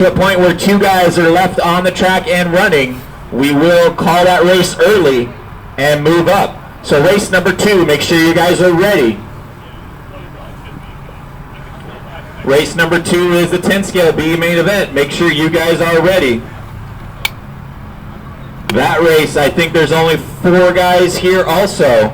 To the point where two guys are left on the track and running, we will call that race early and move up. So race number 2, make sure you guys are ready. Race number 2 is the 10 scale B main event. Make sure you guys are ready. That race, I think there's only 4 guys here also.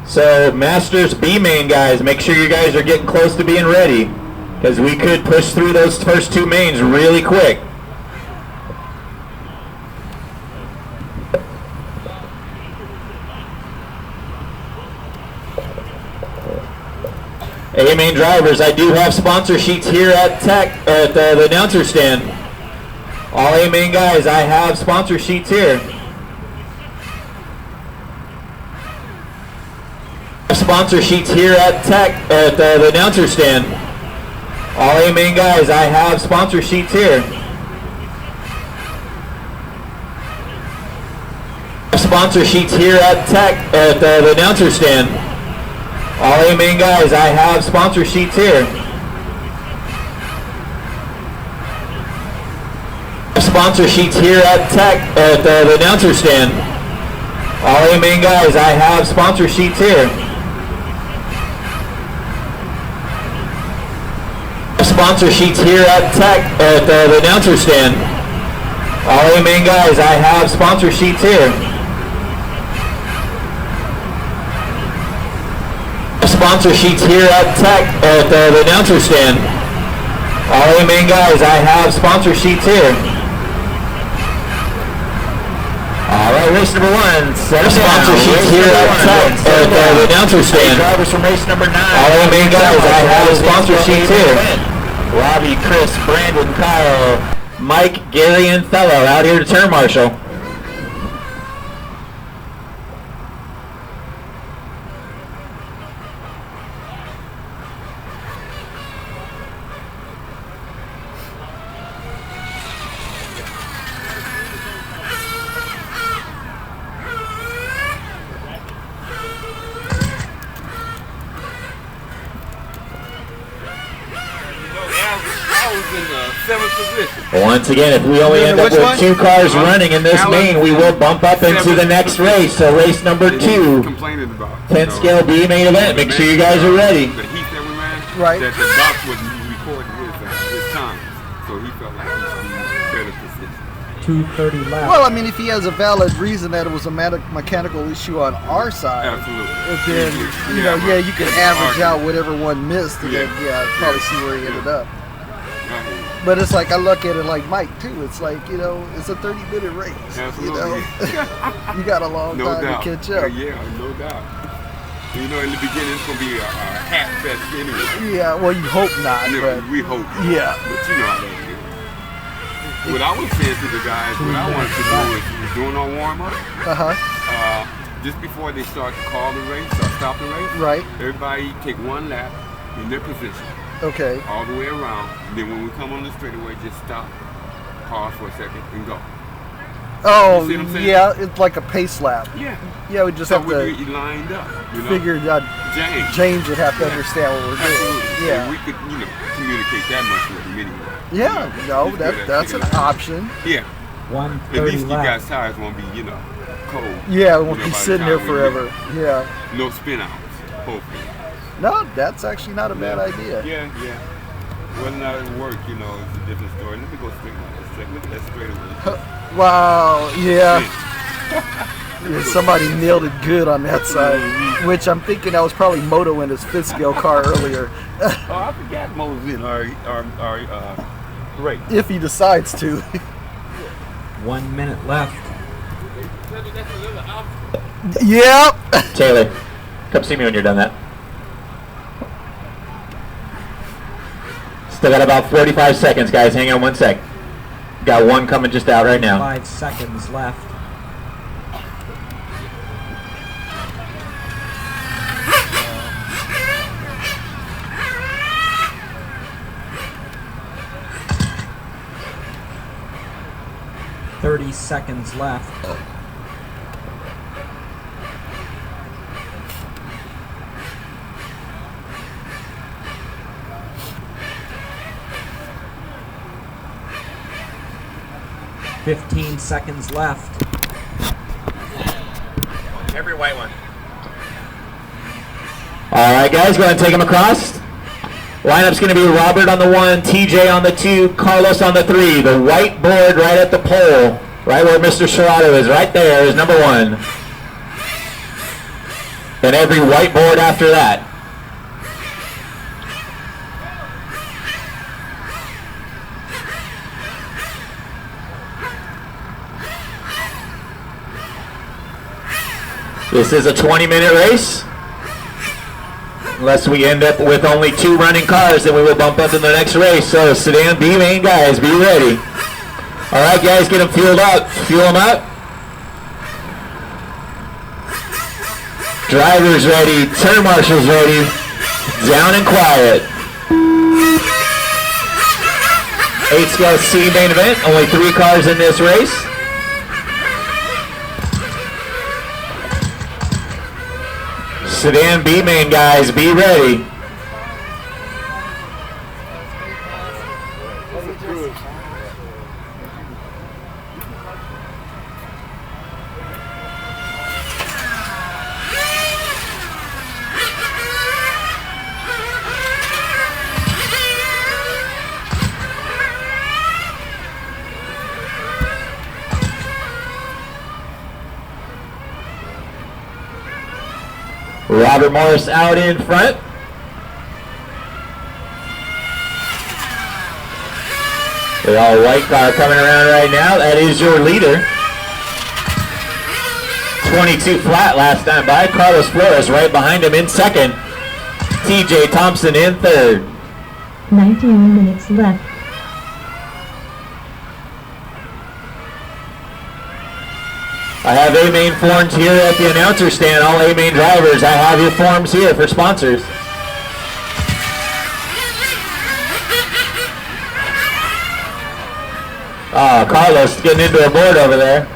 So Masters B main guys, make sure you guys are getting close to being ready, because we could push through those first 2 mains really quick. A main drivers, I do have sponsor sheets here at the announcer stand. All A main guys, I have sponsor sheets here. Sponsor sheets here at the announcer stand. All A main guys, I have sponsor sheets here. Sponsor sheets here at the announcer stand. All A main guys, I have sponsor sheets here. Sponsor sheets here at the announcer stand. All A main guys, I have sponsor sheets here. Sponsor sheets here at the announcer stand. All A main guys, I have sponsor sheets here. Sponsor sheets here at the announcer stand. All A main guys, I have sponsor sheets here. All right, race number 1. Sponsor sheets here at the announcer stand. Drivers from race number 9. All A main guys, I have sponsor sheets here. Robbie, Chris, Brandon, Kyle, Mike, Gary, and Thello out here to turn marshal. Once again, if we only end up with 2 cars running in this main, we will bump up into the next race. So race number 2, 10 scale B main event. Make sure you guys are ready. The heat that we ran, right? That the box wasn't recording his time, so he felt like he should be better positioned. 2:30 left. Well, I mean, if he has a valid reason that it was a mechanical issue on our side, absolutely, then you know, yeah, you can average out whatever one missed, and then probably see where he ended up. But it's like, I look at it like Mike too. It's like, you know, it's a 30-minute race. Absolutely. You know, you got a long time to catch up. Yeah, no doubt. You know, in the beginning it's gonna be a hat fest anyway. Yeah, well, you hope not. But we hope. Yeah. But you know how that is. What I was saying to the guys, what I wanted to do is doing our warm up. Just before they start to call the race or stop the race. Right. Everybody take 1 lap in their position. Okay. All the way around. And then when we come on the straightaway, just stop, pause for a second, and go. Oh, yeah, it's like a pace lap. Yeah. Yeah, we just so have to lined up, you know? figure out. James would have to understand what we're doing. Absolutely. Yeah. And we could, you know, communicate that much with him anyway. Yeah, no, that's an option. Yeah. 1:30 At least you left. guys' tires won't be, you know, cold. Yeah, it won't be sitting there forever. Yeah. No spin outs, hopefully. No, that's actually not a bad idea. Yeah. Whether or not it work, you know, it's a different story. Let me go straight on that straight. Look at that straightaway. Wow, yeah. Yeah, somebody nailed it good on that side, which I'm thinking that was probably Moto in his 5th scale car earlier. Oh, I forgot Mo's in our race. If he decides to. 1 minute left. Yep. Taylor, come see me when you're done that. Still got about 45 seconds, guys. Hang on 1 sec. Got one coming just out right now. 5 seconds left. $30 seconds left. 15 seconds left. Every white one. All right, guys, go ahead and take them across. Lineup's going to be Robert on the 1, TJ on the 2, Carlos on the 3. The white board right at the pole, right where Mr. Serrato is, right there is number 1. And every white board after that. This is a 20-minute race. Unless we end up with only 2 running cars, then we will bump up to the next race. So Sedan B main guys, be ready. All right, guys, get them fueled up. Fuel them up. Drivers ready. Turn marshals ready. Down and quiet. 8 scale C main event. Only 3 cars in this race. Sedan B main guys, be ready. Robert Morris out in front. The all white car coming around right now. That is your leader. 22 flat last time by. Carlos Flores right behind him in second. TJ Thompson in third. 19 minutes left. I have A-Main forms here at the announcer stand. All A-Main drivers, I have your forms here for sponsors. Oh, Carlos getting into a board over there.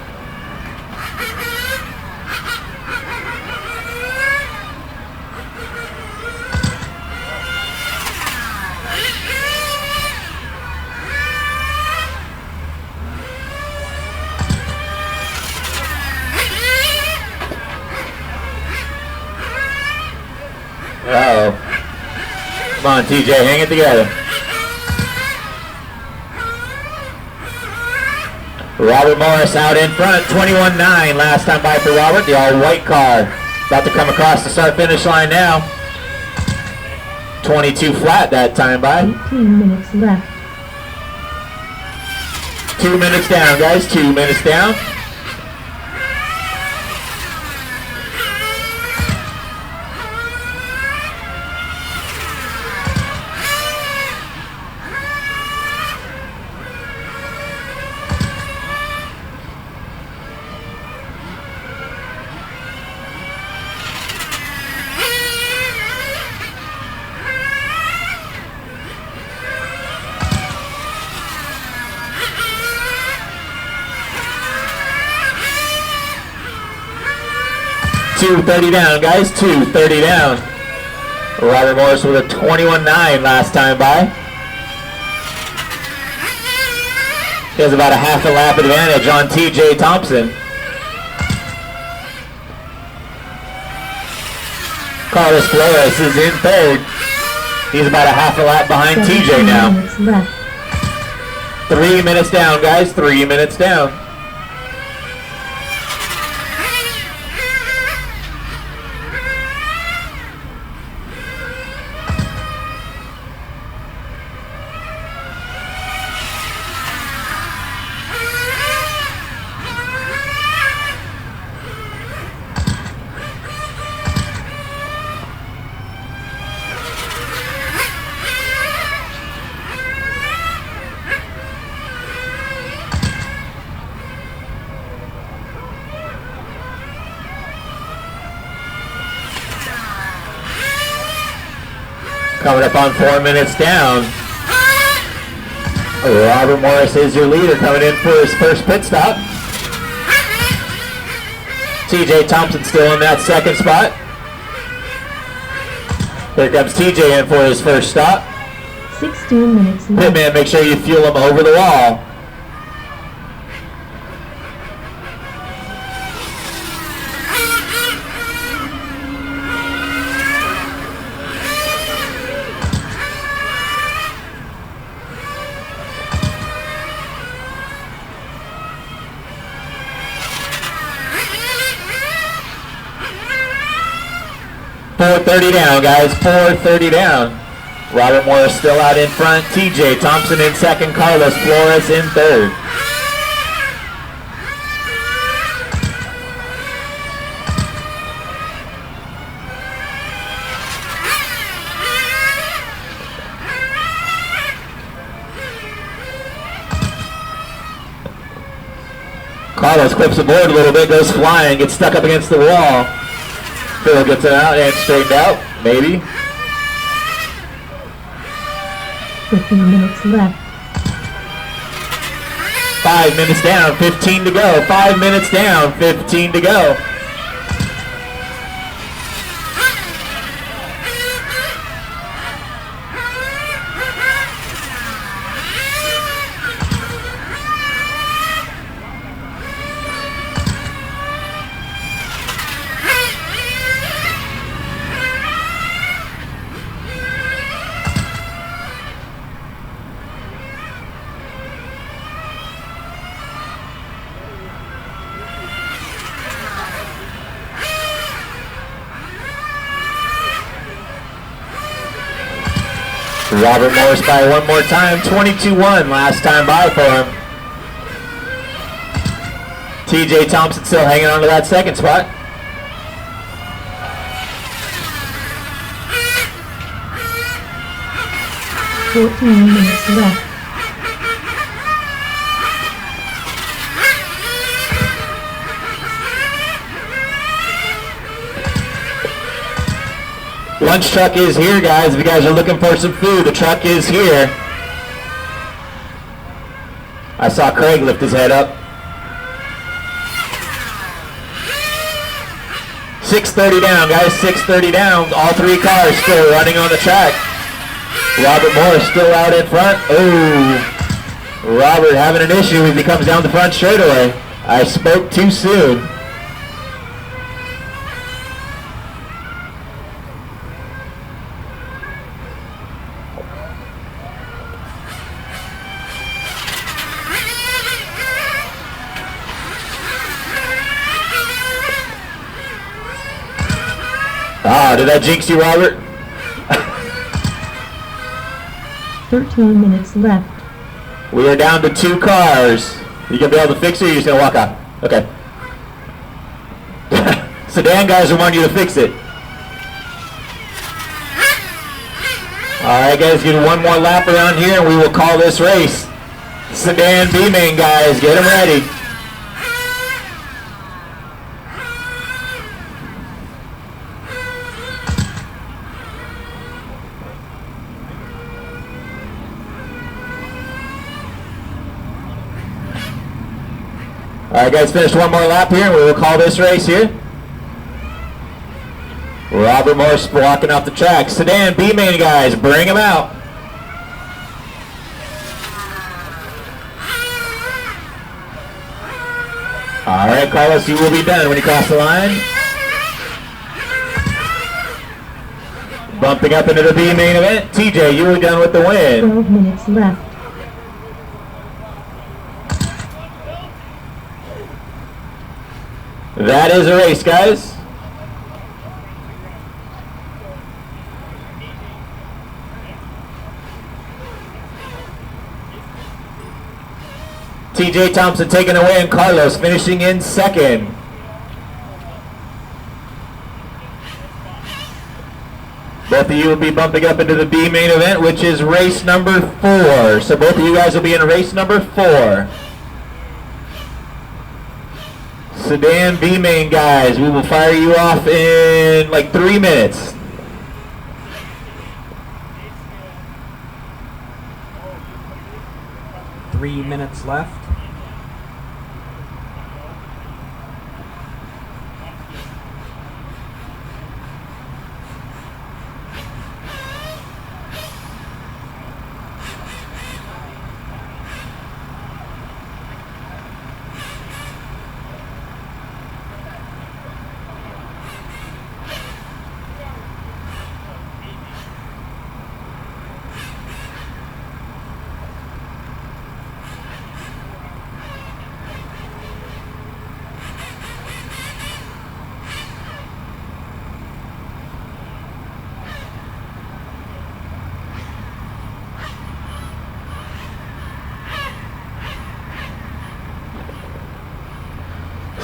Uh-oh. Come on, TJ, hang it together. Robert Morris out in front, 21-9 last time by for Robert, the all-white car. About to come across the start-finish line now. 22 flat that time by. 18 minutes left. 2 minutes down, guys, 2 minutes down. $2.30 down, guys. $2.30 down. Robert Morris with a 21-9 last time by. He has about a half a lap advantage on TJ Thompson. Carlos Flores is in third. He's about a half a lap behind TJ now. 3 minutes down, guys. 3 minutes down. Coming up on 4 minutes down. Robert Morris is your leader coming in for his first pit stop. TJ Thompson still in that second spot. Here comes TJ in for his first stop. 16 minutes left. Pitman, make sure you fuel him over the wall. 4:30 down, guys. 4:30 down. Robert Morris still out in front. TJ Thompson in second. Carlos Flores in third. Carlos clips the board a little bit, goes flying, gets stuck up against the wall. Phil gets it out and straightened out, maybe. 15 minutes left. 5 minutes down, 15 to go. 5 minutes down, 15 to go. Robert Morris by one more time, 22-1 last time by for him. TJ Thompson still hanging on to that second spot. Minutes left. Lunch truck is here, guys. If you guys are looking for some food, the truck is here. I saw Craig lift his head up. 6:30 down, guys. 6:30 down. All three cars still running on the track. Robert Morris still out in front. Oh, Robert having an issue as he comes down the front straightaway. I spoke too soon. Ah, did that jinx you, Robert? 13 minutes left. We are down to 2 cars. You gonna be able to fix it or you're just gonna walk out? Okay. Sedan guys are wanting you to fix it. Alright guys, get one more lap around here and we will call this race. Sedan B-Main guys, get them ready. Alright guys, finish one more lap here and we will call this race here. Robert Morris walking off the track. Sedan B-Main guys, bring him out. Alright Carlos, you will be done when you cross the line. Bumping up into the B-Main event. TJ, you will be done with the win. 12 minutes left. That is a race, guys. TJ Thompson taking away and Carlos finishing in second. Both of you will be bumping up into the B main event, which is race number 4. So both of you guys will be in race number 4. Sedan B-Main guys, we will fire you off in like 3 minutes. Three minutes left.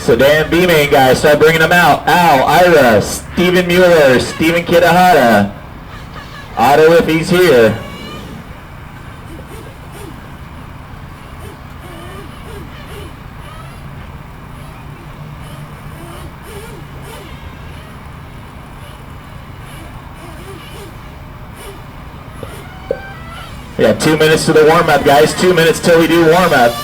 So Dan B-Main guys, start bringing them out. Al, Ira, Steven Mueller, Steven Kitahara. Otto if he's here. We got 2 minutes to the warm-up, guys. 2 minutes till we do warm-up.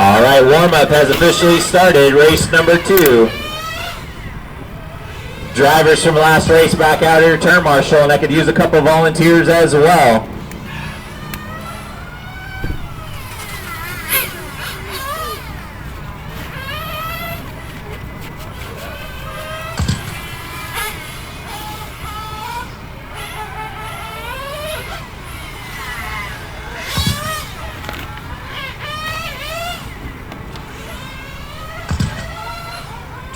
All right, warm-up has officially started. Race number 2. Drivers from the last race back out here, turn marshal, and I could use a couple volunteers as well.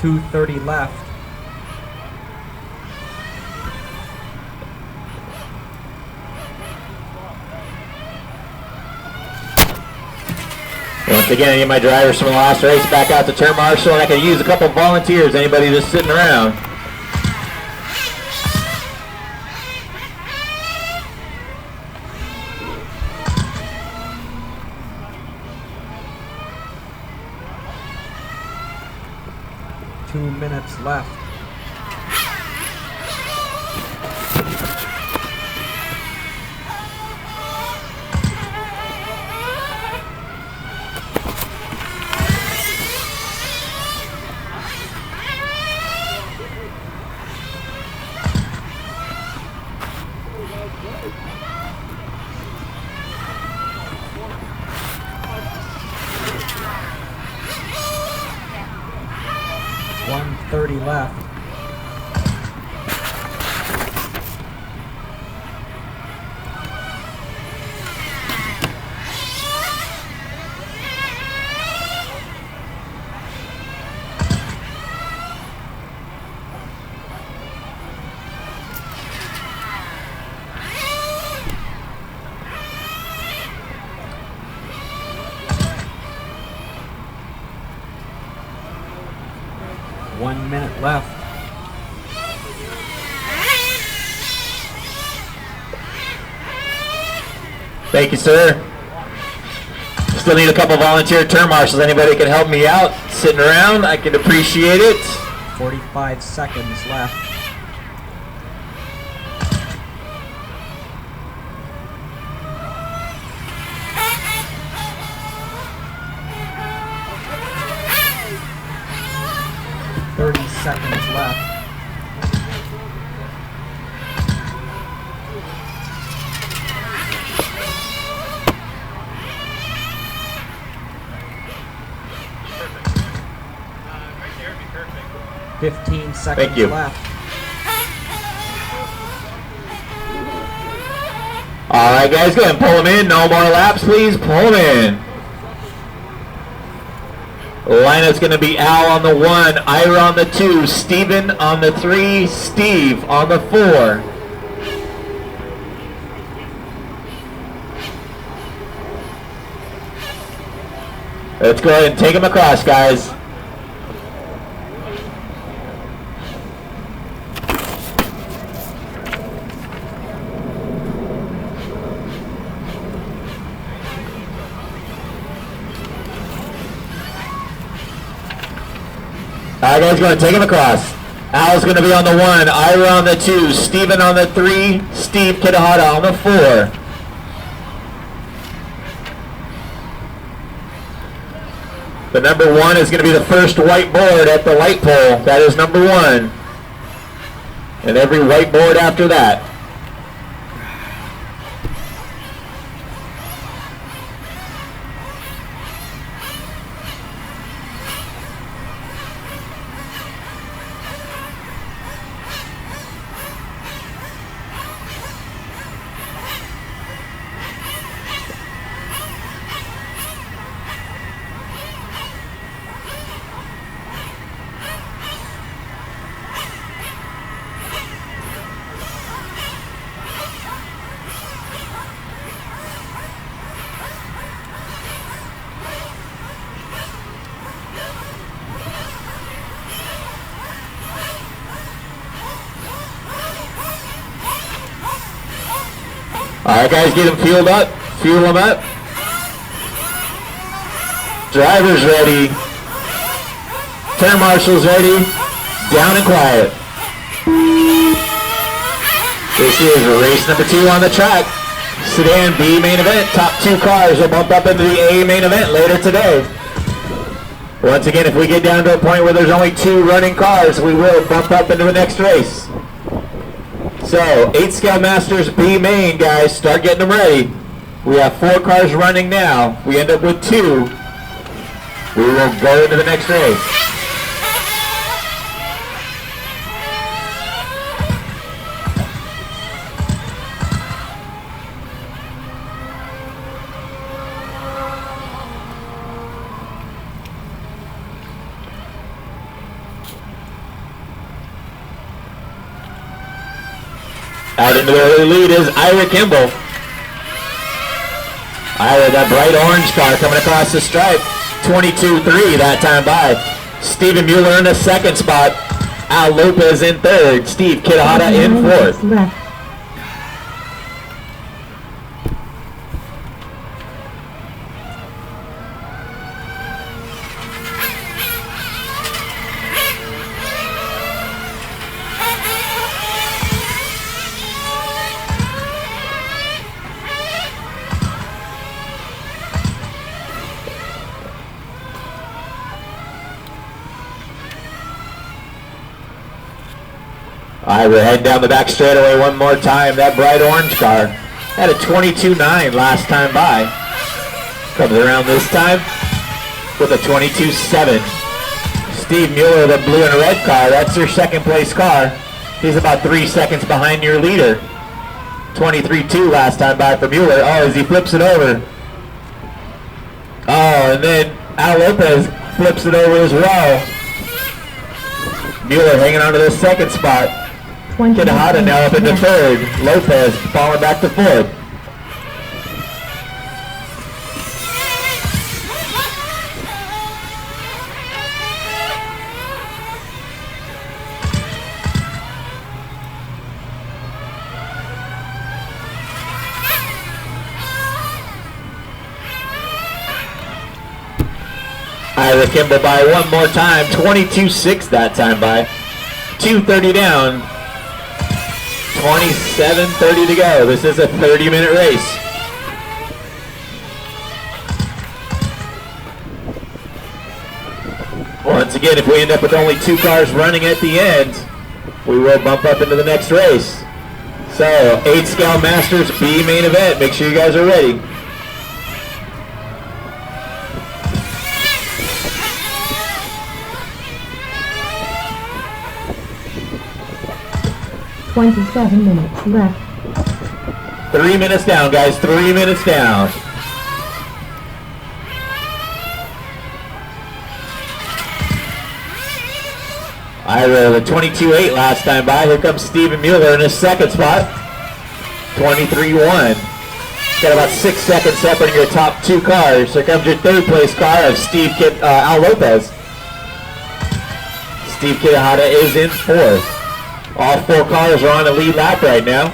.230 left. Once again, any of my drivers from the last race back out to turn marshal, and I can use a couple volunteers, anybody just sitting around. Two minutes left. .130 left. One minute left. Thank you, sir. Still need a couple volunteer turn marshals. Anybody can help me out sitting around? I can appreciate it. 45 seconds left. Seconds left. Right there would be perfect. 15 seconds left. All right, guys, go ahead and pull them in. No more laps, please. Pull them in. Lineup's going to be Al on the 1, Ira on the 2, Steven on the 3, Steve on the 4. Let's go ahead and take them across, guys. All right, guys, go ahead and take him across. Al's going to be on the 1, Ira on the 2, Steven on the 3, Steve Kitahara on the 4. The number 1 is going to be the first whiteboard at the light pole. That is number 1. And every whiteboard after that. Alright guys, get them fueled up. Fuel them up. Drivers ready. Turn marshals ready. Down and quiet. This is race number 2 on the track. Sedan B main event. Top 2 cars will bump up into the A main event later today. Once again, if we get down to a point where there's only 2 running cars, we will bump up into the next race. So, 8 Scale Masters B main, guys, start getting them ready. We have 4 cars running now. We end up with 2. We will go into the next race. Out into the early lead is Ira Kimball. Ira, that bright orange car coming across the stripe. 22-3 that time by. Steven Mueller in the 2nd spot. Al Lopez in 3rd. Steve Kitahara in 4th. Left. Alright, we're heading down the back straightaway one more time. That bright orange car had a 22.9 last time by. Comes around this time with a 22.7. Steve Mueller, the blue and red car, that's your 2nd place car. He's about 3 seconds behind your leader. 23.2 last time by for Mueller. Oh, as he flips it over. Oh, and then Al Lopez flips it over as well. Mueller hanging on to the 2nd spot. Kitahara now up into 3rd. Lopez falling back to 4th. Ira Kimball by one more time. 22.6 that time by. 2:30 down. 27:30 to go. This is a 30-minute race. Once again, if we end up with only 2 cars running at the end, we will bump up into the next race. So, 8 Scale Masters B main event. Make sure you guys are ready. $27 minutes left. 3 minutes down, guys. 3 minutes down. Ira, the 22.8 last time by. Here comes Steven Mueller in his 2nd spot. 23.1. Got about 6 seconds separating your top 2 cars. Here comes your 3rd place car of Al Lopez. Steve Kitahara is in 4th. All 4 cars are on the lead lap right now.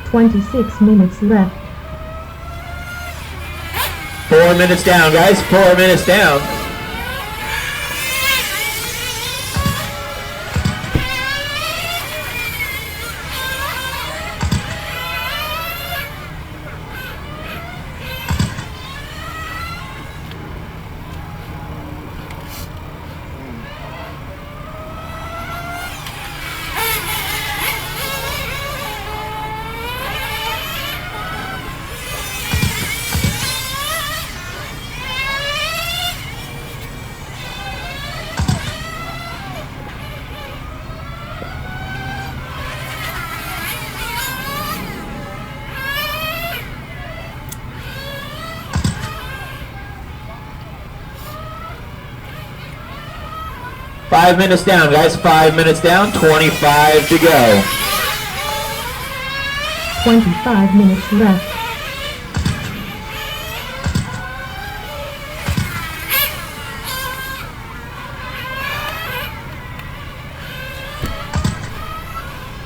26 minutes left. 4 minutes down, guys. 4 minutes down. Five minutes down, guys. 5 minutes down. 25 to go. 25 minutes left.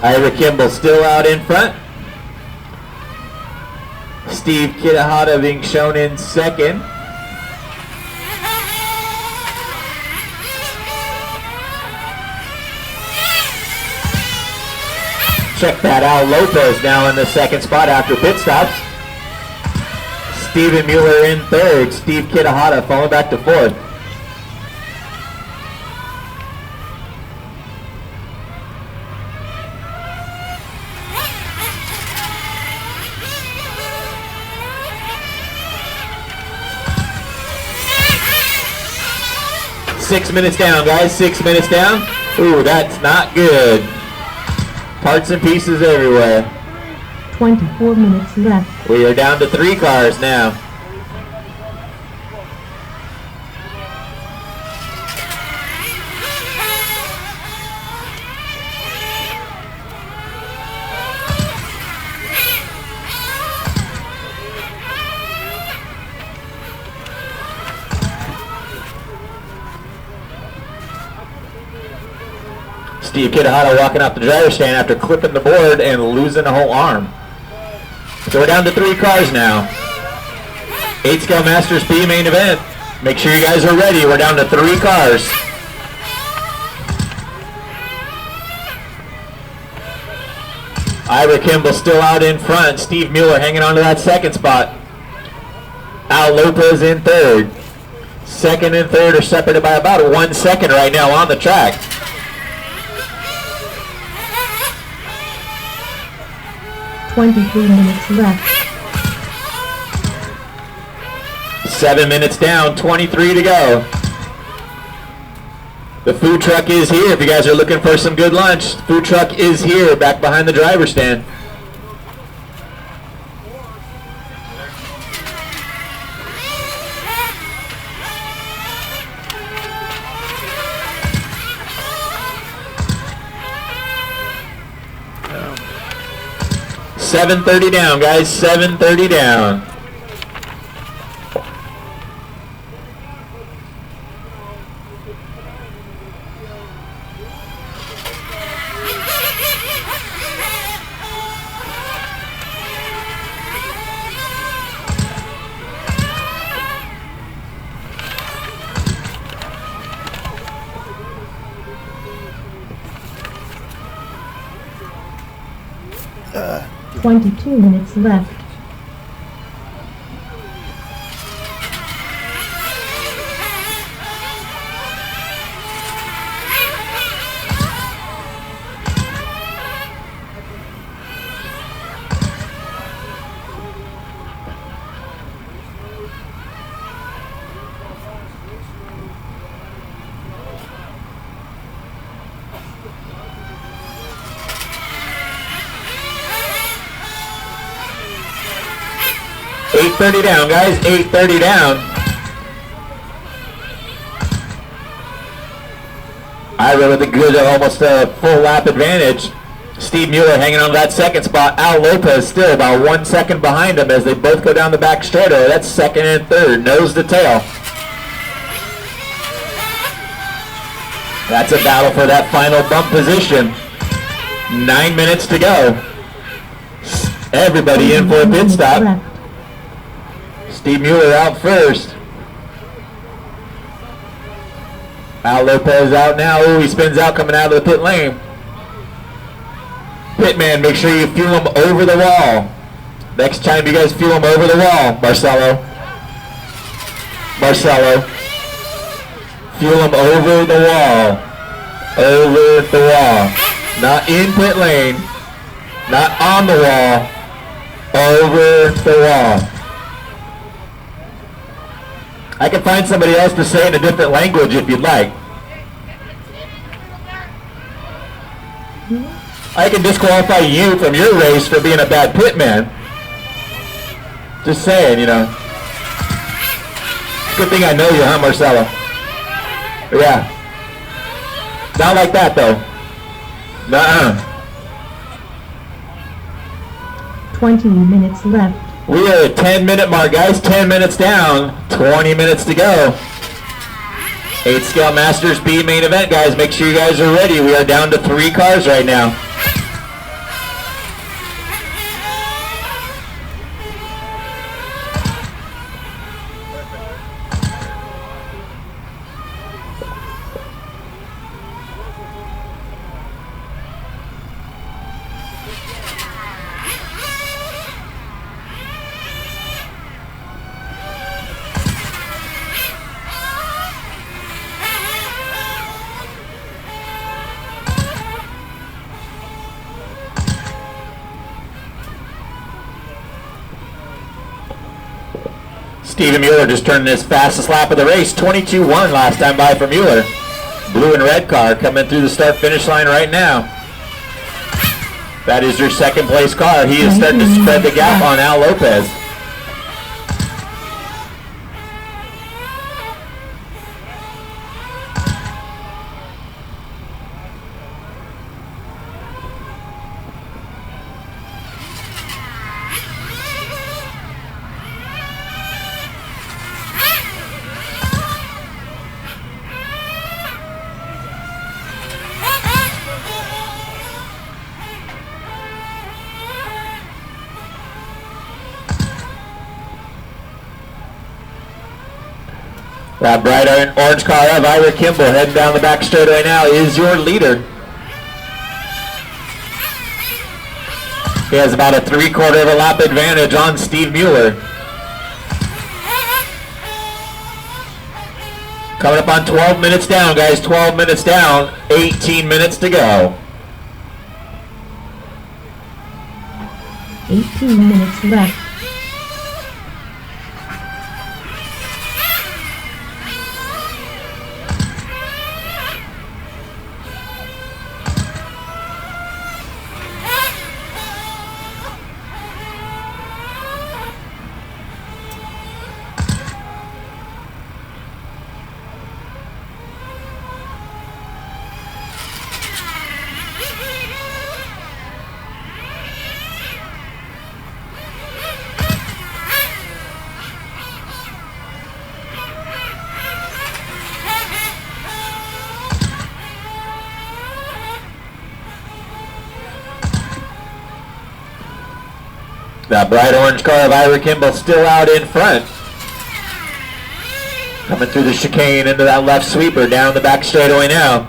Ira Kimball still out in front. Steve Kitahata being shown in second. Check that out. Lopez now in the second spot after pit stops. Steven Mueller in third. Steve Kitahata falling back to fourth. Six minutes down, guys. 6 minutes down. Ooh, that's not good. Parts and pieces everywhere. 24 minutes left. We are down to 3 cars now. Steve Kitahata walking off the driver's stand after clipping the board and losing a whole arm. So we're down to 3 cars now. 8 Scale Masters B main event. Make sure you guys are ready. We're down to 3 cars. Ira Kimball still out in front. Steve Mueller hanging on to that second spot. Al Lopez in third. Second and third are separated by about 1 second right now on the track. $23 minutes left. 7 minutes down, 23 to go. The food truck is here. If you guys are looking for some good lunch, food truck is here, back behind the driver's stand. $7:30 down, guys. $7:30 down. Uh. 22 minutes left. $8:30 down, guys. $8:30 down. Ira with a good, almost a full lap advantage. Steve Mueller hanging on to that second spot. Al Lopez still about 1 second behind him as they both go down the back straightaway. That's second and third, nose to tail. That's a battle for that final bump position. 9 minutes to go. Everybody in for a pit stop. Left. Steve Mueller out first. Al Lopez out now. Ooh, he spins out coming out of the pit lane. Pitman, make sure you fuel him over the wall. Next time you guys fuel him over the wall. Marcelo. Fuel him over the wall. Over the wall. Not in pit lane. Not on the wall. Over the wall. I can find somebody else to say in a different language if you'd like. I can disqualify you from your race for being a bad pitman. Just saying, you know. Good thing I know you, huh, Marcelo? Yeah. Not like that, though. Nuh-uh. 20 minutes left. We are at 10-minute mark, guys. 10 minutes down. 20 minutes to go. 8 Scale Masters B main event, guys. Make sure you guys are ready. We are down to 3 cars right now. Steven Mueller just turned his fastest lap of the race, 22-1 last time by for Mueller. Blue and red car coming through the start-finish line right now. That is your second place car. He is starting to spread the gap on Al Lopez. That bright orange car of Ira Kimball heading down the back straightaway now is your leader. He has about a 3/4 of a lap advantage on Steve Mueller. Coming up on 12 minutes down, guys. 12 minutes down, 18 minutes to go. 18 minutes left. That bright orange car of Ira Kimball still out in front. Coming through the chicane into that left sweeper down the back straightaway now.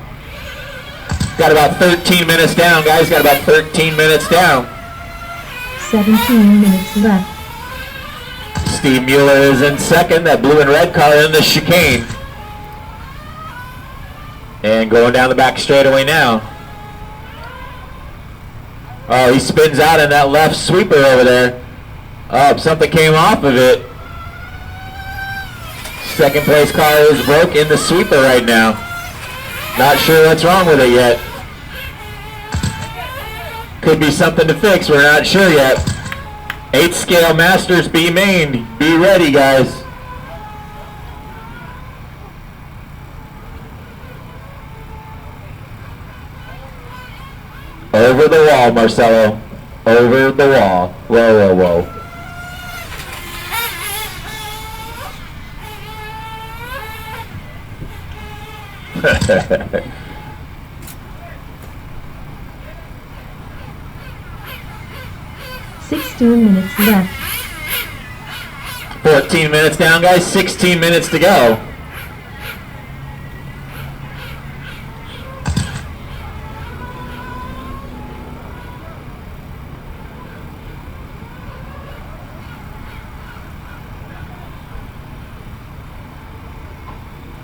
Got about 13 minutes down, guys. Got about 13 minutes down. 17 minutes left. Steve Mueller is in second. That blue and red car in the chicane. And going down the back straightaway now. Oh, he spins out in that left sweeper over there. Oh, something came off of it. Second place car is broke in the sweeper right now. Not sure what's wrong with it yet. Could be something to fix, we're not sure yet. 8 Scale Masters B main. Be ready, guys. Over the wall, Marcelo. Over the wall. Whoa, whoa, whoa. 16 minutes left. 14 minutes down, guys. 16 minutes to go.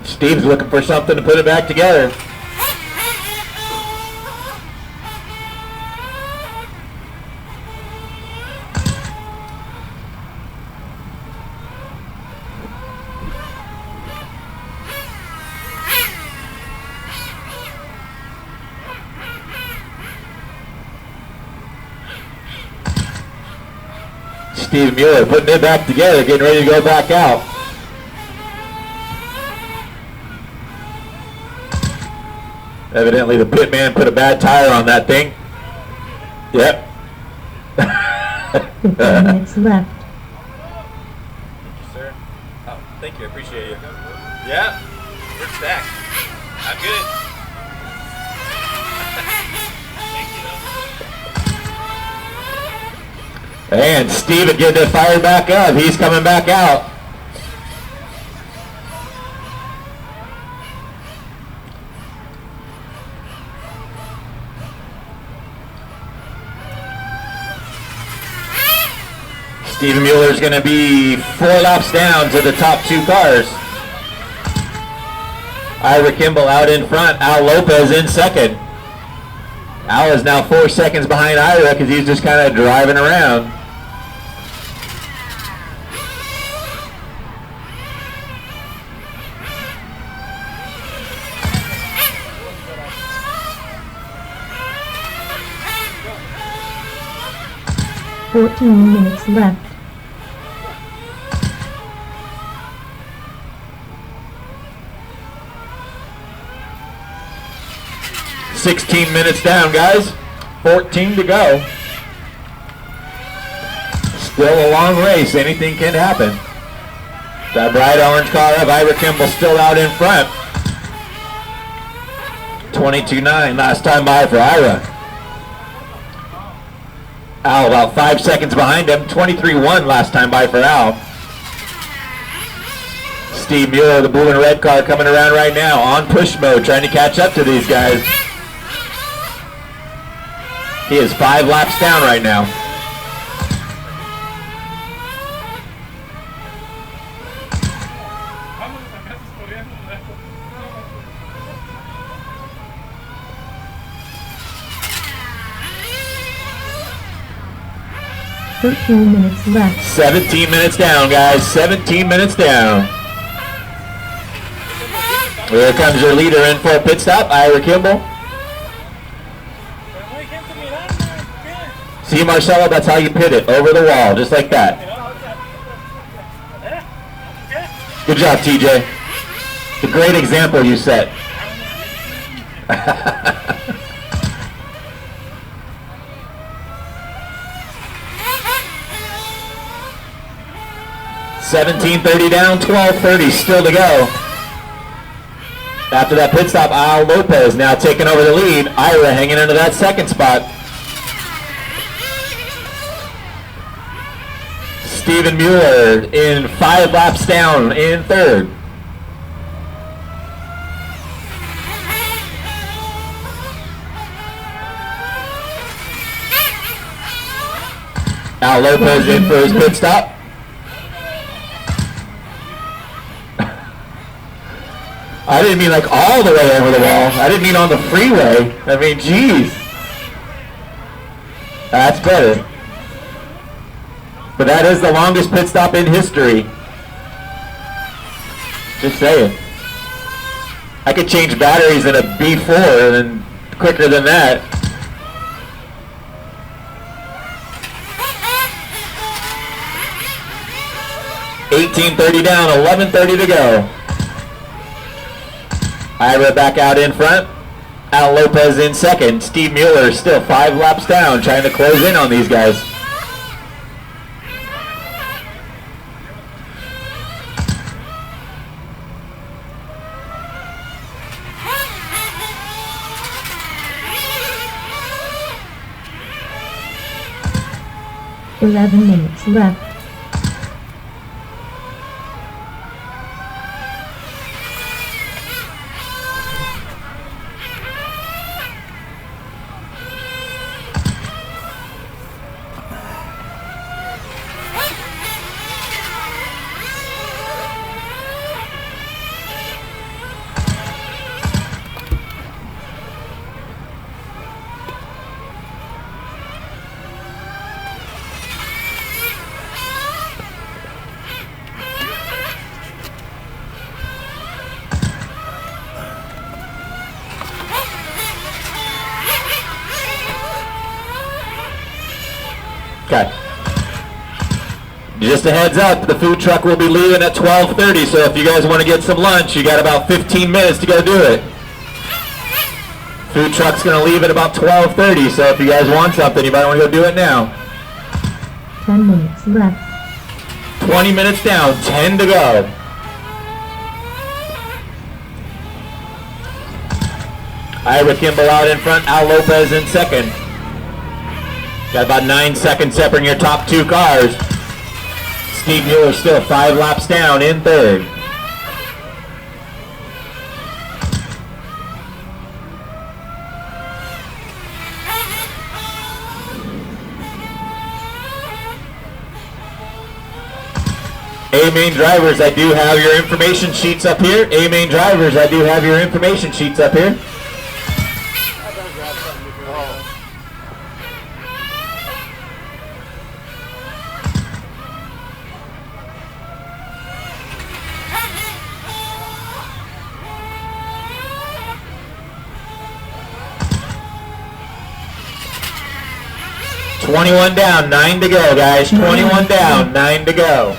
Steve's looking for something to put it back together. Steve Mueller putting it back together, getting ready to go back out. Evidently the pit man put a bad tire on that thing. Yep. 15 minutes left. Thank you, sir. Oh, thank you. I appreciate you. Yeah, we're stacked. I'm good. Thank you. And Steven getting it fired back up. He's coming back out. Steven Mueller's going to be 4 laps down to the top 2 cars. Ira Kimball out in front. Al Lopez in second. Al is now 4 seconds behind Ira because he's just kind of driving around. Fourteen minutes left. $16 minutes down, guys. 14 to go. Still a long race. Anything can happen. That bright orange car of Ira Kimball still out in front. 22.9 last time by for Ira. Al about 5 seconds behind him. 23.1 last time by for Al. Steve Mueller, the blue and red car, coming around right now on push mode, trying to catch up to these guys. He is 5 laps down right now. $13 minutes left. 17 minutes down, guys. 17 minutes down. Here comes your leader in for a pit stop, Ira Kimball. See, Marcelo, that's how you pit it. Over the wall, just like that. Good job, TJ. It's a great example you set. 17:30 down, 12:30 still to go. After that pit stop, Al Lopez now taking over the lead. Ira hanging into that second spot. Steven Mueller in 5 laps down in third. Al Lopez in for his pit stop. I didn't mean like all the way over the wall. I didn't mean on the freeway. I mean, geez. That's better. But that is the longest pit stop in history. Just saying. I could change batteries in a B4 and quicker than that. $18:30 down, 11:30 to go. Ira back out in front. Al Lopez in second. Steve Mueller still 5 laps down, trying to close in on these guys. 11 minutes left. Okay. Just a heads up, the food truck will be leaving at 12:30, so if you guys want to get some lunch, you got about 15 minutes to go do it. Food truck's going to leave at about 12:30, so if you guys want something, you might want to go do it now. 10 minutes left. 20 minutes down, 10 to go. Ira Kimball out in front, Al Lopez in second. Got about 9 seconds separating your top two cars. Steve Mueller still 5 laps down in third. A-Main drivers, I do have your information sheets up here. A-Main drivers, I do have your information sheets up here. $21 down, 9 to go, guys. 21 down, 9 to go.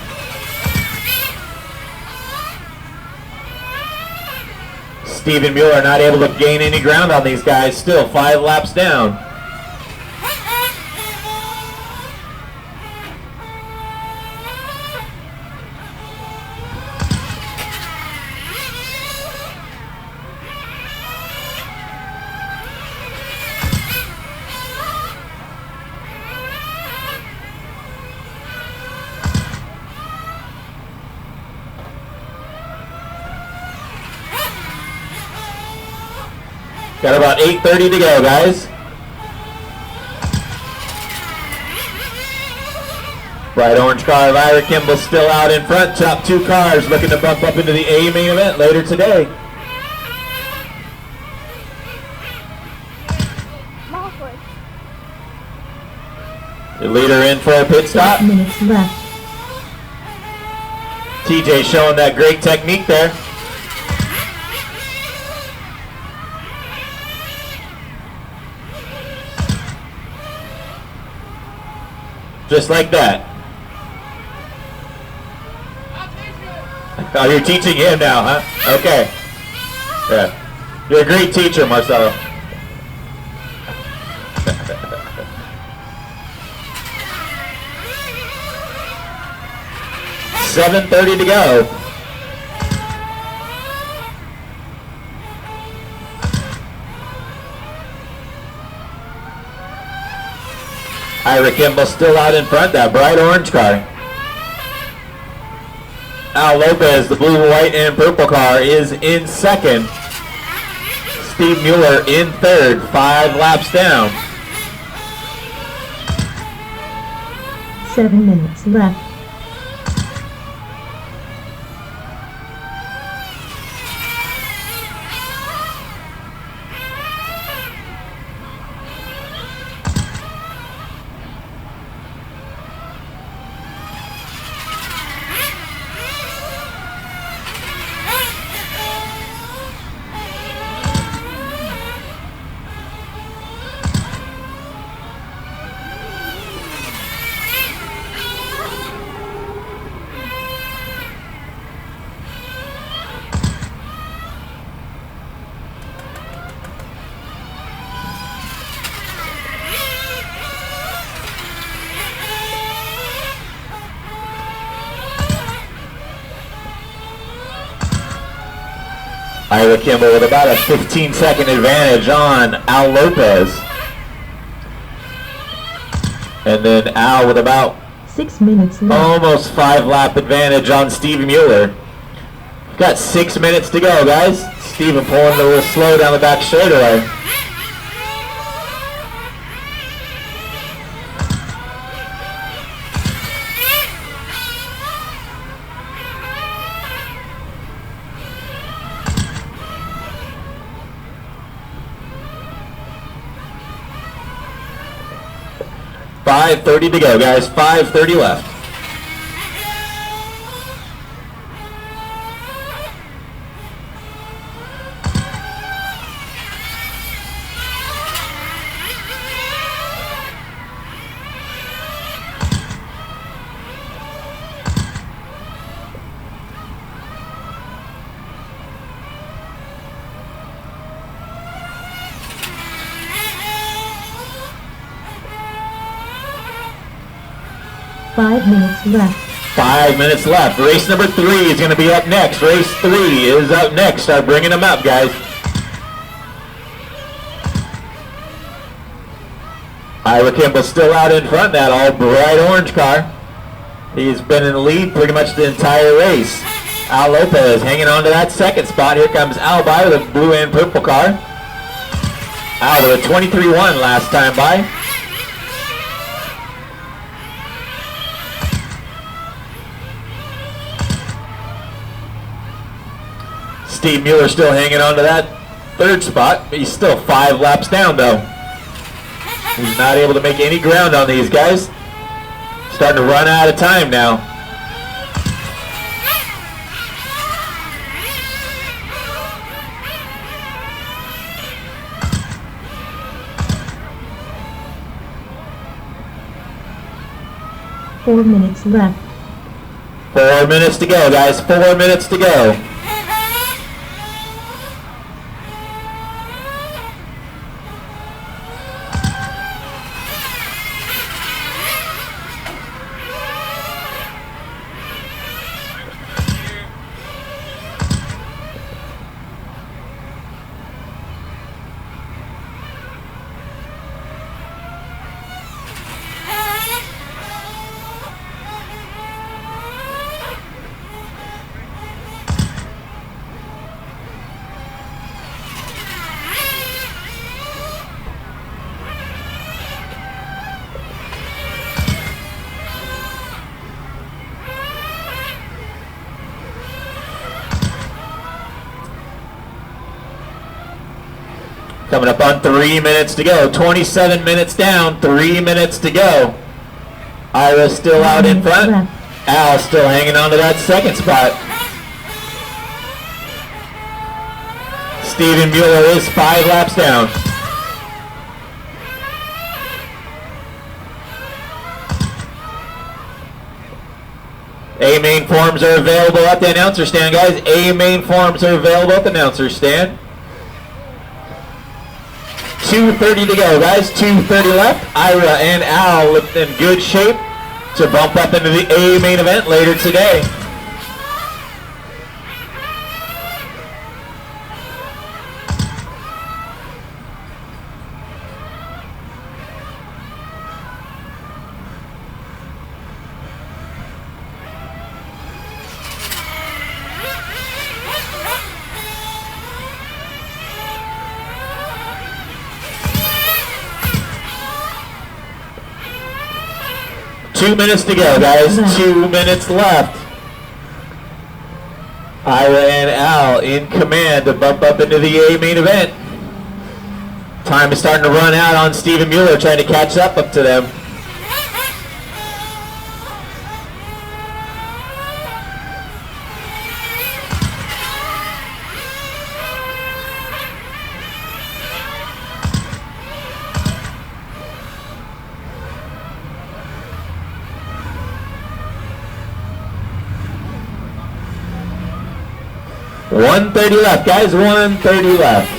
Steven Mueller not able to gain any ground on these guys. Still 5 laps down. Got about 8:30 to go, guys. Bright orange car of Ira Kimball still out in front. Top two cars looking to bump up into the A-Main event later today. The leader in for a pit stop. 8 minutes left. TJ showing that great technique there. Just like that. Oh, you're teaching him now, huh? Okay. Yeah. You're a great teacher, Marcelo. $7:30 to go. Ira Kimball still out in front, that bright orange car. Al Lopez, the blue, white, and purple car, is in second. Steve Mueller in third, 5 laps down. 7 minutes left. Ira Kimball with about a 15-second advantage on Al Lopez. And then Al with about 6 minutes left. almost 5-lap advantage on Steve Mueller. Got 6 minutes to go, guys. Steven pulling a little slow down the back straightaway. .530 to go, guys. 5:30 left. Five minutes left. 5 minutes left. Race number 3 is going to be up next. Race 3 is up next. Start bringing them up, guys. Ira Kimball still out in front, that all bright orange car. He's been in the lead pretty much the entire race. Al Lopez hanging on to that second spot. Here comes Al by with a blue and purple car. Al with a 23-1 last time by. Steve Mueller still hanging on to that third spot. He's still 5 laps down though. He's not able to make any ground on these guys. Starting to run out of time now. Four minutes left. 4 minutes to go, guys. 4 minutes to go. Coming up on 3 minutes to go. 27 minutes down, 3 minutes to go. Ira's still out in front. Al still hanging on to that second spot. Steven Mueller is 5 laps down. A-main forms are available at the announcer stand, guys. A-main forms are available at the announcer stand. 2:30 to go, guys. 2:30 left. Ira and Al look in good shape to bump up into the A main event later today. Two minutes to go, guys. 2 minutes left. Ira and Al in command to bump up into the A main event. Time is starting to run out on Steven Mueller, trying to catch up to them. .130 left, guys. 130 left.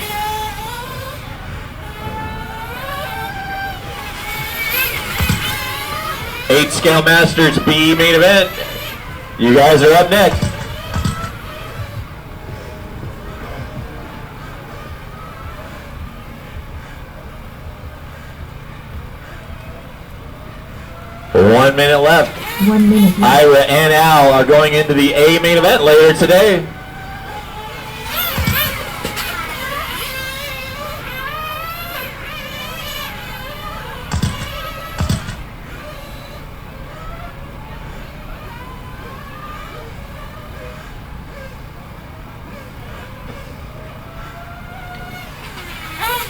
Eight Scale Masters B main event. You guys are up next. 1 minute left. 1 minute left. Ira and Al are going into the A main event later today.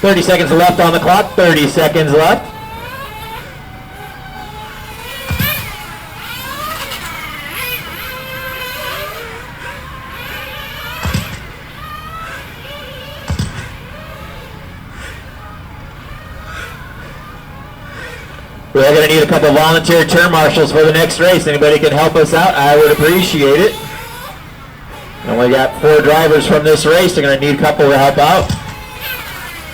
.30 seconds left on the clock. 30 seconds left. We're going to need a couple volunteer turn marshals for the next race. Anybody can help us out, I would appreciate it. And we got 4 drivers from this race. They're going to need a couple to help out.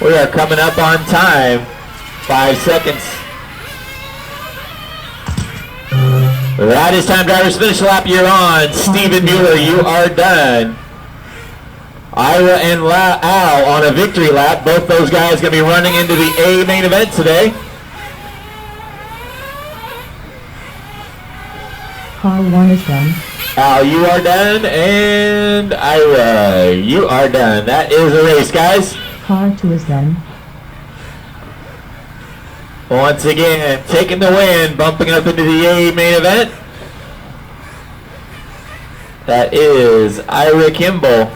We are coming up on time. 5 seconds. That is time, drivers. Finish the lap. You're on. Stephen Mueller, you are done. Ira and Al on a victory lap. Both those guys going to be running into the A main event today. Car 1 is done. Al, you are done, and Ira, you are done. That is a race, guys. Car 2 is done. Once again, taking the win, bumping up into the A main event. That is Ira Kimball.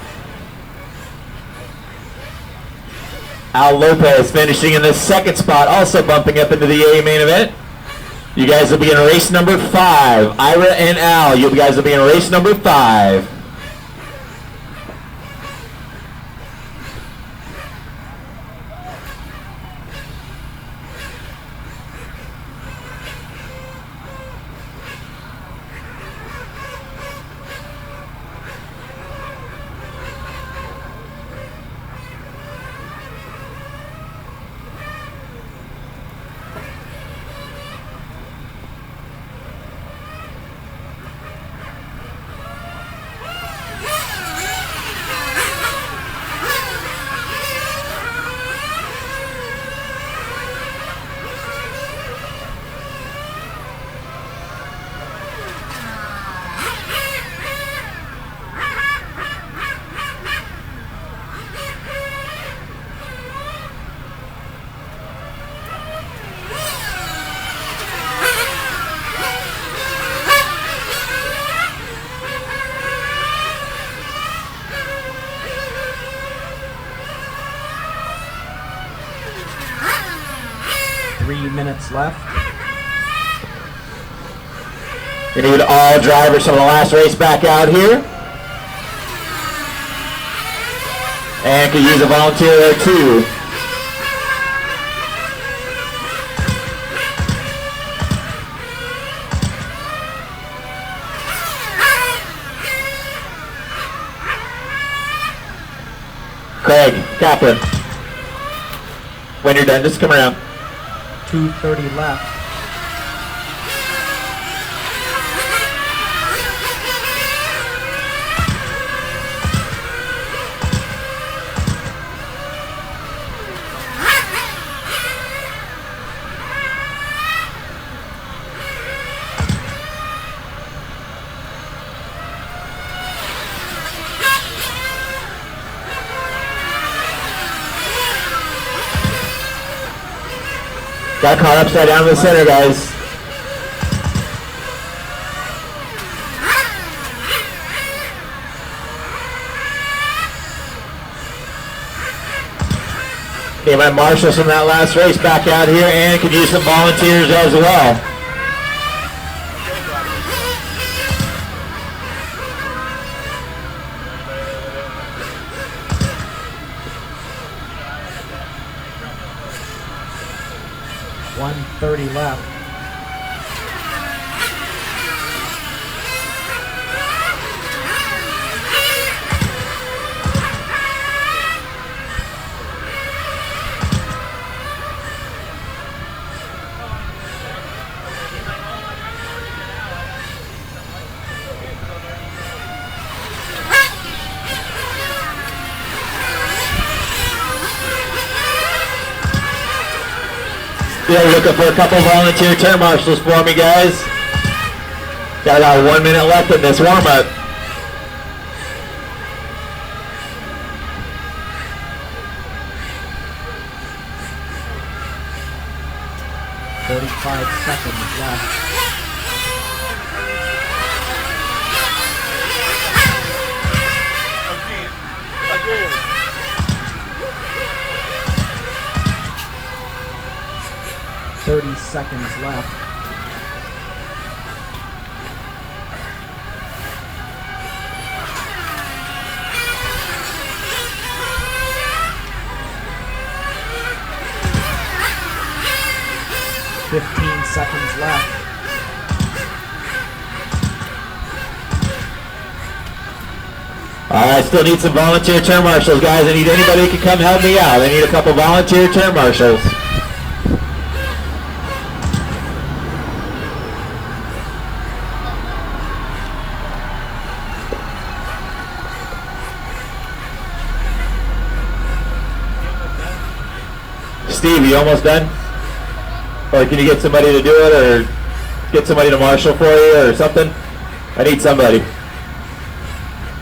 Al Lopez finishing in the 2nd spot, also bumping up into the A main event. You guys will be in race number 5. Ira and Al, you guys will be in race number 5. Minutes left. We need all drivers from the last race back out here. And could use a volunteer there too. Craig Kaplan. When you're done, just come around. 2:30 left. Got caught upside down in the center, guys. Okay, my marshals from that last race back out here and could use some volunteers as well. .30 left. Still looking for a couple volunteer turn marshals for me, guys. Got about 1 minute left in this warm-up. Seconds left. Again. 30 seconds left. Seconds left. I still need some volunteer turn marshals, guys. I need anybody who can come help me out. I need a couple volunteer turn marshals. Steve, you almost done? Or can you get somebody to do it, or get somebody to marshal for you, or something? I need somebody.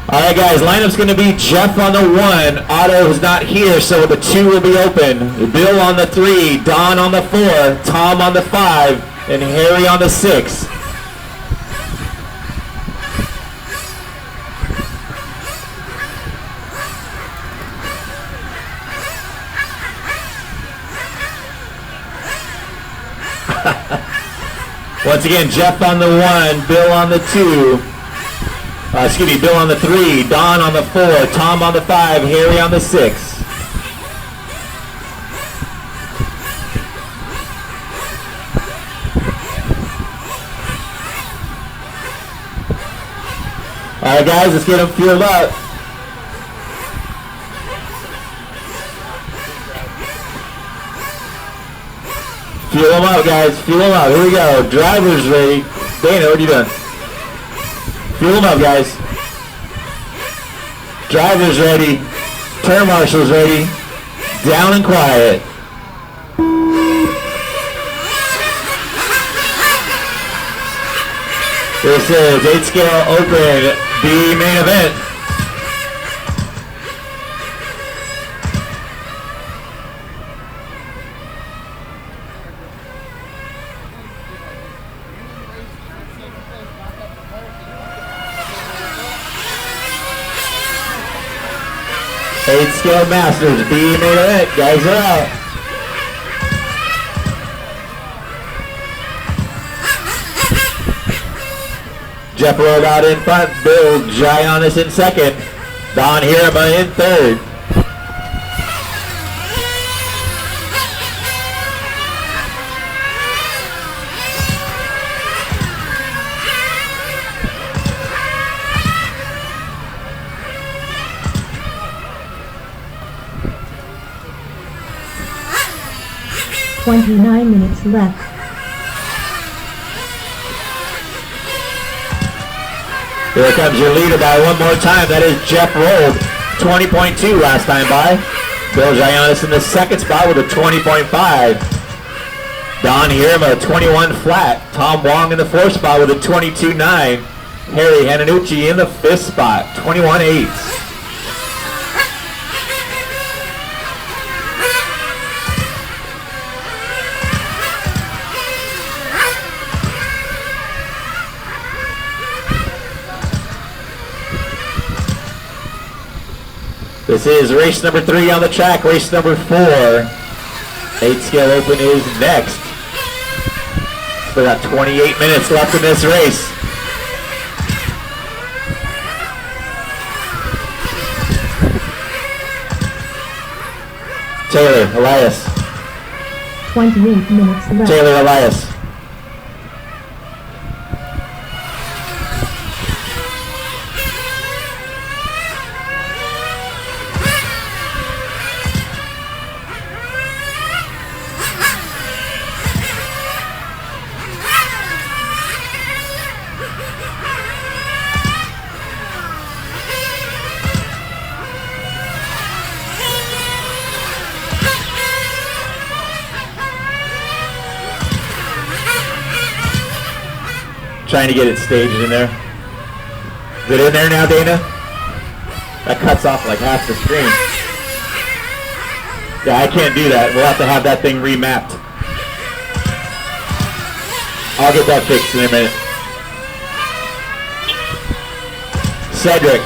All right, guys, lineup's going to be Jeff on the 1. Otto is not here, so the 2 will be open. Bill on the 3, Don on the 4, Tom on the 5, and Harry on the 6. Once again, Jeff on the 1, Bill on the 2, Bill on the 3, Don on the 4, Tom on the 5, Harry on the 6. All right, guys, let's get them fueled up. Fuel them up, guys. Fuel them up. Here we go. Drivers ready. Dana, what are you doing? Fuel them up, guys. Drivers ready. Turn marshals ready. Down and quiet. This is 8 scale open B main event. Eight scale masters B main event. Guys are out. Jeff rolled out in front. Bill Giannis in second. Don Hirama in third. .29 minutes left. Here comes your leader by one more time. That is Jeff Rolled, 20.2 last time by. Bill Giannis in the second spot with a 20.5. Don Hirama, 21 flat. Tom Wong in the fourth spot with a 22.9. Harry Hananucci in the fifth spot, 21.8. This is race number 3 on the track. Race number 4. 8 scale open is next. Still got 28 minutes left in this race. Taylor, Elias. 28 minutes left. Taylor, Elias. Trying to get it staged in there. Is it in there now, Dana? That cuts off like half the screen. Yeah, I can't do that. We'll have to have that thing remapped. I'll get that fixed in a minute. Cedric.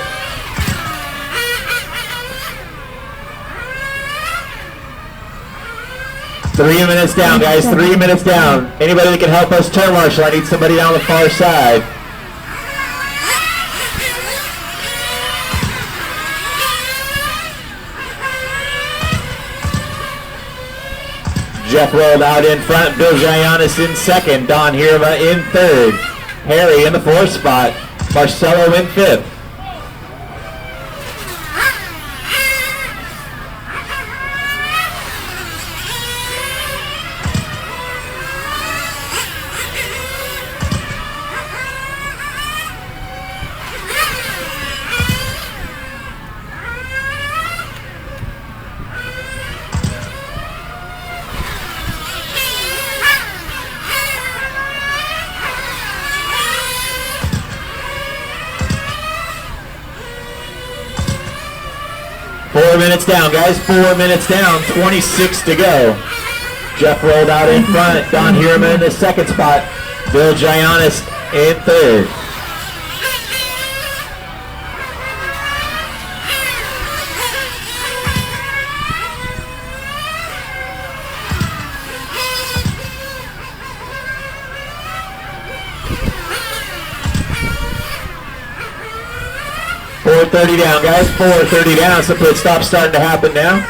Three minutes down, guys. 3 minutes down. Anybody that can help us turn marshal? I need somebody down the far side. Jeff rolled out in front. Bill Giannis in second. Don Hirva in third. Harry in the fourth spot. Marcelo in fifth. Minutes down, guys. 4 minutes down. 26 to go. Jeff rolled out in front. Don Hirman in the second spot. Bill Giannis in third. .430 down, guys. 4:30 down. So pit stop starting to happen now.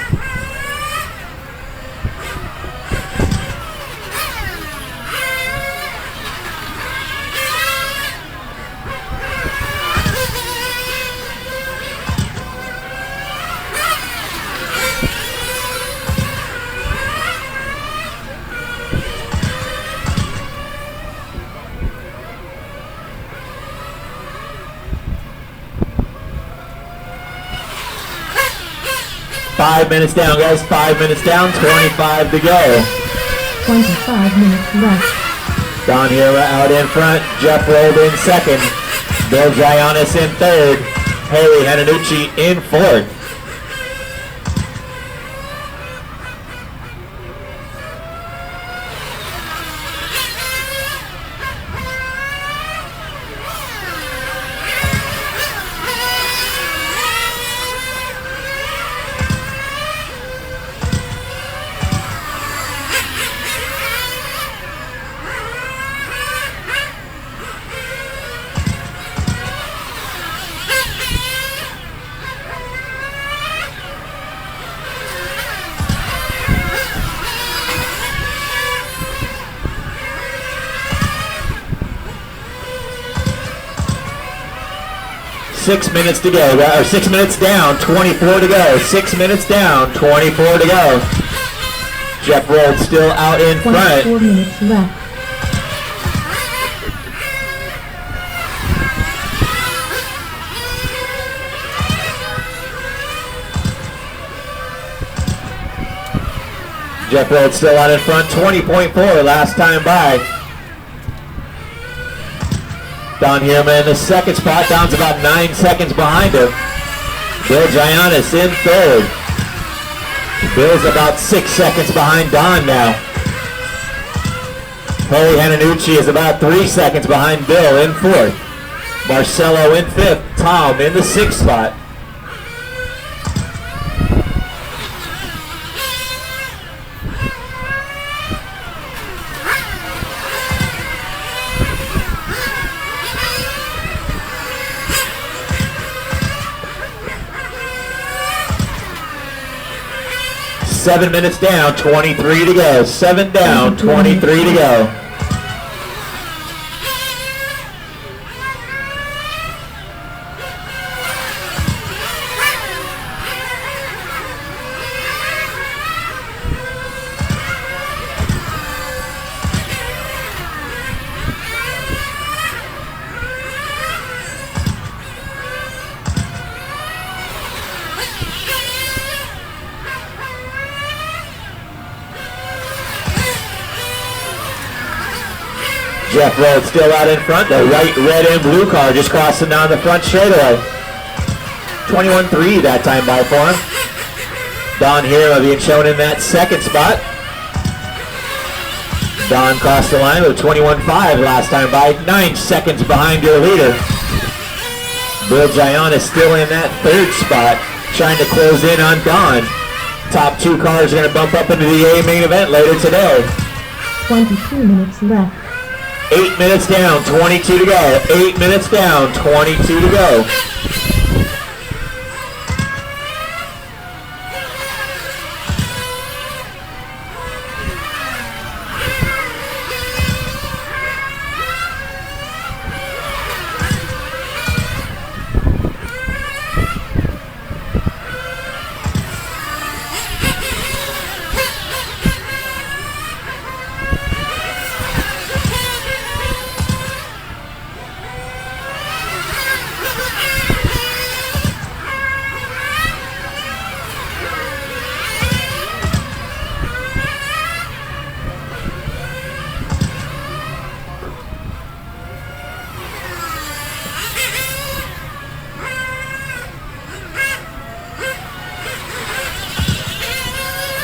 Five minutes down, guys. 5 minutes down. 25 to go. 25 minutes left. Don Hira out in front. Jeff rolled in second. Bill Giannis in third. Harry Hananucci in fourth. Six minutes to go, or 6 minutes down, 24 to go. 6 minutes down, 24 to go. Jeff rolled still out in front. 24 minutes left. Jeff rolled still out in front, 20.4 last time by. Don Hirman in the second spot. Don's about 9 seconds behind him. Bill Giannis in third. Bill's about 6 seconds behind Don now. Harry Hananucci is about 3 seconds behind Bill in fourth. Marcelo in fifth. Tom in the sixth spot. Seven minutes down, 23 to go. 7 down, 23 to go. Jeff Rhodes still out in front. The white, red, and blue car just crossing down the front straightaway. 21-3 that time by for him. Don Hero being shown in that second spot. Don crossed the line with 21-5 last time by, 9 seconds behind your leader. Bill Giannis still in that third spot, trying to close in on Don. Top 2 cars are going to bump up into the A main event later today. 22 minutes left. 8 minutes down, 22 to go. 8 minutes down, 22 to go.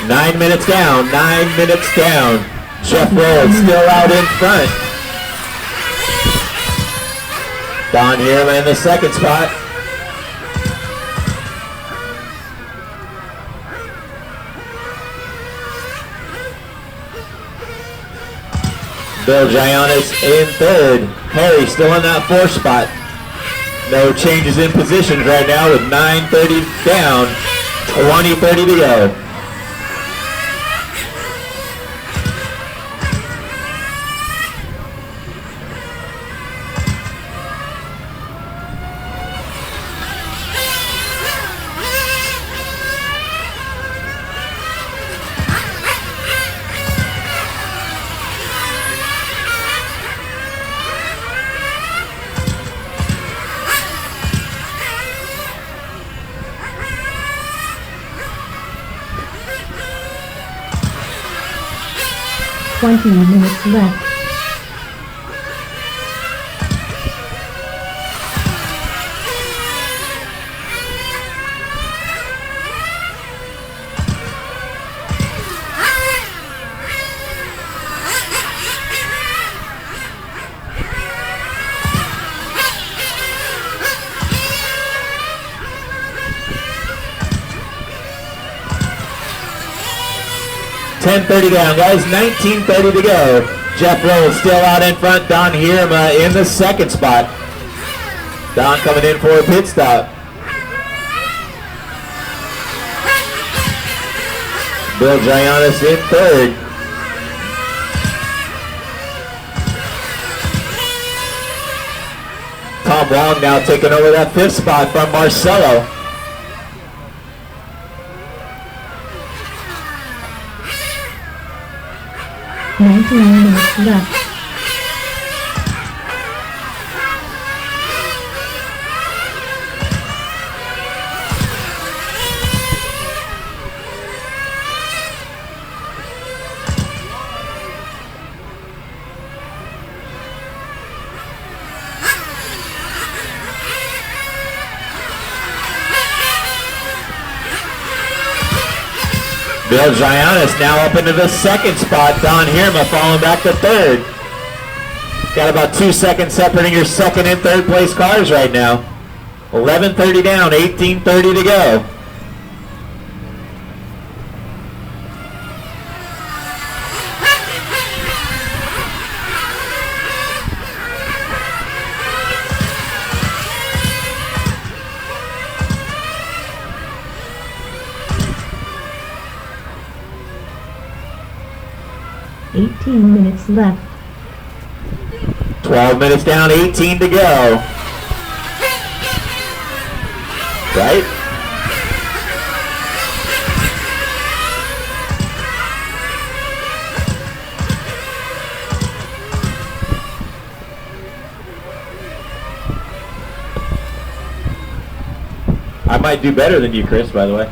Nine minutes down, 9 minutes down. Jeff Rhodes still out in front. Don Hero in the second spot. Bill Giannis in third. Harry still in that fourth spot. No changes in positions right now with 9:30 down, 20:30 to go. Twenty minutes left. $10:30 down, guys. 19:30 to go. Jeff Rhodes still out in front. Don Hero in the second spot. Don coming in for a pit stop. Bill Giannis in third. Tom Wong now taking over that fifth spot from Marcelo. 19 minutes left. Bill Giannis now up into the second spot. Don Hero falling back to third. Got about 2 seconds separating your second and third place cars right now. 11:30 down, 18:30 to go. Minutes left. 12 minutes down, 18 to go. Right? I might do better than you, Chris, by the way.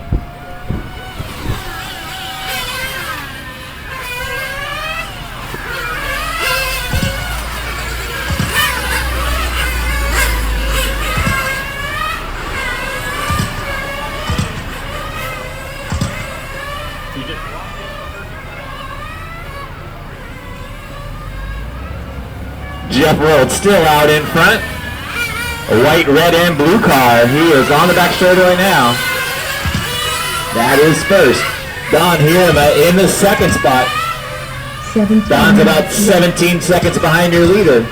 Jeff World still out in front. A white, red, and blue car. He is on the back straightaway now. That is first. Don Hirama in the second spot. Don's about 17 seconds behind your leader.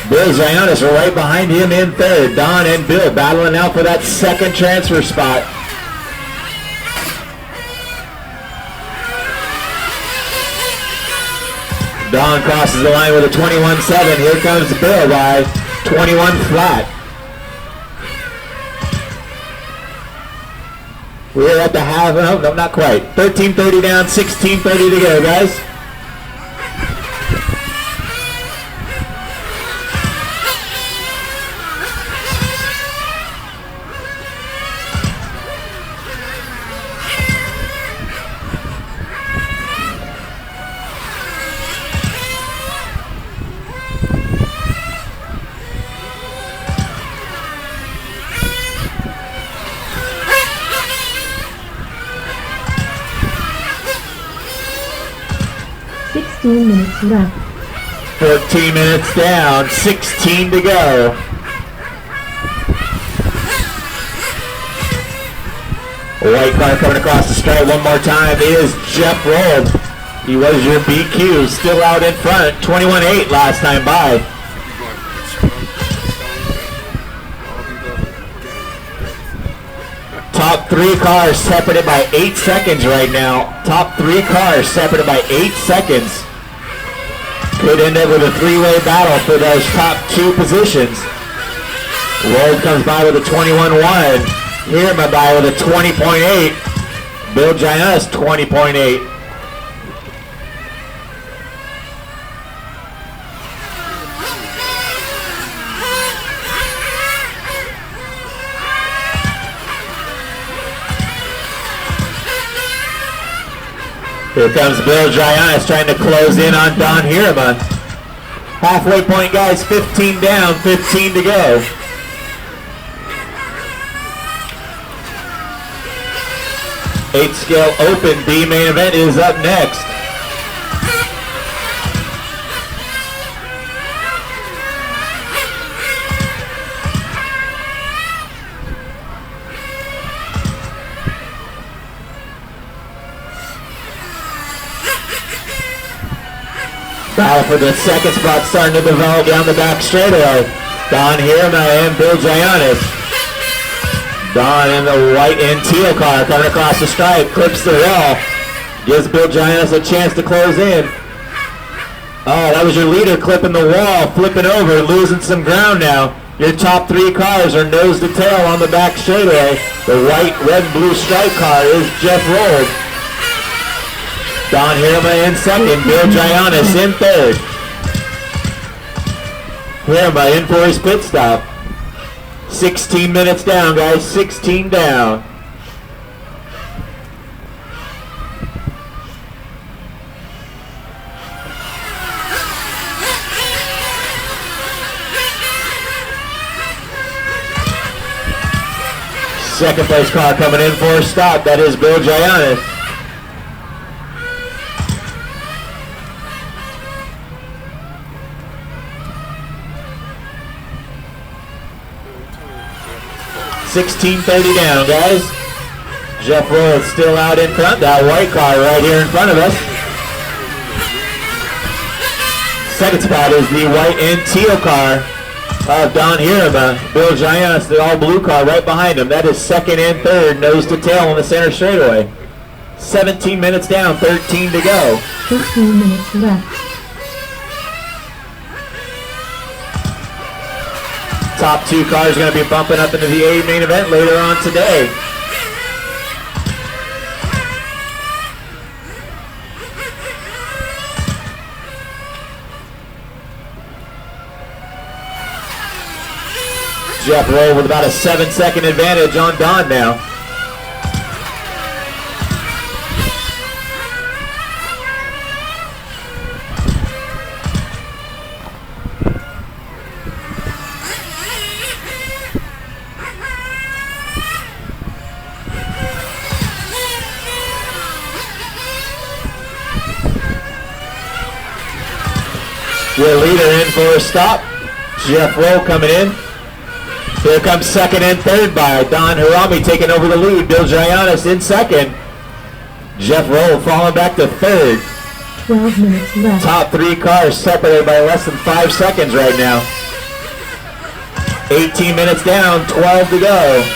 Bill Giannis right behind him in third. Don and Bill battling out for that second transfer spot. Don crosses the line with a 21.7. Here comes Bill by 21 flat. We're at the half, no, not quite. 13:30 down, 16:30 to go, guys. Minutes left. 14 minutes down, 16 to go. A white car coming across the stripe one more time is Jeff Rold. He was your BQ, still out in front, 21.8 last time by. Top 3 cars separated by 8 seconds right now. Top 3 cars separated by 8 seconds. Could end up with a 3-way battle for those top 2 positions. Rold comes by with a 21.1. Hirama by with a 20.8. Bill Giannis 20.8. Here comes Bill Giannis trying to close in on Don Hirama. Halfway point, guys, 15 down, 15 to go. Eight scale open B main event is up next. Battle for the second spot starting to develop down the back straightaway. Don Hirama and Bill Giannis. Don in the white and teal car coming across the stripe, clips the wall. Gives Bill Giannis a chance to close in. Oh, that was your leader clipping the wall, flipping over, losing some ground now. Your top 3 cars are nose to tail on the back straightaway. The white, red, blue stripe car is Jeff Rold. Don Hirama in second, Bill Giannis in third. Hirama in for his pit stop. 16 minutes down, guys, 16 down. Second place car coming in for a stop, that is Bill Giannis. $16.30 down, guys. Jeff Roll is still out in front. That white car right here in front of us. Second spot is the white and teal car of Don Hirama. Bill Giannis, the all blue car right behind him. That is second and third, nose to tail on the center straightaway. 17 minutes down, 13 to go. 15 minutes left. Top 2 cars are going to be bumping up into the A main event later on today. Jeff Roll with about a 7-second advantage on Don now. Your leader for a stop. Jeff Roll coming in. Here comes second and third by Don Harami taking over the lead. Bill Giannis in second. Jeff Roll falling back to third. 12 minutes left. Top three cars separated by less than 5 seconds right now. 18 minutes down, 12 to go.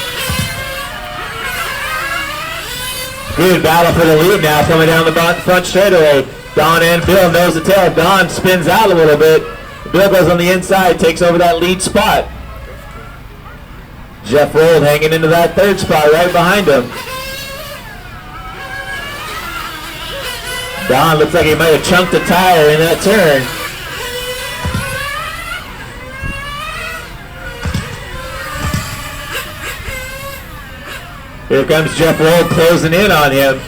Good battle for the lead now coming down the front straightaway. Don and Bill nose to tail. Don spins out a little bit. Bill goes on the inside, takes over that lead spot. Jeff Roll hanging into that third spot right behind him. Don looks like he might have chunked a tire in that turn. Here comes Jeff Roll closing in on him.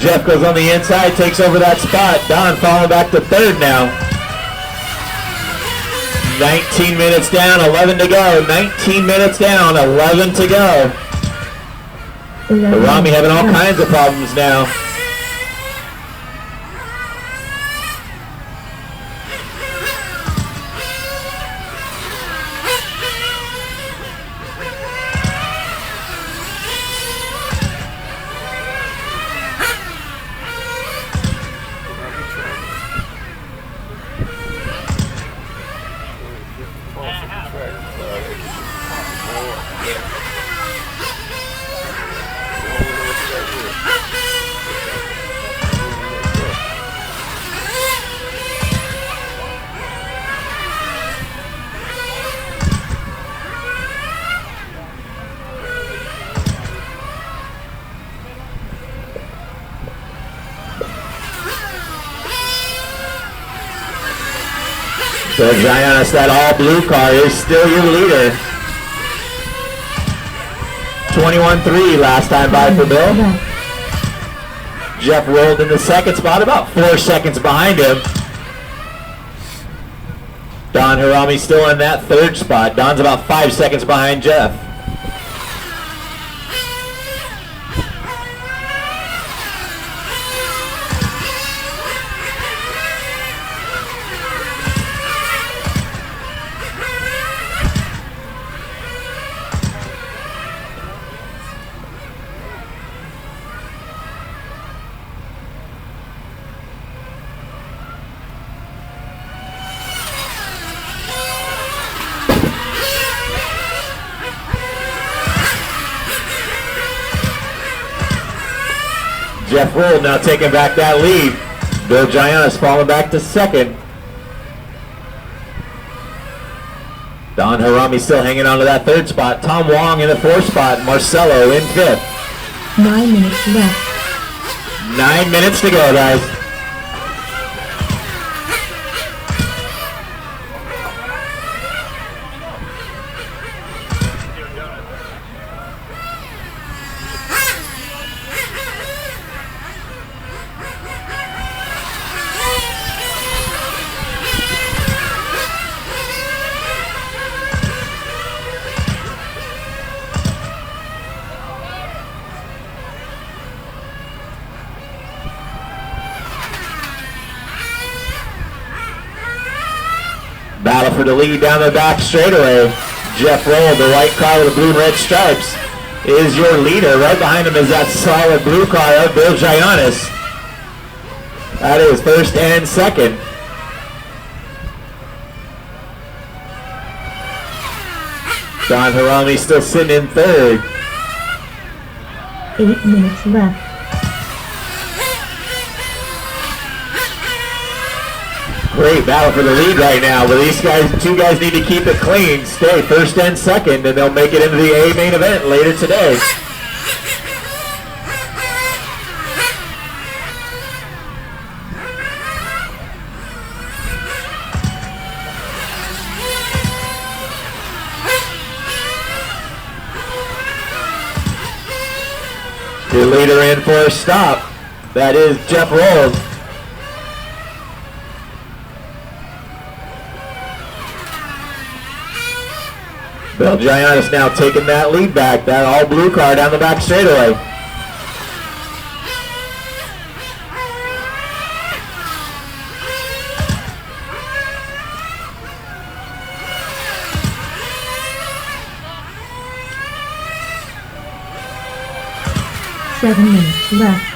Jeff goes on the inside, takes over that spot. Don falling back to third now. 19 minutes down, 11 to go. 19 minutes down, 11 to go. Rami having all kinds of problems now. So Giannis, that all blue car is still your leader. 21-3 last time by for Bill. Jeff rolled in the second spot, about 4 seconds behind him. Don Harami still in that third spot. Don's about 5 seconds behind Jeff. Jeff Roll now taking back that lead. Bill Giannis falling back to second. Don Harami still hanging on to that third spot. Tom Wong in the fourth spot. Marcelo in fifth. 9 minutes left. 9 minutes to go, guys. Battle for the lead down the back straightaway. Jeff Roll, the white car with the blue and red stripes, is your leader. Right behind him is that solid blue car of Bill Giannis. That is first and second. Don Harami still sitting in third. 8 minutes left. Great battle for the lead right now, but these two guys need to keep it clean, stay first and second, and they'll make it into the A main event later today. Your leader in for a stop. That is Jeff Roll. Bill Giannis now taking that lead back. That all blue car down the back straightaway. 7 minutes left.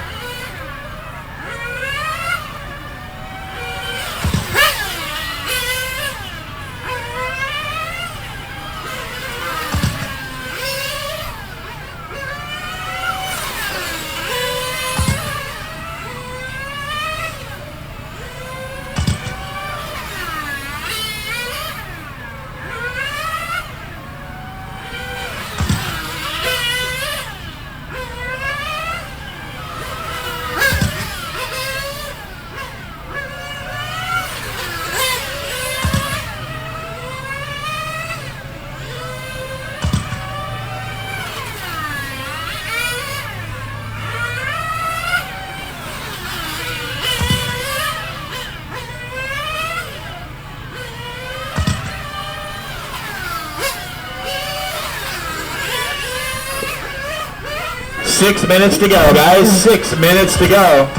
6 minutes to go, guys. 6 minutes to go.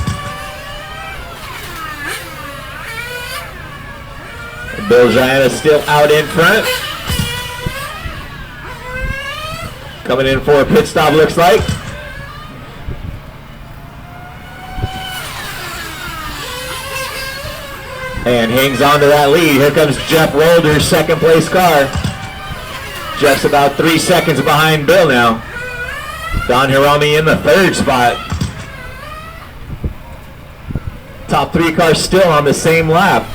Bill Gianna still out in front. Coming in for a pit stop, looks like. And hangs on to that lead. Here comes Jeff Rolder's second place car. Jeff's about 3 seconds behind Bill now. Don Hirami in the third spot. Top 3 cars still on the same lap.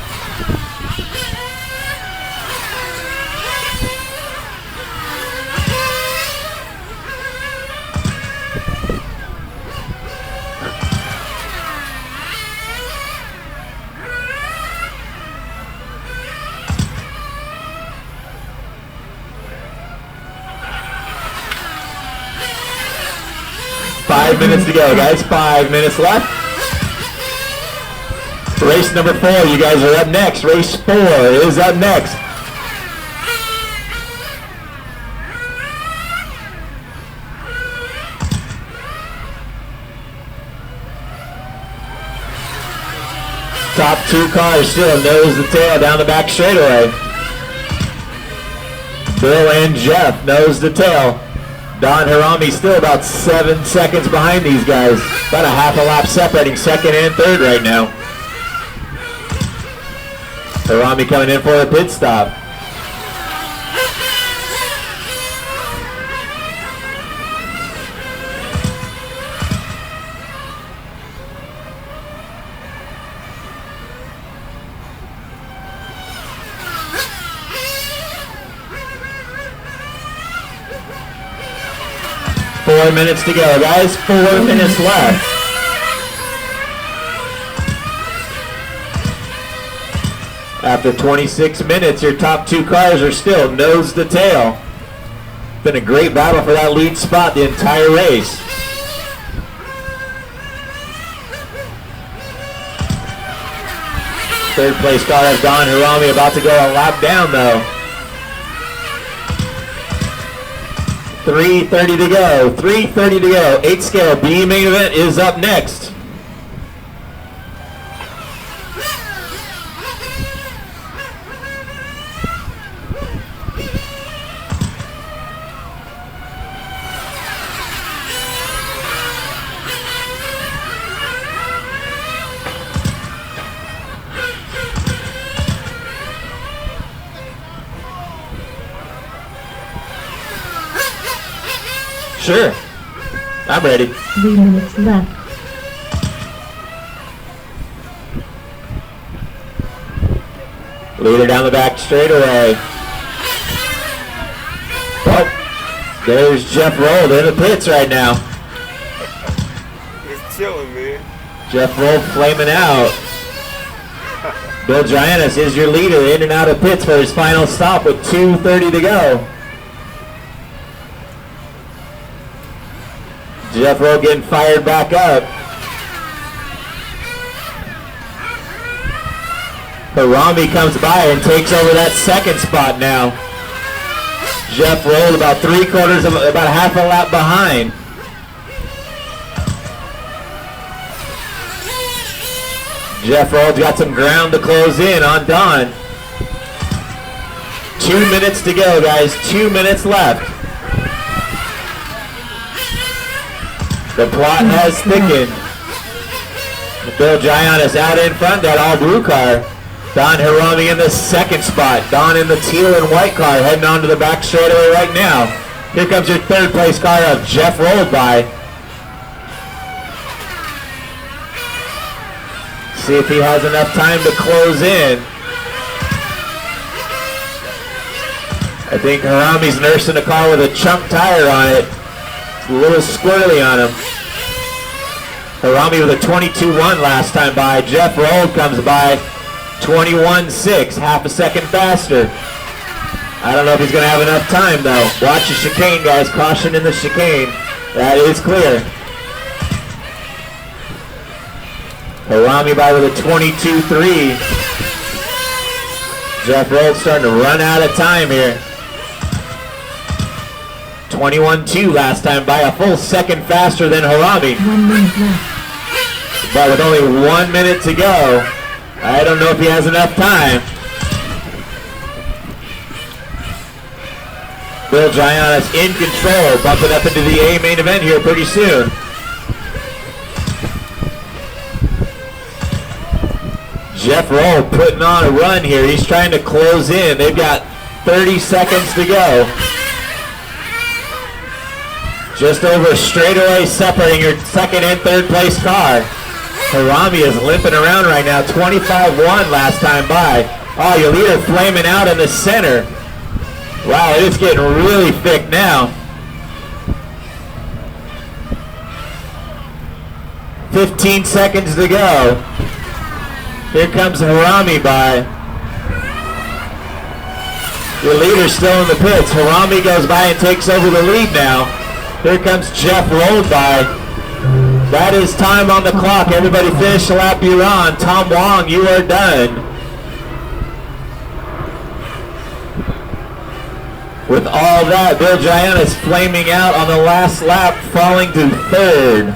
Five minutes to go, guys. 5 minutes left. Race number 4, you guys are up next. Race 4 is up next. Top 2 cars still nose to tail down the back straightaway. Bill and Jeff nose to tail. Don Hirami still about 7 seconds behind these guys. About a half a lap separating second and third right now. Hirami coming in for a pit stop. Four minutes to go, guys. 4 minutes left. After 26 minutes, your top 2 cars are still nose to tail. Been a great battle for that lead spot the entire race. Third place car of Don Hirami about to go a lap down though. 3:30 to go. 3:30 to go. 8 scale B main event is up next. Sure. I'm ready. 3 minutes left. Leader down the back straightaway. Oh, there's Jeff Roll in the pits right now. It's chilling, man. Jeff Roll flaming out. Bill Giannis is your leader in and out of pits for his final stop with 2:30 to go. Jeff Rowe getting fired back up. Hirami comes by and takes over that second spot now. Jeff Rowe about 3/4 of, about half a lap behind. Jeff Rowe's got some ground to close in on Don. 2 minutes to go, guys. 2 minutes left. The plot has thickened. Bill Giannis out in front, that all blue car. Don Hirami in the second spot. Don in the teal and white car heading onto the back straightaway right now. Here comes your third place car of Jeff rolled by. See if he has enough time to close in. I think Harami's nursing a car with a chunk tire on it. It's a little squirrely on him. Harami with a 22.1 last time by. Jeff Rold comes by 21.6, half a second faster. I don't know if he's going to have enough time though. Watch the chicane, guys. Caution in the chicane. That is clear. Harami by with a 22.3. Jeff Rold starting to run out of time here. 21.2 last time by, a full second faster than Harami. 1 minute left. But with only 1 minute to go, I don't know if he has enough time. Bill Giannis in control, bumping up into the A main event here pretty soon. Jeff Roll putting on a run here. He's trying to close in. They've got 30 seconds to go. Just over straightaway separating your second and third place car. Harami is limping around right now. 25.1 last time by. Oh, your leader flaming out in the center. Wow, it's getting really thick now. 15 seconds to go. Here comes Harami by. Your leader's still in the pits. Harami goes by and takes over the lead now. Here comes Jeff rolled by. That is time on the clock. Everybody finish the lap you're on. Tom Wong, you are done. With all that, Bill Giannis flaming out on the last lap, falling to third.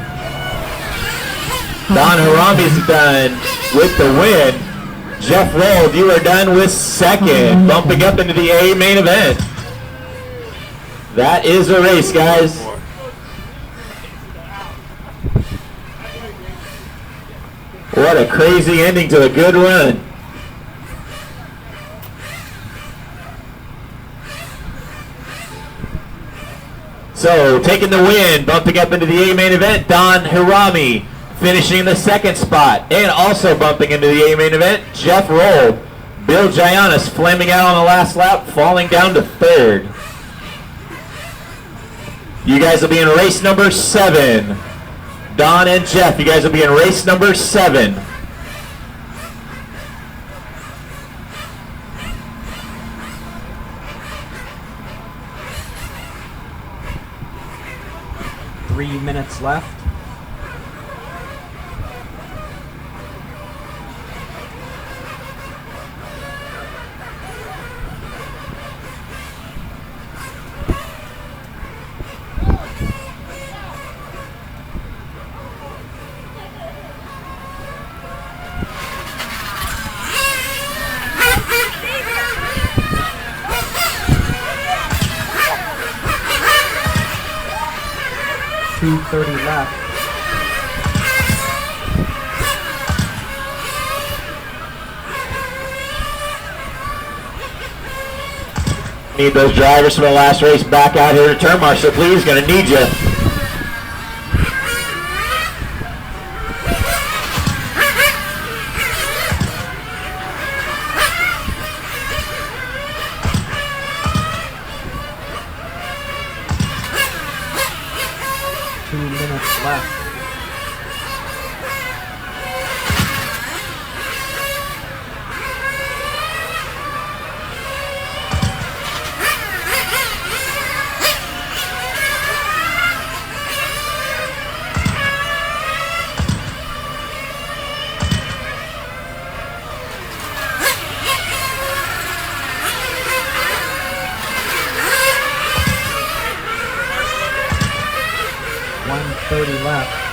Don Harami's done with the win. Jeff Rold, you are done with second, bumping up into the A main event. That is a race, guys. What a crazy ending to a good run. So, taking the win, bumping up into the A main event, Don Hirami finishing in the second spot. And also bumping into the A main event, Jeff Roll. Bill Giannis flaming out on the last lap, falling down to third. You guys will be in race number 7. Don and Jeff, you guys will be in race number 7. Three minutes left. .30 left. Need those drivers from the last race back out here to turn marshal, please. Gonna need you. Left. .30 left.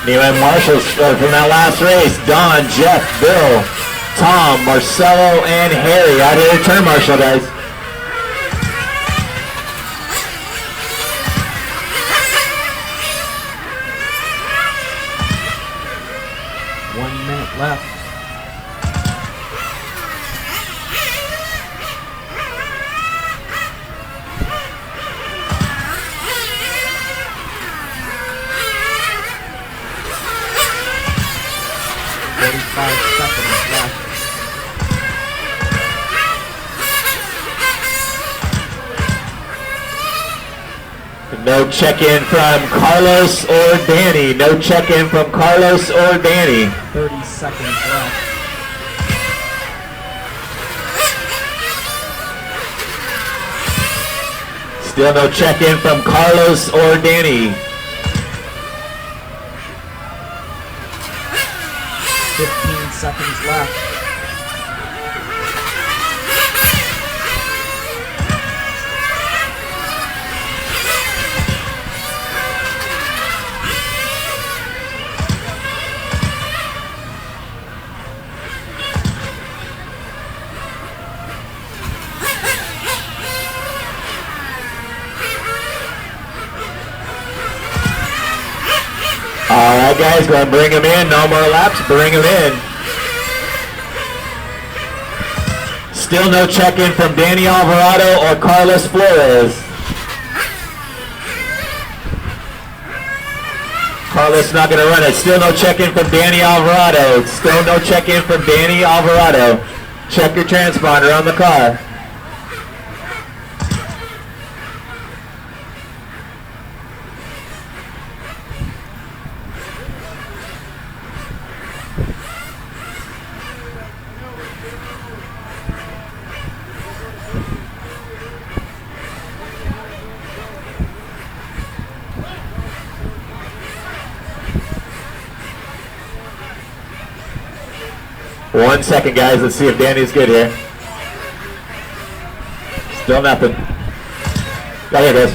New and Marshall's from that last race. Don, Jeff, Bill, Tom, Marcelo, and Harry. Out of your turn, Marshall, guys. Left. No check-in from Carlos or Danny. No check-in from Carlos or Danny. 30 seconds left. Still no check-in from Carlos or Danny. 15 seconds left. All right, guys, go ahead and bring him in. No more laps. Bring him in. Still no check-in from Danny Alvarado or Carlos Flores. Carlos not going to run it. Still no check-in from Danny Alvarado. Still no check-in from Danny Alvarado. Check your transponder on the car. One second, guys. Let's see if Danny's good here. Still nothing. Oh, here it goes.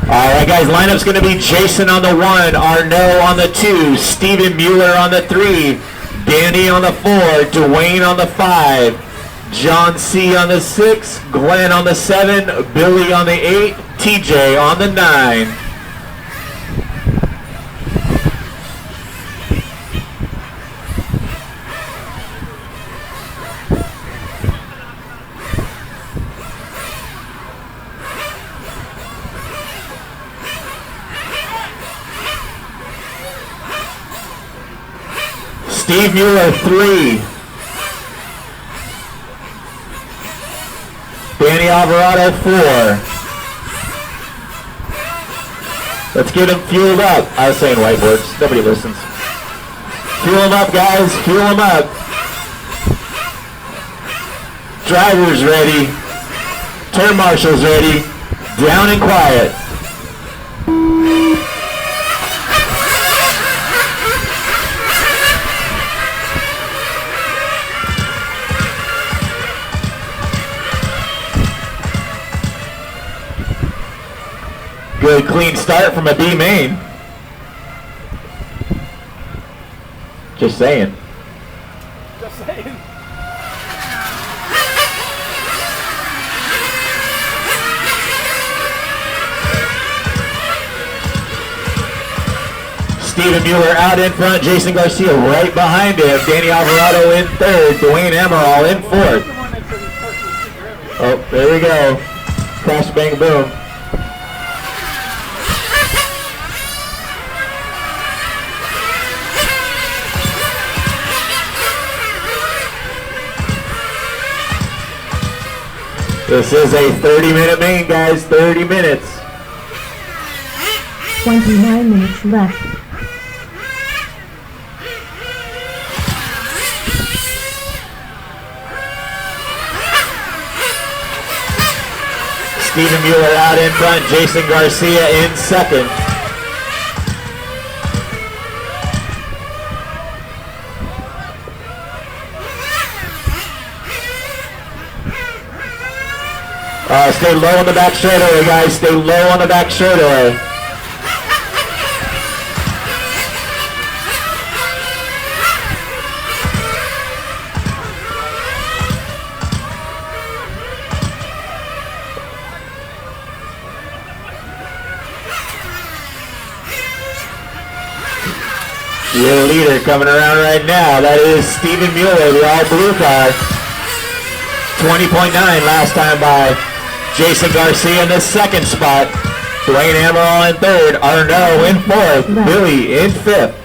All right, guys. Lineup's going to be Jason on the 1, Arnaud on the 2, Steven Mueller on the 3, Danny on the 4, Dwayne on the 5, John C on the 6, Glenn on the 7, Billy on the 8, TJ on the 9. Steve Mueller 3. Danny Alvarado 4. Let's get him fueled up. I was saying white words. Nobody listens. Fuel him up, guys. Fuel him up. Drivers ready. Turn marshals ready. Down and quiet. Good clean start from a B main. Just saying. Just saying. Steven Mueller out in front, Jason Garcia right behind him, Danny Alvarado in third, Dwayne Emerald in fourth. Oh, there we go. Crash, bang, boom. This is a 30-minute main, guys. 30 minutes. 29 minutes left. Steven Mueller out in front, Jason Garcia in second. Stay low on the back straightaway, guys. Stay low on the back straightaway. Your leader coming around right now. That is Steven Mueller, the all-blue car. 20.9 last time by Jason Garcia in the second spot. Dwayne Amaral in third. Arnaud in fourth. Billy in fifth.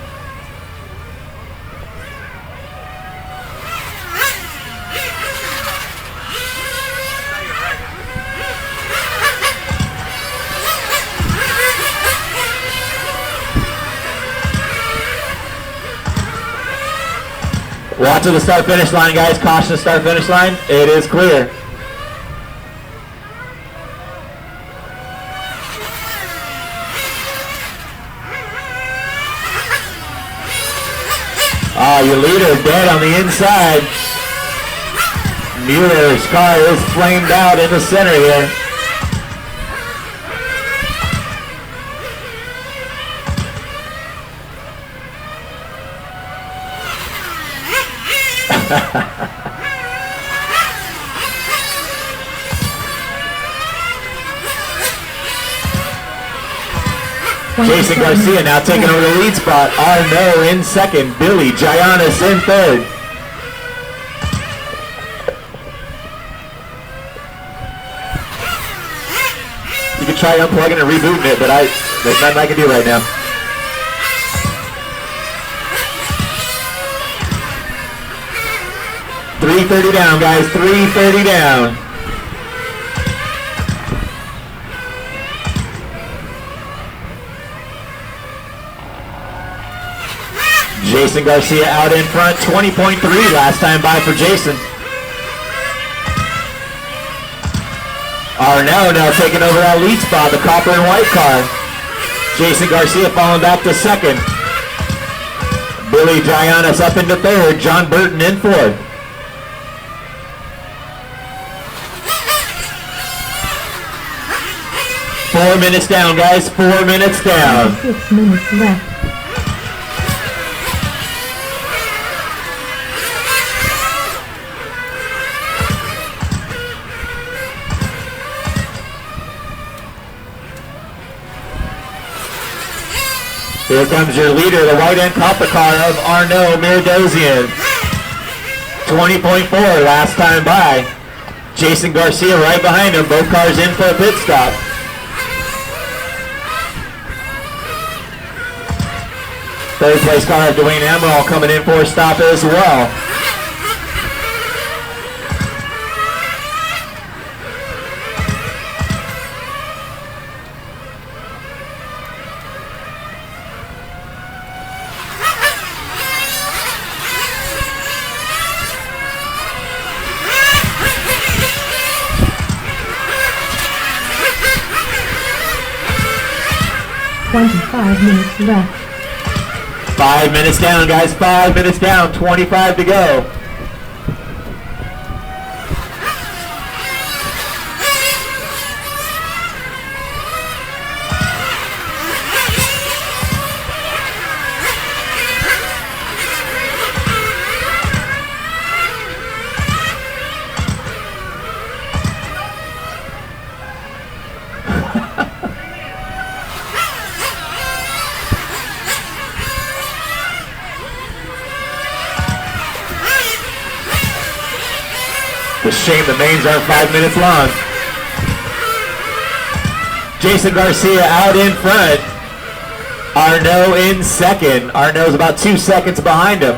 Watch to the start-finish line, guys. Caution the start-finish line. It is clear. Your leader dead on the inside. Mueller's car is flamed out in the center here. Jason Garcia now taking over the lead spot. Arnaud in second. Billy Giannis in third. You can try unplugging and rebooting it, but there's nothing I can do right now. $330 down, guys. $330 down. Jason Garcia out in front, 20.3 last time by for Jason. Arnaud now taking over that lead spot, the copper and white car. Jason Garcia falling back to second. Billy Giannis up into third, John Burton in fourth. Four minutes down, guys, 4 minutes down. 6 minutes left. Here comes your leader, the white and copper car of Arnaud Mirdosian. 20.4 last time by. Jason Garcia right behind him, both cars in for a pit stop. Third place car of Dwayne Amaral coming in for a stop as well. $25 minutes left. 5 minutes down, guys. 5 minutes down. 25 to go. It's a shame the mains aren't 5 minutes long. Jason Garcia out in front. Arnaud in second. Arnaud's about 2 seconds behind him.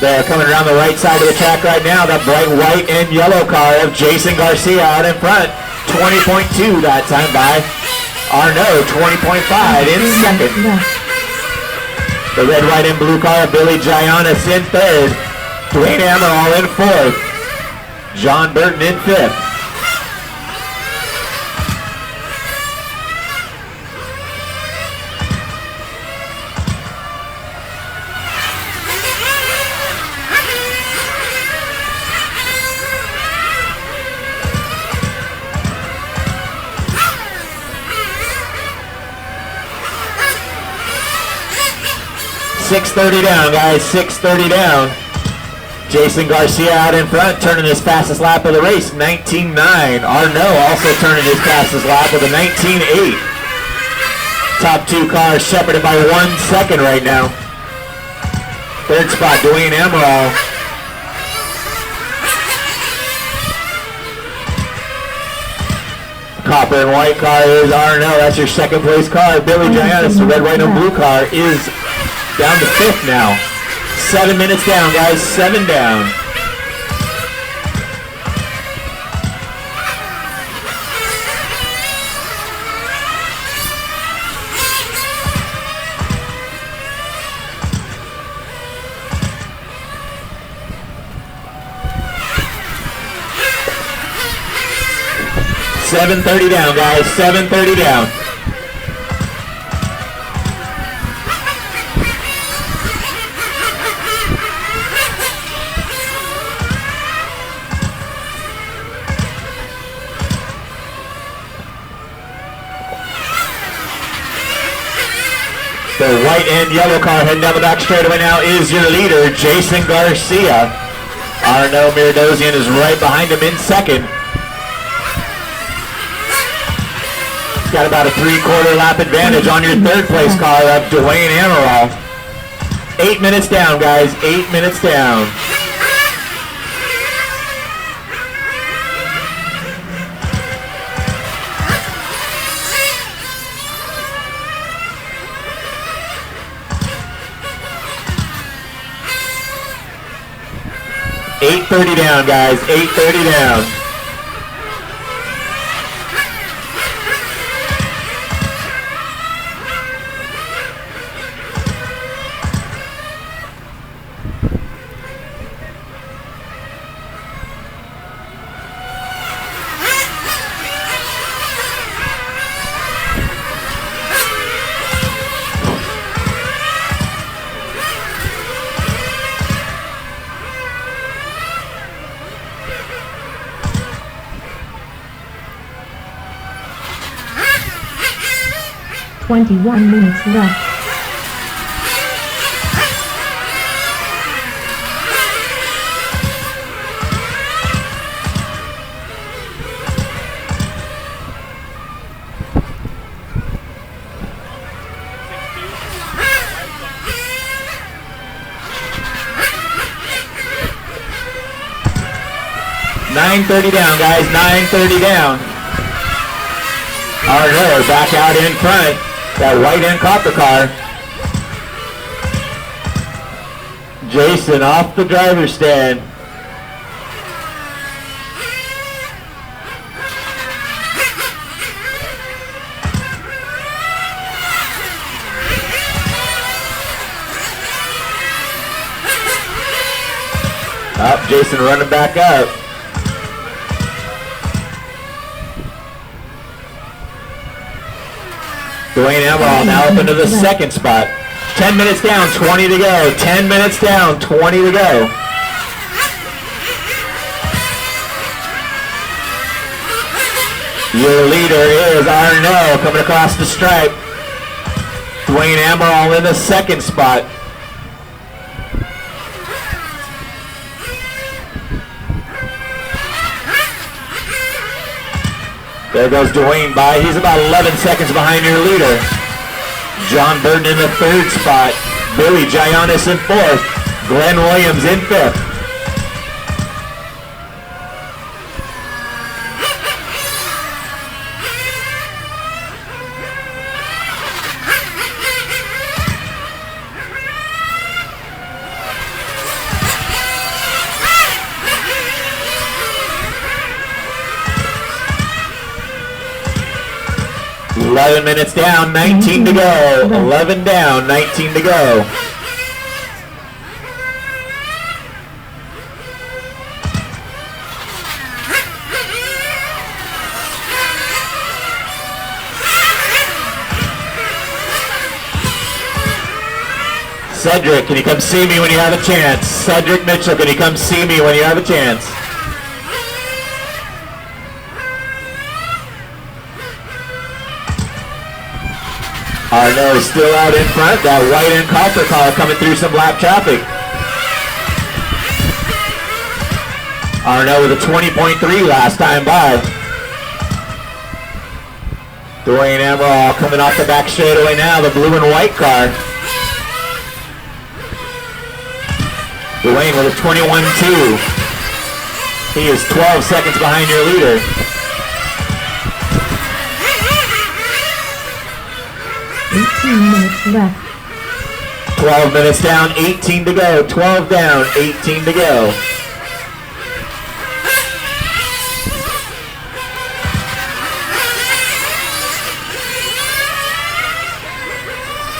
They're coming around the right side of the track right now. That bright white and yellow car of Jason Garcia out in front. 20.2 that time by Arnaud. 20.5 in second. The red, white, and blue car of Billy Giannis in third. Dwayne Amaral in fourth. John Burton in fifth. 6:30 down, guys. 6:30 down. Jason Garcia out in front, turning his fastest lap of the race, 19.9. Arnaud also turning his fastest lap with a 19.8. Top two cars separated by 1 second right now. Third spot, Dwayne Amaral. Copper and white car is Arnaud. That's your second place car. Billy Giannis, the red, white, and blue car, is down to 5th now. 7 minutes down, guys. 7 down. $7:30 down, guys. 7:30 down. The white and yellow car heading down the back straightaway now is your leader, Jason Garcia. Arnaud Miradosian is right behind him in second. Got about a 3/4 lap advantage on your third place car of Dwayne Amaral. 8 minutes down, guys. 8 minutes down. $8:30 down, guys. 8:30 down. $21 minutes left. $9:30 down, guys. 9:30 down. Arnaud back out in front. That white and copper car. Jason off the driver's stand. Up, Jason running back up. Dwayne Amaral now up into the second spot. 10 minutes down, 20 to go. 10 minutes down, 20 to go. Your leader is Arnaud coming across the stripe. Dwayne Amaral in the second spot. There goes Dwayne by. He's about 11 seconds behind your leader. John Burton in the third spot. Billy Giannis in fourth. Glenn Williams in fifth. $11 minutes down, 19 to go. 11 down, 19 to go. Cedric, can you come see me when you have a chance? Cedric Mitchell, can you come see me when you have a chance? Arno is still out in front. That white and copper car coming through some lap traffic. Arno with a 20.3 last time by. Dwayne Emerald coming off the back straightaway now, the blue and white car. Dwayne with a 21.2. He is 12 seconds behind your leader. Minutes left. 12 minutes down, 18 to go. 12 down, 18 to go.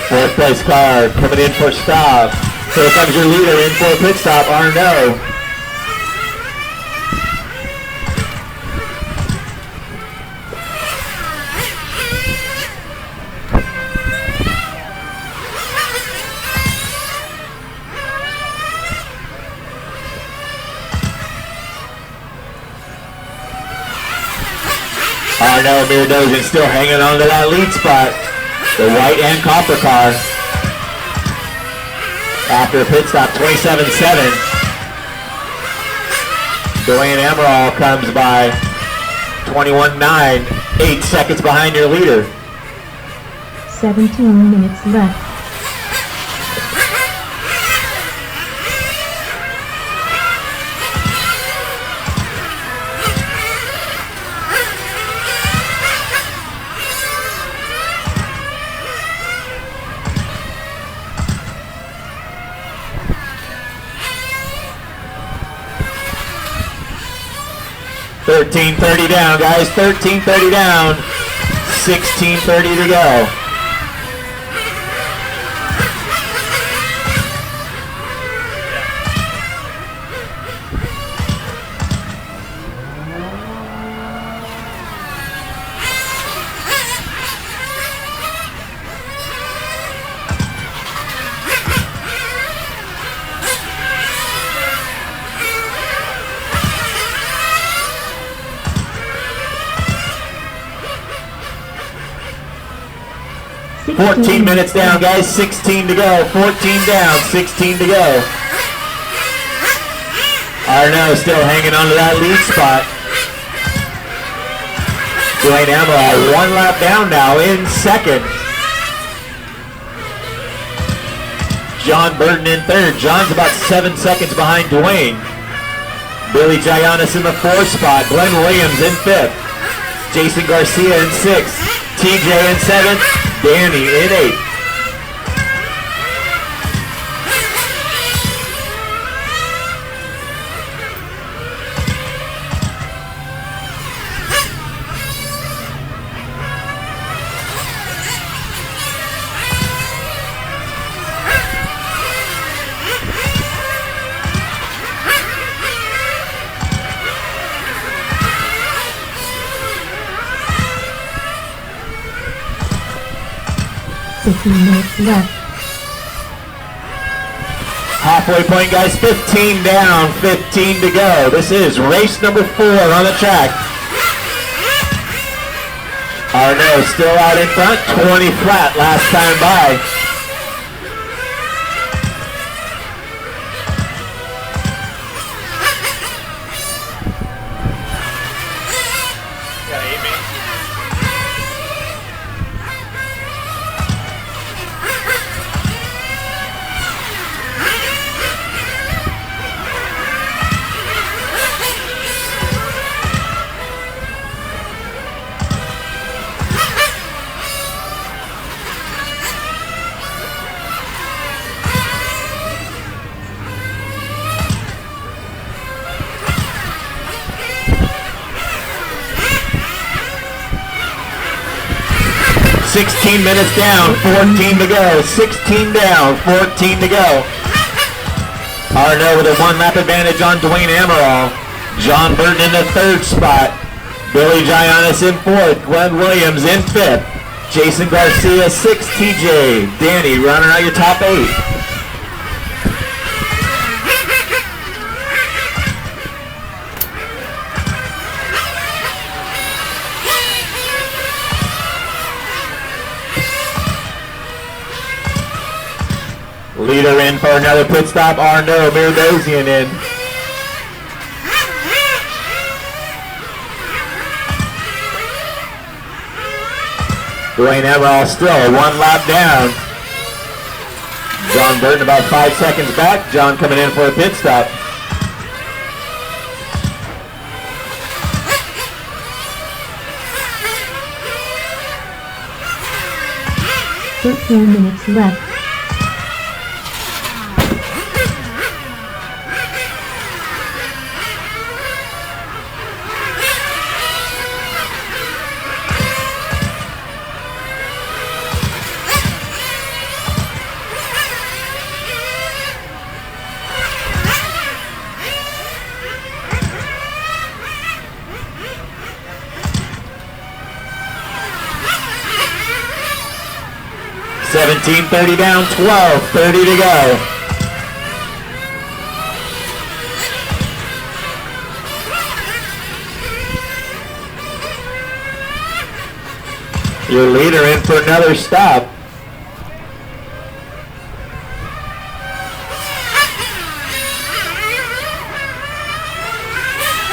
Fourth place car coming in for stop. Here comes your leader in for a pit stop, Arno. Arno Miradosian still hanging on to that lead spot. The white and copper car. After a pit stop, 27.7. Dwayne Emerald comes by 21.9. 8 seconds behind your leader. 17 minutes left. $13.30 down, guys. $13.30 down. $16.30 to go. Six 14 minutes down, guys. 16 to go. 14 down. 16 to go. Arno still hanging on to that lead spot. Dwayne Emerald 1 lap down now in second. John Burton in third. John's about 7 seconds behind Dwayne. Billy Giannis in the 4th spot. Glenn Williams in 5th. Jason Garcia in 6th. TJ in 7th. Danny in 8th. Minutes left. Halfway point, guys. 15 down, 15 to go. This is race number 4 on the track. Arno still out in front. 20 flat last time by. $16 minutes down, 14 to go. 16 down, 14 to go. Arno with a 1 lap advantage on Dwayne Emerald. John Burton in the 3rd spot. Billy Giannis in 4th. Glenn Williams in 5th. Jason Garcia 6th. TJ. Danny running out your top 8. leader in for another pit stop. Arnaud Mirdosian in. Dwayne Emerald still 1 lap down. John Burton about 5 seconds back. John coming in for a pit stop. Fifteen minutes left. $17.30 down, $12.30 to go. Your leader in for another stop.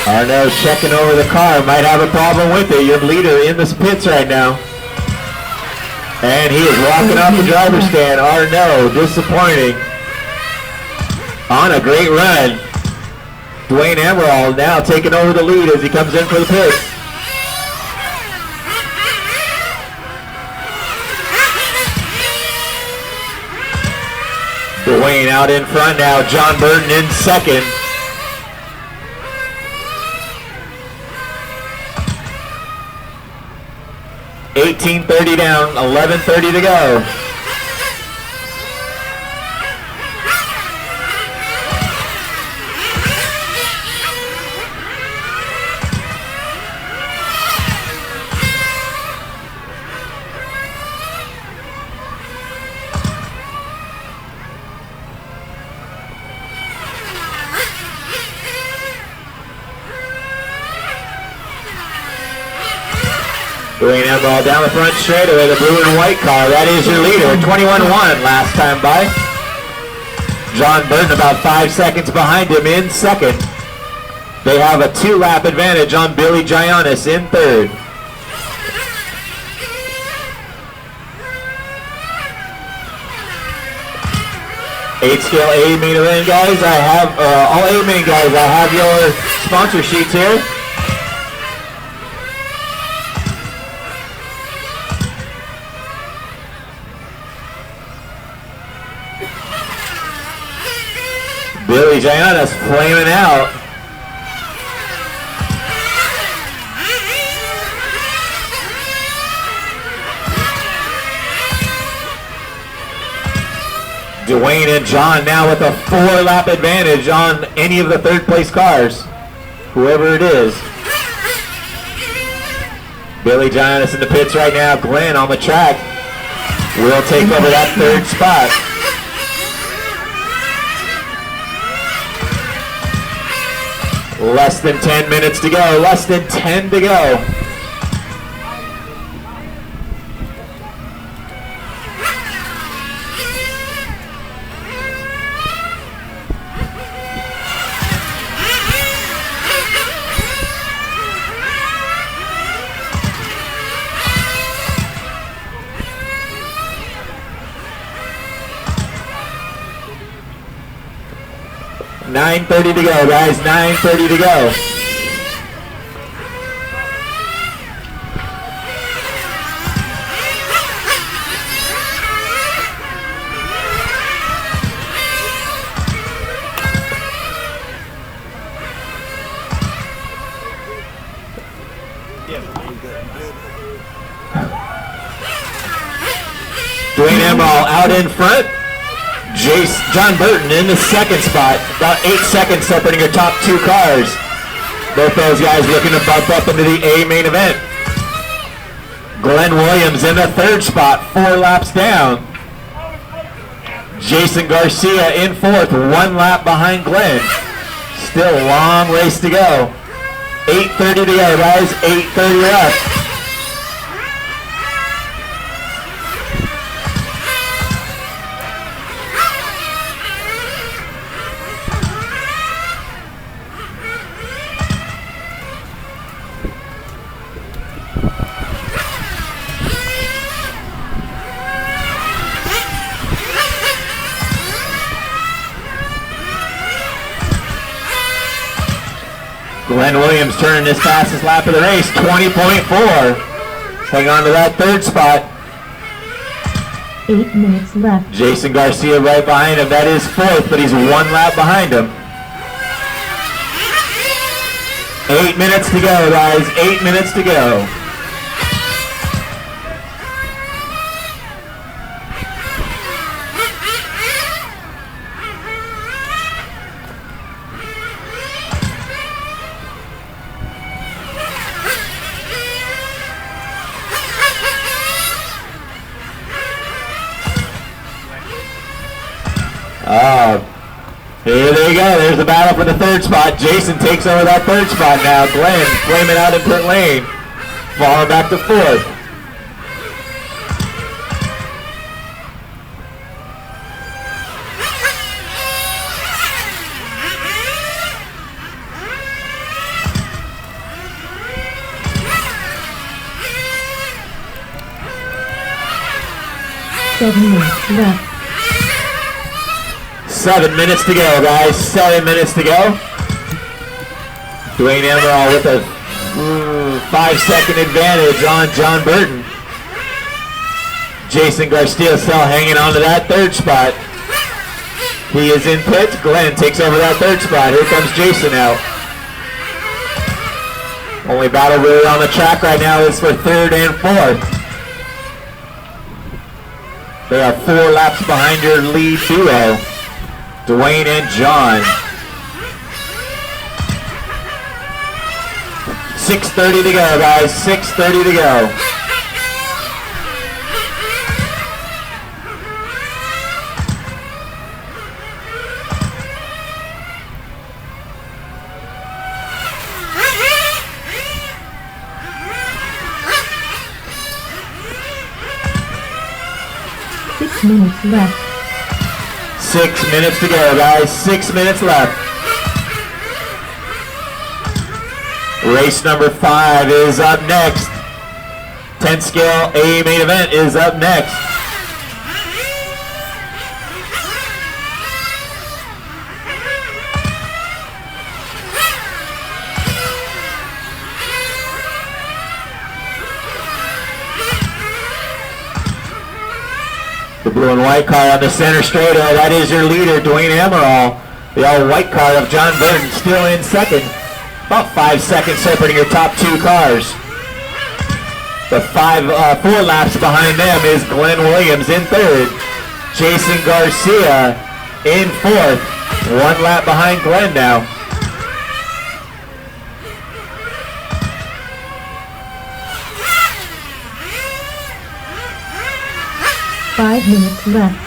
Arnaud checking over the car, might have a problem with it. Your leader in the pits right now. And he is walking off the driver's stand. Arnaud, disappointing. On a great run. Dwayne Emerald now taking over the lead as he comes in for the pits. Dwayne out in front now. John Burton in second. $18.30 down, $11.30 to go. Dwayne Emerald down the front straightaway, the blue and white car. That is your leader, 21-1 last time by. John Burton about 5 seconds behind him in second. They have a 2-lap advantage on Billy Giannis in third. Eight scale A main event guys. I have all 8 main guys. I have your sponsor sheets here. Billy Giannis flaming out. Dwayne and John now with a 4-lap advantage on any of the third place cars, whoever it is. Billy Giannis in the pits right now. Glenn on the track will take over that third spot. Less than 10 minutes to go. Less than 10 to go. $9:30 to go, guys. $9:30 to go. Dwayne Emerald out in front. John Burton in the second spot. About 8 seconds separating your top 2 cars. Both those guys looking to bump up into the A main event. Glenn Williams in the third spot, 4 laps down. Jason Garcia in fourth, 1 lap behind Glenn. Still a long race to go. 8:30 to go, guys. 8:30 left. Glenn Williams turning his fastest lap of the race, 20.4. Hang on to that third spot. 8 minutes left. Jason Garcia right behind him. That is fourth, but he's 1 lap behind him. 8 minutes to go, guys. 8 minutes to go. Here they go. There's the battle for the third spot. Jason takes over that third spot now. Glenn flaming out in pit lane. Falling back to fourth. Left. 7 minutes to go, guys. 7 minutes to go. Dwayne Emerald with a 5-second advantage on John Burton. Jason Garcia still hanging on to that third spot. He is in pit. Glenn takes over that third spot. Here comes Jason out. Only battle really on the track right now is for third and fourth. They are 4 laps behind your lead duo, Dwayne and John. 6:30 to go, guys. 6:30 to go. Minutes left. 6 minutes to go, guys. 6 minutes left. Race number 5 is up next. 10 scale A main event is up next. The blue and white car on the center straightaway, that is your leader, Dwayne Amaral. The all-white car of John Burton still in second. About 5 seconds separating your top 2 cars. The 4 laps behind them is Glenn Williams in third. Jason Garcia in fourth. 1 lap behind Glenn now. Five minutes left.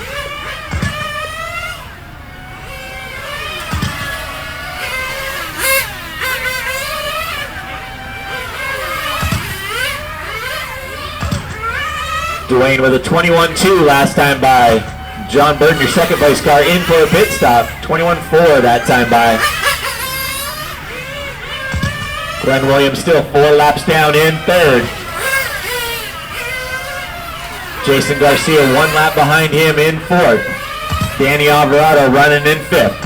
Dwayne with a 21.2 last time by. John Burton, your second place car, in for a pit stop. 21.4 that time by. Glenn Williams still 4 laps down in third. Jason Garcia 1 lap behind him in fourth. Danny Alvarado running in fifth.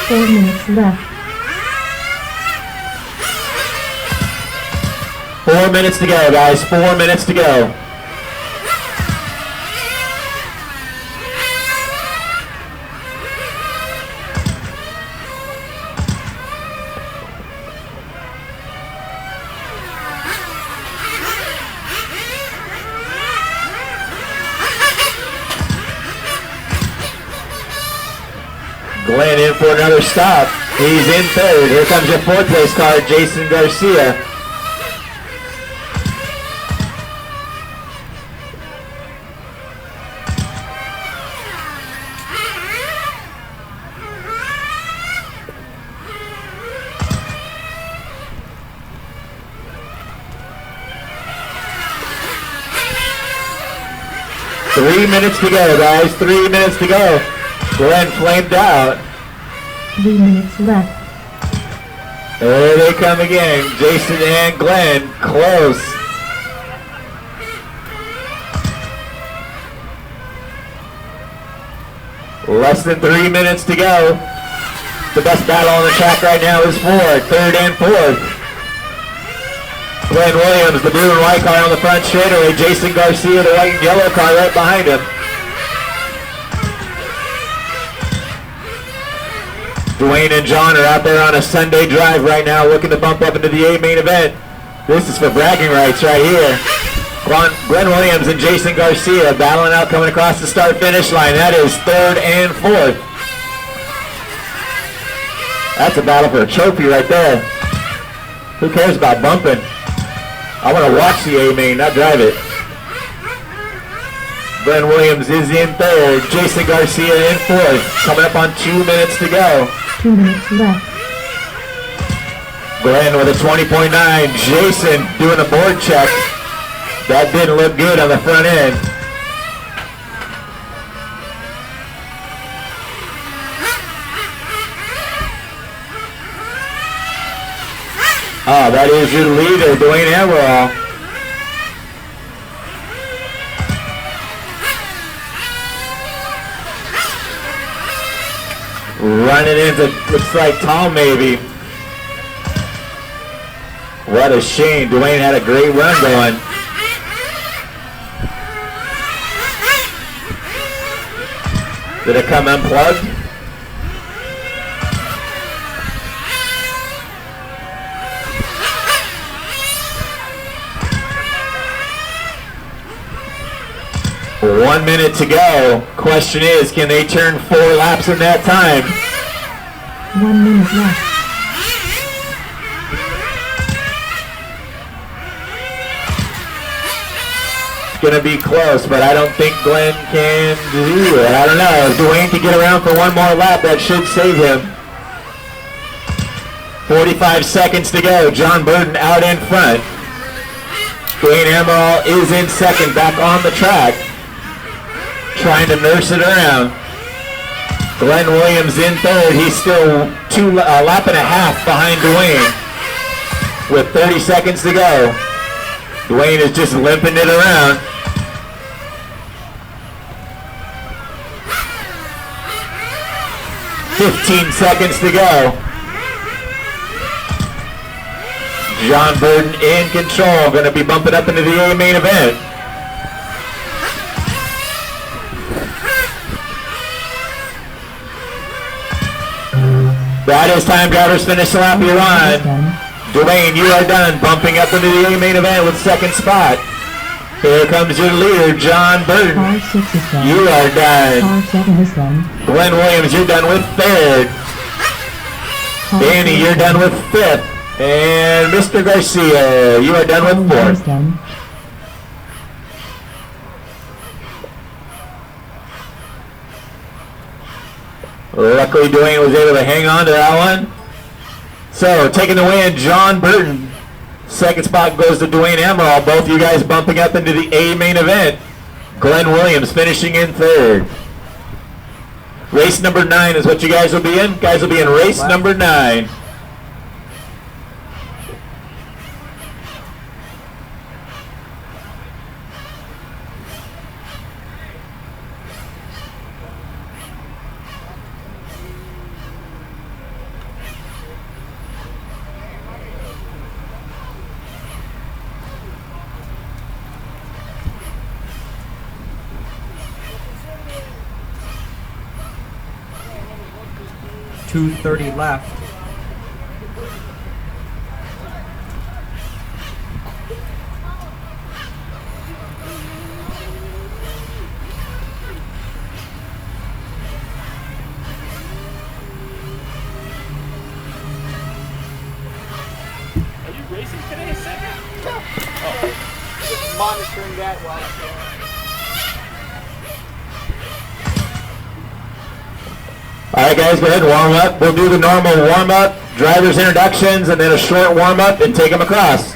Four minutes left. 4 minutes to go, guys. 4 minutes to go. Glenn in for another stop. He's in third. Here comes your 4th place car, Jason Garcia. 3 minutes to go, guys. 3 minutes to go. Glenn flamed out. 3 minutes left. There they come again. Jason and Glenn close. Less than 3 minutes to go. The best battle on the track right now is for third and fourth. Glenn Williams, the blue and white car on the front straightaway. Jason Garcia, the white and yellow car right behind him. Dwayne and John are out there on a Sunday drive right now looking to bump up into the A main event. This is for bragging rights right here. Glenn Williams and Jason Garcia battling out coming across the start-finish line. That is third and fourth. That's a battle for a trophy right there. Who cares about bumping? I want to watch the A-main, not drive it. Glenn Williams is in third. Jason Garcia in fourth. Coming up on 2 minutes to go. 2 minutes left. Glenn with a 20.9. Jason doing a board check. That didn't look good on the front end. Oh, that is your leader, Dwayne Amaral. Running into, looks like Tom maybe. What a shame. Dwayne had a great run going. Did it come unplugged? One minute to go. Question is, can they turn 4 laps in that time? 1 minute left. It's going to be close, but I don't think Glenn can do it. I don't know. If Dwayne can get around for one more lap, that should save him. 45 seconds to go. John Burton out in front. Dwayne Amaral is in second, back on the track, trying to nurse it around. Glenn Williams in third. He's still a lap and a half behind Dwayne with 30 seconds to go. Dwayne is just limping it around. "15 seconds to go. John Burton in control, going to be bumping up into the A main event. That is time, drivers. Finish the lap you're on. Dwayne, you are done, bumping up into the A main event with second spot. Here comes your leader, John Burton. Car 6 is done. You are done. Car 7 is done. Glenn Williams, you're done with third. Car Danny, you're done with fifth. And Mr. Garcia, you are done with Car 1 is fourth. done. Luckily, Dwayne was able to hang on to that one. So, taking the win, John Burton. Second spot goes to Dwayne Amaral. Both you guys bumping up into the A main event. Glenn Williams finishing in third. Race number 9 is what you guys will be in. Guys will be in race number 9. .230 left. Are you racing today, second? Just monitoring that while I'm going. All right, guys, go ahead and warm up. We'll do the normal warm up, drivers' introductions, and then a short warm up and take them across.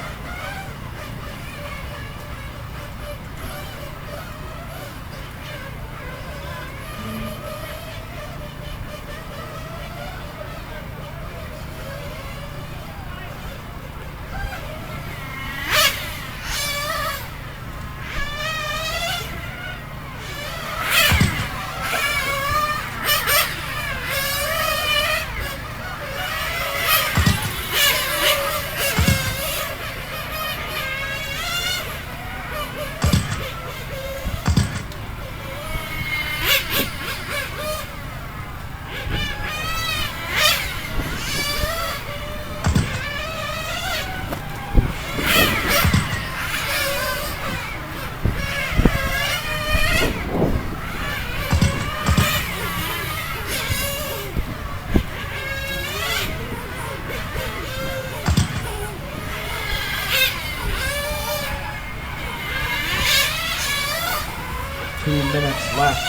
2 minutes left.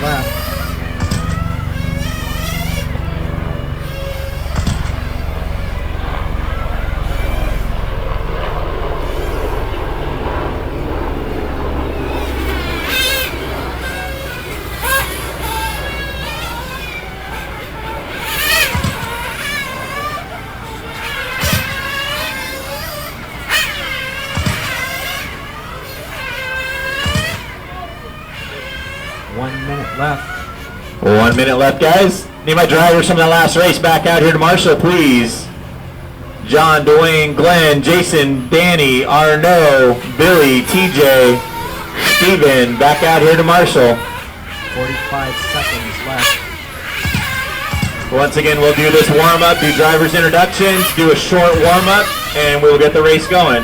Left. Left. 1 minute left, guys. Need my drivers from the last race back out here to Marshall, please. John, Dwayne, Glenn, Jason, Danny, Arno, Billy, TJ, Steven, back out here to Marshall. 45 seconds left. Once again, we'll do this warm-up, do drivers' introductions, do a short warm-up, and we'll get the race going.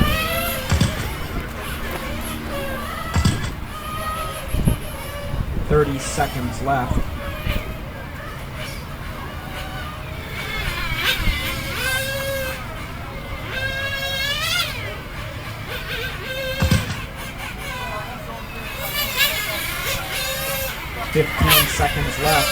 30 seconds left. Fifteen seconds left.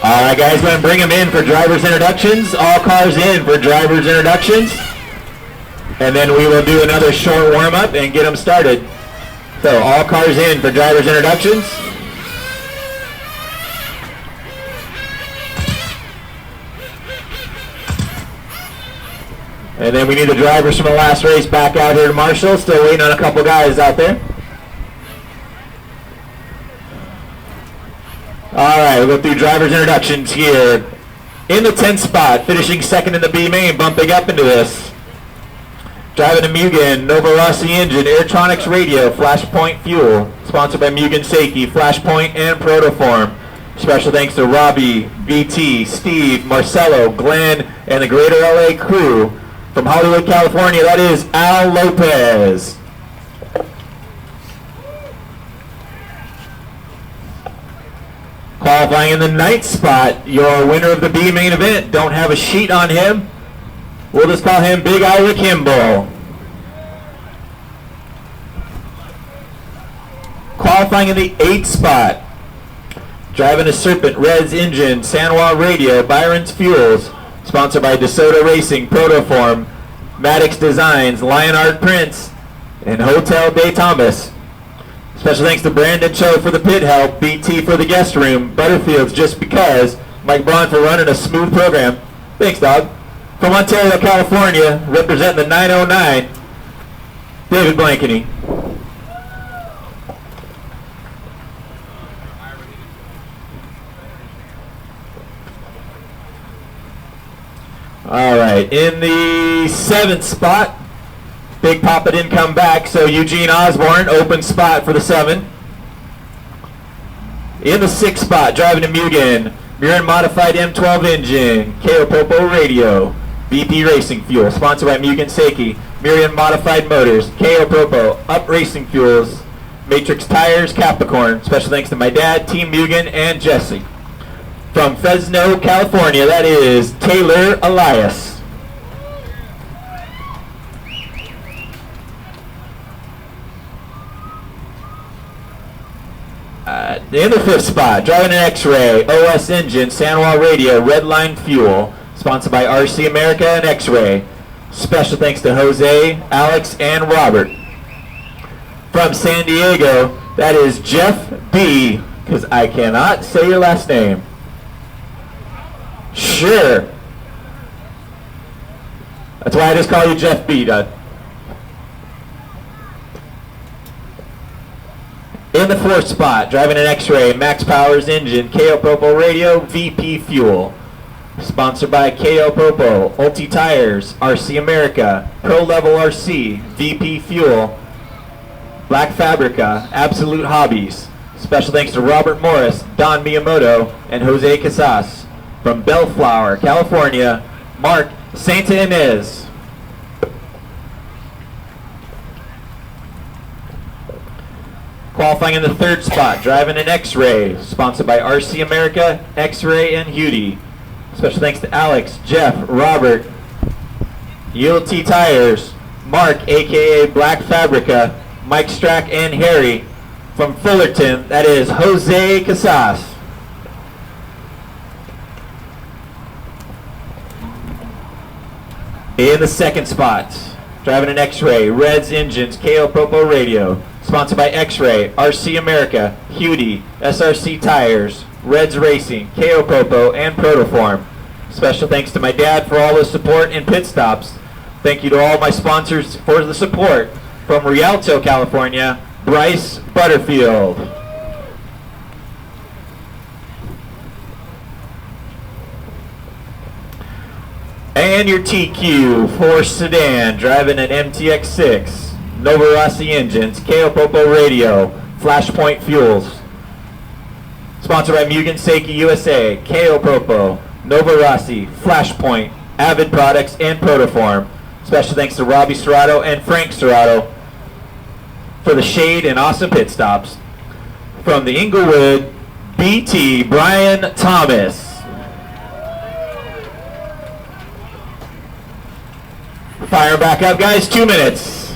All right, guys, going to bring them in for drivers' introductions. All cars in for drivers' introductions. And then we will do another short warm-up and get them started. So, all cars in for drivers' introductions. And then we need the drivers from the last race back out here to Marshall. Still waiting on a couple guys out there. All right, we'll go through drivers' introductions here. In the 10th spot, finishing second in the B main, bumping up into this. Driving a Mugen, Nova Rossi engine, Airtronics radio, Flashpoint fuel. Sponsored by Mugen Seiki, Flashpoint, and Protoform. Special thanks to Robbie, BT, Steve, Marcelo, Glenn, and the Greater LA crew. From Hollywood, California, that is Al Lopez. Qualifying in the 9th spot, your winner of the B main event. Don't have a sheet on him. We'll just call him Big Ira Kimball. Qualifying in the 8th spot, driving a Serpent, Reds engine, Sanwa radio, Byron's fuels. Sponsored by DeSoto Racing, Protoform, Maddox Designs, Lionheart Prince, and Hotel Day Thomas. Special thanks to Brandon Cho for the pit help, BT for the guest room, Butterfield's Just Because, Mike Braun for running a smooth program. Thanks, dog. From Ontario, California, representing the 909, David Blankeny. All right, in the 7th spot, Big Papa didn't come back, so Eugene Osborne, open spot for the 7. In the 6th spot, driving a Mugen, Murin Modified M12 engine, KO Popo radio, BP Racing Fuel, sponsored by Mugen Seiki, Miriam Modified Motors, KO Popo, Up Racing Fuels, Matrix Tires, Capricorn. Special thanks to my dad, Team Mugen, and Jesse. From Fresno, California, that is Taylor Elias. In the 5th spot, driving an X-Ray, OS engine, Sanwa radio, Redline fuel, sponsored by RC America and X-Ray. Special thanks to Jose, Alex, and Robert. From San Diego, that is Jeff B, because I cannot say your last name. Sure. That's why I just call you Jeff B, Dud. In the 4th spot, driving an X-Ray, Max Powers engine, KO Popo radio, VP fuel. Sponsored by KO Popo, Ulti Tires, RC America, Pro Level RC, VP Fuel, Black Fabrica, Absolute Hobbies. Special thanks to Robert Morris, Don Miyamoto, and Jose Casas. From Bellflower, California, Mark Santa Inez. Qualifying in the 3rd spot, driving an X-Ray, sponsored by RC America, X-Ray, and Hudi. Special thanks to Alex, Jeff, Robert, ULT Tires, Mark, aka Black Fabrica, Mike Strack, and Harry. From Fullerton, that is Jose Casas. In the 2nd spot, driving an X-Ray, Reds Engines, KO Popo Radio. Sponsored by X-Ray, RC America, Hudi, SRC Tires, Reds Racing, KO Popo, and Protoform. Special thanks to my dad for all the support and pit stops. Thank you to all my sponsors for the support. From Rialto, California, Bryce Butterfield. And your TQ for sedan, driving an MTX6, Nova Rossi Engines, KO Popo Radio, Flashpoint Fuels. Sponsored by Mugen Seiki USA, KO Popo, Nova Rossi, Flashpoint, Avid Products, and Protoform. Special thanks to Robbie Serrato and Frank Serrato for the shade and awesome pit stops. From the Inglewood, BT, Brian Thomas. Fire back up, guys. 2 minutes.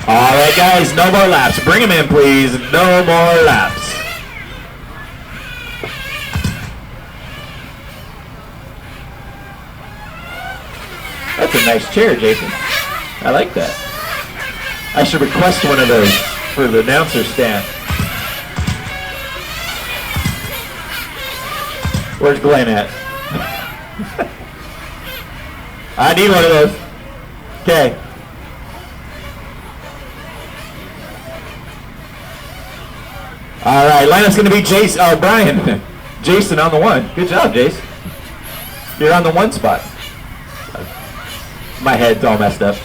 All right, guys, no more laps. Bring them in, please. No more laps. That's a nice chair, Jason. I like that. I should request one of those for the announcer stand. Where's Glenn at? I need one of those. Okay. All right, lineup's going to be Jason, Brian. Jason on the 1. Good job, Jason. You're on the 1 spot. My head's all messed up.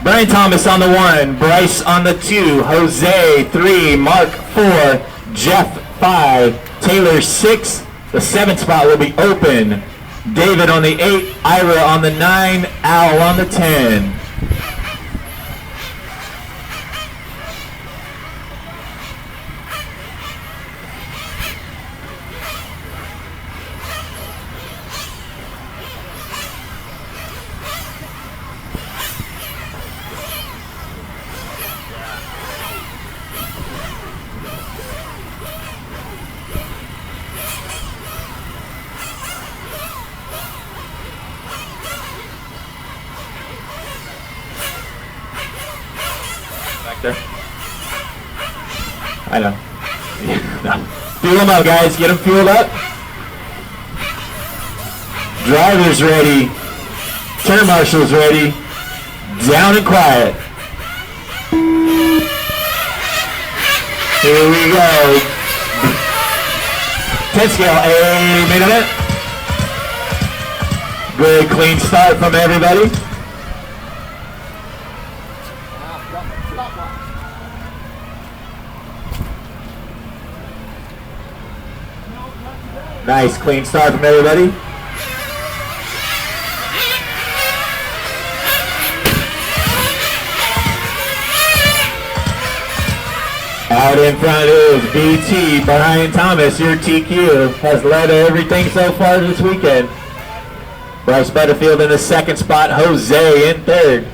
Brian Thomas on the 1, Bryce on the 2, Jose 3, Mark 4, Jeff 5, Taylor 6. The 7th spot will be open. David on the 8, Ira on the 9, Al on the 10. back there. I know. No. Fuel them up, guys. Get them fueled up. Drivers ready. Turn marshals ready. Down and quiet. Here we go. 10 scale, a minute. Good clean start from everybody. Nice clean start from everybody. Out in front is BT, Brian Thomas, your TQ, has led everything so far this weekend. Bryce Butterfield in the second spot, Jose in third.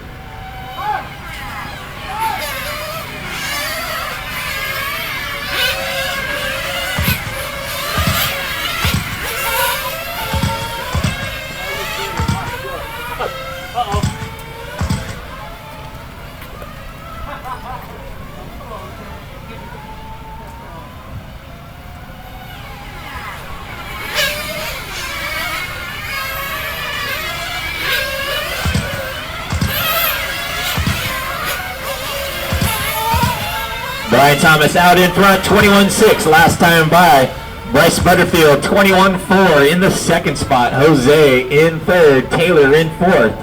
Brian Thomas out in front, 21-6 last time by. Bryce Butterfield, 21-4 in the second spot. Jose in third, Taylor in fourth.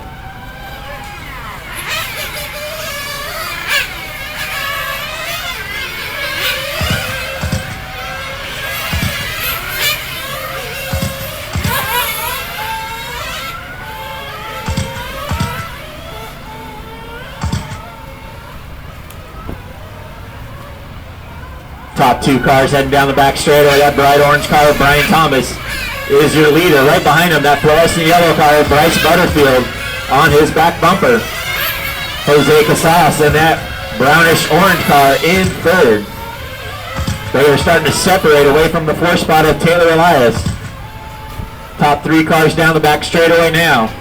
Top two cars heading down the back straightaway. That bright orange car, Brian Thomas, is your leader. Right behind him, that fluorescent yellow car, Bryce Butterfield, on his back bumper. Jose Casas in that brownish orange car in third. They are starting to separate away from the fourth spot of Taylor Elias. Top three cars down the back straightaway now.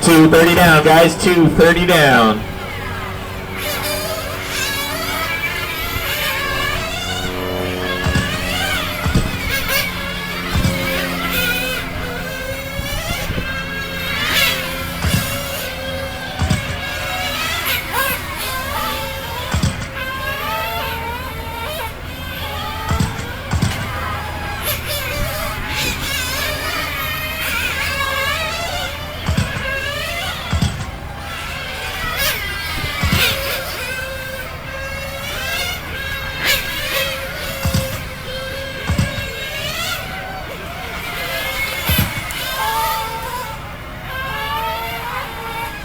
$230 down, guys. $230 down.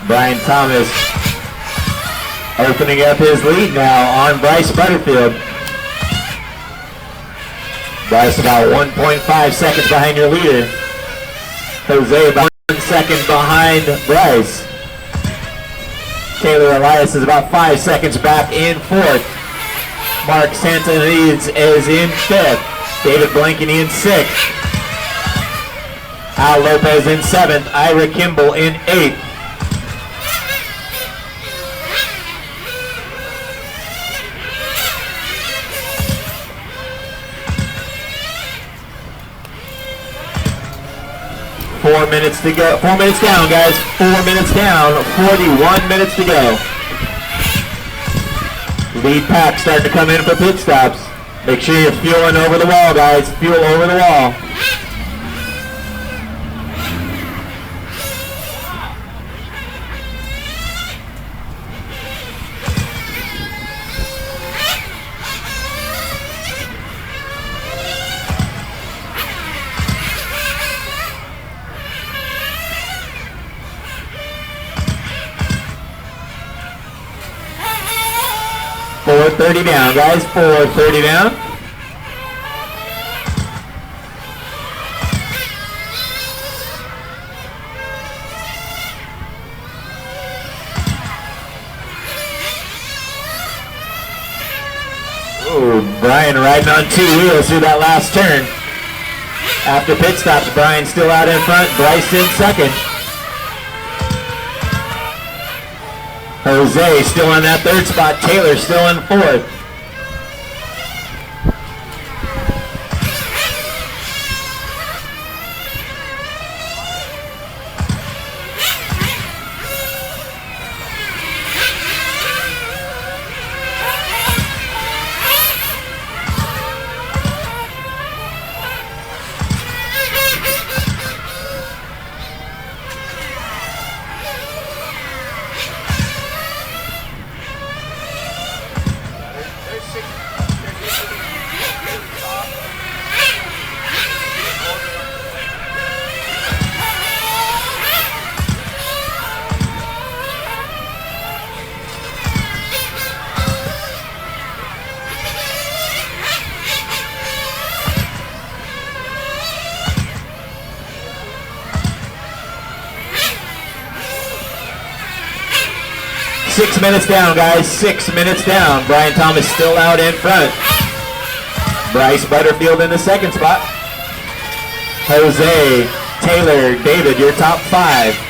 Brian Thomas opening up his lead now on Bryce Butterfield. Bryce about 1.5 seconds behind your leader. Jose about 1 second behind Bryce. Taylor Elias is about 5 seconds back in fourth. Mark Santanides is in fifth. David Blankeny in sixth. Al Lopez in seventh. Ira Kimball in eighth. Four minutes to go. 4 minutes down, guys. 4 minutes down. 41 minutes to go. Lead pack starting to come in for pit stops. Make sure you're fueling over the wall, guys. Fuel over the wall. $430 down, guys. $430 down. Brian riding on 2 wheels through that last turn. After pit stops, Brian still out in front, Bryce in second. Jose still in that 3rd spot, Taylor still in 4th. Six minutes down, guys. 6 minutes down. Brian Thomas still out in front. Bryce Butterfield in the 2nd spot. Jose, Taylor, David, your top 5.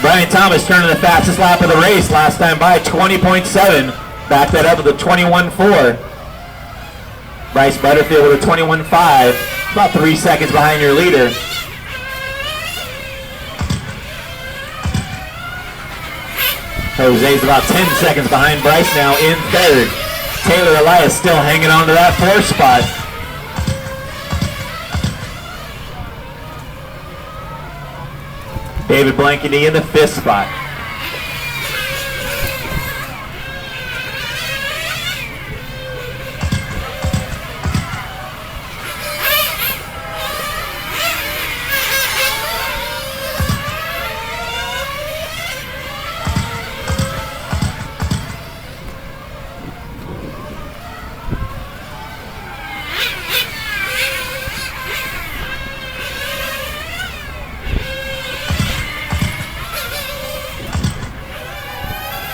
Brian Thomas turning the fastest lap of the race last time by, 20.7. Back that up with a 21.4. Bryce Butterfield with a 21.5. About 3 seconds behind your leader. Jose's about 10 seconds behind Bryce now in 3rd. Taylor Elias still hanging on to that 4th spot. David Blankety in the 5th spot.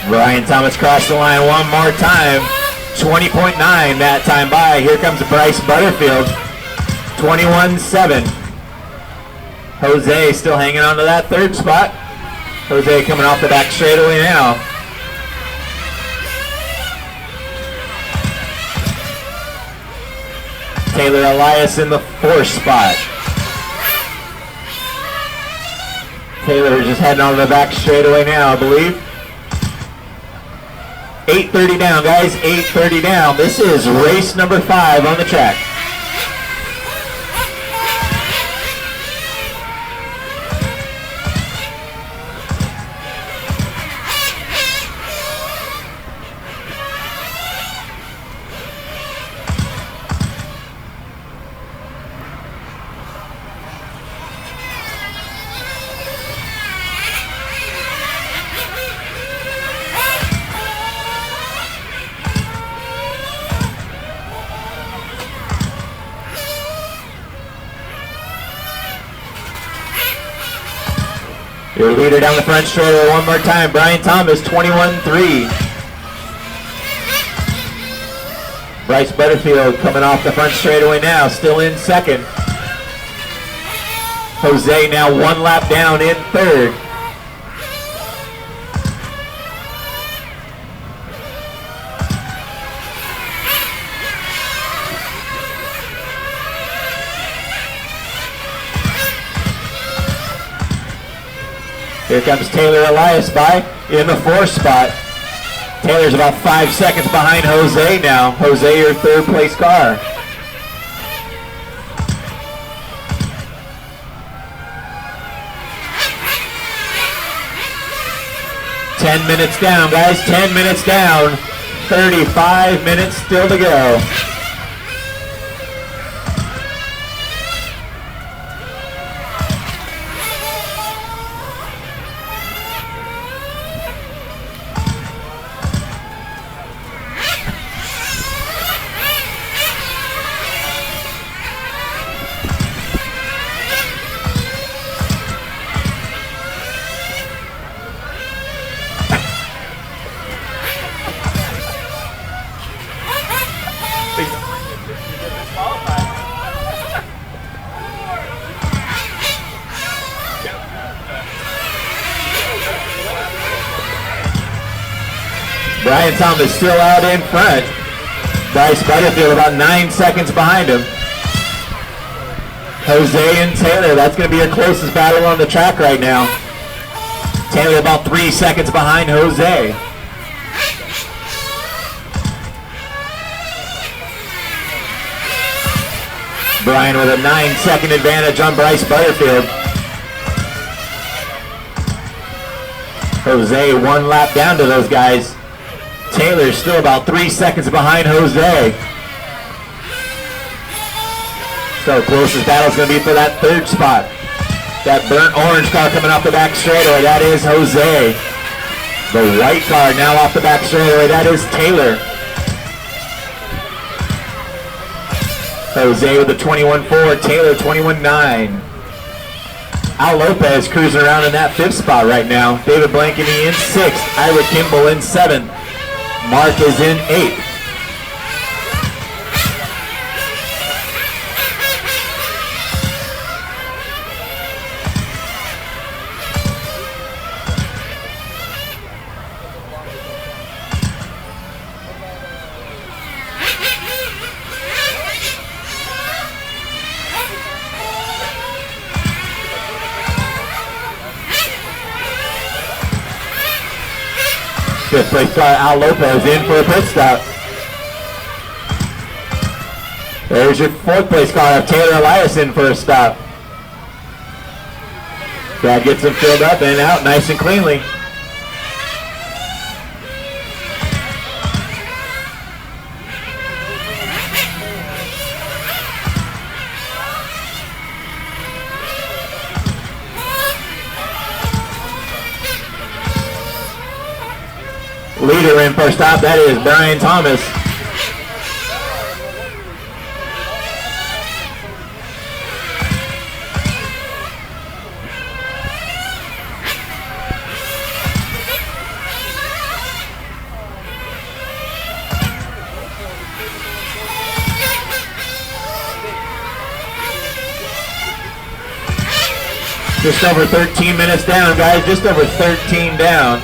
Brian Thomas crossed the line one more time. 20.9 that time by. Here comes Bryce Butterfield. 21.7. Jose still hanging on to that 3rd spot. Jose coming off the back straightaway now. Taylor Elias in the 4th spot. Taylor just heading on to the back straightaway now, I believe. 8:30 down, guys. 8:30 down. This is race number 5 on the track. Your leader down the front straightaway one more time. Brian Thomas, 21.3. Bryce Butterfield coming off the front straightaway now, still in 2nd. Jose now 1 lap down in 3rd. Here comes Taylor Elias by in the 4th spot. Taylor's about 5 seconds behind Jose now. Jose, your 3rd place car. 10 minutes down, guys. 10 minutes down. 35 minutes still to go. Brian Thomas still out in front. Bryce Butterfield about 9 seconds behind him. Jose and Taylor, that's going to be your closest battle on the track right now. Taylor about 3 seconds behind Jose. Brian with a 9-second advantage on Bryce Butterfield. Jose 1 lap down to those guys. Taylor's still about 3 seconds behind Jose. So closest battle's going to be for that 3rd spot. That burnt orange car coming off the back straightaway, that is Jose. The white car now off the back straightaway, that is Taylor. Jose with the 21.4, Taylor 21.9. Al Lopez cruising around in that 5th spot right now. David Blankeny in 6th, Ira Kimball in 7th. Mark is in 8th. Fifth place car, Al Lopez in for a pit stop. There's your 4th place car, Taylor Elias in for a stop. That gets him filled up and out nice and cleanly. Leader in for a stop, that is Brian Thomas. Just over 13 minutes down, guys, just over 13 down.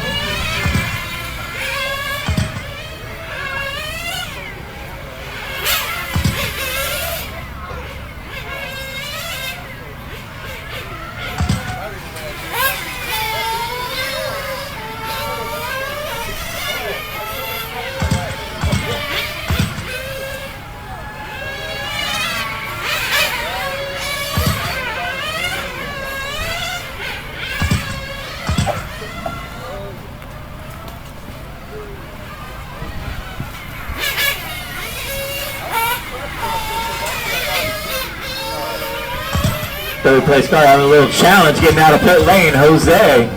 Third place car having a little challenge getting out of pit lane, Jose.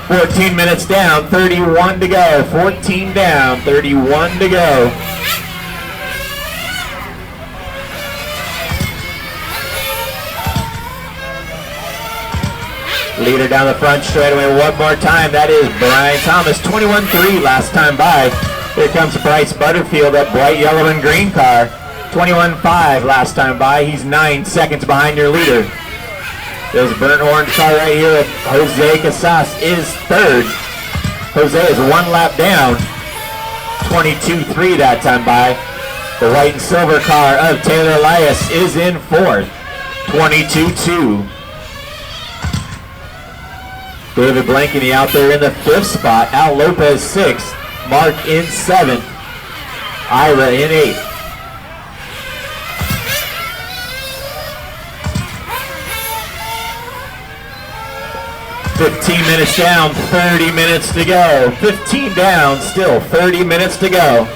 .14 minutes down, 31 to go. 14 down, 31 to go. Leader down the front straightaway one more time. That is Brian Thomas, 21.3 last time by. Here comes Bryce Butterfield, that bright yellow and green car. 21.5 last time by. He's 9 seconds behind your leader. There's a burnt orange car right here. Jose Casas is 3rd. Jose is 1 lap down. 22.3 that time by. The white and silver car of Taylor Elias is in 4th. 22.2. David Blankeny out there in the 5th spot. Al Lopez 6th. Mark in 7th. Ira in 8th. 15 minutes down, 30 minutes to go. 15 down, still 30 minutes to go.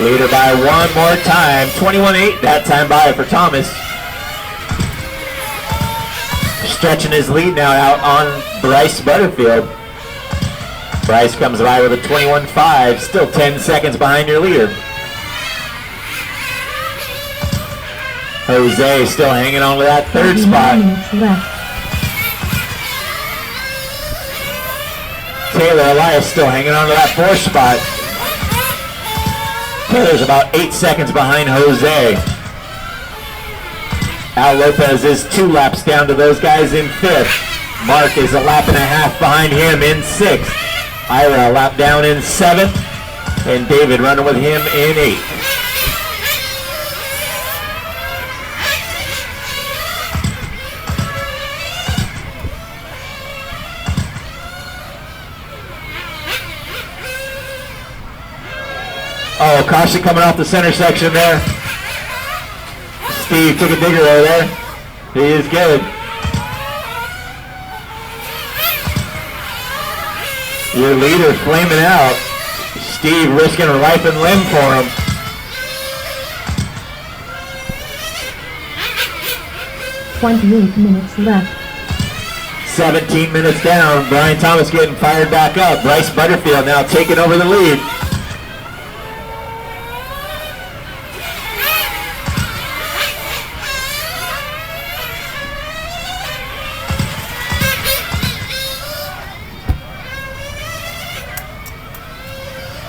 Leader by one more time, 21-8 that time by for Thomas. Stretching his lead now out on Bryce Butterfield. Bryce comes by with a 21-5, still 10 seconds behind your leader. Jose still hanging on to that third spot. Taylor Elias still hanging on to that fourth spot. Taylor's about 8 seconds behind Jose. Al Lopez is 2 laps down to those guys in 5th. Mark is a lap and a half behind him in 6th. Ira a lap down in 7th. And David running with him in 8th. Oh, caution coming off the center section there. Steve took a digger over there. He is good. Your leader flaming out. Steve risking life and limb for him. "28 minutes left." 17 minutes down. Brian Thomas getting fired back up. Bryce Butterfield now taking over the lead.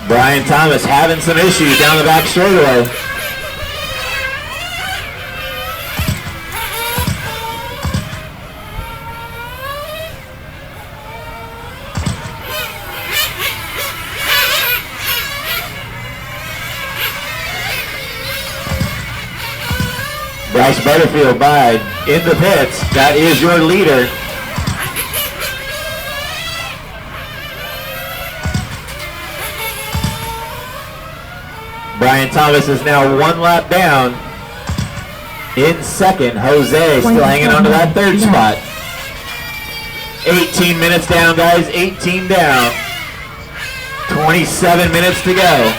Brian Thomas having some issues down the back straightaway. Bryce Butterfield by in the pits. That is your leader. Brian Thomas is now 1 lap down. In 2nd, Jose still hanging on to that 3rd spot. 18 minutes down, guys. 18 down. 27 minutes to go.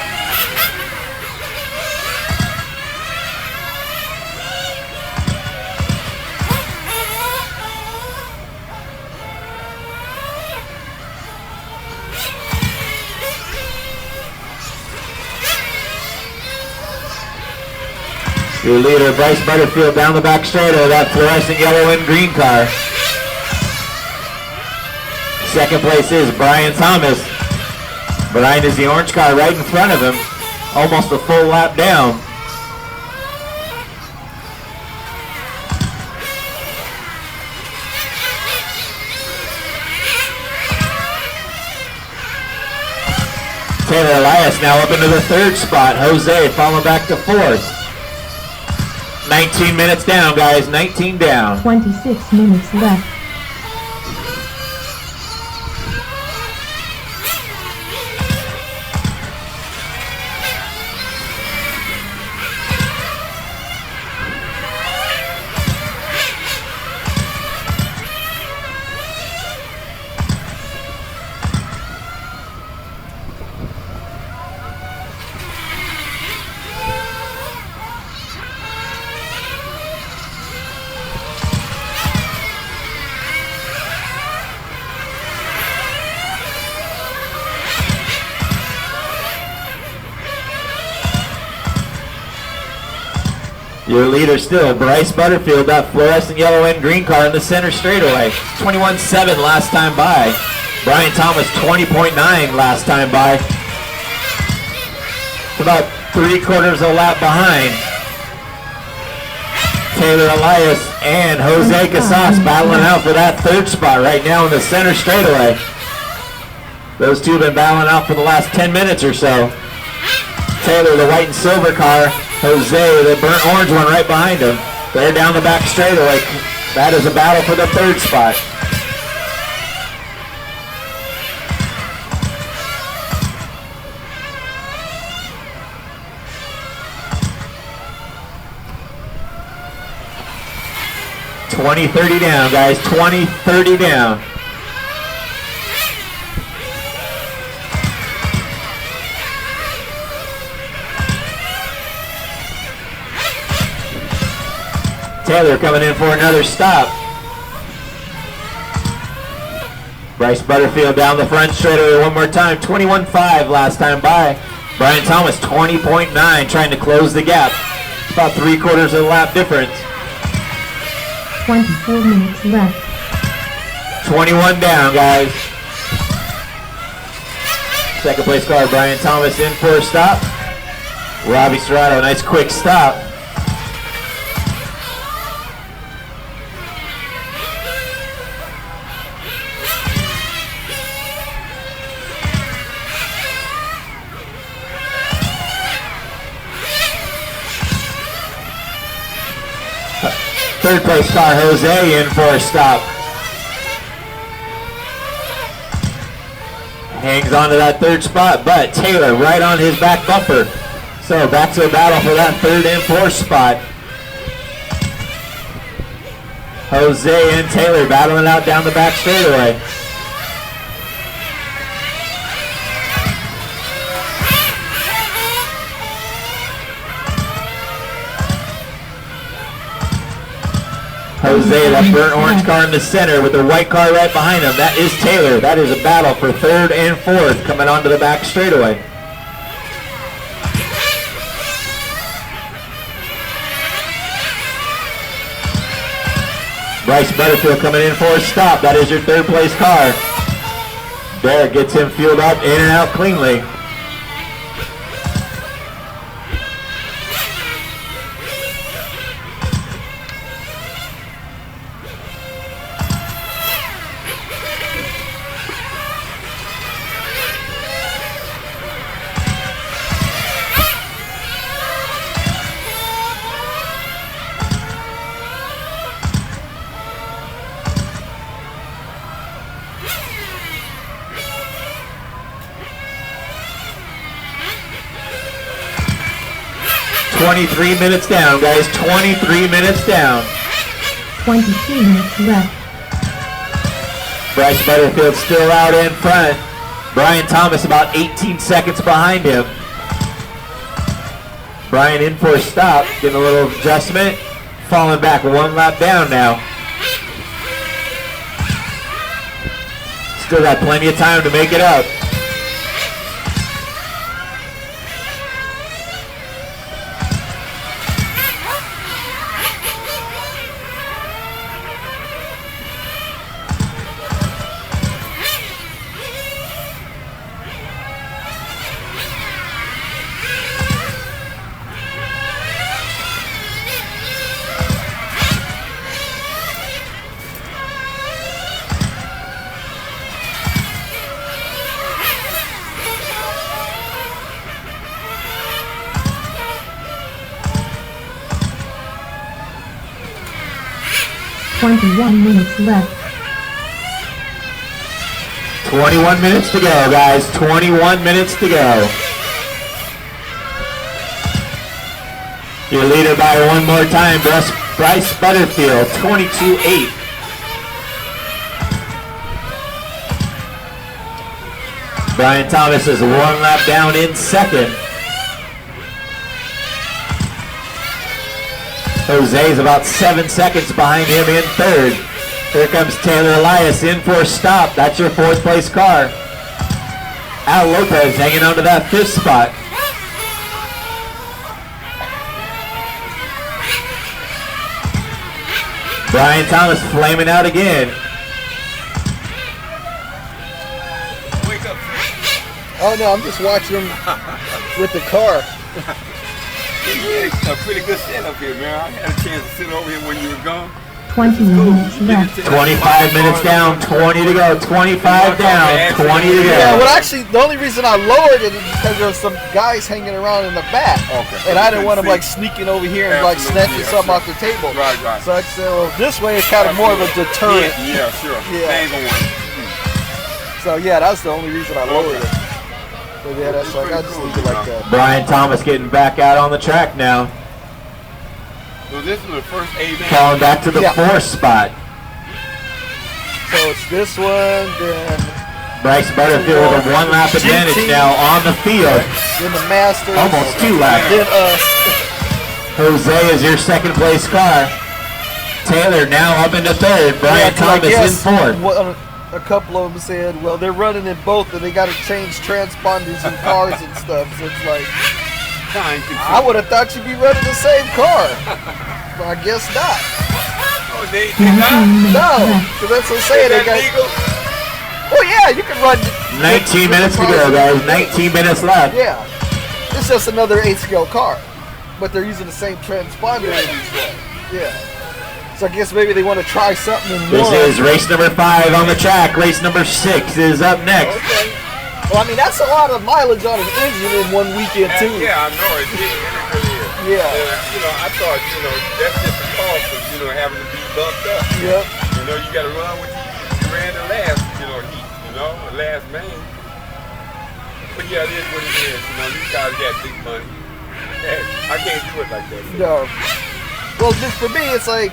Your leader, Bryce Butterfield, down the back straight of that fluorescent yellow and green car. 2nd place is Brian Thomas. Brian is the orange car right in front of him, almost a full lap down. Taylor Elias now up into the 3rd spot. Jose falling back to 4th. 19 minutes down, guys. 19 down. 26 minutes left. Your leader still, Bryce Butterfield, that fluorescent yellow and green car in the center straightaway. 21.7 last time by. Brian Thomas, 20.9 last time by. About 3/4 of a lap behind. Taylor Elias and Jose Casas battling out for that third spot right now in the center straightaway. Those two have been battling out for the last 10 minutes or so. Taylor, the white and silver car. Jose, the burnt orange one right behind him. They're down the back straightaway. That is a battle for the third spot. $20-30 down, guys. 20-30 down. Taylor coming in for another stop. Bryce Butterfield down the front straightaway one more time. 21.5 last time by. Brian Thomas 20.9, trying to close the gap. About 3/4 of a lap difference. 24 minutes left. 21 down, guys. Second place car, Brian Thomas in for a stop. Robbie Serrato, nice quick stop. Third place car, Jose, in for a stop. Hangs on to that third spot, but Taylor right on his back bumper. So back to a battle for that third and fourth spot. Jose and Taylor battling out down the back straightaway. Jose, that burnt orange car in the center with the white car right behind him. That is Taylor. That is a battle for third and fourth coming onto the back straightaway. Bryce Butterfield coming in for a stop. That is your third place car. Derek gets him fueled up in and out cleanly. $23 minutes down, guys. 23 minutes down. 22 minutes left. Bryce Butterfield still out in front. Brian Thomas about 18 seconds behind him. Brian in for a stop, getting a little adjustment. Falling back one lap down now. Still got plenty of time to make it up. $21 minutes left. 21 minutes to go, guys. 21 minutes to go. Your leader by one more time, Bryce Butterfield, 22.8. Brian Thomas is one lap down in second. Jose is about 7 seconds behind him in third. Here comes Taylor Elias in for a stop. That's your fourth place car. Al Lopez hanging on to that fifth spot. Brian Thomas flaming out again. Wake up. Oh no, I'm just watching him with the car. It's a pretty good setup here, man. I had a chance to sit over here when you were gone. 20 minutes left. 25 minutes down, 20 to go. 25 down, 20 to go. Yeah, well, actually, the only reason I lowered it is because there was some guys hanging around in the back. Okay. And I didn't want them, like, sneaking over here and, like, snatching something off the table. Right. So I said, well, this way it's kind of more of a deterrent. Yeah, sure. Yeah. They ain't gonna want So, yeah, that's the only reason I lowered it. But, yeah, that's like, I just leave it like that. Brian Thomas getting back out on the track now. So this is the first 8 minutes. Falling back to the 4th spot. So it's this one, then Bryce Butterfield with a 1 lap advantage now on the field. the Masters. Almost 2 laps. Then us. Jose is your 2nd place car. Taylor now up into 3rd. Brian Thomas in 4th. A couple of them said, well, they're running in both and they got to change transponders and cars and stuff. So it's like, I would have thought you'd be running the same car. But I guess not. Oh, they not? No, because that's what I'm saying. They got, oh, yeah, you can run. 19 minutes to go, guys. 19 minutes left. Yeah. It's just another 8-scale car. But they're using the same transponder in each one. Yeah. So I guess maybe they want to try something in This one. is race number 5 on the track. Race number 6 is up next. Okay. Well, I mean, that's a lot of mileage on an engine in one weekend, too. Yeah, I know it. It really is. Yeah. I thought, that's just the cost of, having to be bumped up. Yep. You got to run with you ran the last, heat, the last main. But yeah, it is what it is. These guys got big money. Hey, I can't do it like that. No. Well, just for me, it's like,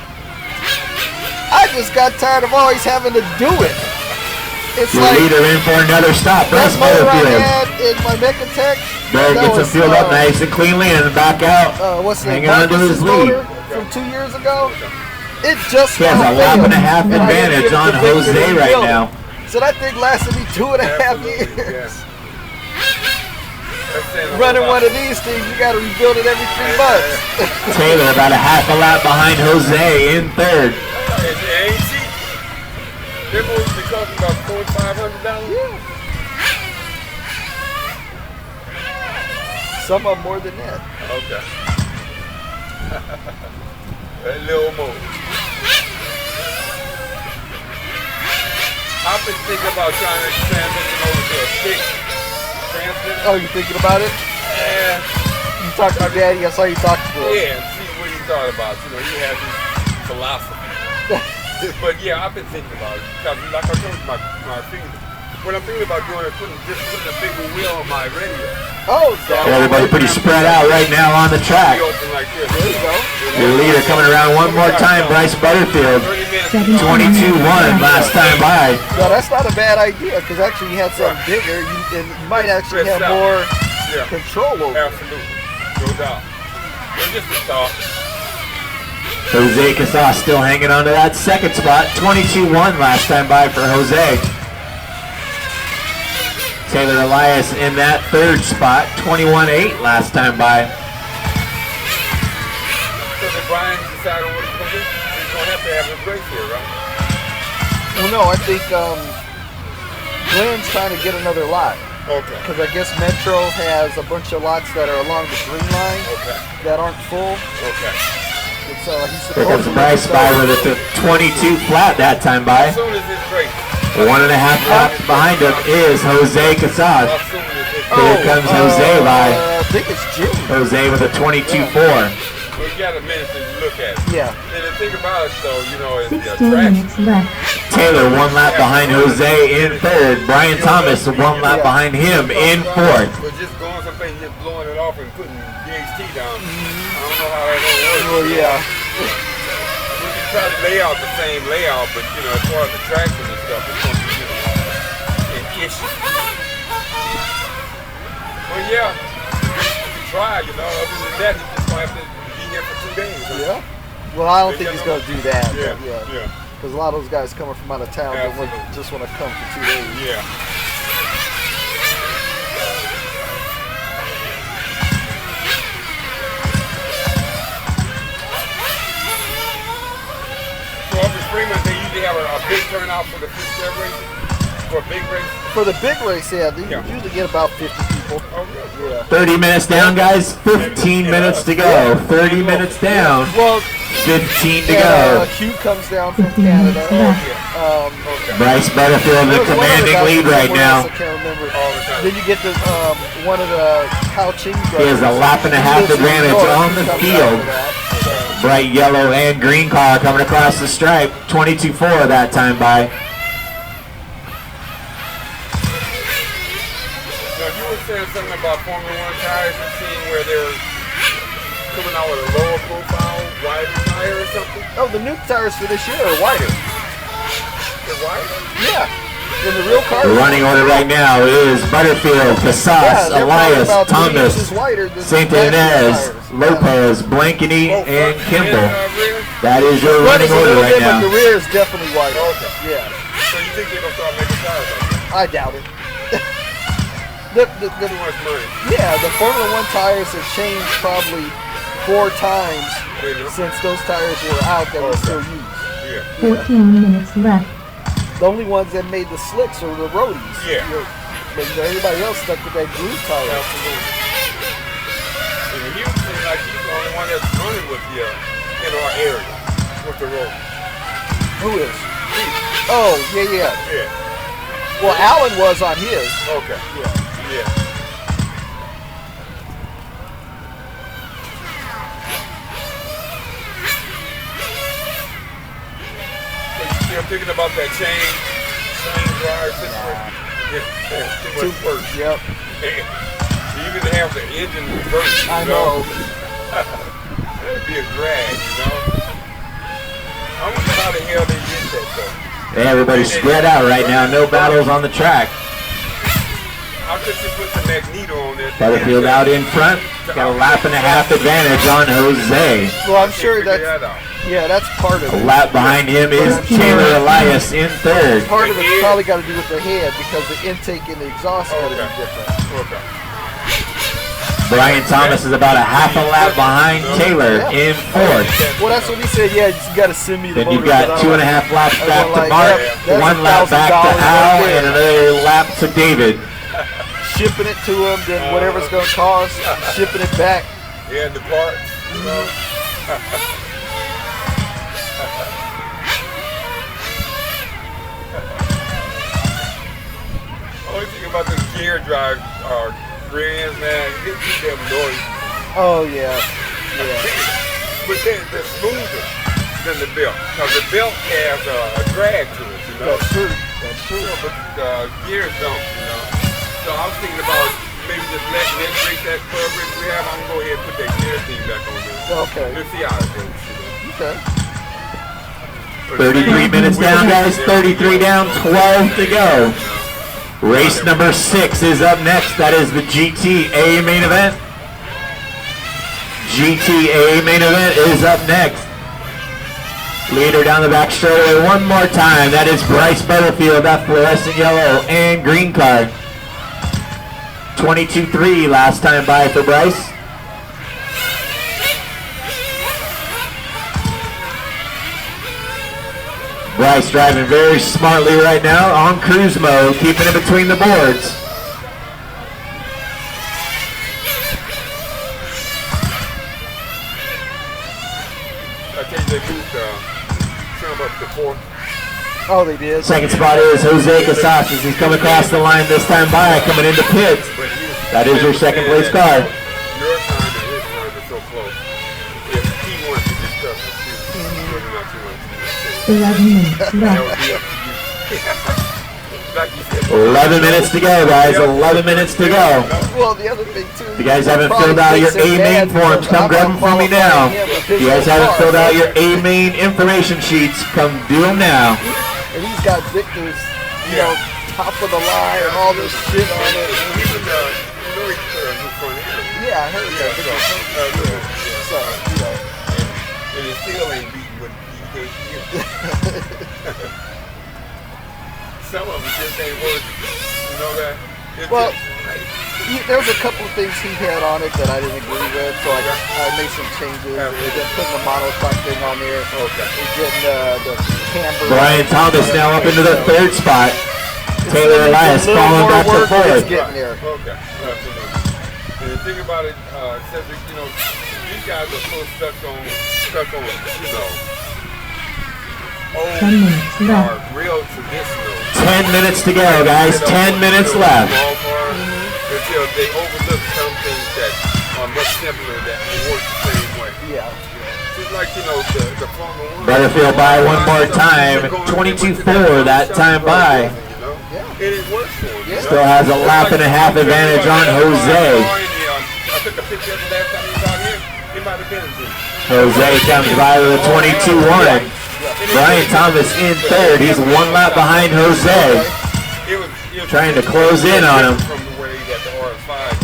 I just got tired of always having to do it. It's Your like, leader in for another stop. Bryce that's motor I Butterfield. had in my Mechatech. Barry gets him filled up nice and cleanly and back out. What's the hanging on to his lead. from 2 years ago? It just He has a lap and a half advantage on Jose right now. So that thing lasted me 2.5 years. Running one of these things, you got to rebuild it every 3 months. Taylor about a half a lap behind Jose in 3rd. It ain't cheap. They're mostly costing about $400-$500. Yeah. Some of them more than that. Okay. A little more. I've been thinking about trying to transition over to a stick transmission. Oh, you thinking about it? Yeah. You talked to Daddy. I saw you talking to him. Yeah, see what he thought about. He has his philosophy. But yeah, I've been thinking about it. Because like I told you, my finger. What I'm thinking about doing is putting a bigger wheel on my radio. Oh, Everybody pretty spread out right now on the track. Open like this. there you go. Your leader coming around one more time, Bryce Butterfield. 22-1 last time by. No, that's not a bad idea because actually you had something bigger. You might actually have more control over it. Absolutely. No doubt. It's just a thought. Jose Casas still hanging on to that 2nd spot. 22-1 last time by for Jose. Taylor Elias in that 3rd spot. 21-8 last time by. So did Brian decide on what he's going to do? He's going to have a race here, right? Well, no, I think Glenn's trying to get another lot. Okay. Because I guess Metro has a bunch of lots that are along the green line that aren't full. Okay. And so he's Here supposed comes to Bryce by with it to 22 flat that time by. As soon as this race. 1.5 laps behind him is Jose Casas. As soon as this Here comes Jose by. I think it's June. Jose with a 22-4. We got a minute to look at it. Yeah. And the thing about it, though, is the 16 minutes traction. left. Taylor 1 lap behind Jose in 3rd. Brian Thomas 1 lap behind him in 4th. But just going someplace and just blowing it off and putting DHT down, I don't know how that's going to work. Well, yeah. We can try to lay out the same layout, but, as far as the traction and stuff, it's going to be, an issue. Well, yeah, we can try, other than that, he's just going to have to be here for 2 days. Yeah. Well, I don't think he's going to do that. Yeah, but yeah. Because a lot of those guys coming from out of town just want to come for 2 days. Yeah. So up in Fremont, they usually have a big turnout for the 5th race? For a big race? For the big race, they usually get about 50 people people. Yeah. 30 minutes down, guys. 15 minutes to go. 30 minutes down. Well, 15 to go. Hugh comes down from Canada. Bryce Butterfield, the commanding lead right now. I can't remember. Then you get the one of the Hao Ching brothers. He has a lap and a half advantage on the field. Bright yellow and green car coming across the stripe. 22.4 that time by. Now, you were saying something about Formula One tires and seeing where they're coming out with a lower profile, wider tire or something? Oh, the new tires for this year are wider. They're wider? Yeah. In the real car. The running order right now is Butterfield, Casas, Elias, Thomas, St. Inez, Lopez, Blankeny, and Kimball. That is your running order right now. But the rear is definitely wider. Okay. Yeah. So you think they're going to start making tires like that? I doubt it. Too much money. Yeah, the Formula One tires have changed probably 4 times since those tires were out that we still use. Yeah. 14 minutes left. The only ones that made the slicks are the roadies. Yeah. But everybody else stuck with that groove tire. Absolutely. And you seem like he's the only one that's running with you in our area with the road. Who is? Oh, yeah. Yeah. Well, Alan was on his. Okay. Yeah. I'm thinking about that chain drive situation. Too much work. Yep. You even have the engine reversed. I know. That'd be a drag, you know. I wonder how the hell they did that though. Hey, everybody's spread out right now. No battles on the track. How could you put the magneto on there? Butterfield out in front. Got a lap and a half advantage on Jose. Well, I'm sure that's part of A it. lap behind him is Taylor Elias in third. Part of it's probably got to do with the head because the intake and the exhaust got to be different. Okay. Brian Thomas is about a half a lap behind Taylor in fourth. Well, that's what he said. Yeah, you got to send me the Then you've motor, got 2.5 laps back to like, Mark, that's 1 lap back to Al, and another lap to David. Shipping it to him, then whatever it's going to cost, shipping it back. Yeah, the parts, you know. Only thing about this gear drive rear ends, man, you get too damn noisy. Oh, yeah. But they're smoother than the belt, because the belt has a drag to it, you know. That's true. But gears don't, you know. So I was thinking about maybe just letting it break that curve race we have. I'm going to go ahead and put that gear thing back on there. Okay. Let's see how it goes, you know. Okay. 33 minutes down, guys. 33 down, 12 to go. Race number 6 is up next. That is the GTA main event. GTA main event is up next. Leader down the back straightaway one more time. That is Bryce Butterfield, that fluorescent yellow and green card. 22.3 last time by for Bryce. Bryce driving very smartly right now on cruise mode, keeping it between the boards. I think they moved some up to 4. Oh, they did. Second spot is Jose Casas as he's coming across the line this time by, coming into pits. That is your second place car. Your time and his time are so close. If he wants to discuss it, whether or not you want to. 11 minutes That left. would be up to you. Like you said, 11 minutes to go, guys. 11 minutes to go. Well, the other thing, too. If you guys haven't filled out your A-Main forms, come grab them from me now. If you guys haven't filled out your A-Main information sheets, come do them now. And he's got Victor's, you know, top of the line and all this shit on it. Yeah, I heard that. So, you know. And it still ain't beating what he gave you. Some of them just ain't working. You know that? Well, there was a couple of things he had on it that I didn't agree with, so I made some changes. Just putting the monocoque thing on there. Okay. Getting the camber. Brian Thomas now up into the third spot. Taylor Elias falling back to fourth. Getting there. Okay. Absolutely. And the thing about it, Cedric, you know, these guys are so stuck on, you know, 10 minutes left. real traditional. 10 minutes to go, guys. 10 minutes left. Until they overlook some things that are much simpler that work the same way. Yeah. Just like, you know, the Formula 1. Butterfield by one more time. 22.4 that time by. And it works for him. Yeah. Still has a lap and a half advantage on Jose. I took a picture of the last time he was out here. He might have been in this. Jose comes by with a 22.1. Brian Thomas in third. He's one lap behind Jose. Trying to close in on him.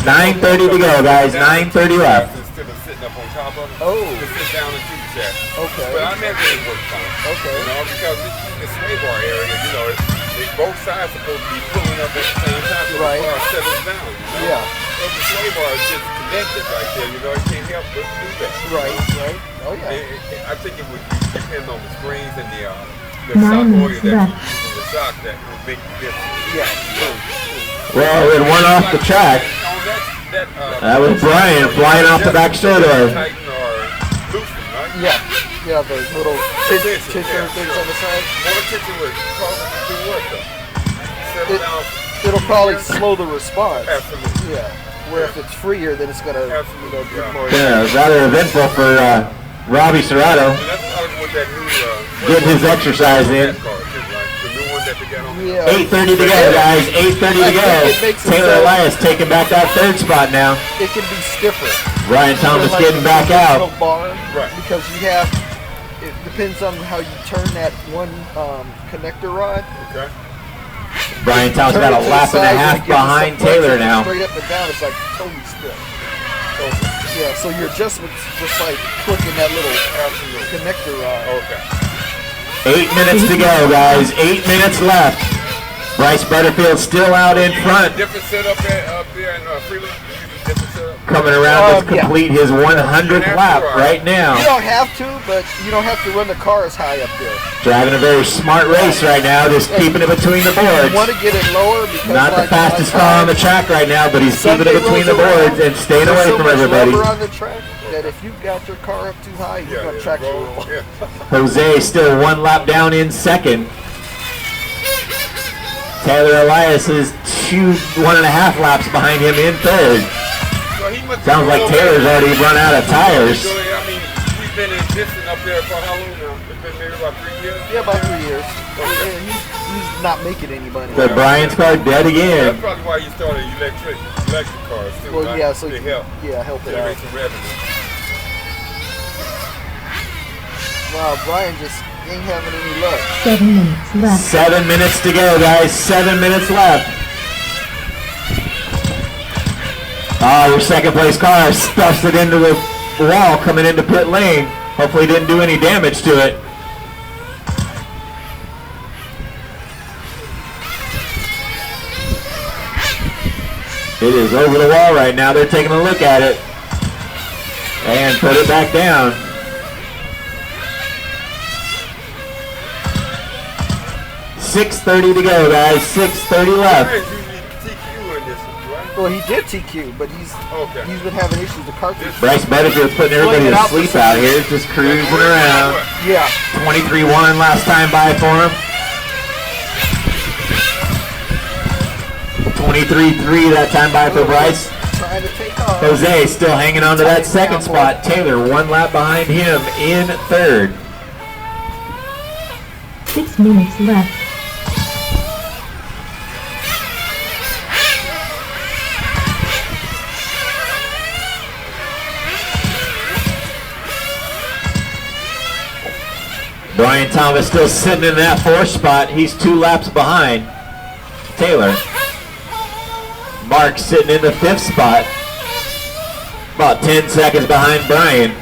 9:30 to go, guys. 9:30 left. Instead of sitting up on top of him, Oh. to sit down into the chair. Okay. But I never really worked fine. Okay. You know, because the sway bar area, you know, both sides supposed to be pulling up at the same time so Right. the bar settles down. You know? Yeah. So the sway bar is just connected right there, you know, it can't help but do that. Right. Right. Oh yeah. I think it would depend on the springs and the 9 sock oil minutes that you left. use in the sock that would make the difference. Yeah. Well, it went off the track. That was Brian flying off the back shoulder. Tighten or loosen, right? Yeah. Yeah. The little tension things on the side. More attention would cause it to do what though? Settle down. It'll probably slow the response. Absolutely. Yeah. Where if it's freer, then it's gonna Absolutely. get more. Yeah, rather eventful for Robbie Serrato. And that's what that new Getting his exercise in. car too, right? The new one that they got on. Yeah. 8:30 to go, guys. 8:30 to go. Taylor Elias taking back that third spot now. It can be stiffer. Brian Thomas Like getting the back out. traditional bar, Right. Because you have. It depends on how you turn that one connector rod. Okay. Brian Thomas Turn got it a to lap the and a side, half you give it some behind flex, Taylor and now. Straight up and down, it's like totally stiff. So, yeah, so your adjustment's just like clicking that little connector rod. Okay. 8 minutes to go, guys. 8 minutes left. Bryce Butterfield still out in front. Different setup up there in Freeland. Different setup. Coming around to Yeah. complete his 100th lap right You now. don't have to, but you don't have to run the car as high up there. Driving a very smart race right now, just keeping it between the You want boards. to get it lower because Not the like fastest my car on time, the track right now, but he's keeping Sunday it between the rolls around, boards and staying there's away so from much everybody. rubber on the track that if you've got your car up too high, you're going to track your roll. Yeah. Jose still one lap down in second. Taylor Elias is 1.5 laps behind him in third. So he must Sounds like Taylor's already run out of tires. I mean, he's been existing up there for how long now? It's been maybe about 3 years? Yeah, about 3 years. Yeah, he's not making any money. But Brian's car dead That's again. probably why you started electric cars too, Well, right? yeah, so to you help help it generate out. some revenue. Wow, Brian just ain't having any luck. 7 minutes left. 7 minutes to go, guys. 7 minutes left. Oh, your second place car stuffs it into the wall coming into pit lane. Hopefully didn't do any damage to it. It is over the wall right now. They're taking a look at it. And put it back down. $6:30 to go, guys. 6:30 left. Brian's usually TQ in this, right? Well, he did TQ, but he's been having issues with cartridge. Bryce Butterfield's putting everybody to sleep out here, just cruising around. Yeah. 23-1 last time by for him. 23-3 that time by for Bryce. Trying to take off. Jose still hanging on to that second spot. Taylor 1 lap behind him in third. 6 minutes left. Brian Thomas still sitting in that 4th spot. He's 2 laps behind Taylor. Mark sitting in the 5th spot. About 10 seconds behind Brian.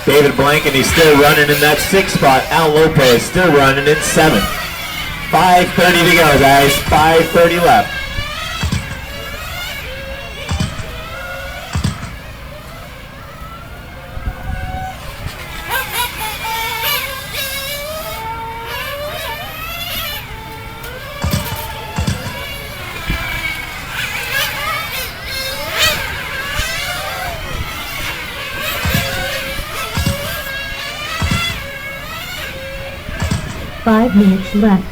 David Blanken, he's still running in that 6th spot. Al Lopez still running in 7th. 5:30 to go, guys. 5:30 left. 5 minutes left.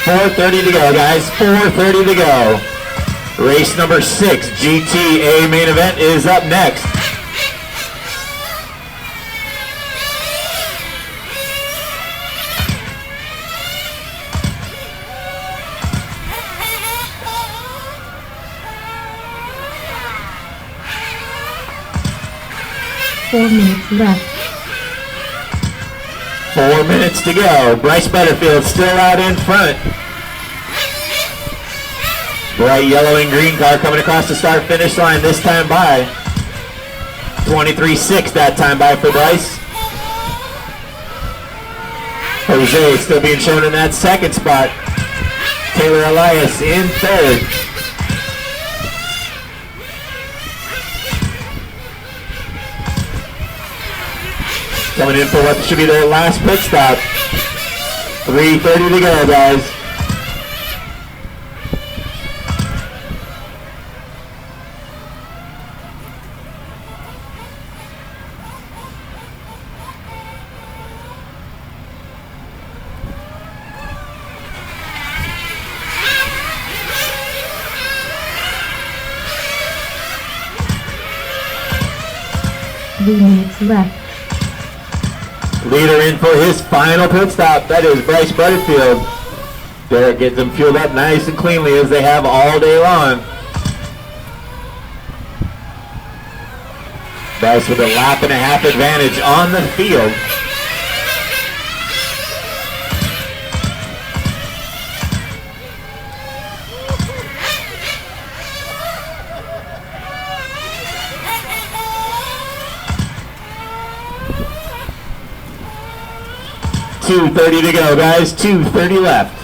4:30 to go, guys. 4:30 to go. Race number 6, GTA main event, is up next. Four minutes left. 4 minutes to go. Bryce Butterfield still out in front. Bright yellow and green car coming across the start finish line this time by. 23.6 that time by for Bryce. Jose still being shown in that second spot. Taylor Elias in third. Coming in for what should be their last pit stop. 3:30 to go, guys. Three minutes left. Leader in for his final pit stop. That is Bryce Butterfield. Derek gets them fueled up nice and cleanly as they have all day long. Bryce with a lap and a half advantage on the field. .230 to go, guys. 2:30 left.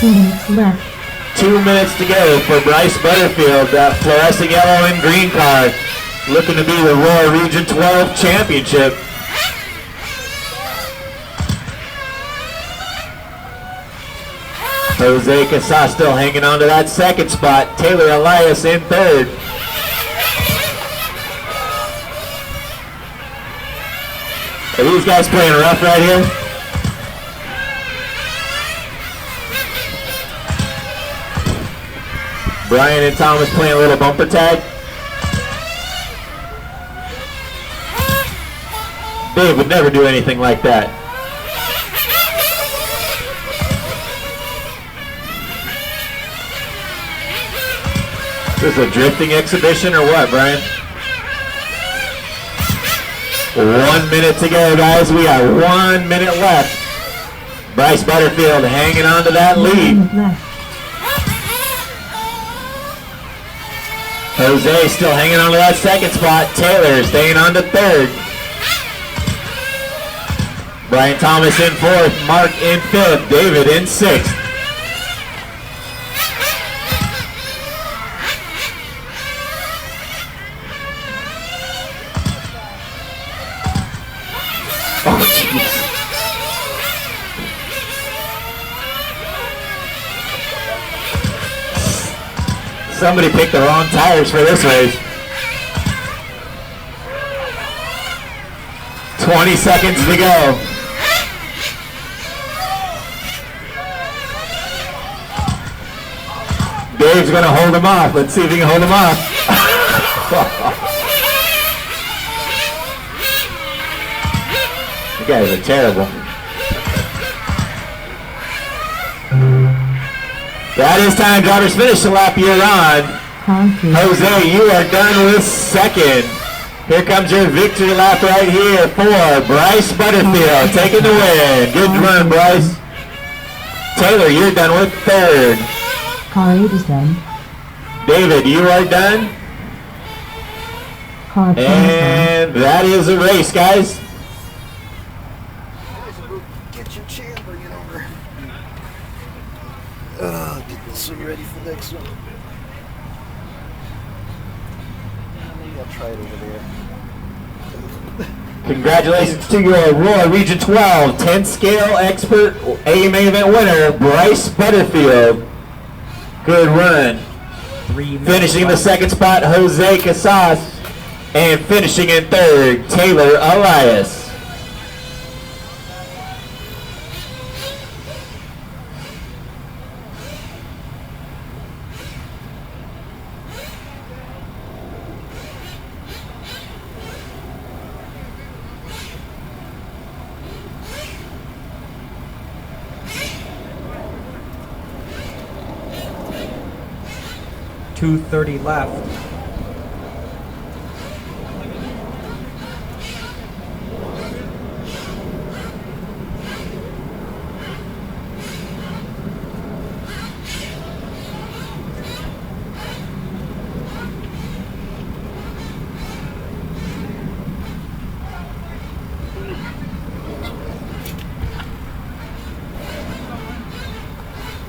Two minutes left. 2 minutes to go for Bryce Butterfield, that fluorescent yellow and green car, looking to be the Roar Region 12 championship. Jose Casas still hanging on to that second spot. Taylor Elias in third. Are these guys playing rough right here? Brian and Thomas playing a little bumper tag. Dave would never do anything like that. Is this a drifting exhibition or what, Brian? 1 minute to go, guys. We got 1 minute left. Bryce Butterfield hanging on to that lead. Jose still hanging on to that second spot. Taylor staying on to third. Brian Thomas in fourth. Mark in fifth. David in sixth. Oh, jeez. Somebody picked the wrong tires for this race. 20 seconds to go. Dave's going to hold him off. Let's see if he can hold him off. You guys are terrible. That is time. Drivers finish the lap you're on. Jose, you are done with second. Here comes your victory lap right here for Bryce Butterfield, taking the win. Good run, Bryce. Taylor, you're done with third. Car 8 is done. David, you are done. Car 10 is done. And that is a race, guys. Get your chair, bring it over. Get this one ready for the next one. Maybe I'll try it over there. Congratulations to your Roy Region 12 10th Scale Expert AMA event winner, Bryce Butterfield. Good run. 3 minutes Finishing in the left. second spot, Jose Casas. And finishing in third, Taylor Elias. .230 left.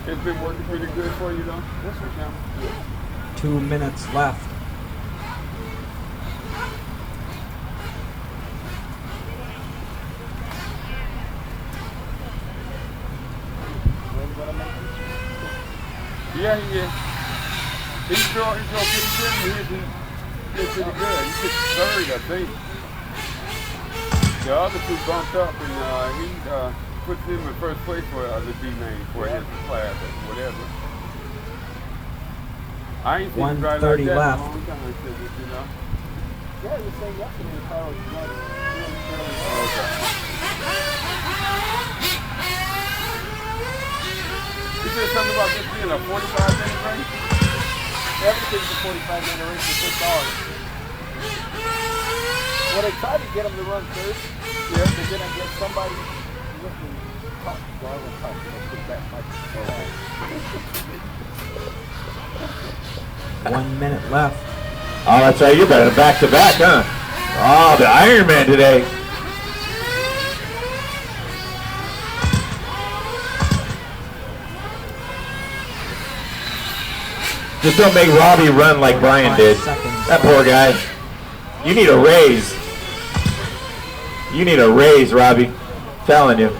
It's been working pretty good for you, though. What's your camera? 2 minutes left. Yeah, he is. He's pretty good. He did pretty good. He took third, I think. The other two bumped up, and he puts him in first place for the D main for his class or whatever. I ain't seen him drive like that 1:30 in a left. long time, you know. Yeah, you saying yesterday the car was running really fairly well. Okay. You said something about this being a 45-minute race? Everything's a 45-minute race with this car. Well, they tried to get him to run first. Yeah, but then I guess somebody with the top. Well, I went top. Let's put that mic. 1 minute left. Oh, that's right. You're better back to back, huh? Oh, the Iron Man today. Just don't make Robbie run like Brian did. That poor guy. You need a raise. You need a raise, Robbie. Telling you.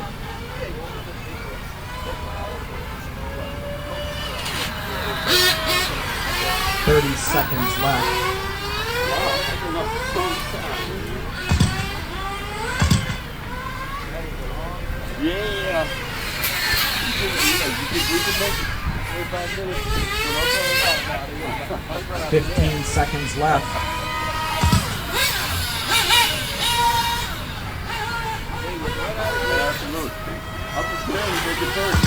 Seconds left. Yeah. 15 seconds left. I'm just saying, you make it first.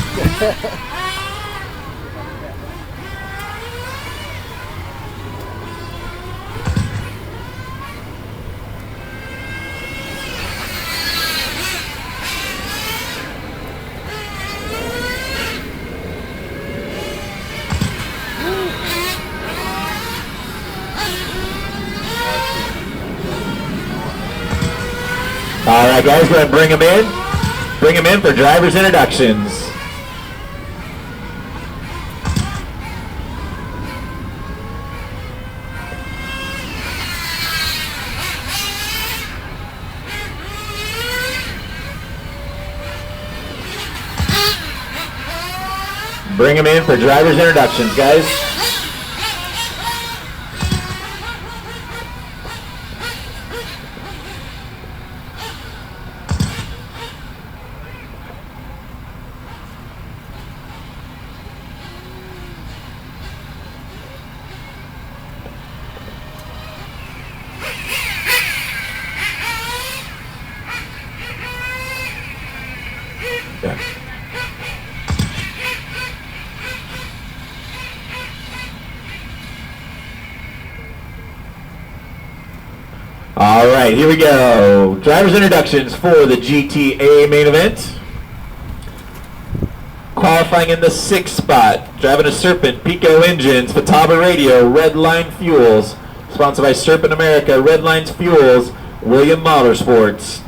All right, guys, go ahead and bring them in. Bring them in for driver's introductions. Bring them in for driver's introductions, guys. right, here we go. Drivers' introductions for the GTA main event. Qualifying in the 6th spot, driving a Serpent, Pico Engines, Fataba Radio, Redline Fuels, sponsored by Serpent America, Redlines Fuels, William Motorsports.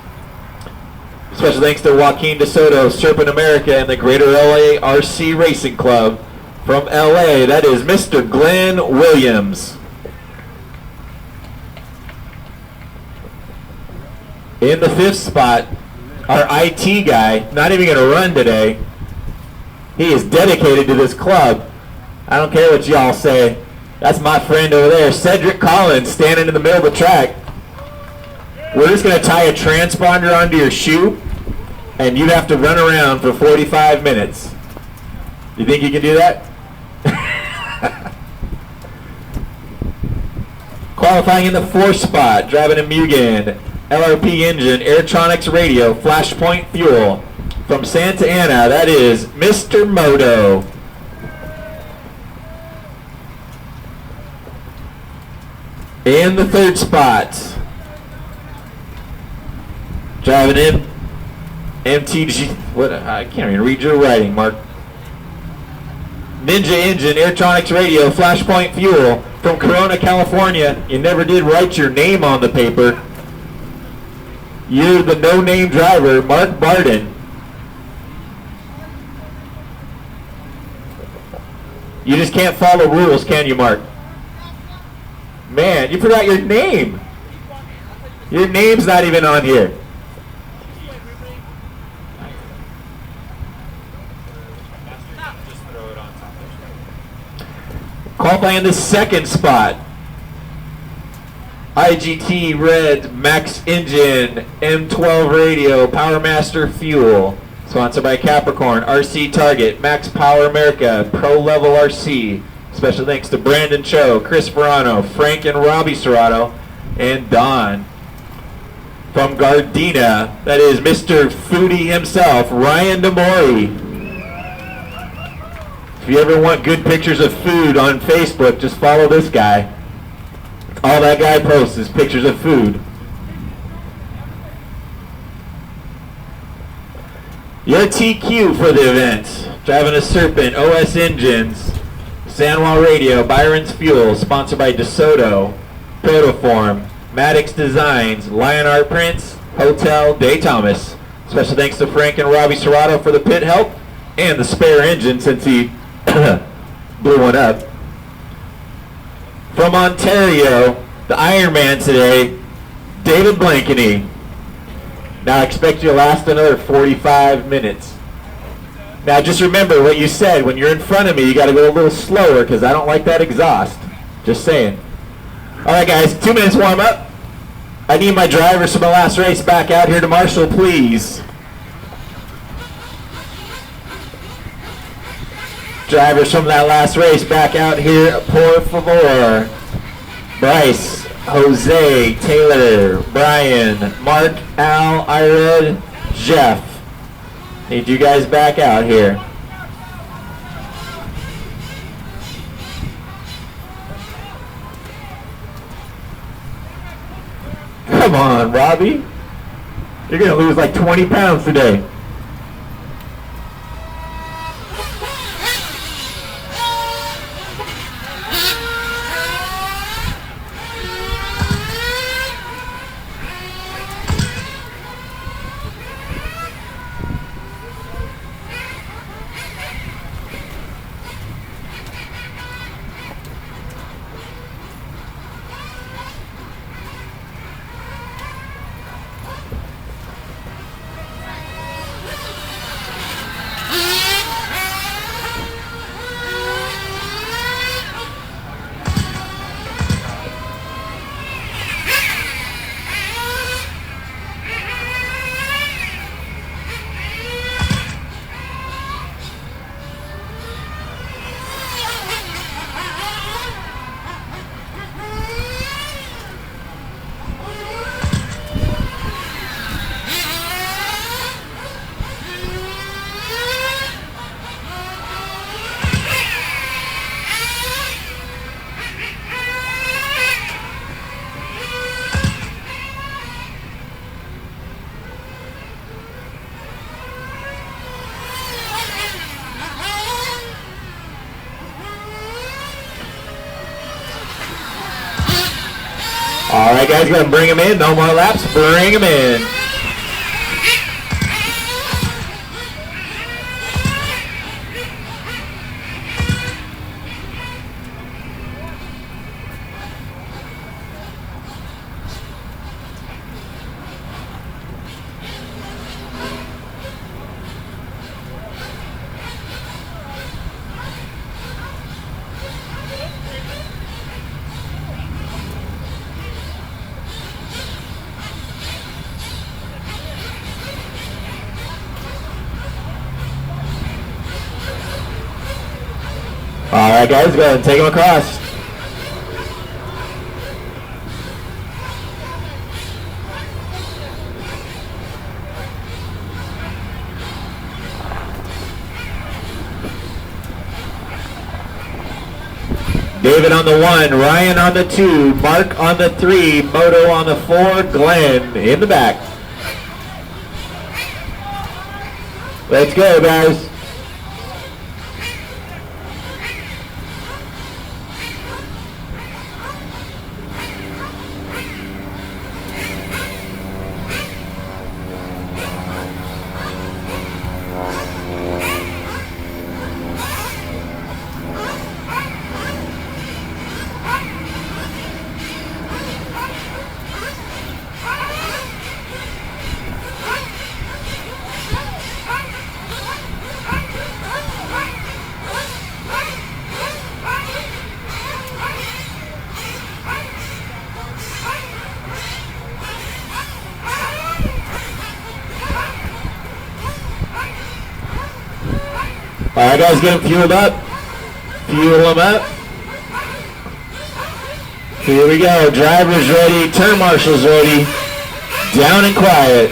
Special thanks to Joaquin DeSoto, Serpent America, and the Greater LA RC Racing Club. From LA, that is Mr. Glenn Williams. In the 5th spot, our IT guy, not even going to run today. He is dedicated to this club. I don't care what y'all say. That's my friend over there, Cedric Collins, standing in the middle of the track. We're just going to tie a transponder onto your shoe, and you have to run around for 45 minutes. You think you can do that? Qualifying in the 4th spot, driving a Mugen, LRP engine, Airtronics radio, Flashpoint fuel. From Santa Ana, that is Mr. Moto. In the 3rd spot, driving in MTG, what, I can't even read your writing, Mark. Ninja engine, Airtronics radio, Flashpoint fuel. From Corona, California, you never did write your name on the paper. You're the no-name driver, Mark Barden. You just can't follow rules, can you, Mark? Man, you forgot your name. Your name's not even on here. Qualifying in the 2nd spot, IGT Red Max Engine, M12 Radio, Powermaster Fuel, sponsored by Capricorn, RC Target, Max Power America, Pro Level RC. Special thanks to Brandon Cho, Chris Verano, Frank and Robbie Serrato, and Don. From Gardena, that is Mr. Foodie himself, Ryan DeMori. If you ever want good pictures of food on Facebook, just follow this guy. All that guy posts is pictures of food. Your TQ for the event, driving a Serpent, OS Engines, San Juan Radio, Byron's Fuel, sponsored by DeSoto, Protoform, Maddox Designs, Lion Art Prints, Hotel Day Thomas. Special thanks to Frank and Robbie Serrato for the pit help and the spare engine since he blew one up. From Ontario, the Iron Man today, David Blankeny. Now I expect you to last another 45 minutes. Now just remember what you said. When you're in front of me, you got to go a little slower because I don't like that exhaust. Just saying. All right, guys, 2 minutes warm up. I need my drivers from the last race back out here to Marshall, please. Drivers from that last race back out here, por favor. Bryce, Jose, Taylor, Brian, Mark, Al, Ired, Jeff. Need you guys back out here. Come on, Robbie. You're going to lose like 20 pounds today. guys, go ahead and bring him in. No more laps. Bring him in. All right, guys, go ahead and take him across. David on the 1, Ryan on the 2, Mark on the 3, Moto on the 4, Glenn in the back. Let's go, guys. All right, guys, get them fueled up. Fuel them up. Here we go. Drivers ready. Turn marshals ready. Down and quiet.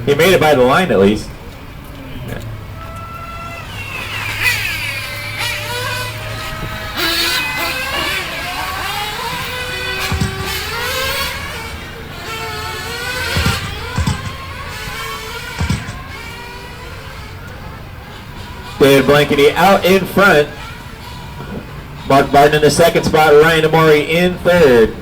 He made it by the line at least. David Blankety out in front. Mark Barton in the second spot. Ryan Amori in third.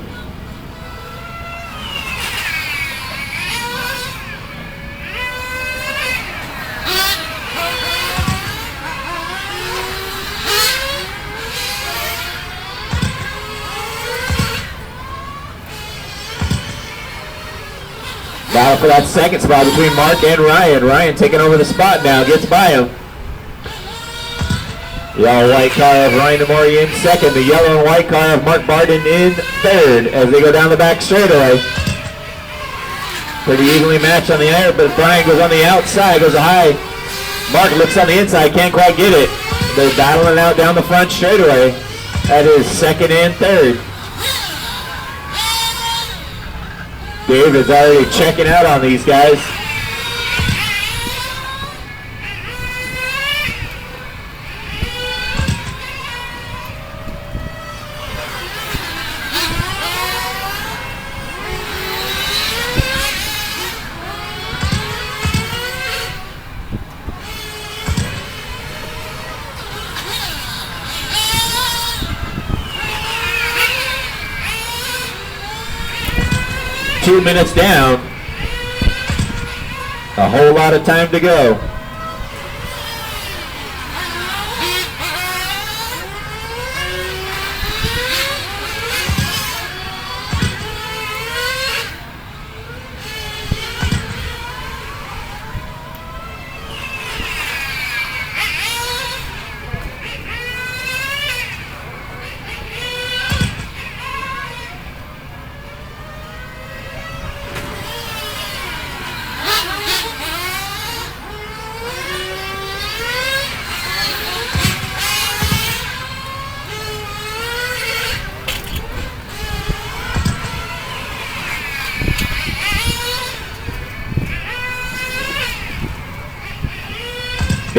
Battle for that second spot between Mark and Ryan. Ryan taking over the spot now, gets by him. Yellow white car of Ryan Amori in second. The yellow and white car of Mark Barton in third as they go down the back straightaway. Pretty evenly matched on the air, but Brian goes on the outside, goes high. Mark looks on the inside, can't quite get it. They're battling out down the front straightaway. That is second and third. David's already checking out on these guys. Two minutes down. A whole lot of time to go.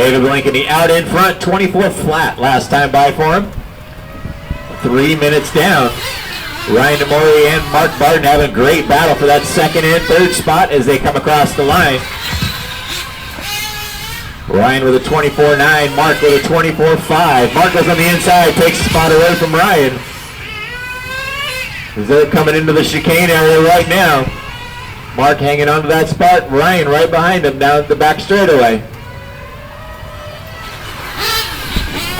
David Blankeny out in front, 24 flat last time by for him. 3 minutes down. Ryan DeMori and Mark Barton having a great battle for that second and third spot as they come across the line. Ryan with a 24.9, Mark with a 24.5. Mark goes on the inside, takes the spot away from Ryan. As they're coming into the chicane area right now. Mark hanging on to that spot, Ryan right behind him down the back straightaway.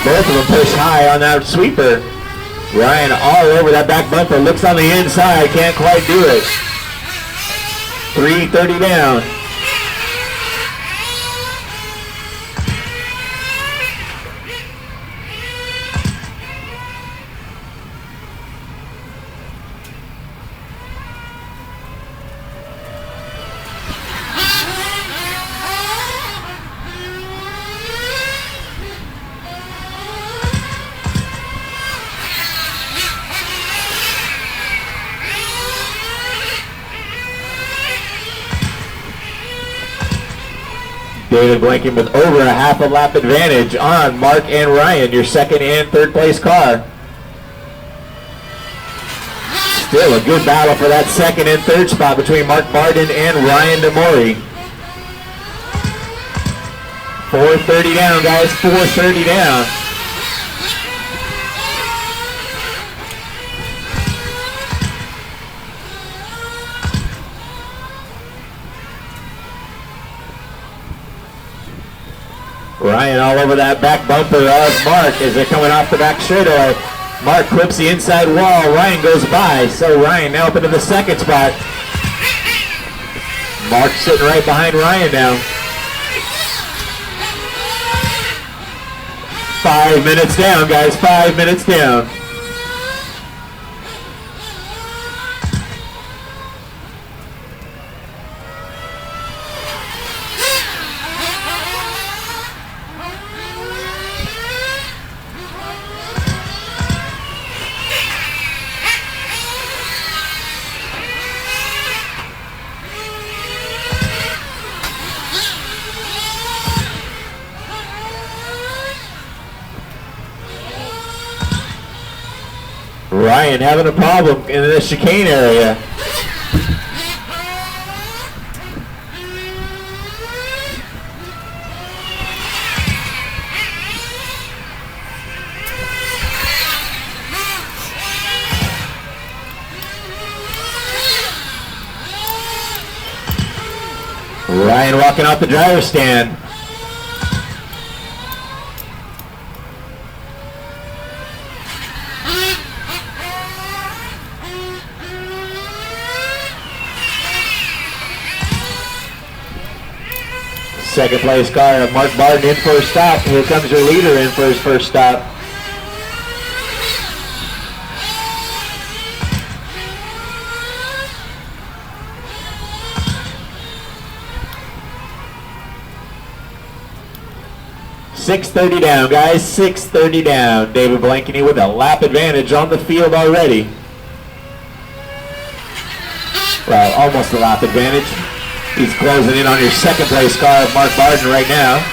Both of them push high on that sweeper. Ryan all over that back bumper, looks on the inside, can't quite do it. 3:30 down. David Blanken with over a half a lap advantage on Mark and Ryan, your second and third place car. Still a good battle for that second and third spot between Mark Barton and Ryan DeMori. 4:30 down, guys, 4:30 down. Ryan all over that back bumper of Mark as they're coming off the back straightaway. Mark clips the inside wall. Ryan goes by. So Ryan now up into the second spot. Mark sitting right behind Ryan now. 5 minutes down, guys. 5 minutes down. Ryan having a problem in the chicane area. Ryan walking off the driver's stand. Second place car, Mark Barton in for a stop. Here comes your leader in for his first stop. .630 down, guys. 6:30 down. David Blankeny with a lap advantage on the field already. Well, almost a lap advantage. He's closing in on your second place car, Mark Barton, right now.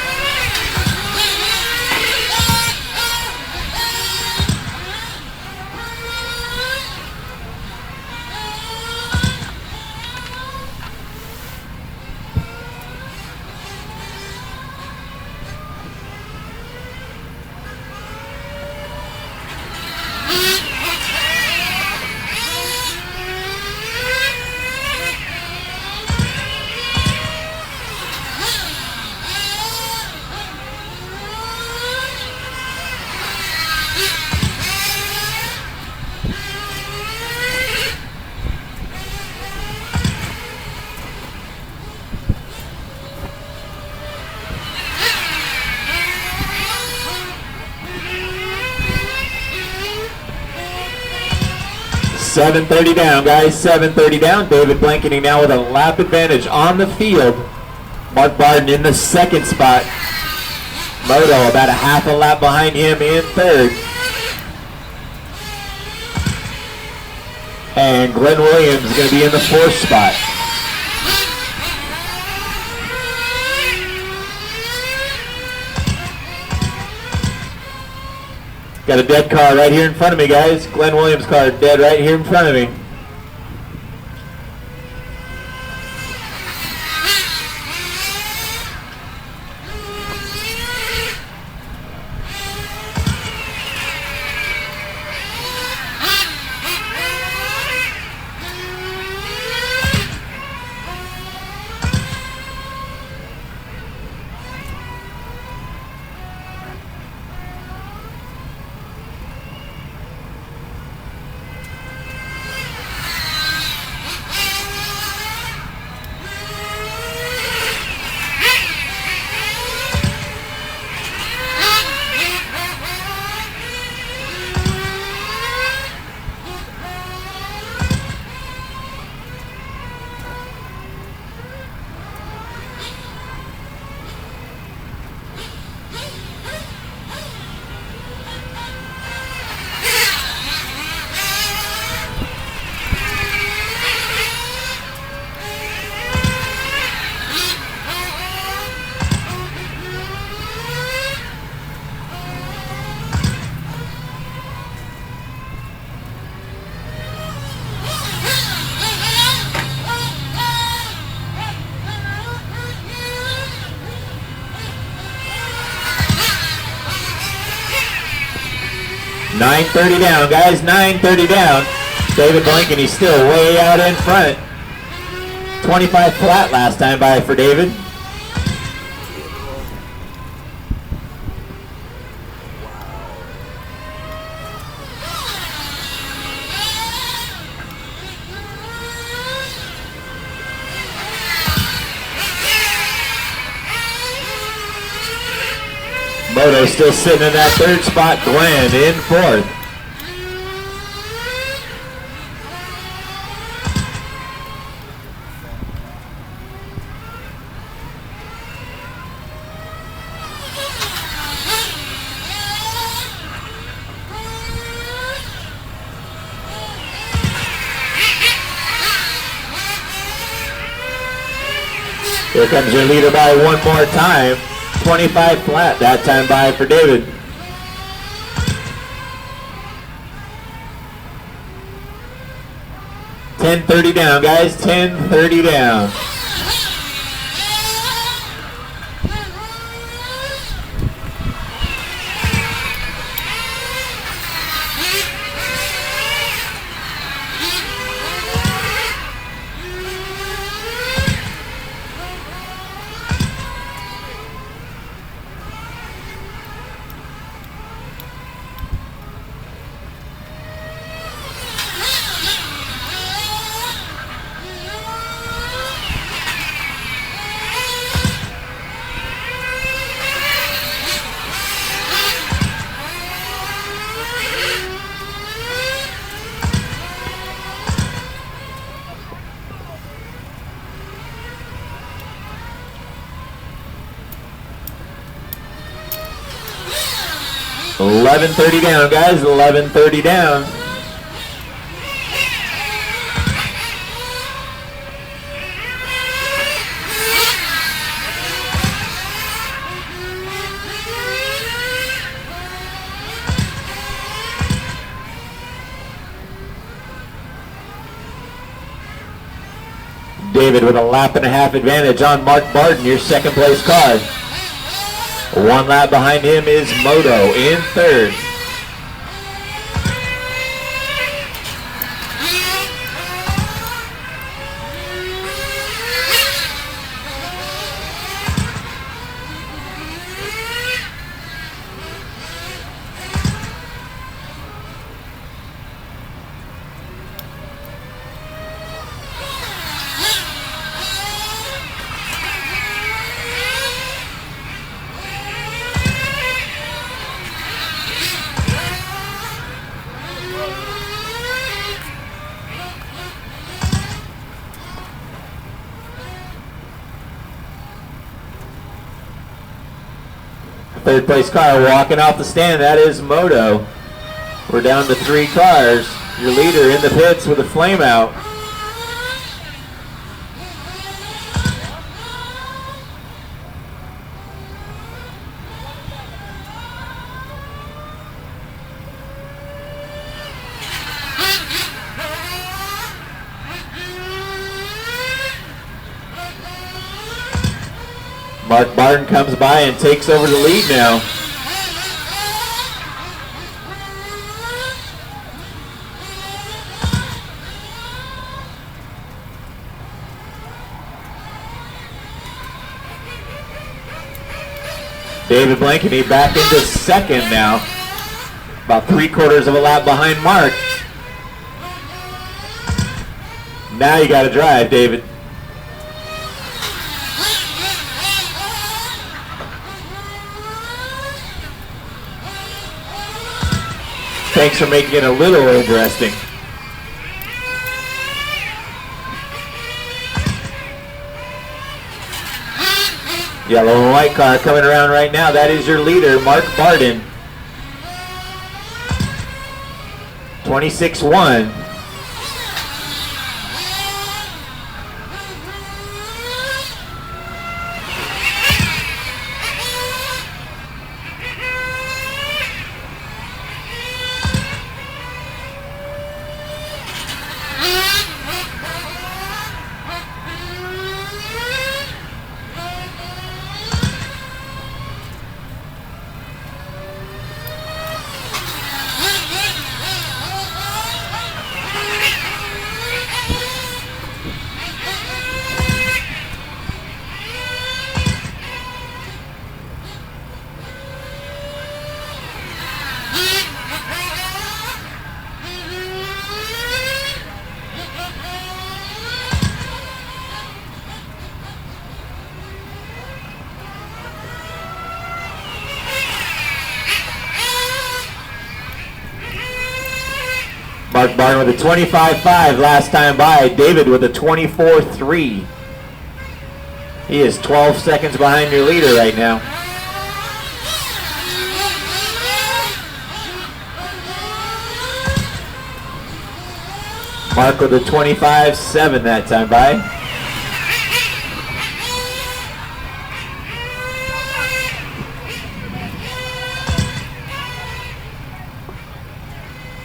.730 down, guys. 7:30 down. David Blankeny now with a lap advantage on the field. Mark Barton in the second spot. Moto about a half a lap behind him in third. And Glenn Williams is going to be in the fourth spot. Got a dead car right here in front of me, guys. Glenn Williams' car dead right here in front of me. .930 down, guys. 9:30 down. David Blinken, he's still way out in front. 25 flat last time by for David. Moto still sitting in that third spot. Glenn in fourth. Here comes your leader by one more time. 25 flat that time by for David. .1030 down, guys. 10:30 down. .1130 down, guys. 11:30 down. David with a lap and a half advantage on Mark Barton, your second place car. One lap behind him is Moto in third. Third place car walking off the stand, that is Moto. We're down to 3 cars. Your leader in the pits with a flame out. Mark Barton comes by and takes over the lead now. David Blankeny back into second now. About 3/4 of a lap behind Mark. Now you got to drive, David. Thanks for making it a little interesting. Yellow and white car coming around right now. That is your leader, Mark Barton. 26-1. Mark Barton with a 25.5 last time by. David with a 24.3. He is 12 seconds behind your leader right now. Mark with a 25.7 that time by.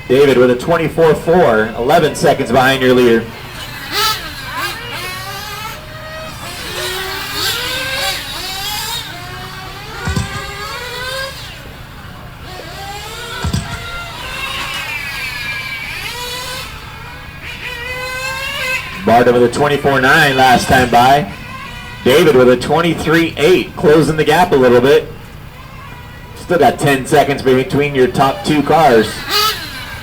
David with a 24.4, 11 seconds behind your leader. Barton with a 24.9 last time by. David with a 23.8, closing the gap a little bit. Still got 10 seconds between your top two cars.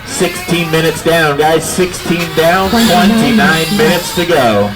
16 minutes down, guys. 16 down, 29 minutes to go.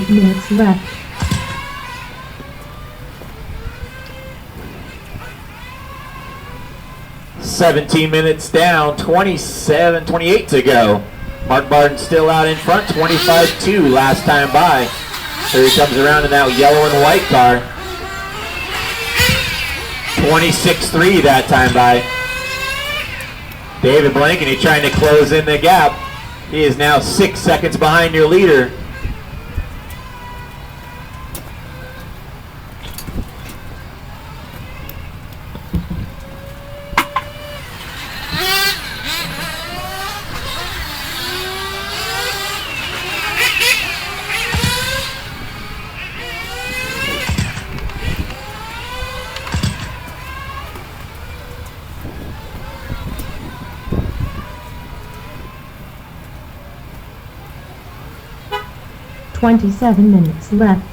Minutes left. $17 minutes down, 28 to go. Mark Barton still out in front, 25.2 last time by. Here he comes around in that yellow and white car. 26.3 that time by. David Blankeny trying to close in the gap. He is now 6 seconds behind your leader. $27 minutes left.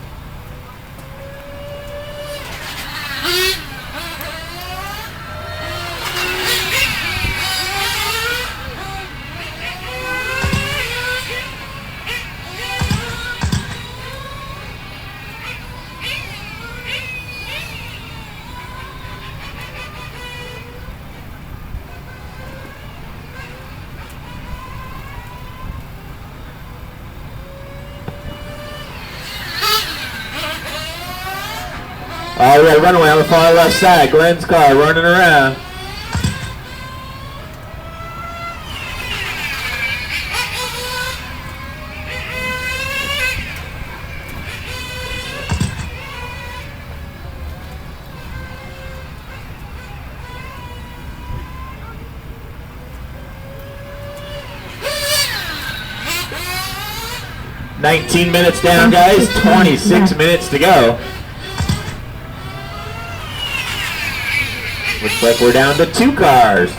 Oh, we got a runaway on the far left side. Glenn's car running around. "19 minutes down, guys. 26 minutes to go. Looks like we're down to 2 cars.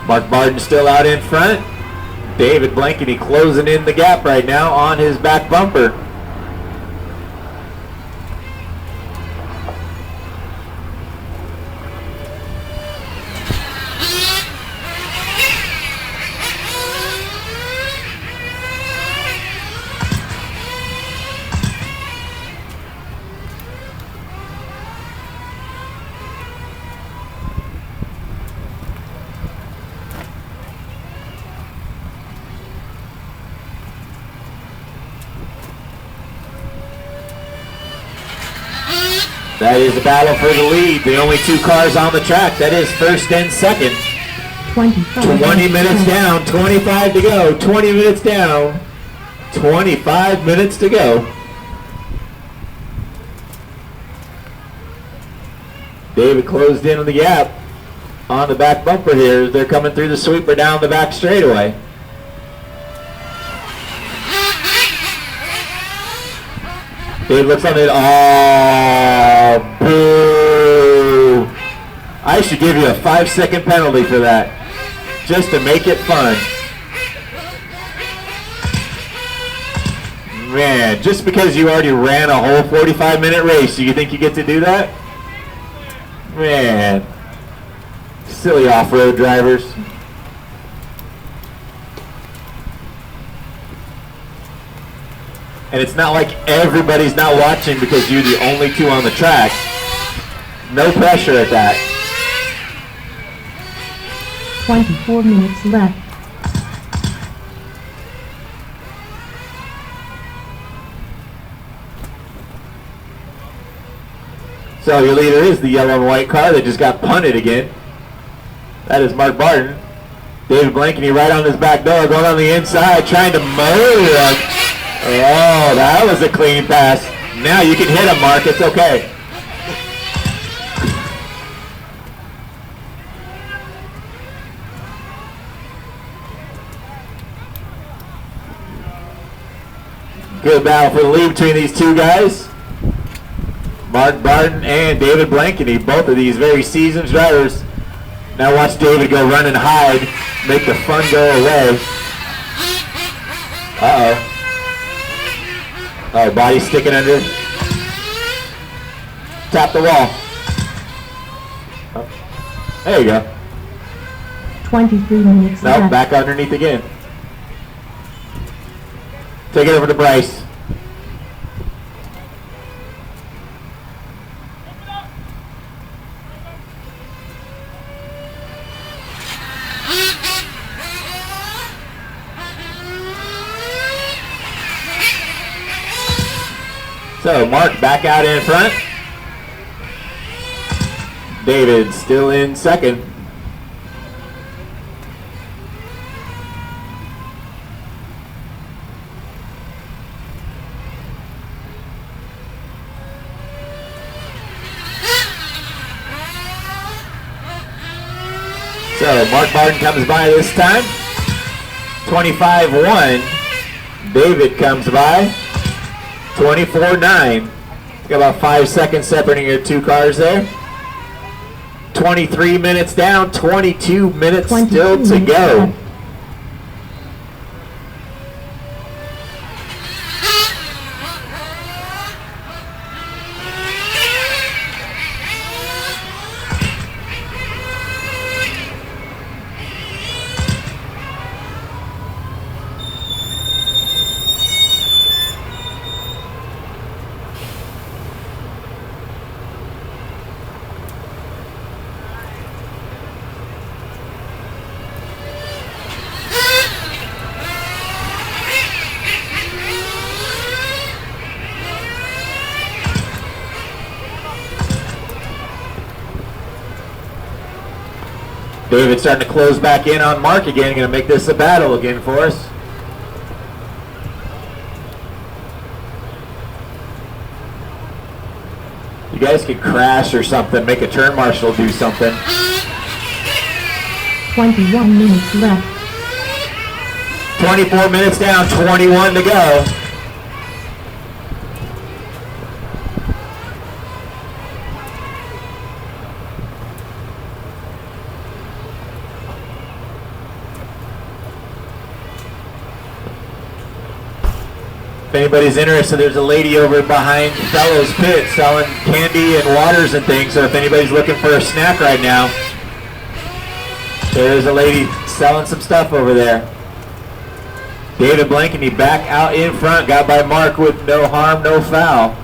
Mark Barton still out in front. David Blankety closing in the gap right now on his back bumper. That is the battle for the lead. The only 2 cars on the track. That is first and second. 20 minutes down, 25 to go. 20 minutes down, 25 minutes to go. David closed in on the gap on the back bumper here as they're coming through the sweeper down the back straightaway. Dave looks on it. Oh, boo. I should give you a 5-second penalty for that, just to make it fun. Man, just because you already ran a whole 45-minute race, do you think you get to do that? Man, silly off-road drivers. And it's not like everybody's not watching because you're the only 2 on the track. No pressure at that. 24 minutes left. So your leader is the yellow and white car that just got punted again. That is Mark Barton. David Blankety right on his back door, going on the inside, trying to mow it up. Oh, that was a clean pass. Now you can hit him, Mark. It's okay. Good battle for the lead between these 2 guys. Mark Barton and David Blankety, both of these very seasoned drivers. Now watch David go run and hide, make the fun go away. Uh-oh. Oh, body sticking under. Tap the wall. Oh. There you go. 23 minutes Nope, left. back underneath again. Take it over to Bryce. So Mark back out in front. David still in second. So Mark Barton comes by this time. 25-1. David comes by. 24-9. Got about 5 seconds separating your 2 cars there. 23 minutes down, 22 minutes still to go. David's starting to close back in on Mark again. Going to make this a battle again for us. You guys could crash or something, make a turn marshal do something. 21 minutes left. 24 minutes down, 21 to go. If anybody's interested, there's a lady over behind Fellows Pit selling candy and waters and things, so if anybody's looking for a snack right now, there's a lady selling some stuff over there. David Blankeny back out in front, got by Mark with no harm, no foul.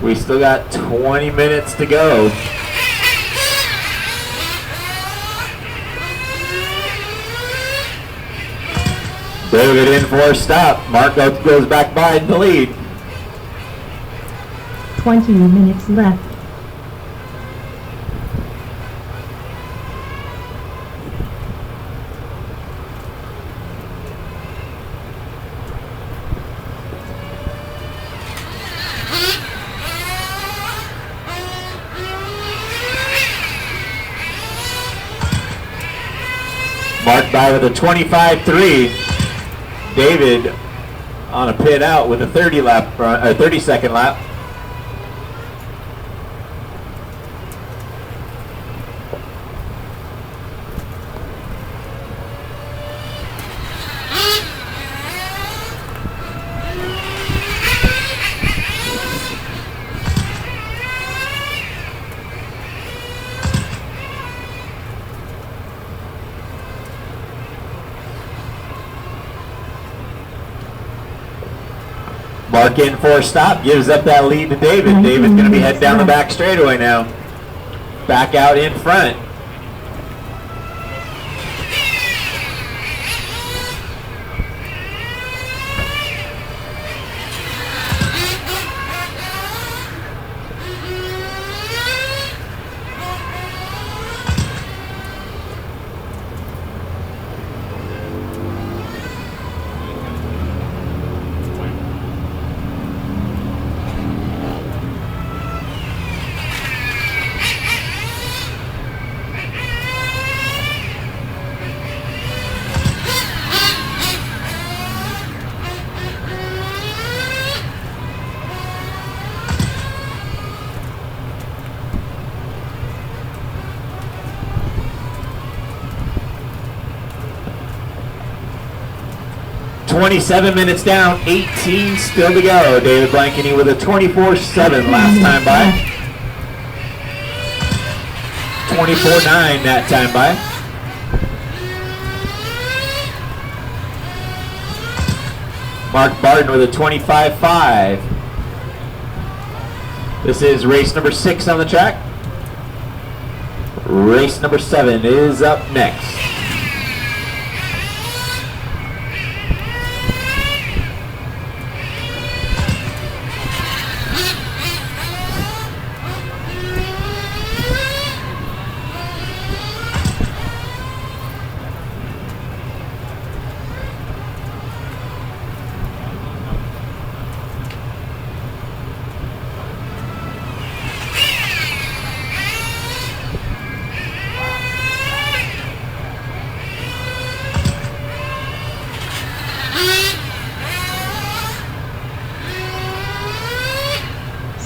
We still got 20 minutes to go. David in for a stop. Mark goes back by in the lead. 20 minutes left. Mark by with a 25-3. David on a pit out with a 30-second lap. Mark in for a stop, gives up that lead to David. David's going to be heading down the back straightaway now. Back out in front. .27 minutes down, 18 still to go. David Blankeny with a 24-7 last time by. 24-9 that time by. Mark Barton with a 25-5. This is race number 6 on the track. Race number 7 is up next.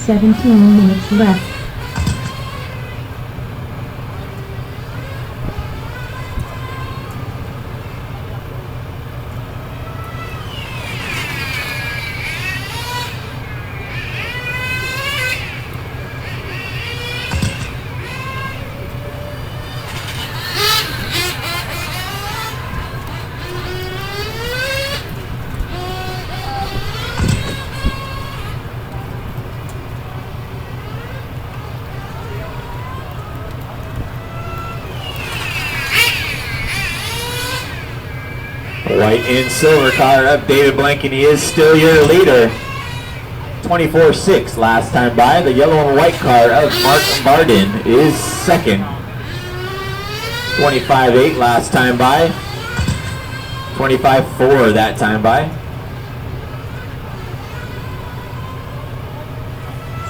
Seventeen minutes left. White and silver car up. David Blankeny is still your leader. 24.6 last time by. The yellow and white car of Mark Barden is second. 25.8 last time by. 25.4 that time by.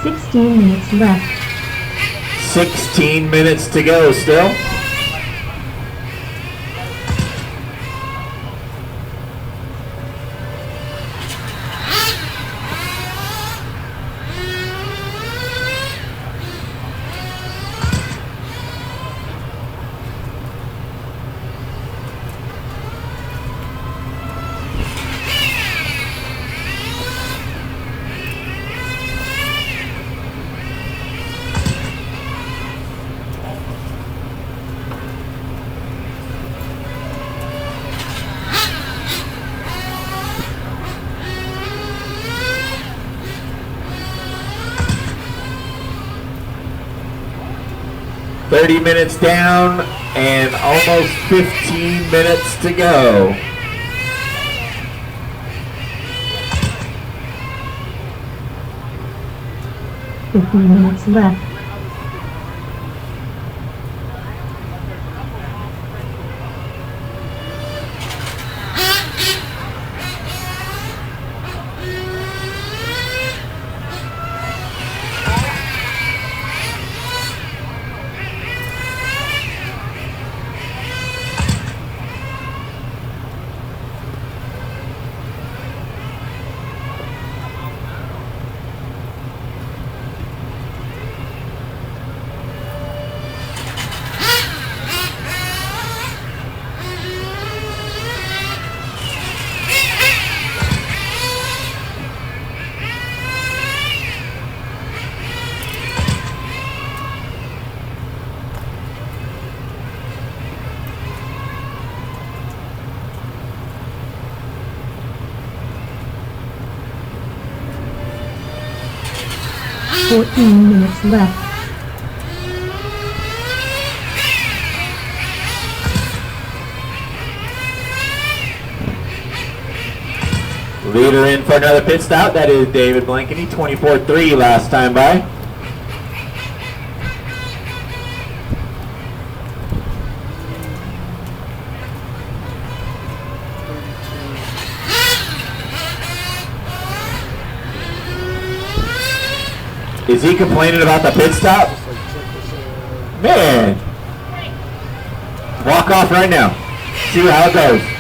16 minutes left. 16 minutes to go still. $30 minutes down and almost 15 minutes to go. Minutes left. Minutes left. Leader in for another pit stop. That is David Blankety, 24.3 last time by. Is he complaining about the pit stop? Man. Walk off right now. See how it goes.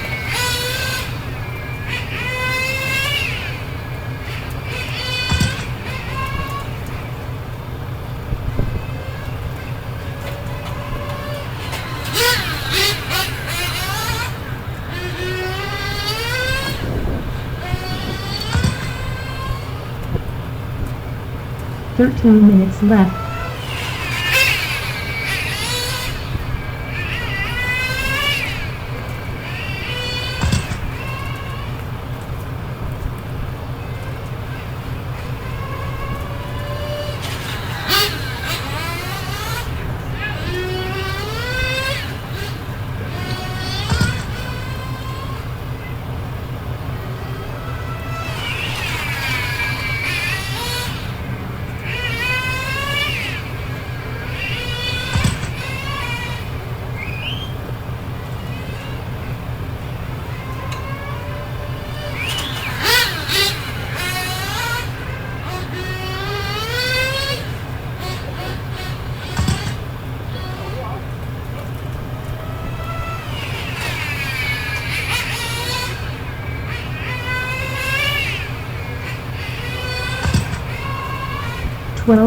Minutes left.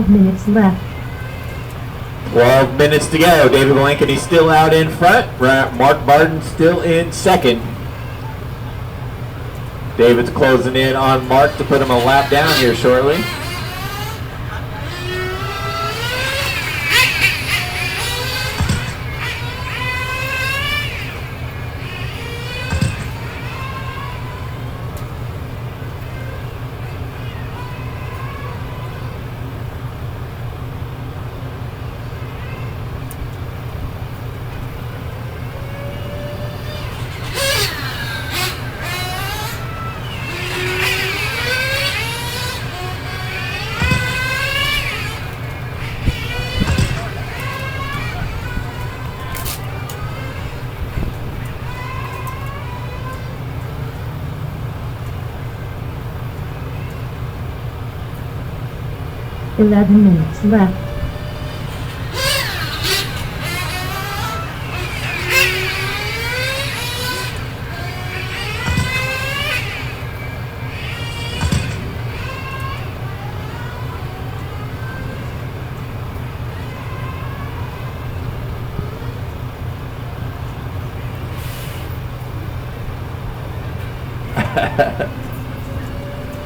Minutes left. 12 minutes to go. David Blankety still out in front. Mark Barden still in second. David's closing in on Mark to put him a lap down here shortly. 11 minutes left.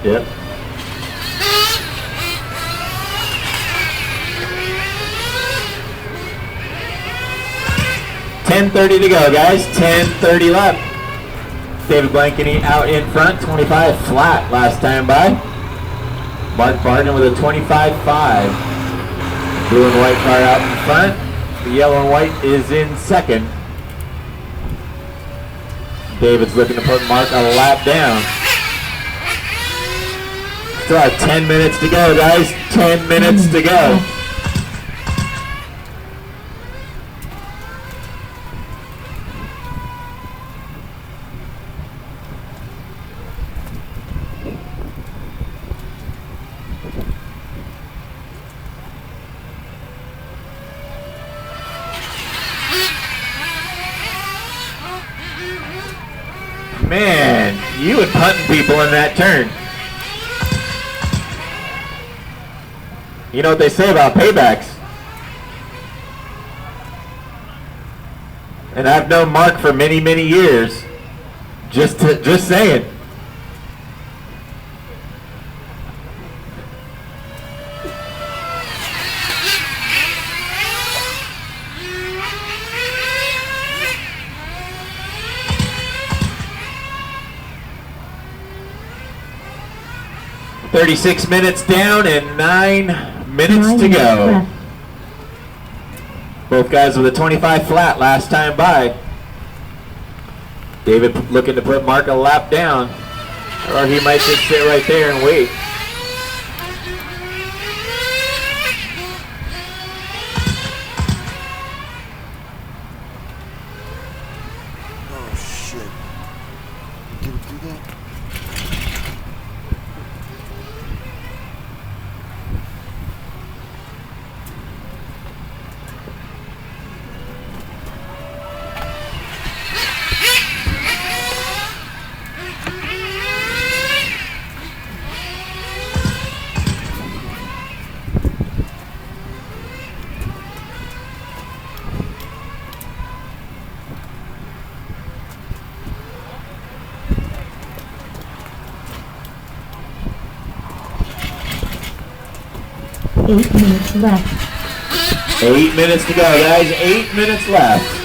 Yep. $10:30 to go, guys. 10:30 left. David Blankeny out in front, 25 flat last time by. Mark Barden with a 25.5. Blue and white car out in front. The yellow and white is in second. David's looking to put Mark a lap down. Still have 10 minutes to go, guys. 10 minutes to go. Man, you were punting people in that turn. You know what they say about paybacks. And I've known Mark for many, many years. Just saying. $36 minutes down and 9 minutes to go. Both guys with a 25 flat last time by. David looking to put Mark a lap down, or he might just sit right there and wait. Oh shit. Get it through that? Eight minutes left. 8 minutes to go, guys. 8 minutes left.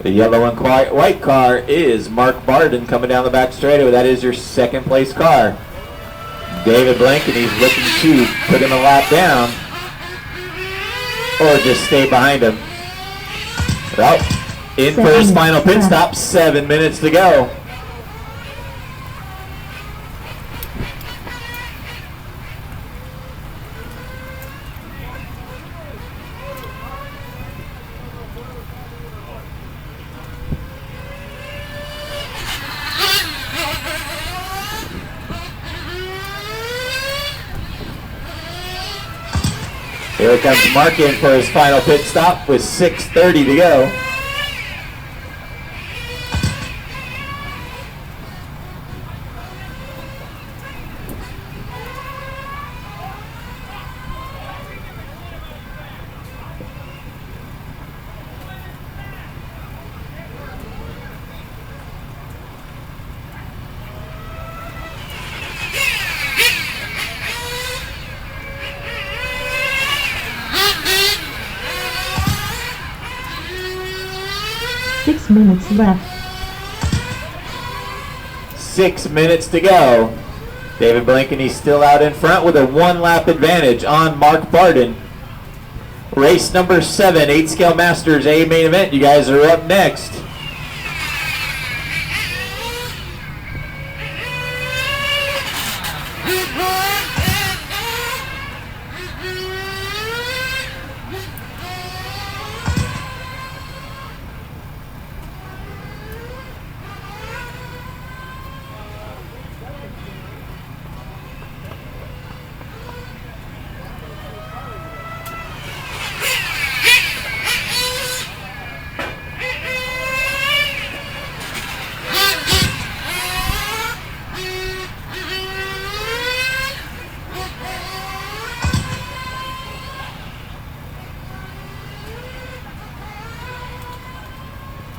The yellow and white car is Mark Barden coming down the back straightaway. That is your second place car. David Blankeny looking to put him a lap down or just stay behind him. Well, in for his final pit stop, 7 minutes to go. Here comes Mark in for his final pit stop with 6:30 to go. 6 minutes left. 6 minutes to go. David Blankeney's still out in front with a 1-lap advantage on Mark Barden. Race number 7, 8 Scale Masters A main event. You guys are up next.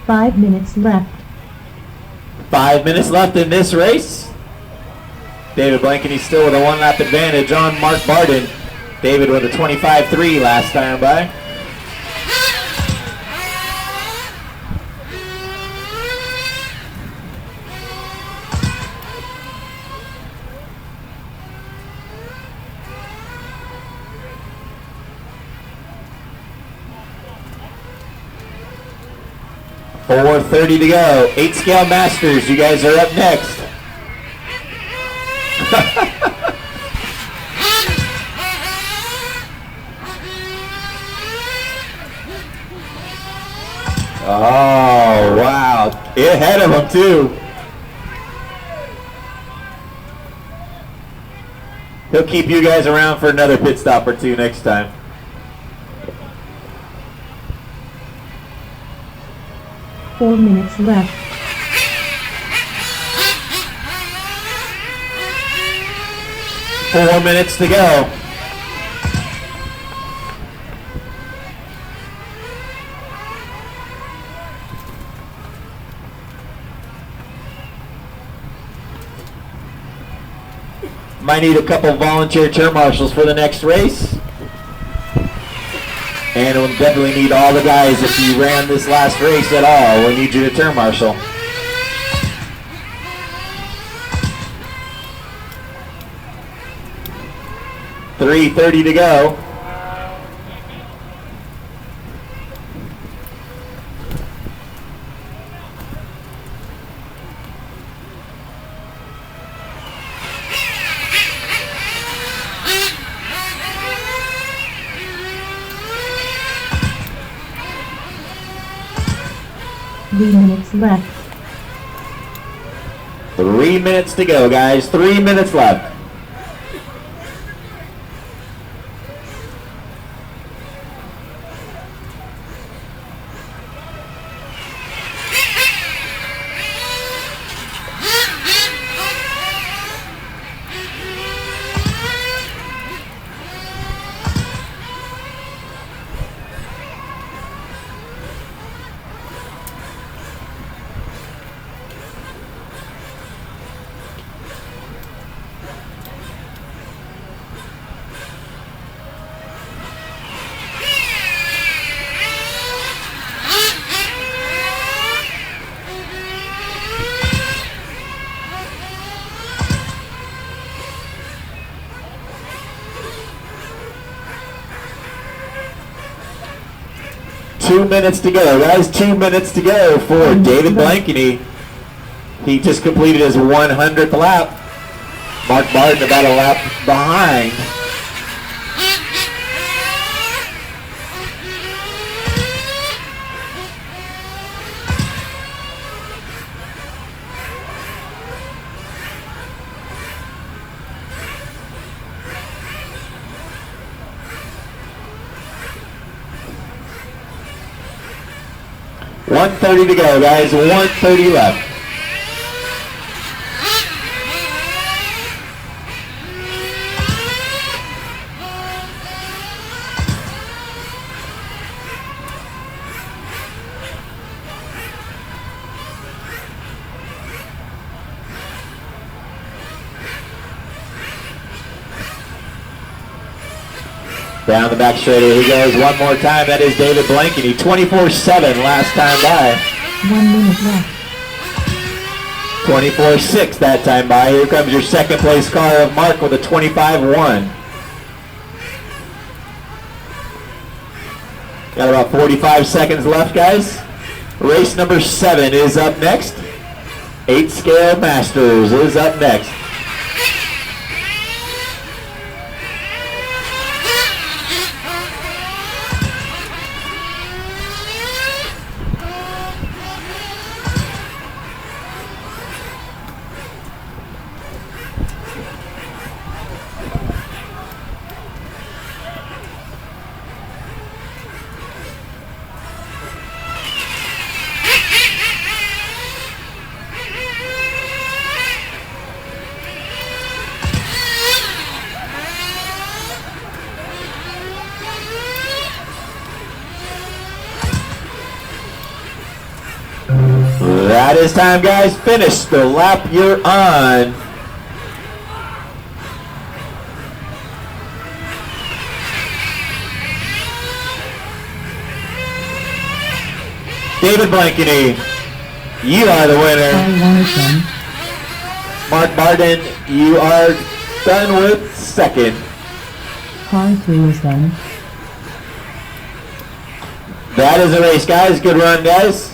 Five minutes left. 5 minutes left in this race. David Blankeney still with a 1-lap advantage on Mark Barden. David with a 25.3 last time by. .430 to go. 8 Scale Masters, you guys are up next. Oh, wow. It ahead of him, too. He'll keep you guys around for another pit stop or two next time. Four minutes left. 4 minutes to go. Might need a couple volunteer turn marshals for the next race. And we'll definitely need all the guys if you ran this last race at all. We'll need you to turn marshal. .330 to go. Three minutes left. 3 minutes to go, guys. 3 minutes left. Two minutes to go, guys. 2 minutes to go for David Blankeney. He just completed his 100th lap. Mark Barden about a lap behind. .130 to go, guys. 130 left. Down the back straight, here he goes one more time. That is David Blankeney, 24-7 last time by. 1 minute left. 24.6 that time by. Here comes your second place car of Mark with a 25.1. Got about 45 seconds left, guys. Race number 7 is up next. 8 Scale Masters is up next. That is time, guys. Finish the lap you're on. David Blankeny, you are the winner. Mark Barden, you are done with second. Car 3 is done. That is the race, guys. Good run, guys.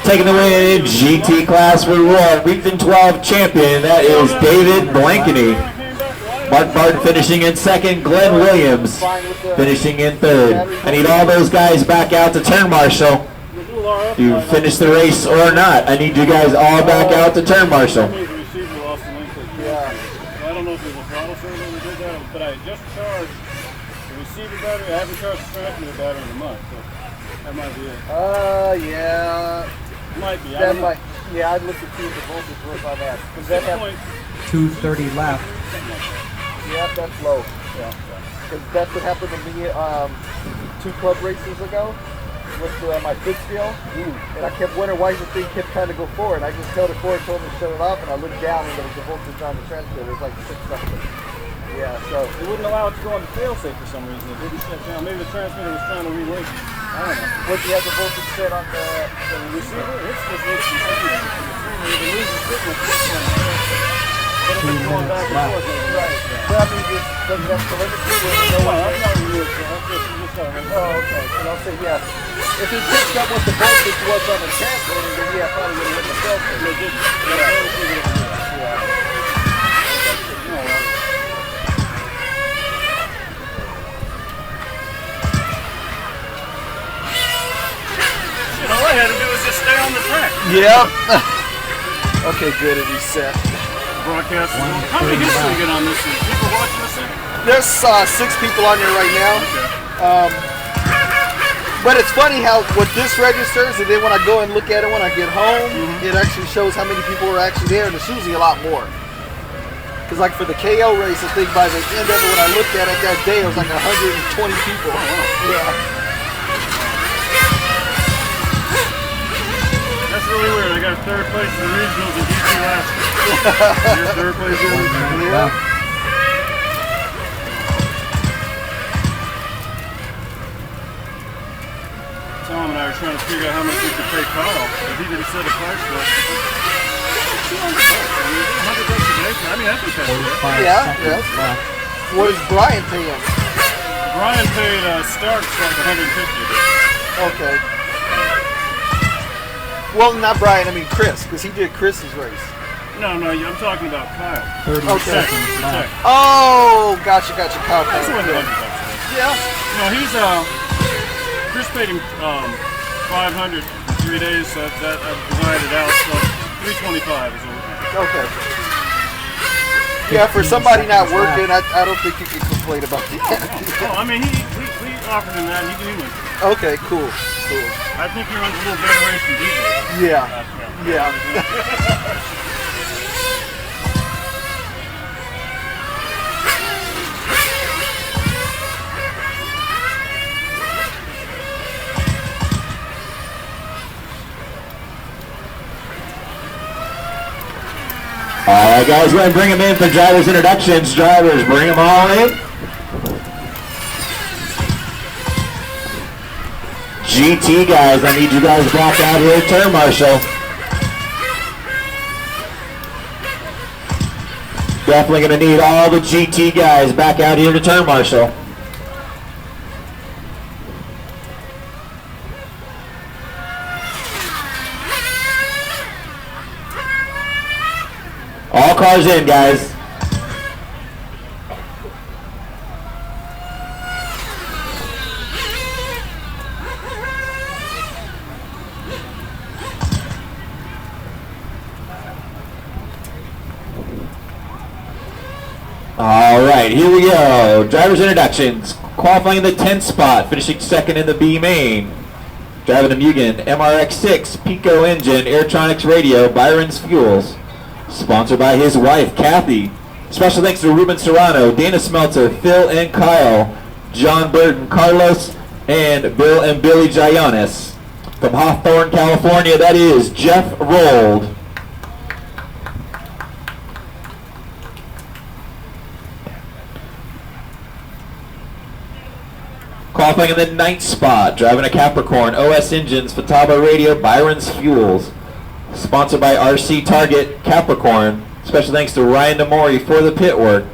Taking the win in GT class for Roar, Region 12 champion. That is David Blankeny. Mark Barton finishing in second. Glenn Williams finishing in third. I need all those guys back out to turn marshal. You finish the race or not. I need you guys all back out to turn marshal. I don't know if it was throttle service when we did that, but I just charged the receiver battery. I haven't charged the transmitter battery in a month, so that might be it. Yeah. Might be. That might. Yeah, I'd look to see the voltage work on that. Cause that have, 2:30 left. yeah, that's low. Yeah. Because that's what happened to me 2 club races ago with my fifth scale. And I kept wondering why the thing kept trying to go forward. I just held it forward, told me to shut it off, and I looked down and there was a voltage on the transmitter. It was like 6 something. Yeah, so it wouldn't allow it to go on the failsafe for some reason. It didn't shut down. Maybe the transmitter was trying to relink. I don't know. what you have the voltage set on the Receiver, it's just instantaneous. The losing signal keeps but if 2 it's going minutes back and left. forth, it's right. But I mean, does it have telemetry where you know No, what? that's not really it. That's just Oh, okay. And I'll say yes. If he picks up what the voltage was on the transmitter, then yeah, probably would have hit the filter. All I had to do was just stay on the track. Yep. Okay, good. It reset. Broadcast. How many hits do we get on this thing? People watching this thing? There's 6 people on there right now. Okay. But it's funny how what this registers, and then when I go and look at it when I get home, it actually shows how many people were actually there, and it's usually a lot more. Because like for the KO race, I think by the end of it, when I looked at it that day, it was like 120 people. Yeah. That's really weird. I got 3rd place in the regionals in GT last year. You're 3rd place in the regionals. Yeah. Tom and I were trying to figure out how much we could pay Carl, because he didn't set a price for it. $200. I mean, $100 a day. I mean, that's okay. 45 Yeah, seconds yeah. left. What does Brian pay him? Brian paid starts like $150 a day. Okay. Well, not Brian. I mean Chris, because he did Chris's race. No, I'm talking about Kyle. 30 Okay. seconds left. Oh, gotcha. Kyle. That's $100 a day. Yeah. No, he's Chris paid him 500 for 3 days, so that I divided out, so 325 is what. Okay. Yeah, for somebody not working, I don't think you can complain about that. No, I mean, we offered him that, and he went. Okay, cool. I think he runs a little better race than DJ. Yeah. All right, guys, go ahead and bring them in for drivers' introductions. Drivers, bring them all in. GT guys, I need you guys back out here, turn marshal. Definitely going to need all the GT guys back out here to turn marshal. All cars in, guys. All right, here we go. Drivers introductions. Qualifying in the 10th spot, finishing second in the B main. Driving a Mugen MRX6 Pico engine, Airtronics radio, Byron's Fuels. Sponsored by his wife, Kathy. Special thanks to Ruben Serrano, Dana Smelter, Phil and Kyle, John Burton, Carlos, and Bill and Billy Giannis. From Hawthorne, California, that is Jeff Rold. Qualifying in the 9th spot, driving a Capricorn, OS Engines, Fataba Radio, Byron's Fuels. Sponsored by RC Target, Capricorn. Special thanks to Ryan Demori for the pit work.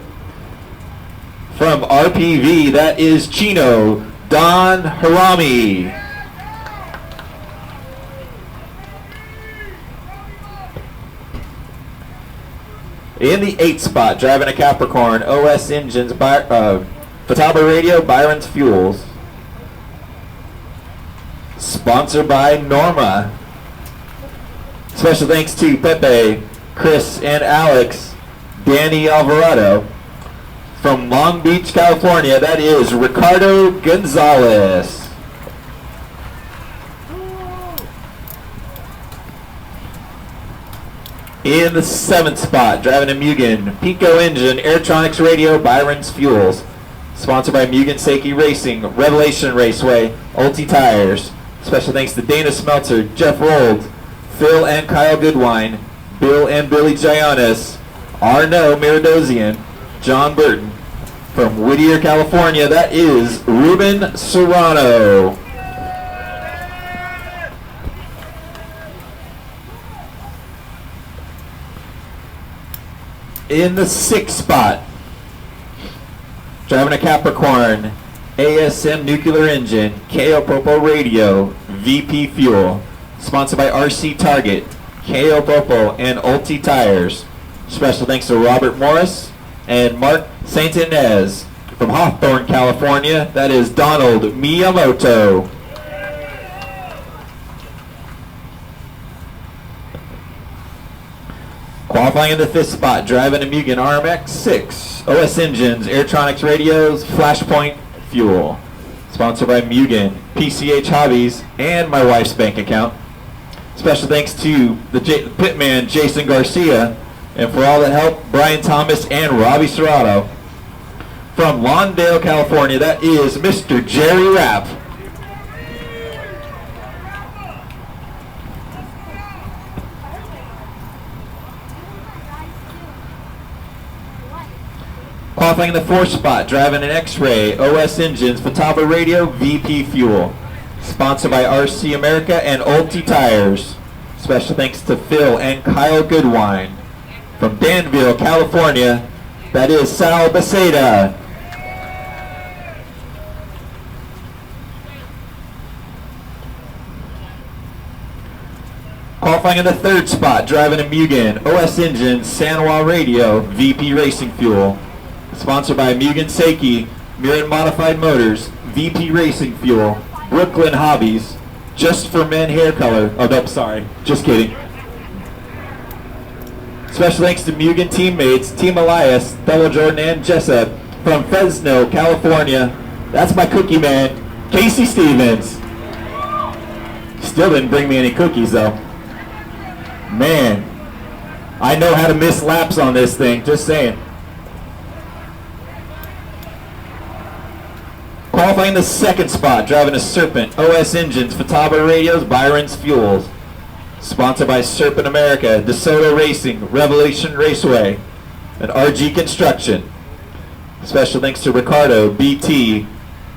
From RPV, that is Chino, Don Harami. In the 8th spot, driving a Capricorn, OS Engines, Fataba Radio, Byron's Fuels. Sponsored by Norma. Special thanks to Pepe, Chris, and Alex, Danny Alvarado. From Long Beach, California, that is Ricardo Gonzalez. In the 7th spot, driving a Mugen, Pico engine, Airtronics radio, Byron's Fuels. Sponsored by Mugen Seiki Racing, Revelation Raceway, Ulti Tires. Special thanks to Dana Smeltzer, Jeff Rold, Phil and Kyle Goodwine, Bill and Billy Giannis, Arno Miradosian, John Burton. From Whittier, California, that is Ruben Serrano. In the 6th spot, driving a Capricorn, ASM Nuclear Engine, KO Popo Radio, VP Fuel. Sponsored by RC Target, KO Popo, and Ulti Tires. Special thanks to Robert Morris and Mark St. Inez. From Hawthorne, California, that is Donald Miyamoto. Qualifying in the 5th spot, driving a Mugen RMX6, OS Engines, Airtronics Radios, Flashpoint Fuel. Sponsored by Mugen, PCH Hobbies, and my wife's bank account. Special thanks to the pitman, Jason Garcia, and for all that help, Brian Thomas and Robbie Serrato. From Lawndale, California, that is Mr. Jerry Rapp. Qualifying in the 4th spot, driving an X-Ray, OS Engines, Fataba Radio, VP Fuel. Sponsored by RC America and Ulti Tires. Special thanks to Phil and Kyle Goodwine. From Danville, California, that is Sal Beceda. Qualifying in the 3rd spot, driving a Mugen, OS Engines, Sanwa Radio, VP Racing Fuel. Sponsored by Mugen Seiki, Mirren Modified Motors, VP Racing Fuel, Brooklyn Hobbies, Just for Men Hair Color. Oh, no, sorry. Just kidding. Special thanks to Mugen teammates, Team Elias, Double Jordan, and Jessup. From Fresno, California, that's my cookie man, Casey Stevens. Still didn't bring me any cookies, though. Man, I know how to miss laps on this thing, just saying. Qualifying the 2nd spot, driving a Serpent, OS Engines, Fataba Radios, Byron's Fuels. Sponsored by Serpent America, DeSoto Racing, Revelation Raceway, and RG Construction. Special thanks to Ricardo, BT,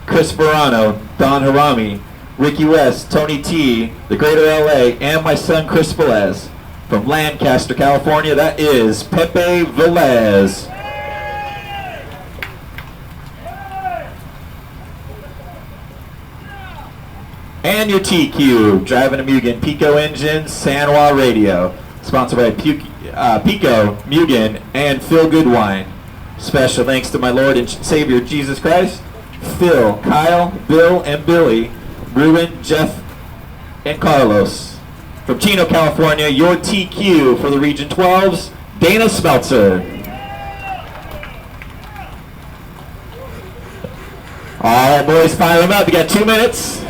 Chris Verano, Don Harami, Ricky West, Tony T, the Greater LA, and my son Chris Velez. From Lancaster, California, that is Pepe Velez. And your TQ, driving a Mugen, Pico Engine, Sanwa Radio. Sponsored by Pico, Mugen, and Phil Goodwine. Special thanks to my Lord and Savior Jesus Christ, Phil, Kyle, Bill, and Billy, Ruben, Jeff, and Carlos. From Chino, California, your TQ for the Region 12s, Dana Smeltzer. All right, boys, fire them up. You got 2 minutes.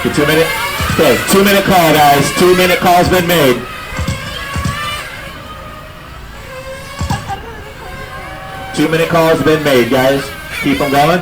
The 2 minute, okay, 2 minute call, guys. 2 minute call's been made. Two-minute call's been made, guys. Keep them going.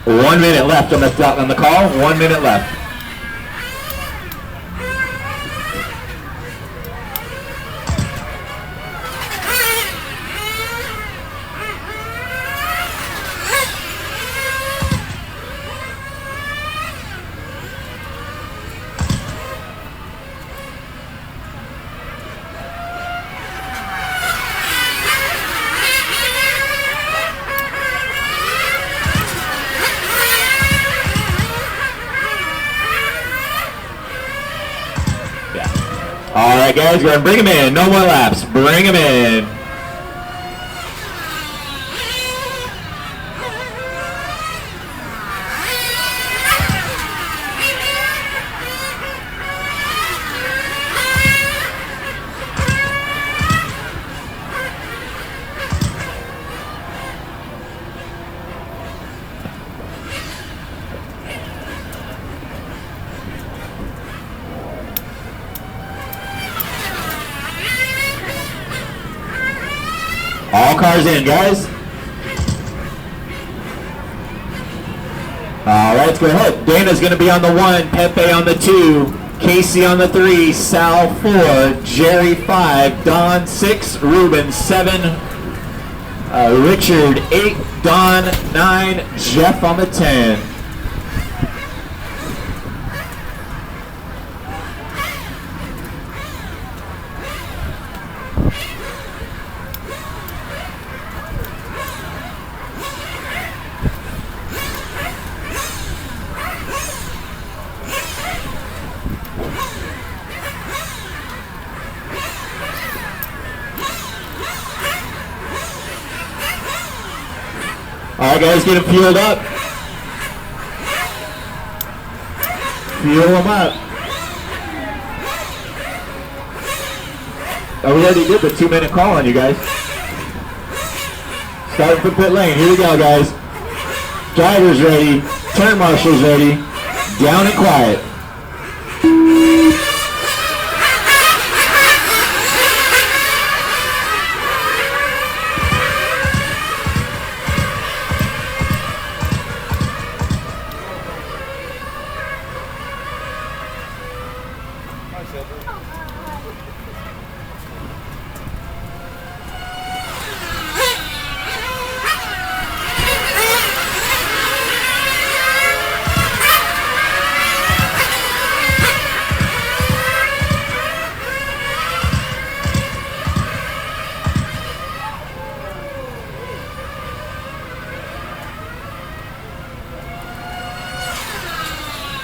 One minute left on the call. 1 minute left. All right, guys, go ahead and bring him in. No more laps. Bring him in. All cars in, guys. All right, let's go ahead. Dana's going to be on the 1, Pepe on the 2, Casey on the 3, Sal 4, Jerry 5, Don 6, Ruben 7, Richard 8, Don 9, Jeff on the 10. right, guys, get them fueled up. Fuel them up. Oh, we already did the 2-minute call on you guys. Starting from pit lane. Here we go, guys. Drivers ready. Turn marshals ready. Down and quiet.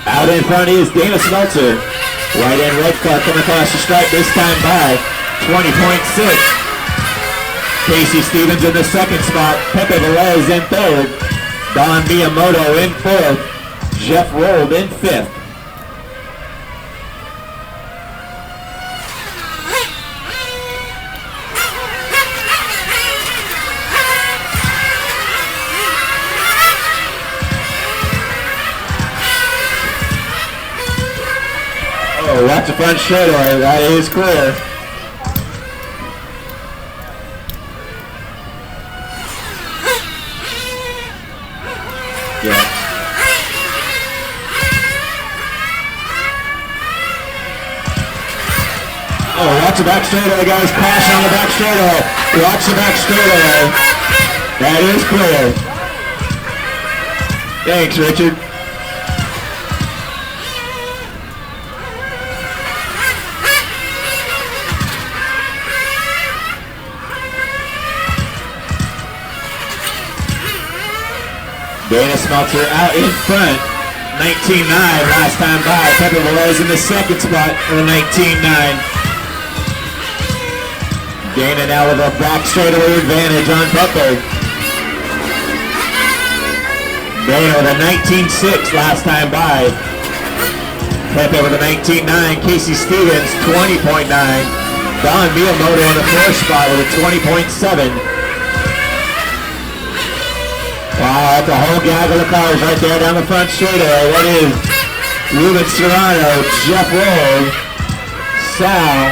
Out in front is Dana Smeltzer. White and red car coming across the stripe, this time by 20.6. Casey Stevens in the second spot. Pepe Velez in third. Don Miyamoto in fourth. Jeff Rold in fifth. Oh, watch the front straightaway. That is clear. Yeah. Oh, watch the back straightaway, guys. Caution on the back straightaway. Watch the back straightaway. That is clear. Thanks, Richard. Dana Smeltzer out in front, 19.9 last time by. Pepe Velez in the second spot for 19.9. Dana now with a back straightaway advantage on Pepe. Dana with a 19.6 last time by. Pepe with a 19.9. Casey Stevens 20.9. Don Miyamoto in the fourth spot with a 20.7. Wow, that's a whole gaggle of cars right there down the front straightaway. That is Ruben Serrano, Jeff Roll, Sal.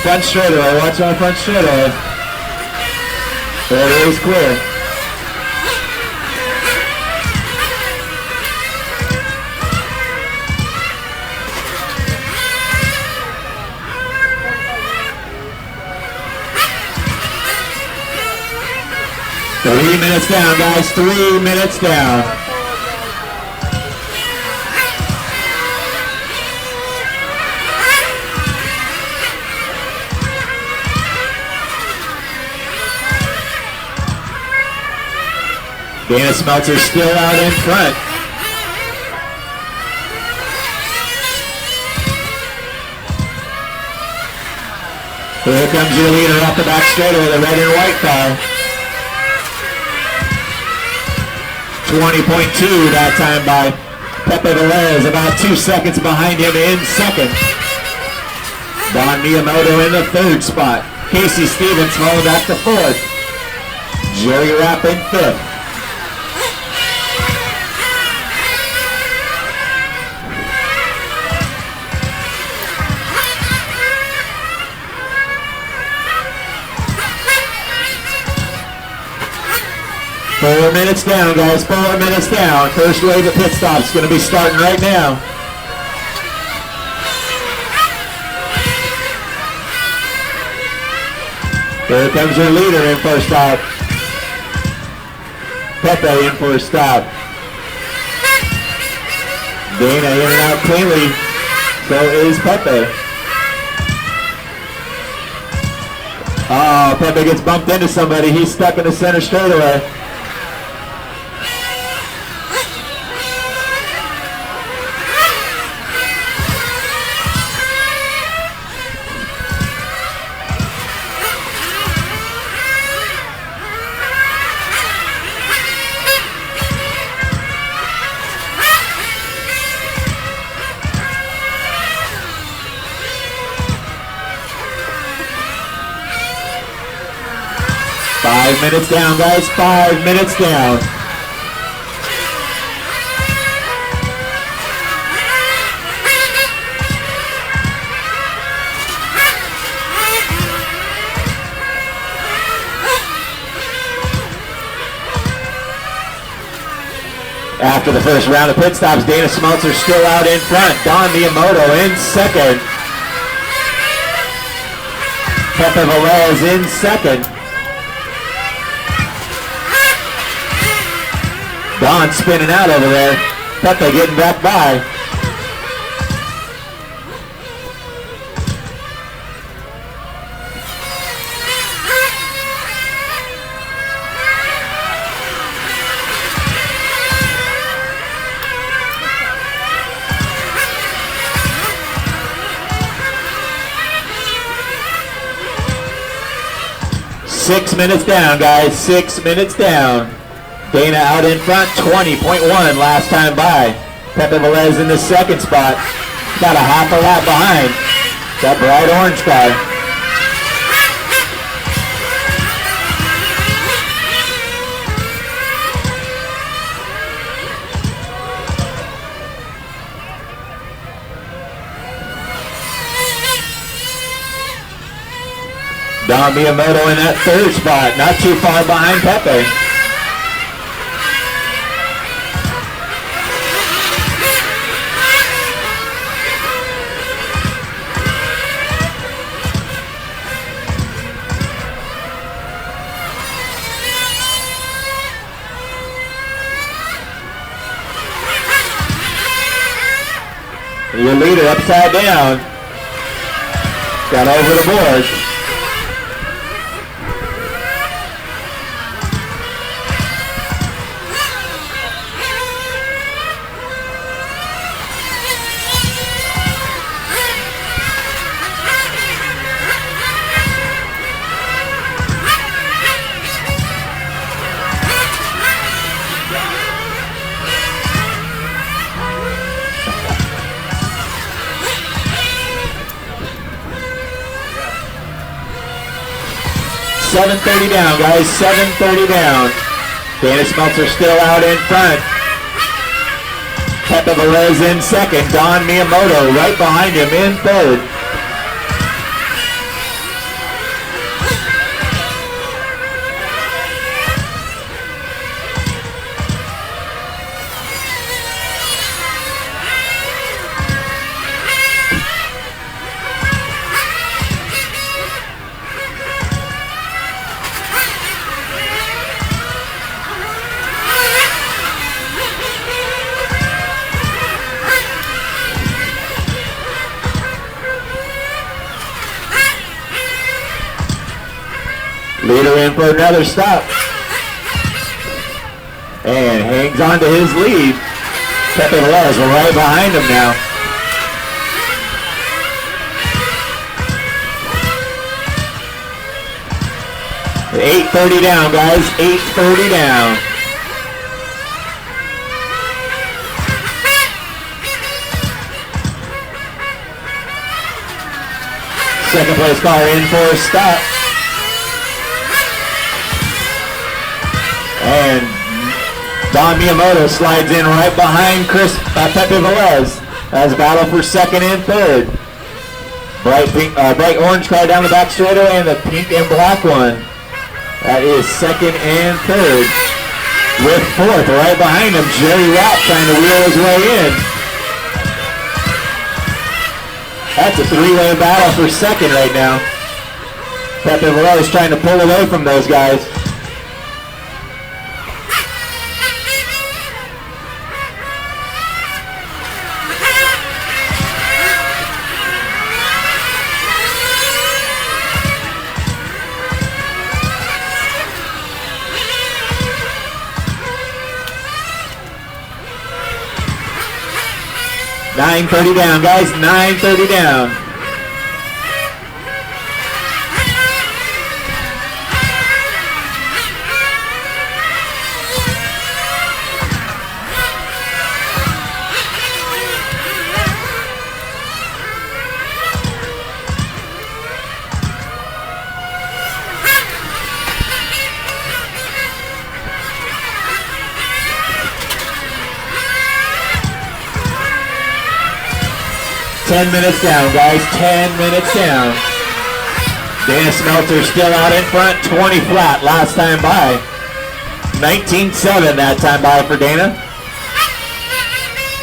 Front straightaway, watch on front straightaway. There it is, clear. Three minutes down, guys. 3 minutes down. Dana Smeltzer still out in front. Here comes your leader off the back straightaway, the red and white car. 20.2 that time by Pepe Velez, about 2 seconds behind him in second. Don Miyamoto in the third spot. Casey Stevens falling back to fourth. Jerry Rapp in fifth. Four minutes down, guys. 4 minutes down. First wave of pit stops going to be starting right now. Here comes your leader in for a stop. Pepe in for a stop. Dana in and out cleanly. So is Pepe. Oh, Pepe gets bumped into somebody. He's stuck in the center straightaway. 5 minutes down, guys. 5 minutes down. After the first round of pit stops, Dana Schmelzer still out in front. Don Miyamoto in second. Pepe Velez in second. Don spinning out over there. Pepe getting back by. Six minutes down, guys. 6 minutes down. Dana out in front, 20.1 last time by. Pepe Velez in the second spot. Got a half a lap behind that bright orange car. Don Miyamoto in that third spot, not too far behind Pepe. Your leader upside down. Got over the board. $7:30 down, guys. $7:30 down. Dana Schmelzer still out in front. Pepe Velez in second. Don Miyamoto right behind him in third. Leader in for another stop. And hangs on to his lead. Pepe Velez right behind him now. $8:30 down, guys. $8:30 down. Second place car in for a stop. And Don Miyamoto slides in right behind Pepe Velez as a battle for second and third. Bright orange car down the back straightaway and the pink and black one. That is second and third. With fourth right behind him, Jerry Rapp trying to wheel his way in. That's a three-way battle for second right now. Pepe Velez trying to pull away from those guys. $9:30 down, guys. $9:30 down. 10 minutes down, guys. 10 minutes down. Dana Smelter still out in front. 20 flat last time by. 19-7 that time by for Dana.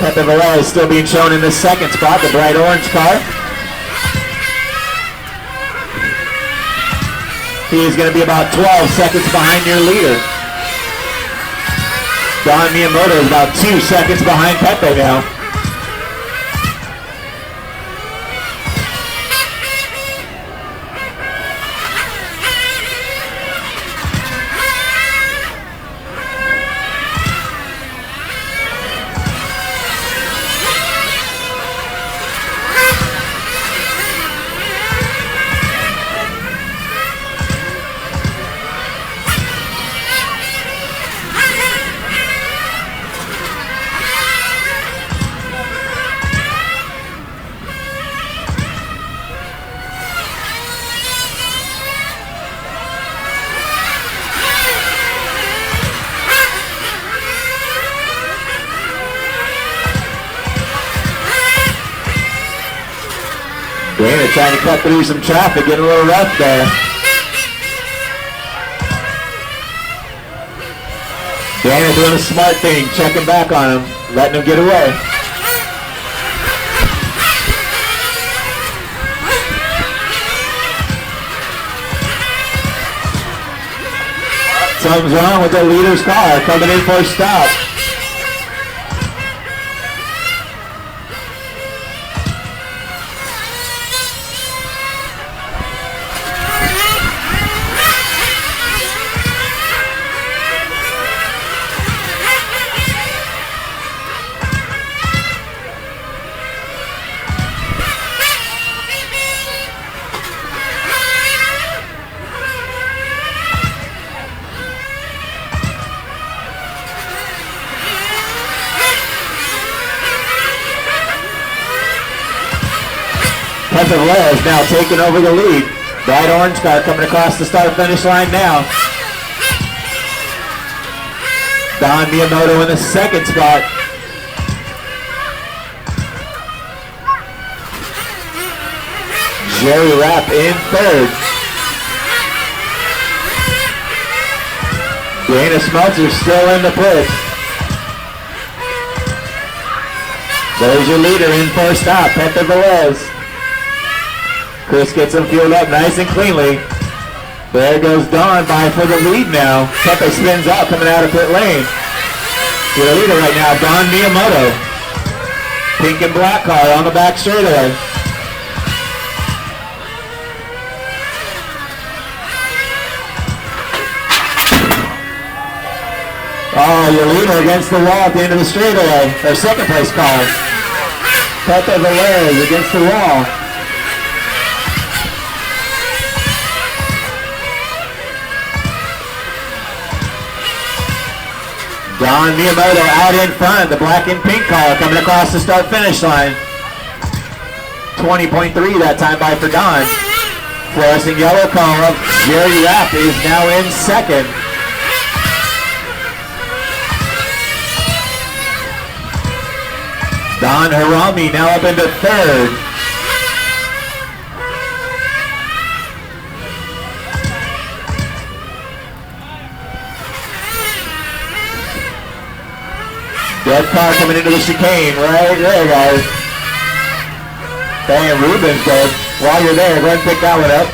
Pepe Velez still being shown in the second spot, the bright orange car. He is going to be about 12 seconds behind your leader. Don Miyamoto is about 2 seconds behind Pepe now. Dana trying to cut through some traffic, getting a little rough there. Dana doing a smart thing, checking back on him, letting him get away. Something's wrong with the leader's car, coming in for a stop. Pepe Velez now taking over the lead. Bright orange car coming across the start-finish line now. Don Miyamoto in the second spot. Jerry Rapp in third. Dana Smelter still in the pits. There's your leader in for a stop, Pepe Velez. Chris gets him fueled up nice and cleanly. There goes Don by for the lead now. Pepe spins out coming out of pit lane. To the leader right now, Don Miyamoto. Pink and black car on the back straightaway. Oh, your leader against the wall at the end of the straightaway. Their second place car. Pepe Velez against the wall. Don Miyamoto out in front, the black and pink car coming across the start-finish line. 20.3 that time by for Don. Fluorescent yellow car, Jerry Rapp is now in second. Don Harami now up into third. Red car coming into the chicane right there, guys. Dang, Ruben's dead. While you're there, go ahead and pick that one up.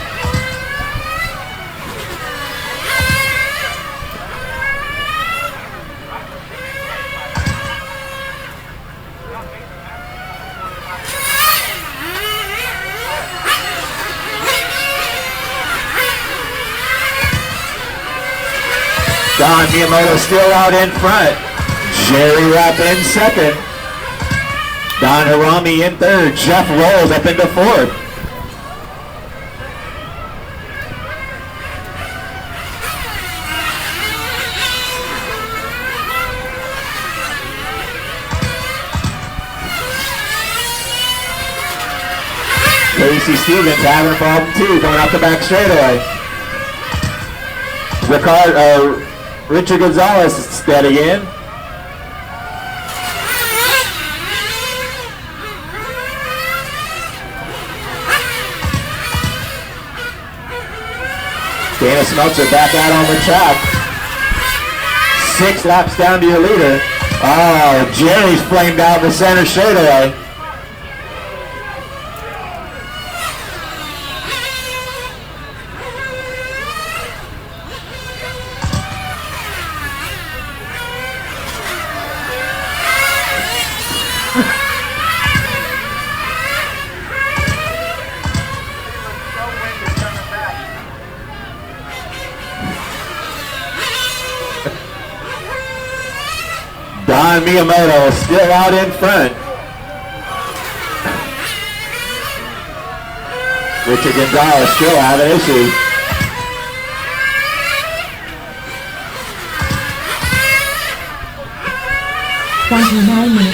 Don Miyamoto still out in front. Jerry Rapp in second. Don Harami in third. Jeff Rolls up into fourth. Casey Stevens having a problem too, coming off the back straightaway. Richard Gonzalez is dead again. Dana Smeltzer back out on the track. 6 laps down to your leader. Oh, Jerry's flamed out the center straightaway. Don Miyamoto still out in front. Richard Gonzalez still having issues.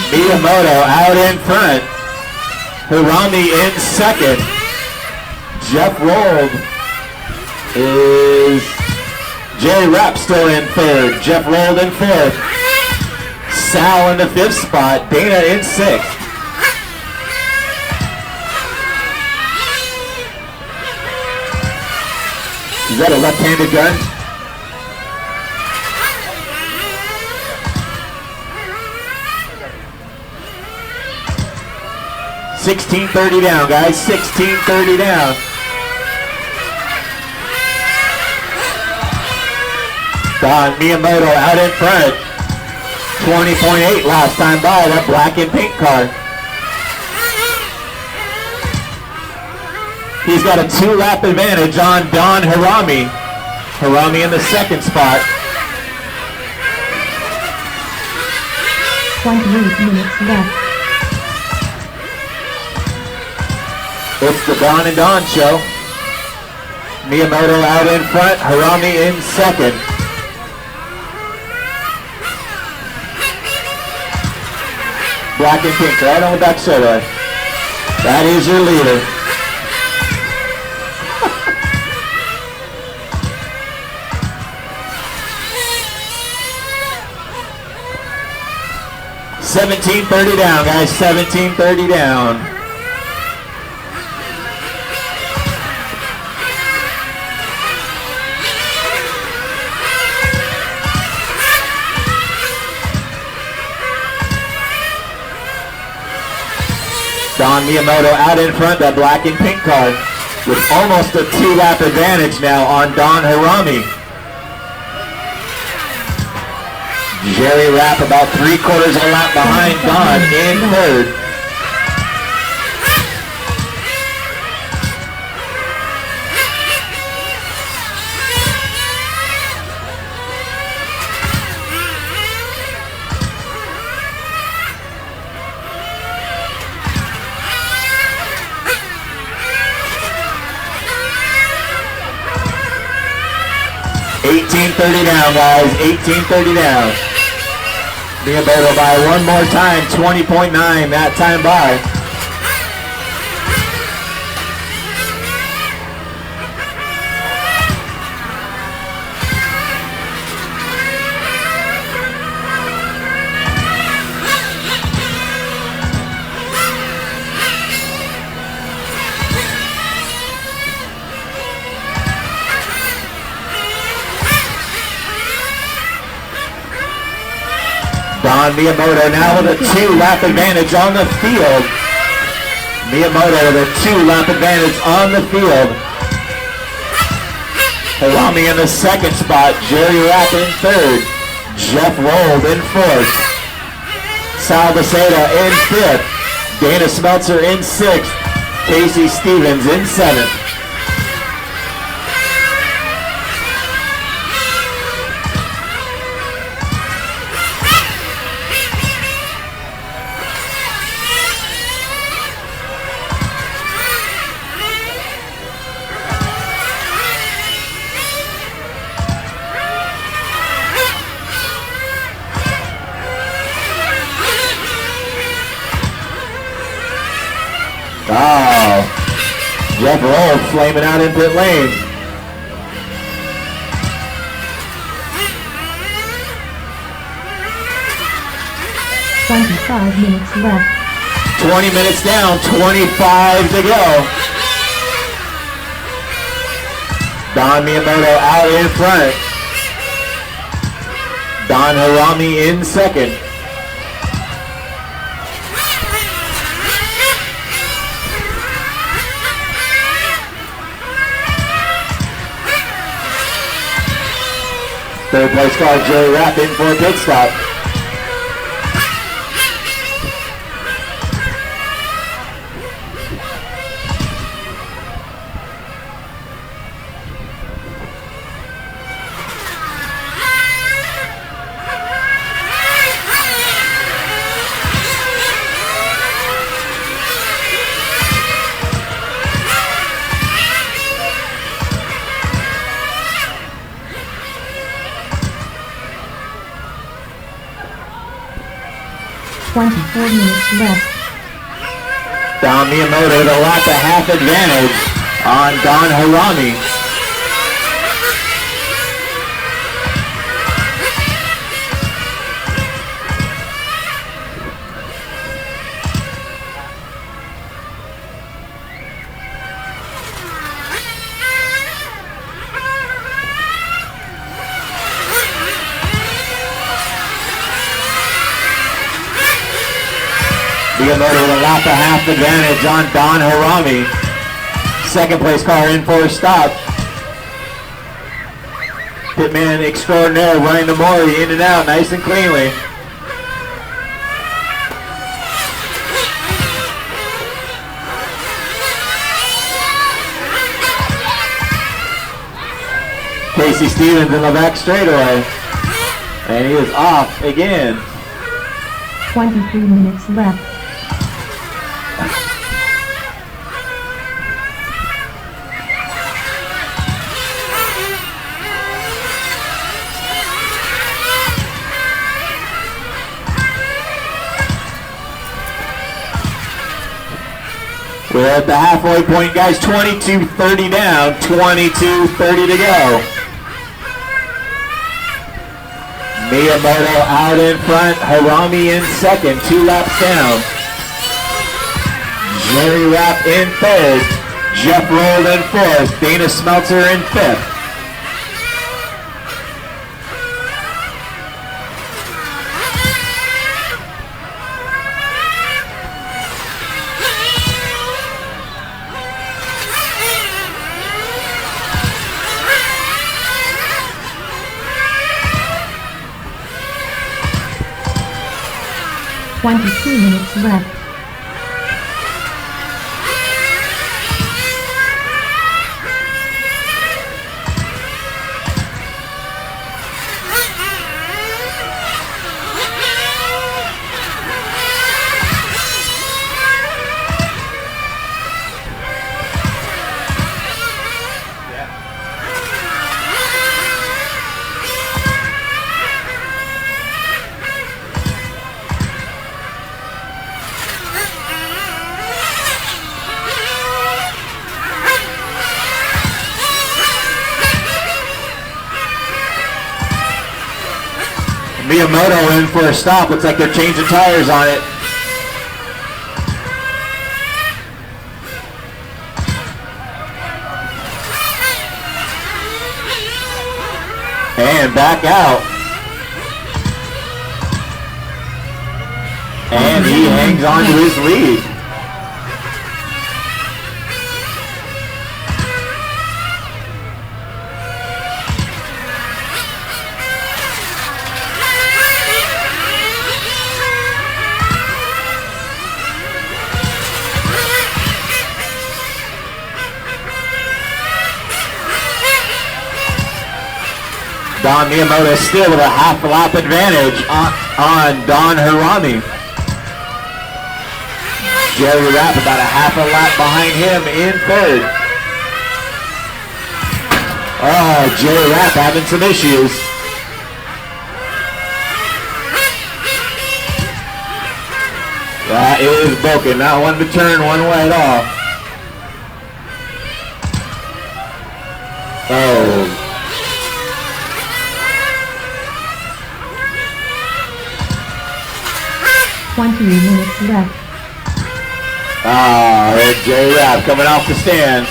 Miyamoto out in front. Hirami in second. Jeff Rold is Jerry Rapp still in third. Jeff Rold in fourth. Sal in the 5th spot. Dana in 6th. Is that a left-handed gun? $16.30 down, guys. $16.30 down. Don Miyamoto out in front. 20.8 last time by that black and pink car. He's got a 2-lap advantage on Don Hirami. Hirami in the 2nd spot. 28 minutes left. It's the Don and Don show. Miyamoto out in front, Hirami in 2nd. Black and pink right on the back straightaway. That is your leader. $17.30 down, guys. $17.30 down. Don Miyamoto out in front, that black and pink car, with almost a 2-lap advantage now on Don Hirami. Jerry Rapp about 3/4 a lap behind Don in 3rd. $18.30 down, guys. $18.30 down. Miyamoto by one more time. 20.9 that time by. Don Miyamoto now with a 2-lap advantage on the field. Miyamoto with a 2-lap advantage on the field. Hirami in the 2nd spot. Jerry Rapp in 3rd. Jeff Rold in 4th. Sal Beceda in 5th. Dana Smeltzer in 6th. Casey Stevens in 7th. Oh, Jeff Roll flaming out in pit lane. $25 minutes left. 20 minutes down, 25 to go. Don Miyamoto out in front. Don Harami in second. Third place car, Joey Rapp in for a pit stop. Minutes left. Don Miyamoto with a lap a half advantage on Don Harami. Miyamoto with a lap a half advantage on Don Harami. Second place car in for a stop. Pitman extraordinaire Ryan Namori in and out nice and cleanly. Casey Stevens in the back straightaway. And he is off again. 23 minutes left. We're at the halfway point, guys. 22:30 down, 22:30 to go. Miyamoto out in front, Harami in second, 2 laps down. Jerry Rapp in third, Jeff Rolled in fourth, Dana Smeltzer in fifth. Minutes left. Miyamoto in for a stop. Looks like they're changing tires on it. And back out. And he hangs on to his lead. Don Miyamoto still with a half lap advantage on Don Harami. Jerry Rapp about a half a lap behind him in third. Oh, Jerry Rapp having some issues. That is broken. Not one to turn one way at all. Oh. 20 minutes left. Ah, Jerry Rapp coming off the stand.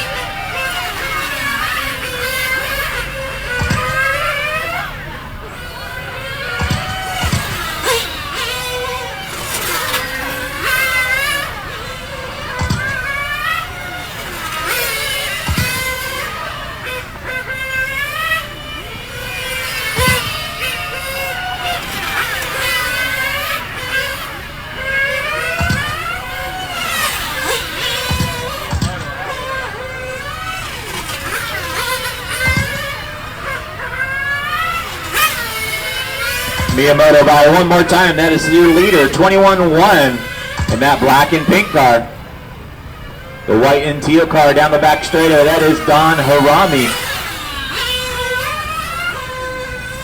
Miyamoto by one more time. That is your leader, 21-1 in that black and pink car. The white and teal car down the back straightaway, that is Don Harami.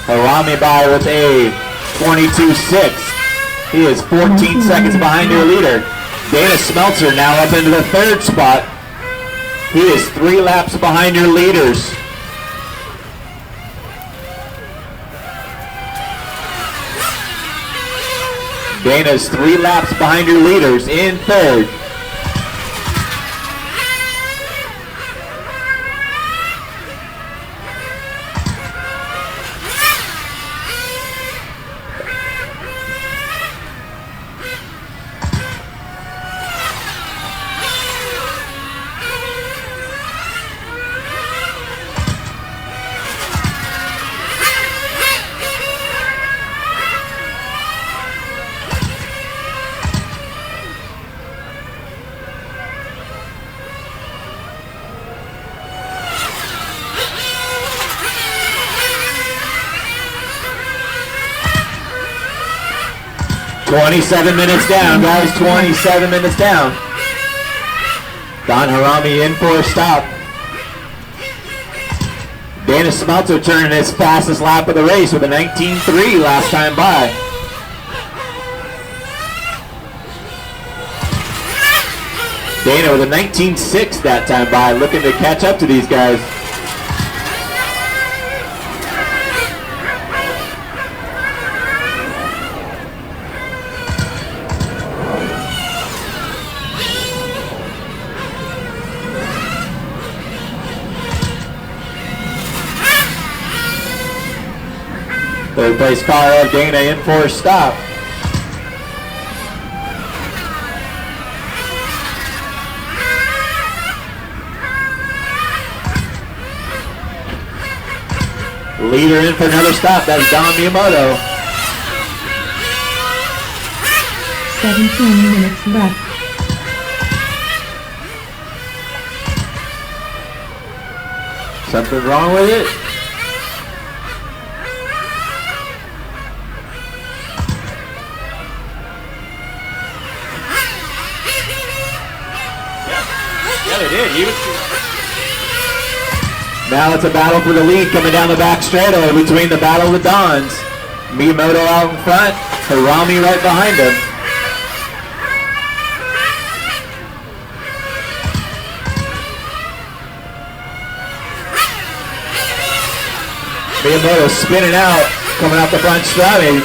Harami by with a 22-6. He is 14 seconds behind your leader. Dana Smeltzer now up into the third spot. He is 3 laps behind your leaders. Dana's 3 laps behind your leaders in third. $27 minutes down, guys. 27 minutes down. Don Harami in for a stop. Dana Smeltzer turning his fastest lap of the race with a 19.3 last time by. Dana with a 19.6 that time by, looking to catch up to these guys. Third place car of Dana in for a stop. Leader in for another stop. That's Don Miyamoto. 17 minutes left. Something wrong with it? Yeah, they did. He was. Now it's a battle for the lead coming down the back straightaway between the Battle of the Dons. Miyamoto out in front, Harami right behind him. Miyamoto spinning out, coming out the front straightaway.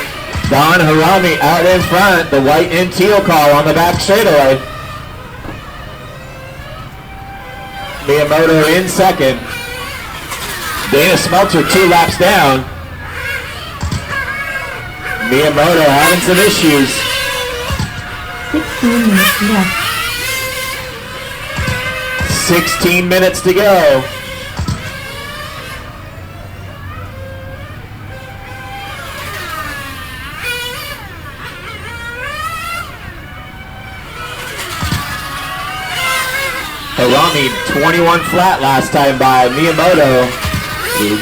Don Harami out in front, the white and teal car on the back straightaway. Miyamoto in second. Dana Smeltzer 2 laps down. Miyamoto having some issues. 16 minutes left. 16 minutes to go. Harami 21 flat last time by. Miyamoto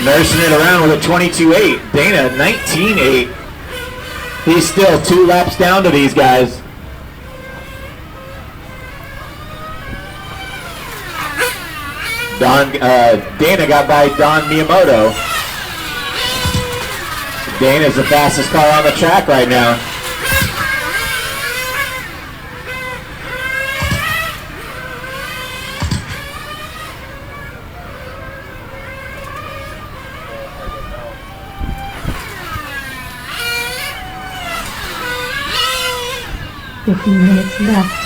nursing it around with a 22.8. Dana 19.8. He's still 2 laps down to these guys. Dana got by Don Miyamoto. Dana's the fastest car on the track right now. Fifteen minutes left.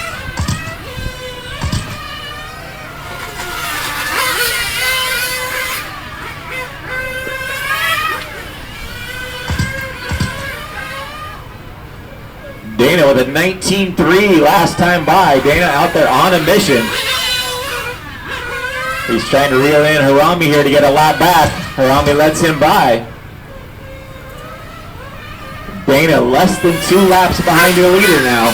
Dana with a 19.3 last time by. Dana out there on a mission. He's trying to reel in Harami here to get a lap back. Harami lets him by. Dana less than 2 laps behind your leader now.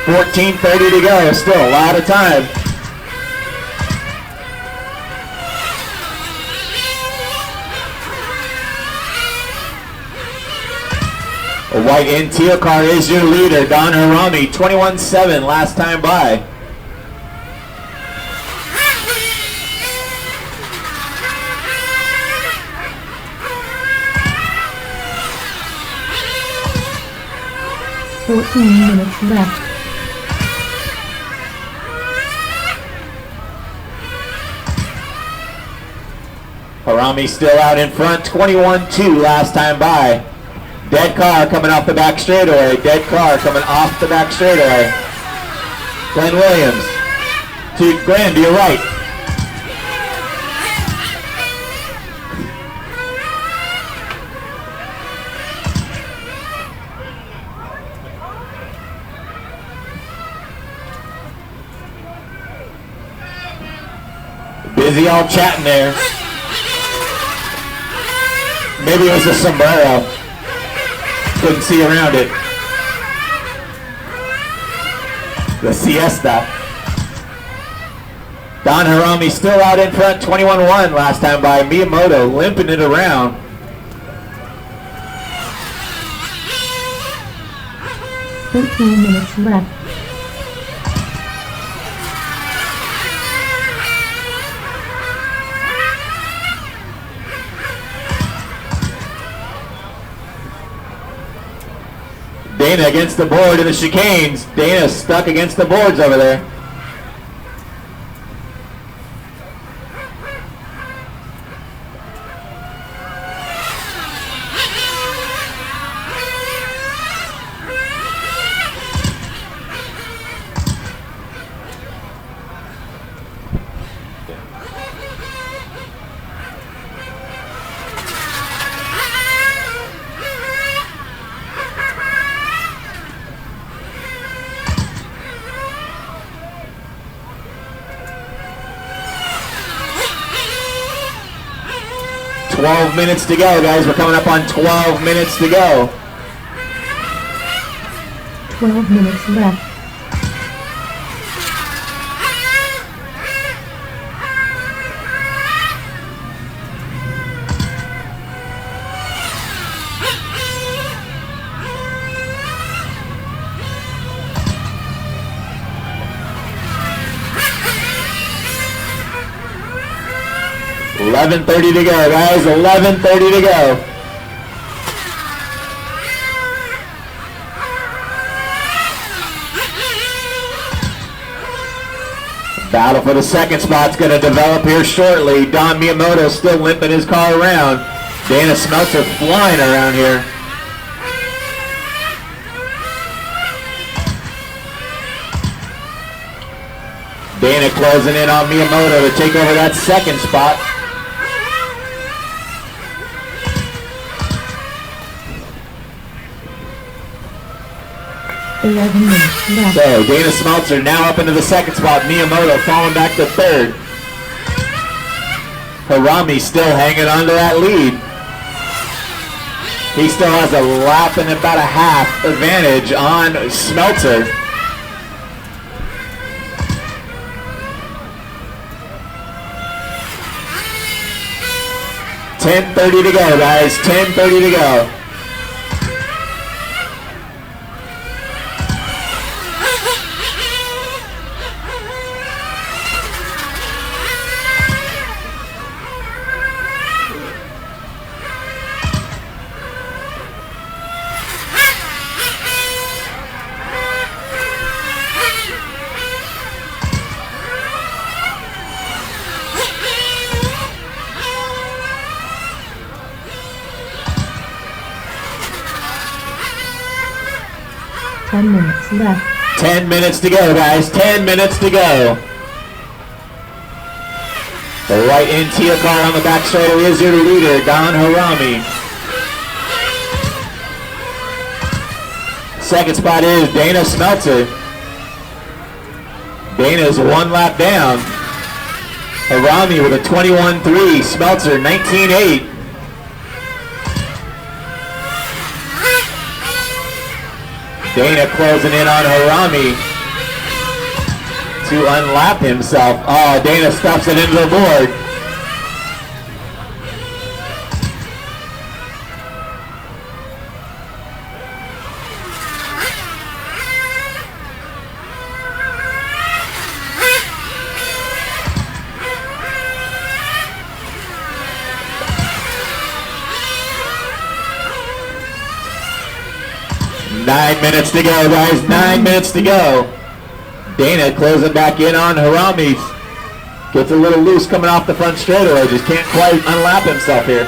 14:30 to go, still a lot of time. A white in teal car is your leader, Don Harami, 21-7 last time by. minutes left. Harami still out in front, 21-2 last time by. Dead car coming off the back straightaway. Dead car coming off the back straightaway. Glenn Williams to Glenn to your right. Busy all chatting there. Maybe it was a sombrero. Couldn't see around it. The siesta. Don Harami still out in front, 21-1 last time by. Miyamoto limping it around. Minutes left. Dana against the board in the chicanes. Dana stuck against the boards over there. $12 minutes to go, guys. We're coming up on 12 minutes to go. 12 minutes left. $11:30 to go, guys. $11:30 to go. Battle for the second spot's going to develop here shortly. Don Miyamoto still limping his car around. Dana Smeltzer flying around here. Dana closing in on Miyamoto to take over that second spot. So Dana Smeltzer now up into the second spot. Miyamoto falling back to third. Harami still hanging on to that lead. He still has a lap and about a half advantage on Smeltzer. $10:30 to go, guys. $10:30 to go. Left. 10 minutes to go, guys. 10 minutes to go. The white in teal car on the back straightaway is your leader, Don Harami. Second spot is Dana Smeltzer. Dana's one lap down. Harami with a 21-3. Smeltzer 19-8. Dana closing in on Harami to unlap himself. Oh, Dana stuffs it into the board. 9 minutes to go, guys. 9 minutes to go. Dana closing back in on Harami. Gets a little loose coming off the front straightaway. Just can't quite unlap himself here.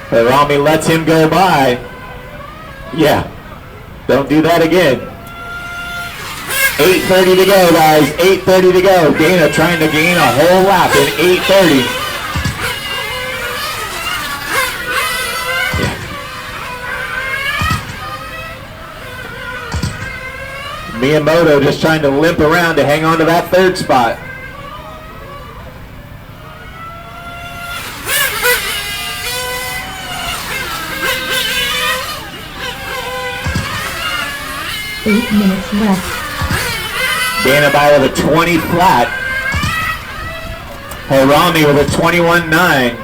Harami lets him go by. Yeah, don't do that again. 8:30 to go, guys. 8:30 to go. Dana trying to gain a whole lap in 8:30. Yeah. Miyamoto just trying to limp around to hang on to that third spot. Eight minutes left. Dana by with a 20 flat. Harami with a 21.9.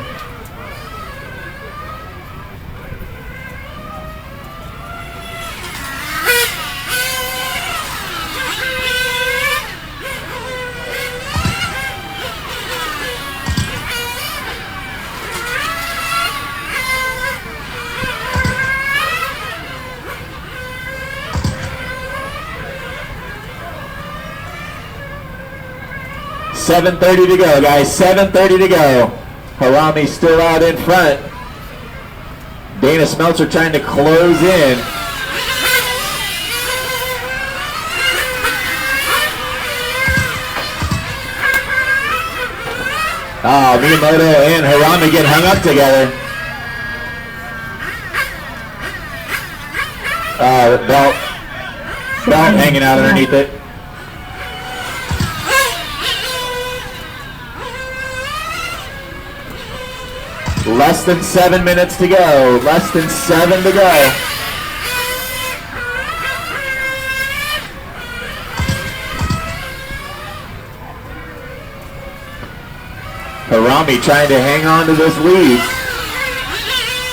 $7:30 to go, guys. $7:30 to go. Harami still out in front. Dana Smeltzer trying to close in. Oh, Miyamoto and Harami get hung up together. Belt hanging out underneath it. Less than 7 minutes to go. Less than 7 to go. Harami trying to hang on to this lead.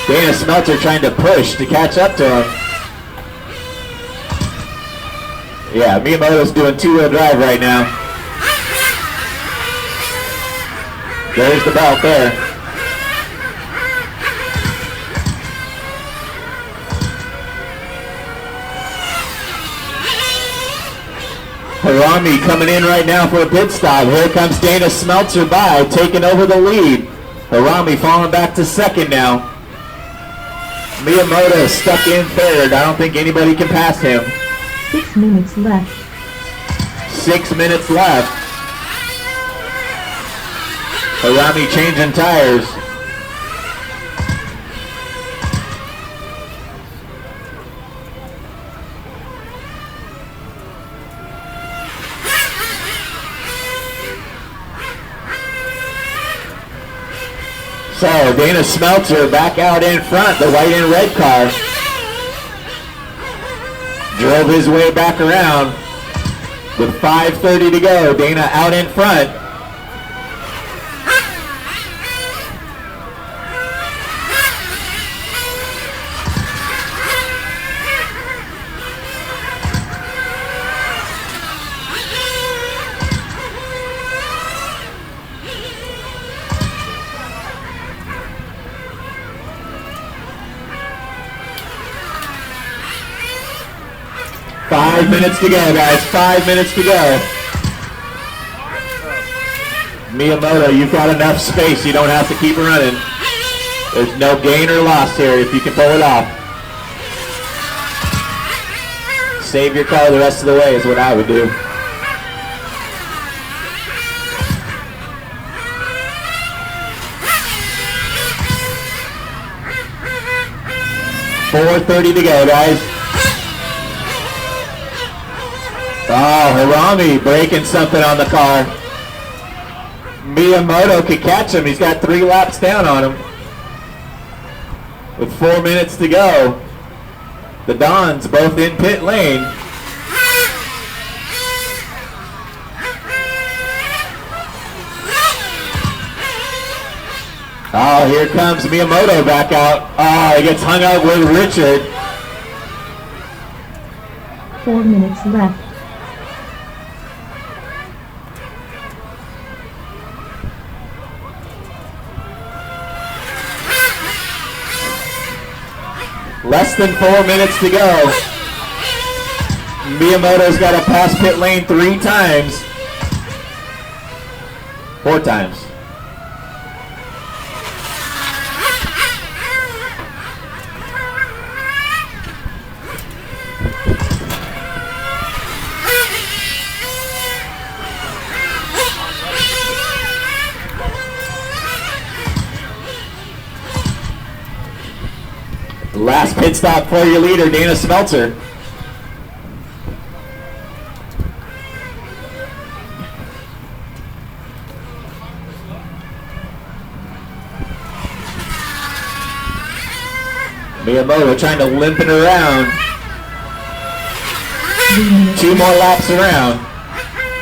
Dana Smeltzer trying to push to catch up to him. Yeah, Miyamoto's doing two-wheel drive right now. There's the belt there. Harami coming in right now for a pit stop. Here comes Dana Smeltzer by, taking over the lead. Harami falling back to second now. Miyamoto stuck in third. I don't think anybody can pass him. 6 minutes left. 6 minutes left. Harami changing tires. So Dana Smeltzer back out in front, the white and red car. Drove his way back around with 5:30 to go. Dana out in front. Five minutes to go, guys. 5 minutes to go. Miyamoto, you've got enough space. You don't have to keep running. There's no gain or loss here if you can pull it off. Save your car the rest of the way is what I would do. $4:30 to go, guys. Oh, Harami breaking something on the car. Miyamoto could catch him. He's got 3 laps down on him. With 4 minutes to go. The Dons both in pit lane. Oh, here comes Miyamoto back out. Oh, he gets hung up with Richard. 4 minutes left. Less than 4 minutes to go. Miyamoto's got to pass pit lane 3 times. 4 times. Last pit stop for your leader, Dana Smeltzer. Miyamoto trying to limp it around. 2 more laps around,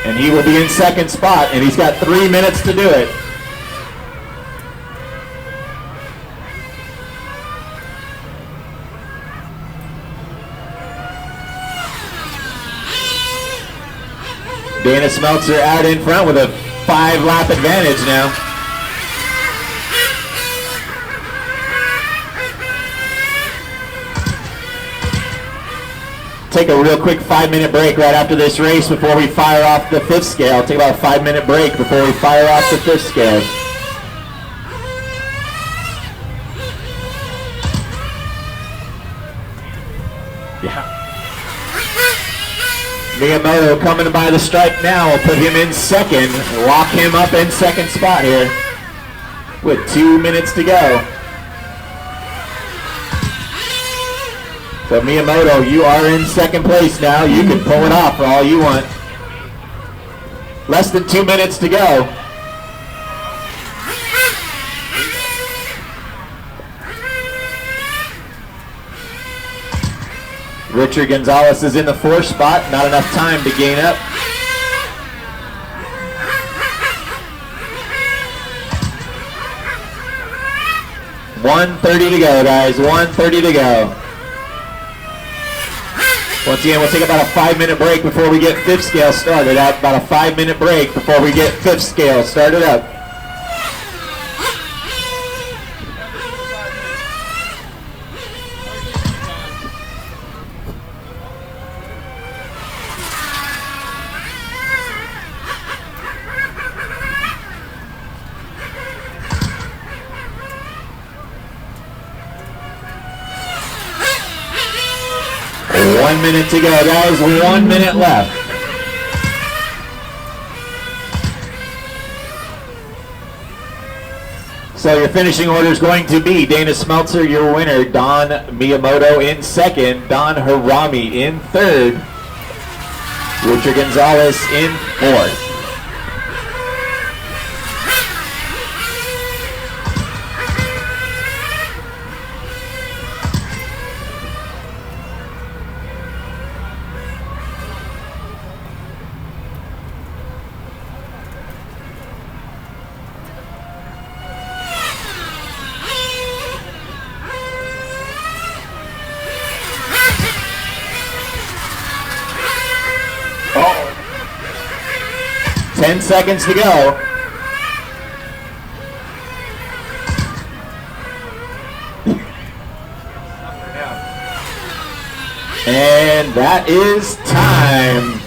and he will be in second spot, and he's got 3 minutes to do it. Dana Smeltzer out in front with a 5-lap advantage now. Take a real quick 5-minute break right after this race before we fire off the 5th scale. Take about a 5-minute break before we fire off the 5th scale. Yeah. Miyamoto coming by the stripe now will put him in second, lock him up in second spot here with 2 minutes to go. So Miyamoto, you are in second place now. You can pull it off for all you want. Less than 2 minutes to go. Richard Gonzalez is in the 4th spot. Not enough time to gain up. $1:30 to go, guys. $1:30 to go. Once again, we'll take about a 5-minute break before we get 5th scale started up. About a 5-minute break before we get 5th scale started up. One minute to go, guys. 1 minute left. So your finishing order is going to be Dana Smeltzer, your winner. Don Miyamoto in second. Don Harami in third. Richard Gonzalez in fourth. Oh. 10 seconds to go. And that is time.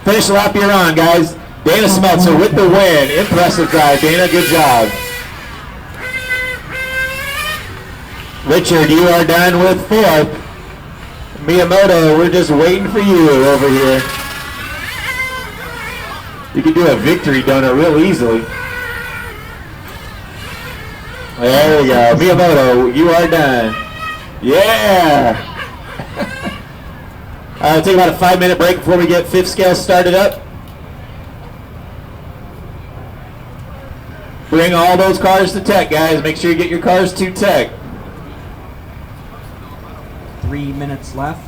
Finish lap you're on, guys. Dana Smeltzer with the win. Impressive drive, Dana. Good job. Richard, you are done with fourth. Miyamoto, we're just waiting for you over here. You can do a victory donut real easily. There we go. Miyamoto, you are done. Yeah! We'll take about a 5-minute break before we get 5th scale started up. Bring all those cars to tech, guys. Make sure you get your cars to tech. 3 minutes left.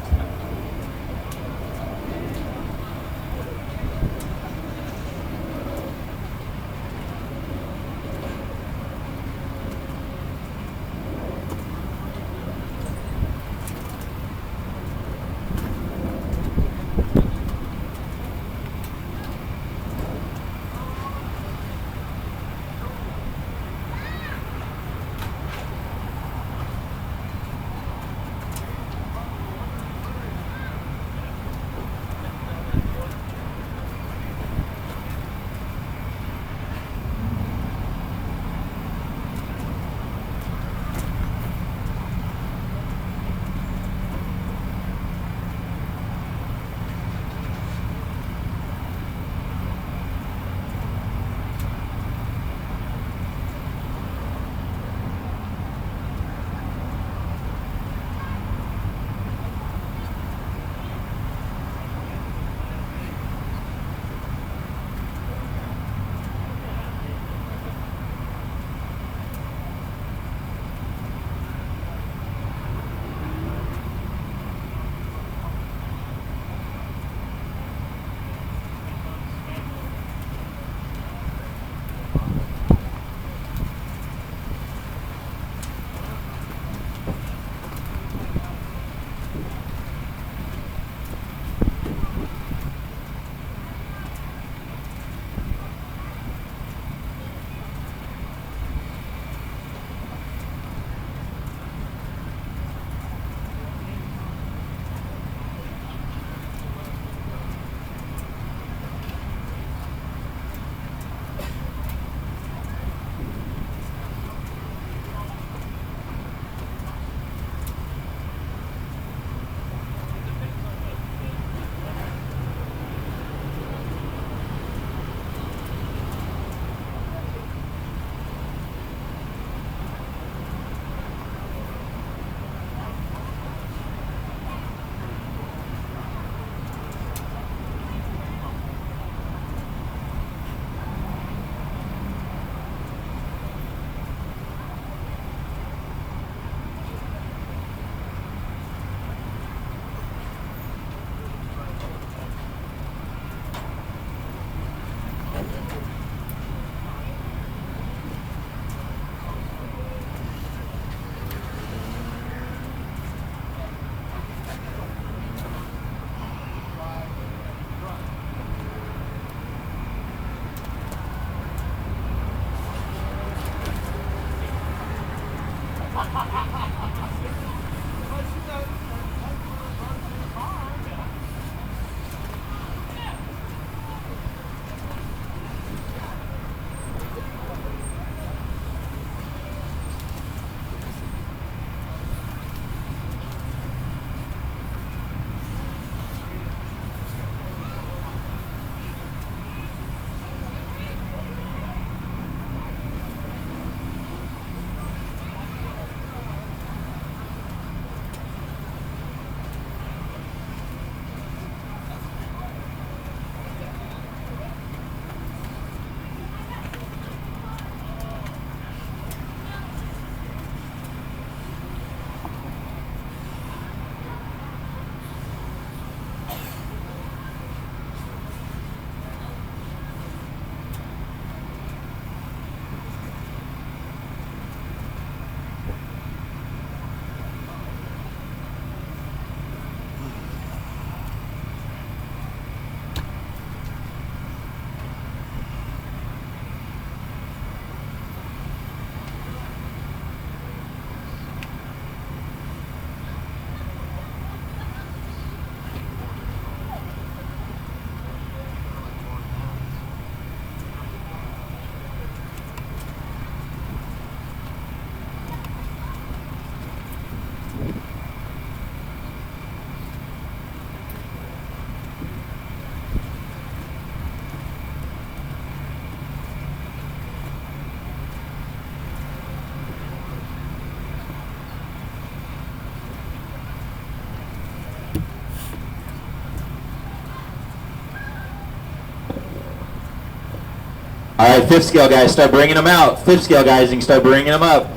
All right, fifth scale guys, start bringing them out. Fifth scale guys, you can start bringing them up.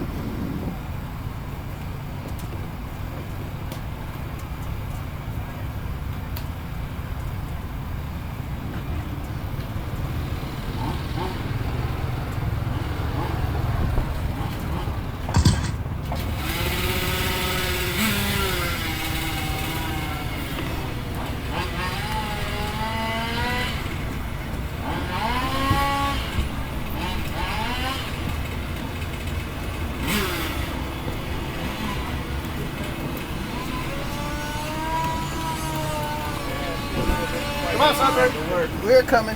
Come on, Sunbird. We're coming.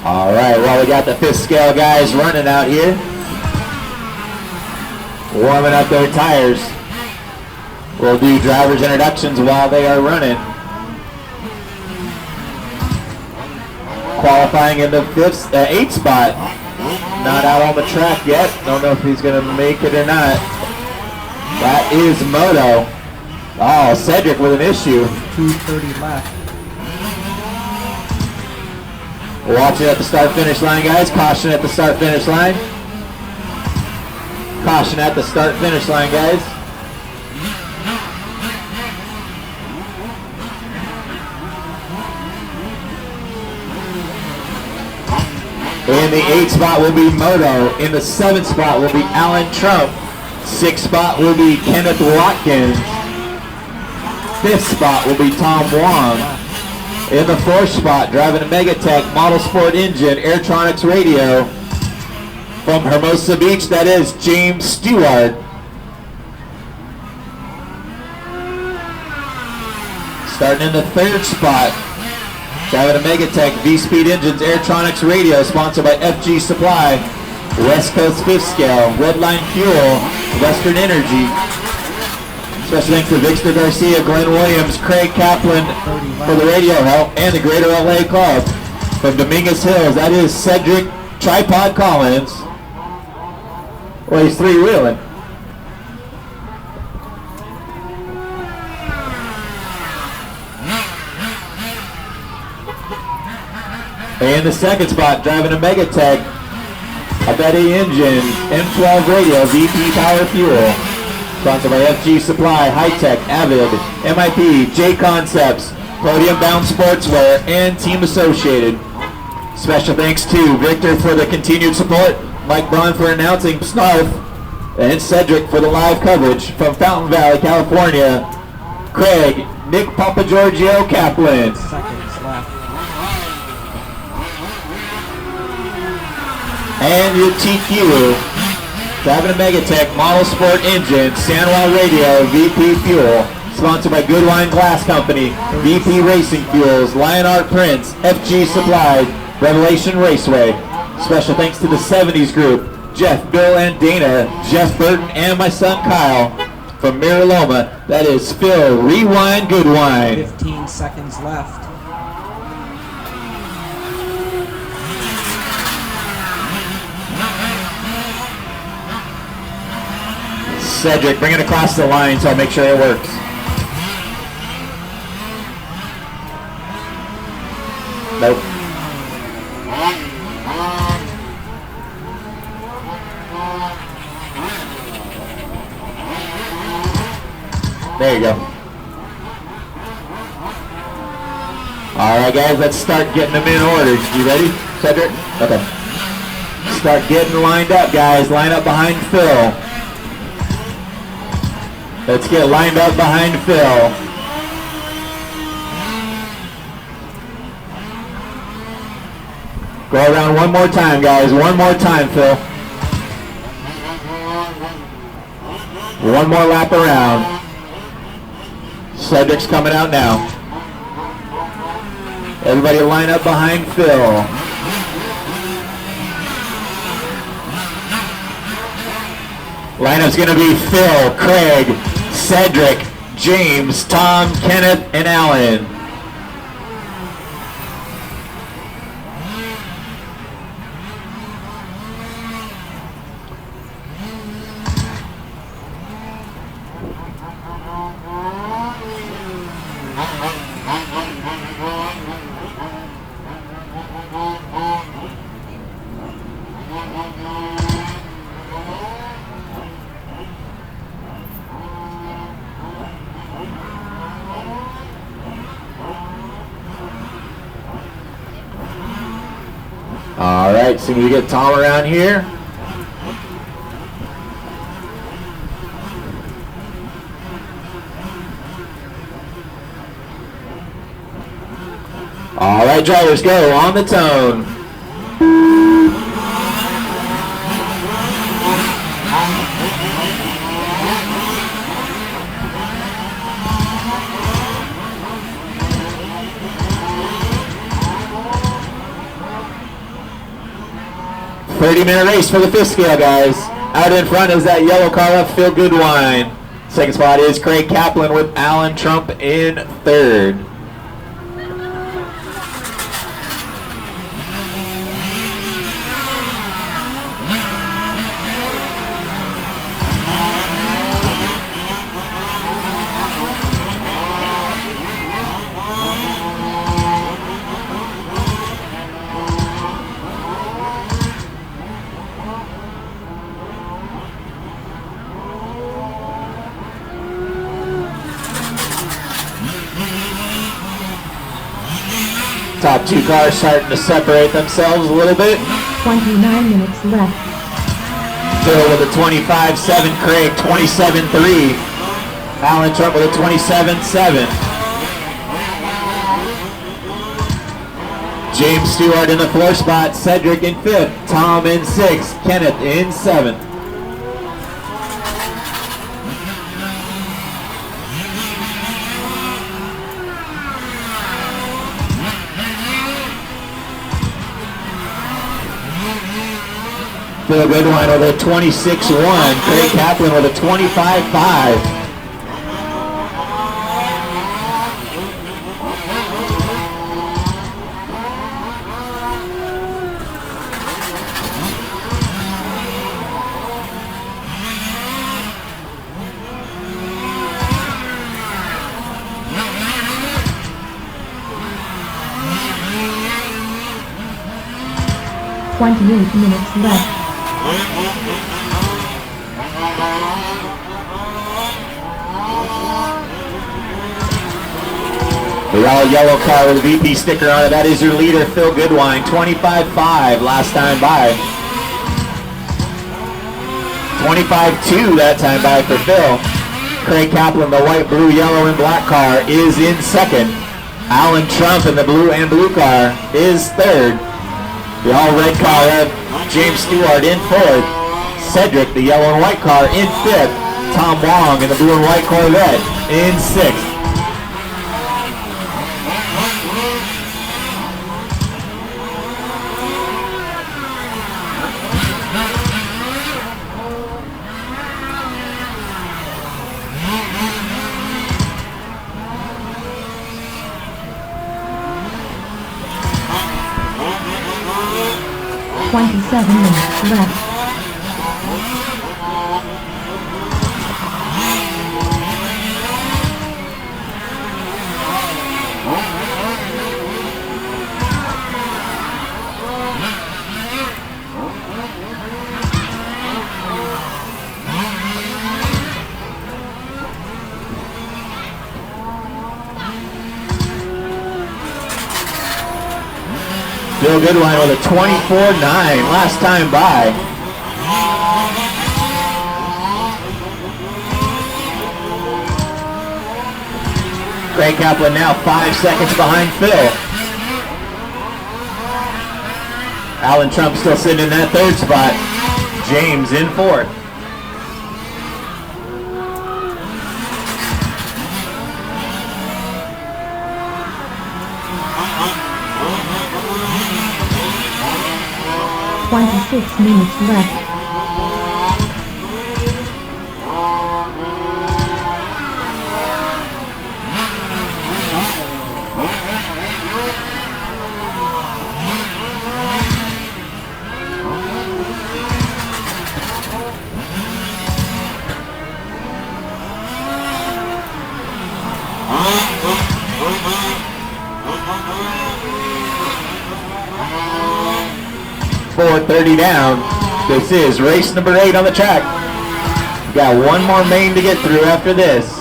All right, well, we got the fifth scale guys running out here, warming up their tires. We'll do driver's introductions while they are running. Qualifying in the eighth spot. Not out on the track yet. Don't know if he's going to make it or not. That is Moto. Oh, Cedric with an issue. 2:30 left. Watch it at the start-finish line, guys. Caution at the start-finish line. Caution at the start-finish line, guys. In the 8th spot will be Moto. In the 7th spot will be Alan Trump. 6th spot will be Kenneth Watkins. 5th spot will be Tom Wong. In the 4th spot, driving a Megatech Model Sport Engine Airtronics Radio from Hermosa Beach, that is James Stewart. Starting in the 3rd spot, driving a Megatech V-Speed Engines Airtronics Radio, sponsored by FG Supply, West Coast 5th Scale, Redline Fuel, Western Energy. Special thanks to Victor Garcia, Glenn Williams, Craig Kaplan for the radio help, and the Greater LA Club from Dominguez Hills. That is Cedric Tripod Collins. Well, he's three-wheeling. In the 2nd spot, driving a Megatech, a Betty Engine, M12 Radio, VP Power Fuel. Sponsored by FG Supply, High-Tech, Avid, MIP, J Concepts, Podium Bound Sportswear, and Team Associated. Special thanks to Victor for the continued support, Mike Braun for announcing Snarf, and Cedric for the live coverage from Fountain Valley, California. Craig, Nick Papagiorgio Kaplan. Seconds left. And your TQ. Driving a Megatech Model Sport Engine, San Juan Radio, VP Fuel, Sponsored by Goodwine Glass Company, BP Racing Fuels, Lionheart Prince, FG Supply, Revelation Raceway. Special thanks to the 70s group, Jeff, Bill, and Dana, Jeff Burton, and my son Kyle. From Mirror Loma, that is Phil, Rewind Goodwine. 15 seconds left. Cedric, bring it across the line so I'll make sure it works. Nope. There you go. All right, guys, let's start getting them in order. You ready, Cedric? Okay. Start getting lined up, guys. Line up behind Phil. Let's get lined up behind Phil. Go around one more time, guys. One more time, Phil. One more lap around. Cedric's coming out now. Everybody line up behind Phil. Lineup's going to be Phil, Craig, Cedric, James, Tom, Kenneth, and Alan. All right, so we get Tom around here. All right, drivers, go on the tone. $30-minute race for the fifth scale, guys. Out in front is that yellow car left, Phil Goodwine. Second spot is Craig Kaplan with Alan Trump in third. Top two cars starting to separate themselves a little bit. 29 minutes left. Phil with a 25.7, Craig 27.3. Alan Trump with a 27.7. James Stewart in the fourth spot, Cedric in fifth, Tom in sixth, Kenneth in seventh. Phil Goodwine with a 26.1, Craig Kaplan with a 25.5. Minutes left. The yellow car with a VP sticker on it, that is your leader, Phil Goodwine, 25.5 last time by. 25.2 that time by for Phil. Craig Kaplan, the white, blue, yellow, and black car, is in second. Alan Trump in the blue and blue car is third. The all-red car had James Stewart in fourth. Cedric, the yellow and white car, in fifth. Tom Wong in the blue and white Corvette in 6th. Twenty-seven minutes left. Bill Goodwine with a 24-9 last time by. Craig Kaplan now 5 seconds behind Phil. Alan Trump still sitting in that 3rd spot. James in 4th. Twenty-six minutes left. .430 down. This is race number 8 on the track. We've got one more main to get through after this.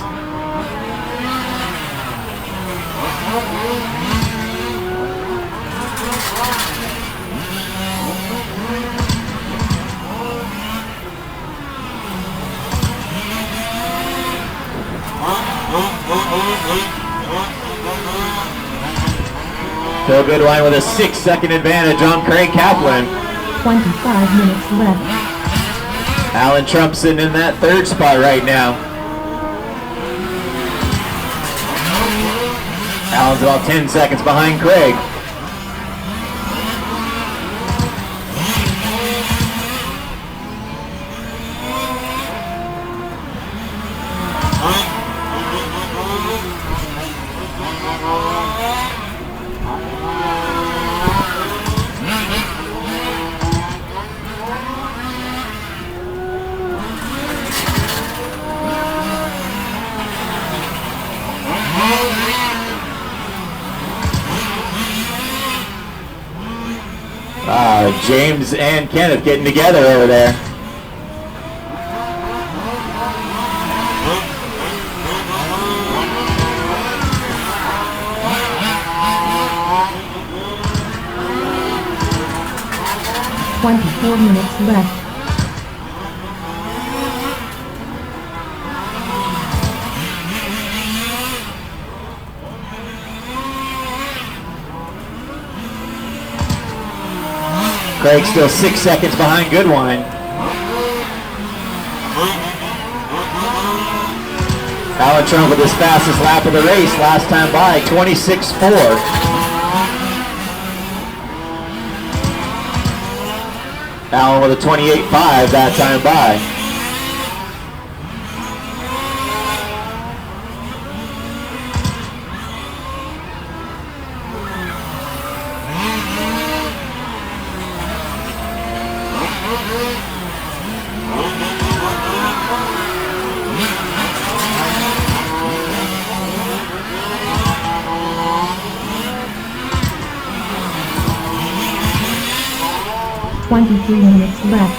Phil Goodwine with a 6-second advantage on Craig Kaplan. 25 minutes left. Alan Trump sitting in that 3rd spot right now. Alan's about 10 seconds behind Craig. James and Kenneth getting together over there. Twenty-four minutes left. Craig still 6 seconds behind Goodwine. Alan Trump with his fastest lap of the race last time by, 26.4. Alan with a 28.5 that time by. Twenty-three minutes left.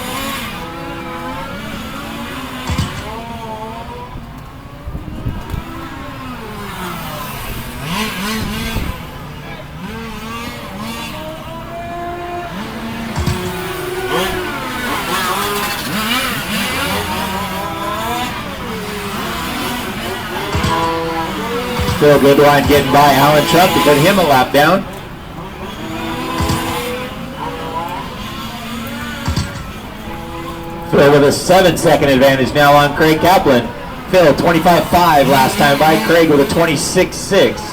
Phil Goodwine getting by Alan Trump to put him a lap down. Phil with a 7-second advantage now on Craig Kaplan. Phil, 25.5 last time by. Craig with a 26.6.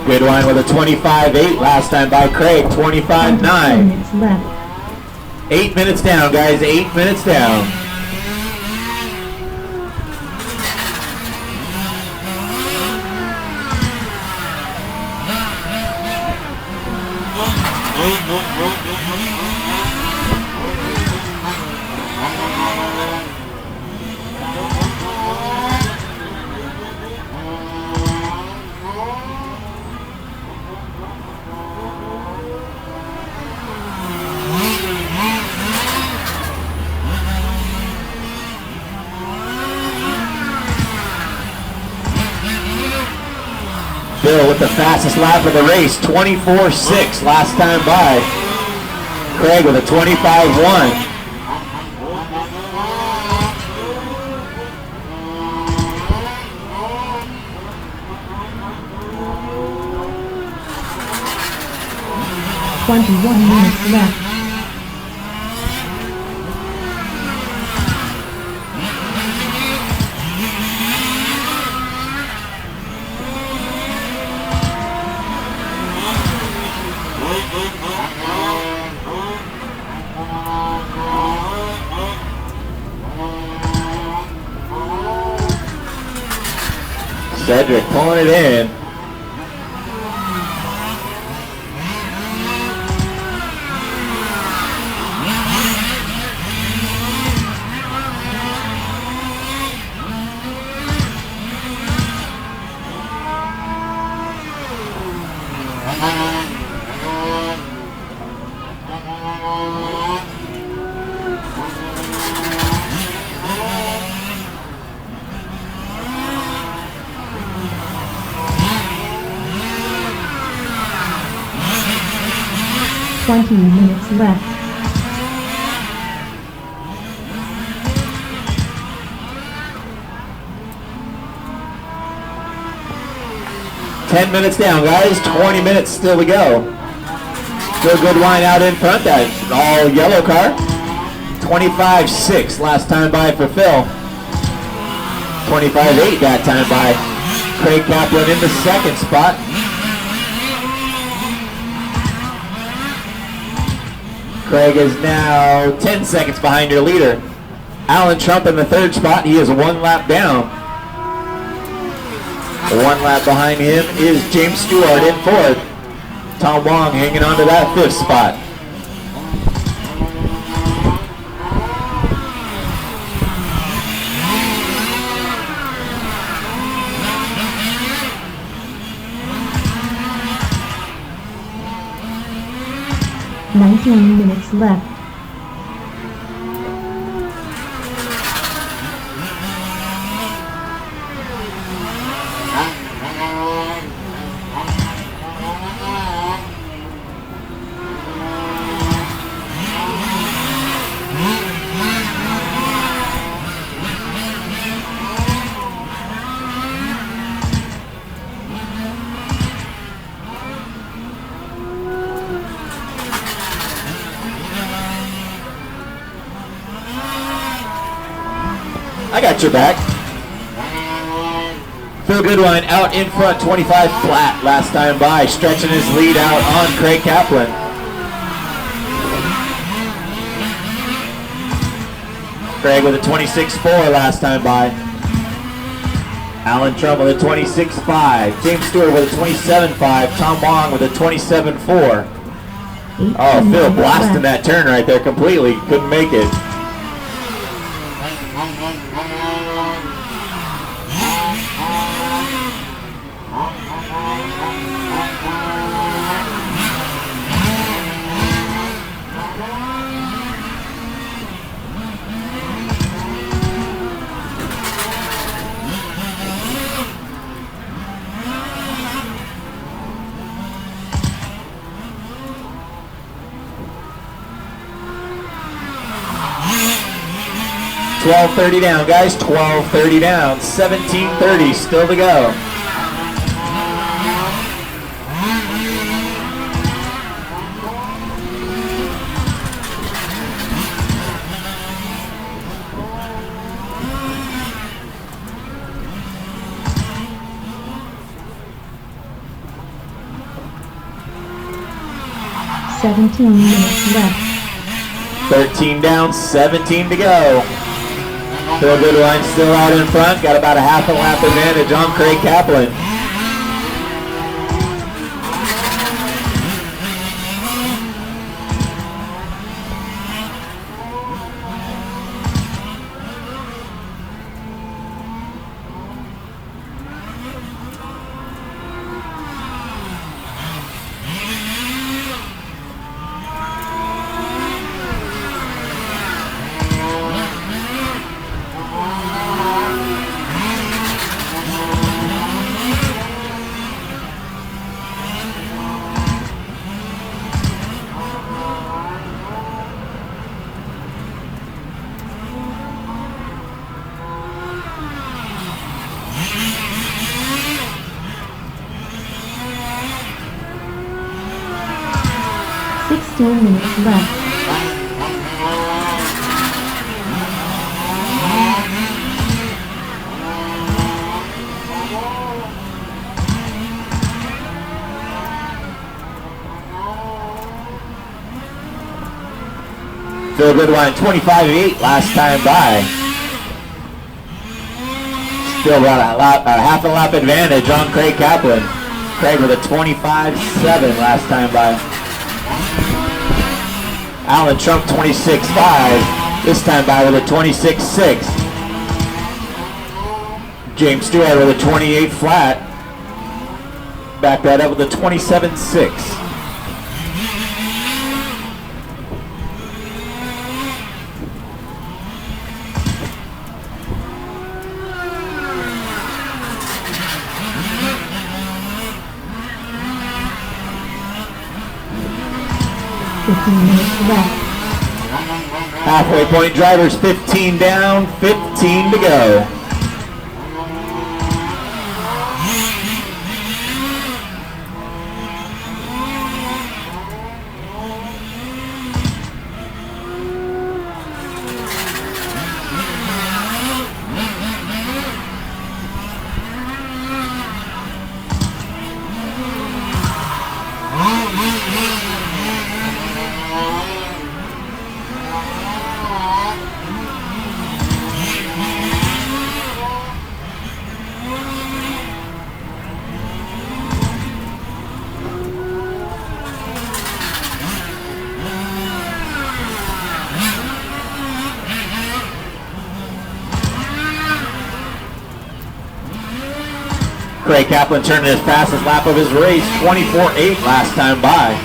Goodwine with a 25.8 last time by. Craig, 25.9. minutes left. 8 minutes down, guys. 8 minutes down. Bill with the fastest lap of the race, 24.6 last time by. Craig with a 25.1. Minutes left. Cedric pulling it in. Minutes left. Ten minutes down, guys. 20 minutes still to go. Still Goodwine out in front. That's all yellow car. 25.6 last time by for Phil. 25.8 that time by. Craig Kaplan in the second spot. Craig is now 10 seconds behind your leader. Alan Trump in the third spot. He is 1 lap down. 1 lap behind him is James Stewart in fourth. Tom Wong hanging on to that fifth spot. Minutes left. I got your back. Phil Goodwine out in front, 25 flat last time by, stretching his lead out on Craig Kaplan. Craig with a 26.4 last time by. Alan Trump with a 26.5. James Stewart with a 27.5. Tom Wong with a 27.4. Oh, Phil blasting that turn right there completely. Couldn't make it. 12:30 down, guys. 12:30 down. 17:30 still to go. Seventeen minutes left. 13 down, 17 to go. Phil Goodwine still out in front. Got about a half a lap advantage on Craig Kaplan. Minutes left. Phil Goodwine 25.8 last time by. Still got a half a lap advantage on Craig Kaplan. Craig with a 25.7 last time by. Alan Trump 26.5, this time by with a 26.6. James Stewart with a 28 flat. Back that up with a 27.6. Halfway point drivers 15 down, 15 to go. Craig Kaplan turning his fastest lap of his race, 24.8 last time by.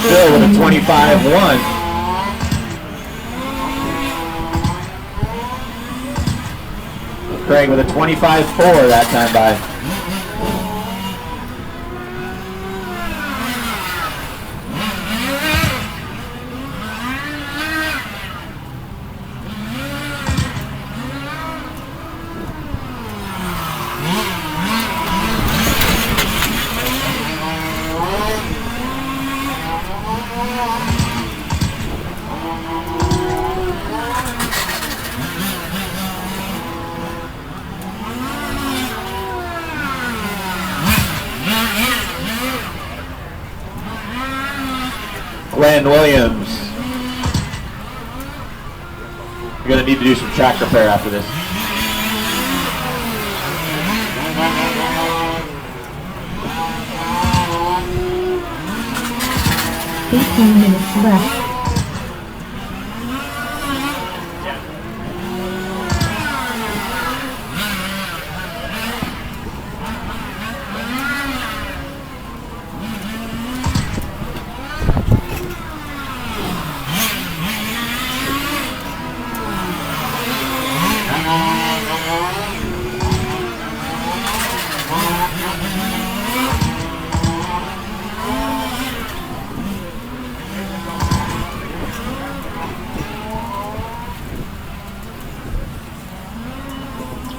Phil with a 25.1. Craig with a 25.4 that time by. Glenn Williams. You're going to need to do some track repair after this. Minutes left.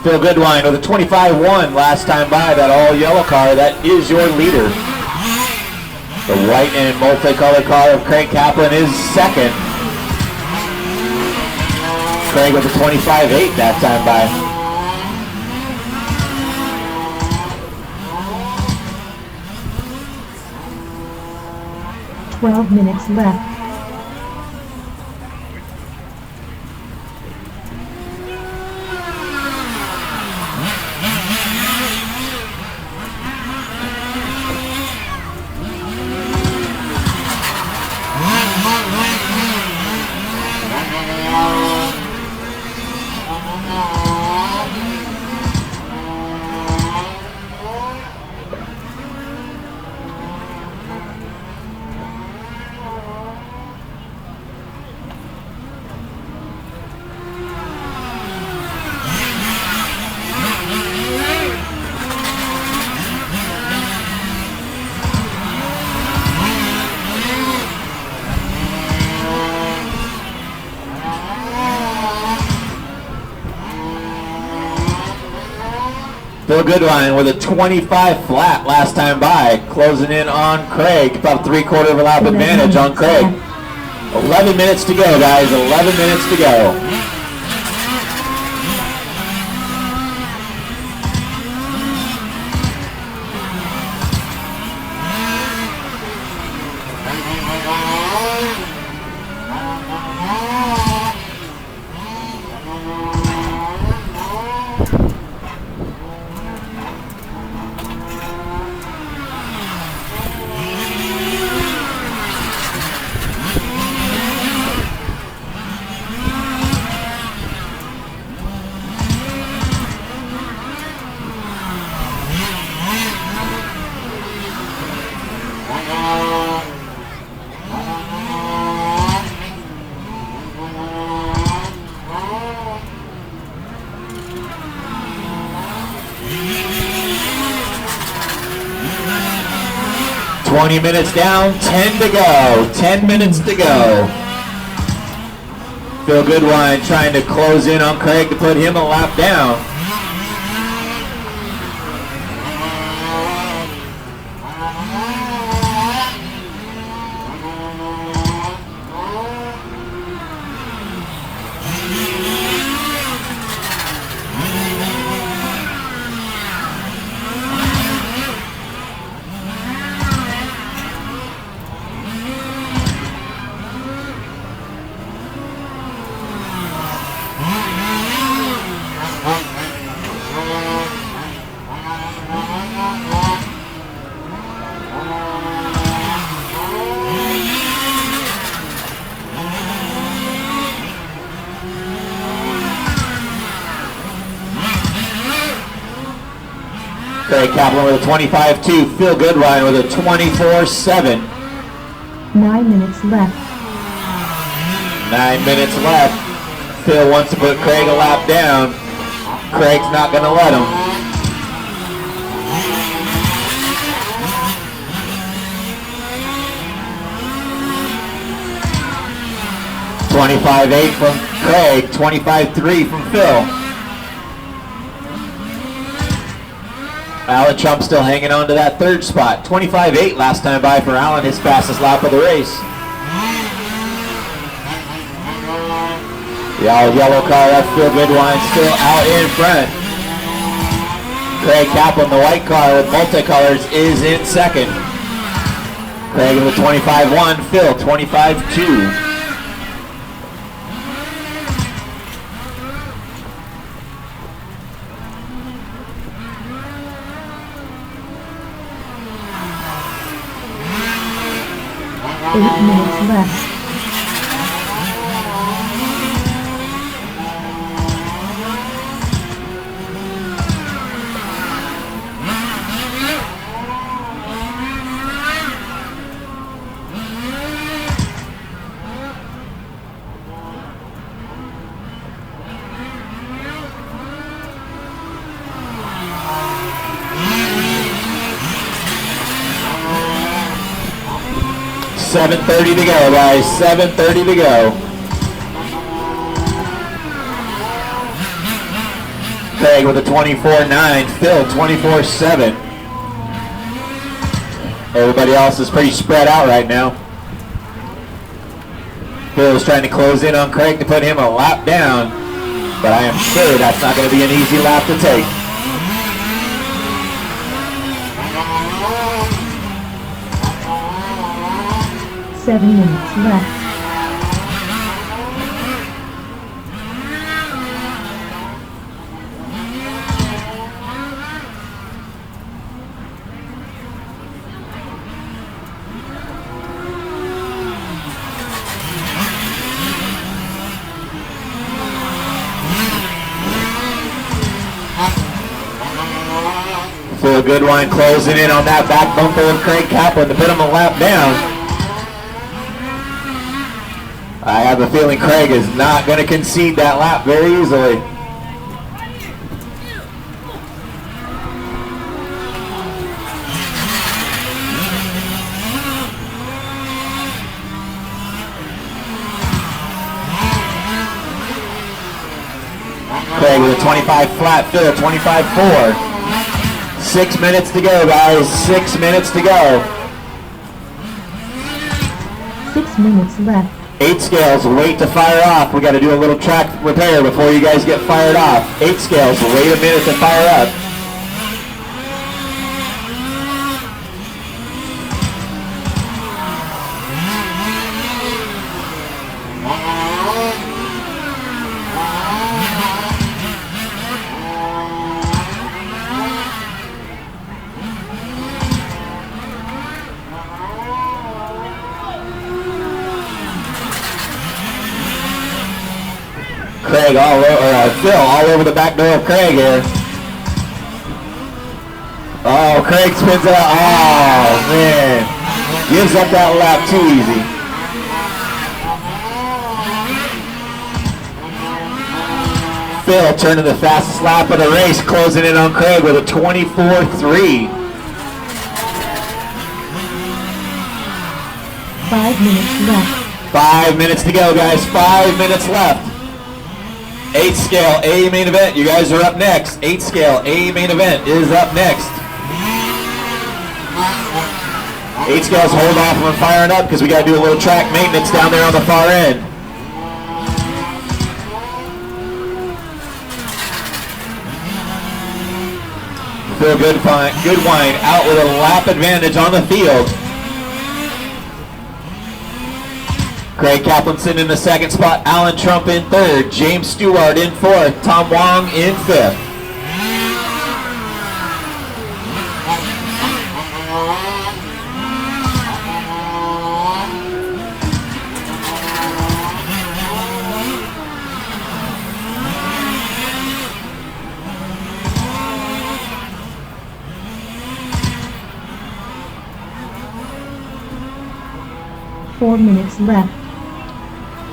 Phil Goodwine with a 25-1 last time by. That all yellow car, that is your leader. The white and multicolored car of Craig Kaplan is second. Craig with a 25-8 that time by. 12 minutes left. Phil Goodwine with a 25 flat last time by, closing in on Craig. About 3/4 of a lap advantage on Craig. 11 minutes to go, guys. 11 minutes to go. Minutes down, 10 to go. 10 minutes to go. Phil Goodwine trying to close in on Craig to put him a lap down. Craig Kaplan with a 25-2. Phil Goodwine with a 24-7. 9 minutes left. 9 minutes left. Phil wants to put Craig a lap down. Craig's not going to let him. $25.8 from Craig, $25.3 from Phil. Alan Trump still hanging on to that third spot. 25.8 last time by for Alan, his fastest lap of the race. The all yellow car, that's Phil Goodwine, still out in front. Craig Kaplan, the white car with multicolors, is in second. Craig with a 25.1, Phil 25.2. Eight minutes left. $7:30 to go, guys. $7:30 to go. Craig with a 24.9. Phil 24.7. Everybody else is pretty spread out right now. Phil's trying to close in on Craig to put him a lap down, but I am sure that's not going to be an easy lap to take. Seven minutes left. Phil Goodwine closing in on that back bumper of Craig Kaplan to put him a lap down. I have a feeling Craig is not going to concede that lap very easily. Craig with a 25 flat, Phil 25.4. 6 minutes to go, guys. 6 minutes to go. 6 minutes left. 8 scales, wait to fire off. We got to do a little track repair before you guys get fired off. 8 scales, wait a minute to fire up. Craig all over, Phil all over the back door of Craig here. Oh, Craig spins it out. Oh, man. Gives up that lap too easy. Phil turning the fastest lap of the race, closing in on Craig with a 24.3. 5 minutes left. 5 minutes to go, guys. 5 minutes left. 8 scale A main event. You guys are up next. 8 scale A main event is up next. 8 scales hold off on firing up because we got to do a little track maintenance down there on the far end. Phil Goodwine out with a lap advantage on the field. Craig Kaplan sitting in the second spot, Alan Trump in third, James Stewart in fourth, Tom Wong in fifth. Four minutes left.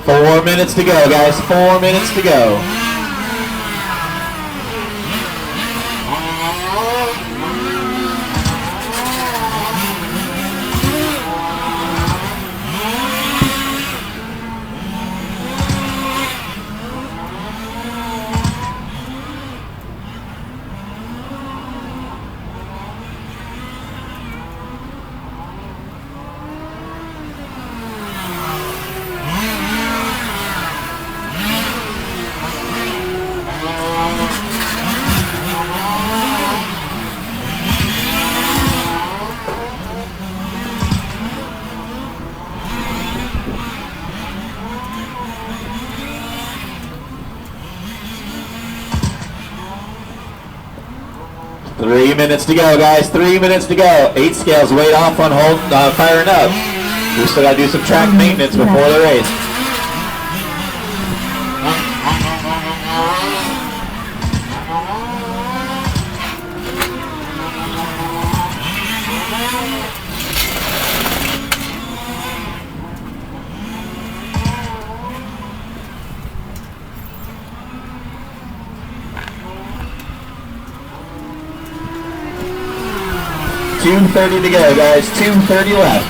4 minutes to go, guys. 4 minutes to go. Three minutes to go, guys. 3 minutes to go. 8 scales wait off on firing up. We still got to do some track maintenance before the race. .230 to go, guys. 2:30 left.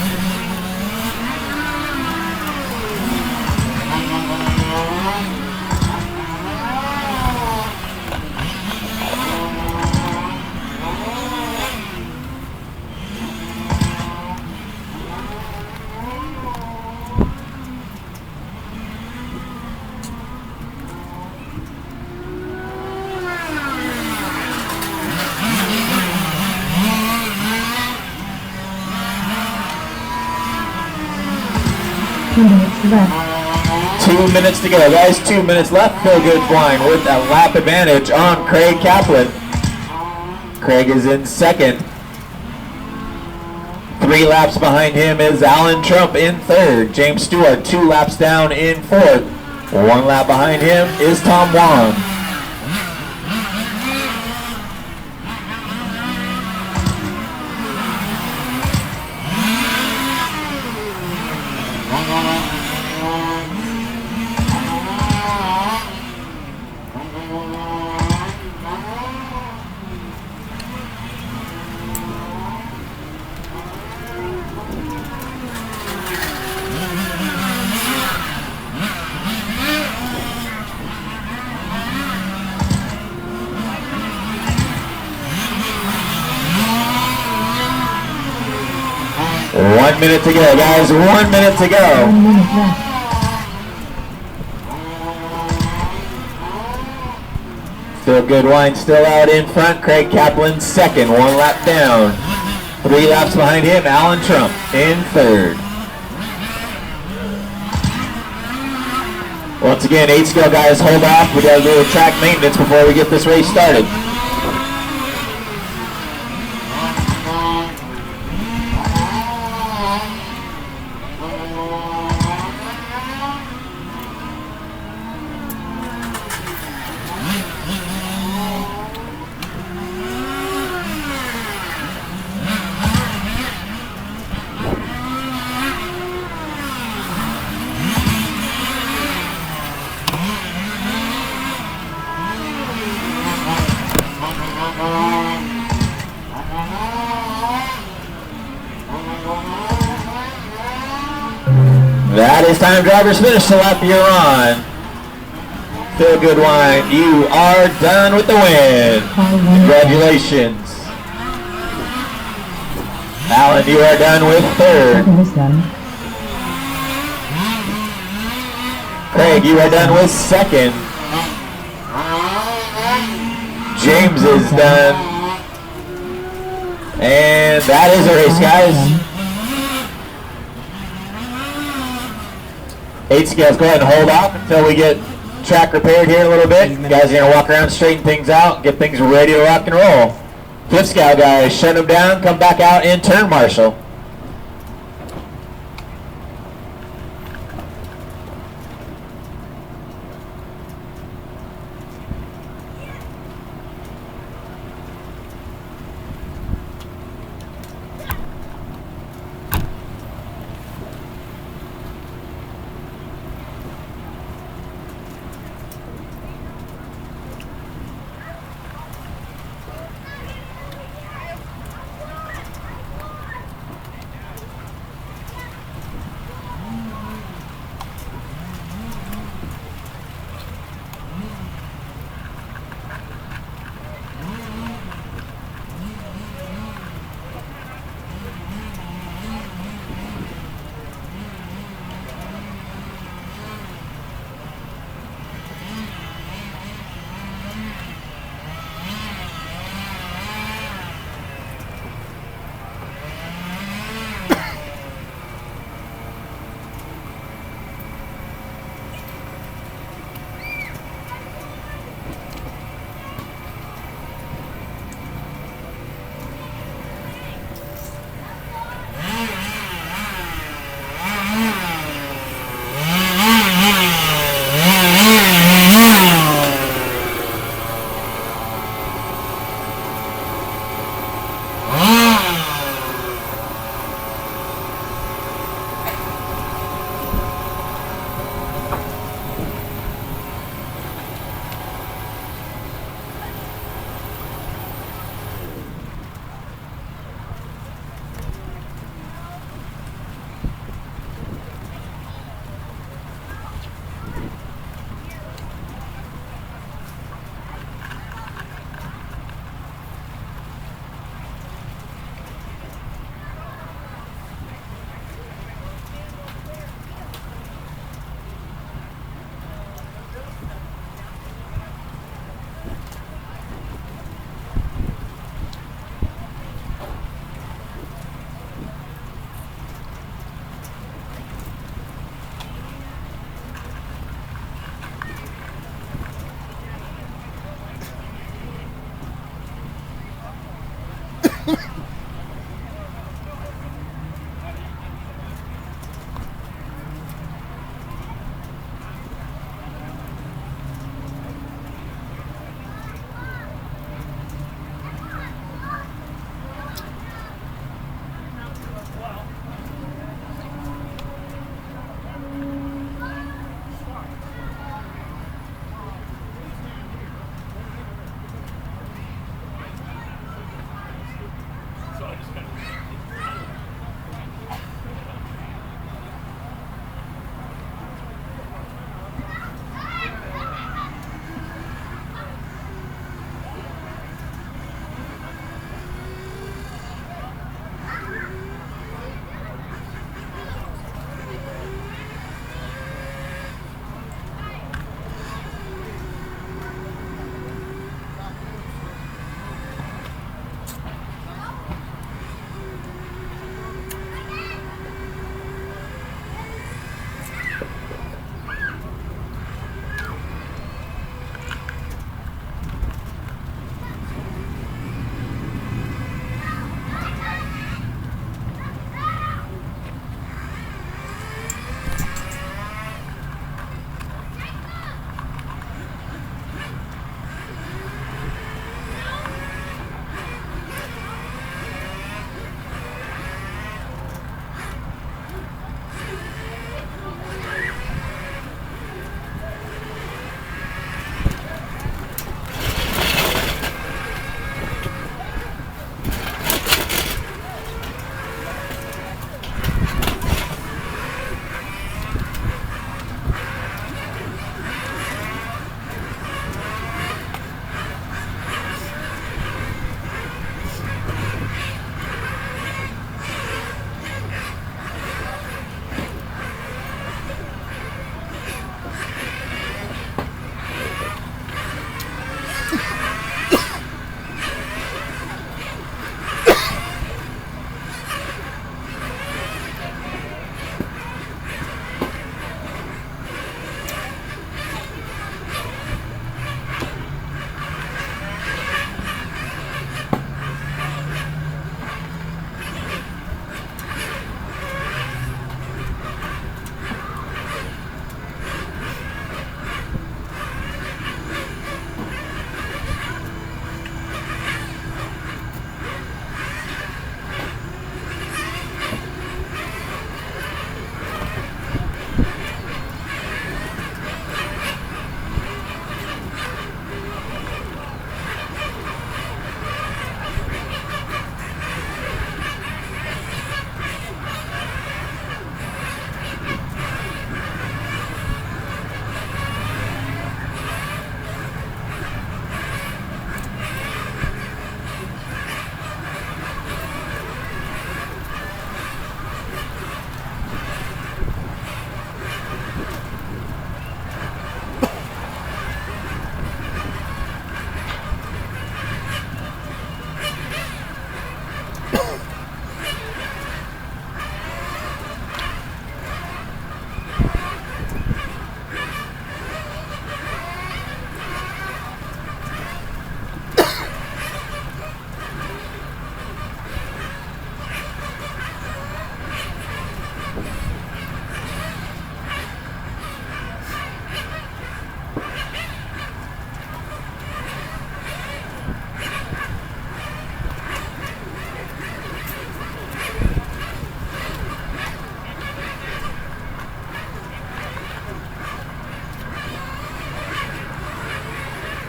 2 minutes left. 2 minutes to go, guys. 2 minutes left. Feel good flying with a lap advantage on Craig Kaplan. Craig is in second. 3 laps behind him is Alan Trump in third. James Stewart 2 laps down in fourth. 1 lap behind him is Tom Wong. One minute to go, guys. 1 minute to go. 1 minute left. Still good wine, still out in front. Craig Kaplan second, 1 lap down. 3 laps behind him, Alan Trump in third. Once again, 8 scale guys, hold off. We gotta do a track maintenance before we get this race started. That is time, drivers. Finish the lap you're on. Feel good wine. You are done with the win. Congratulations. Alan, you are done with third. Second is done. Craig, you are done with second. James is done. And that is a race, guys. 8 scales, go ahead and hold off until we get track repaired here in a little bit. You guys are going to walk around, straighten things out, get things ready to rock and roll. 5th scale guys, shut them down, come back out and turn marshal.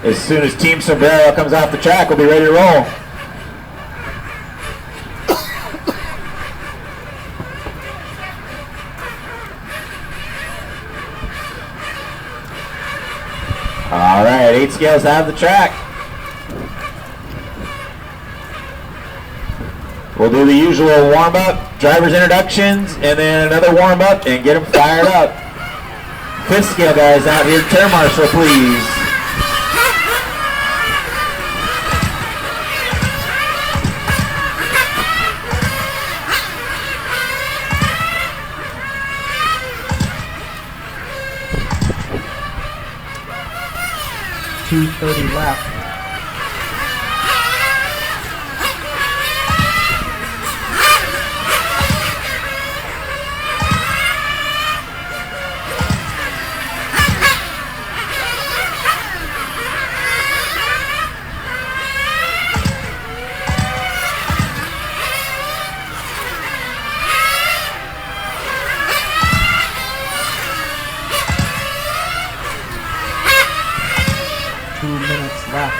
As soon as Team Sombrero comes off the track, we'll be ready to roll. All right, 8 scales out of the track. We'll do the usual warm-up, driver's introductions, and then another warm-up and get them fired up. 5th scale guys out here, turn marshal please. .230 left. Left.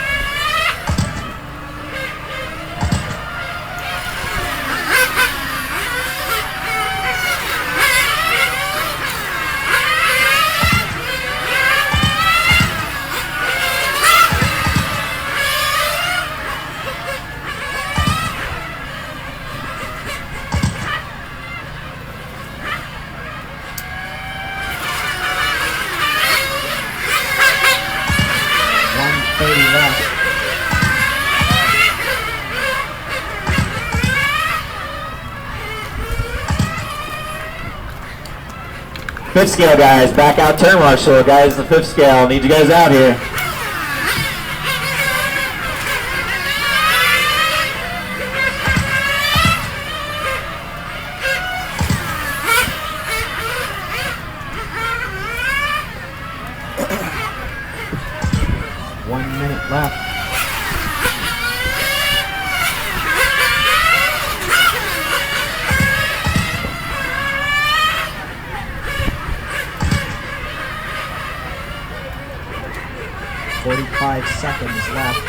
Fifth scale guys, back out turn marshal guys, the 5th scale, need you guys out here. One minute left. .45 seconds left.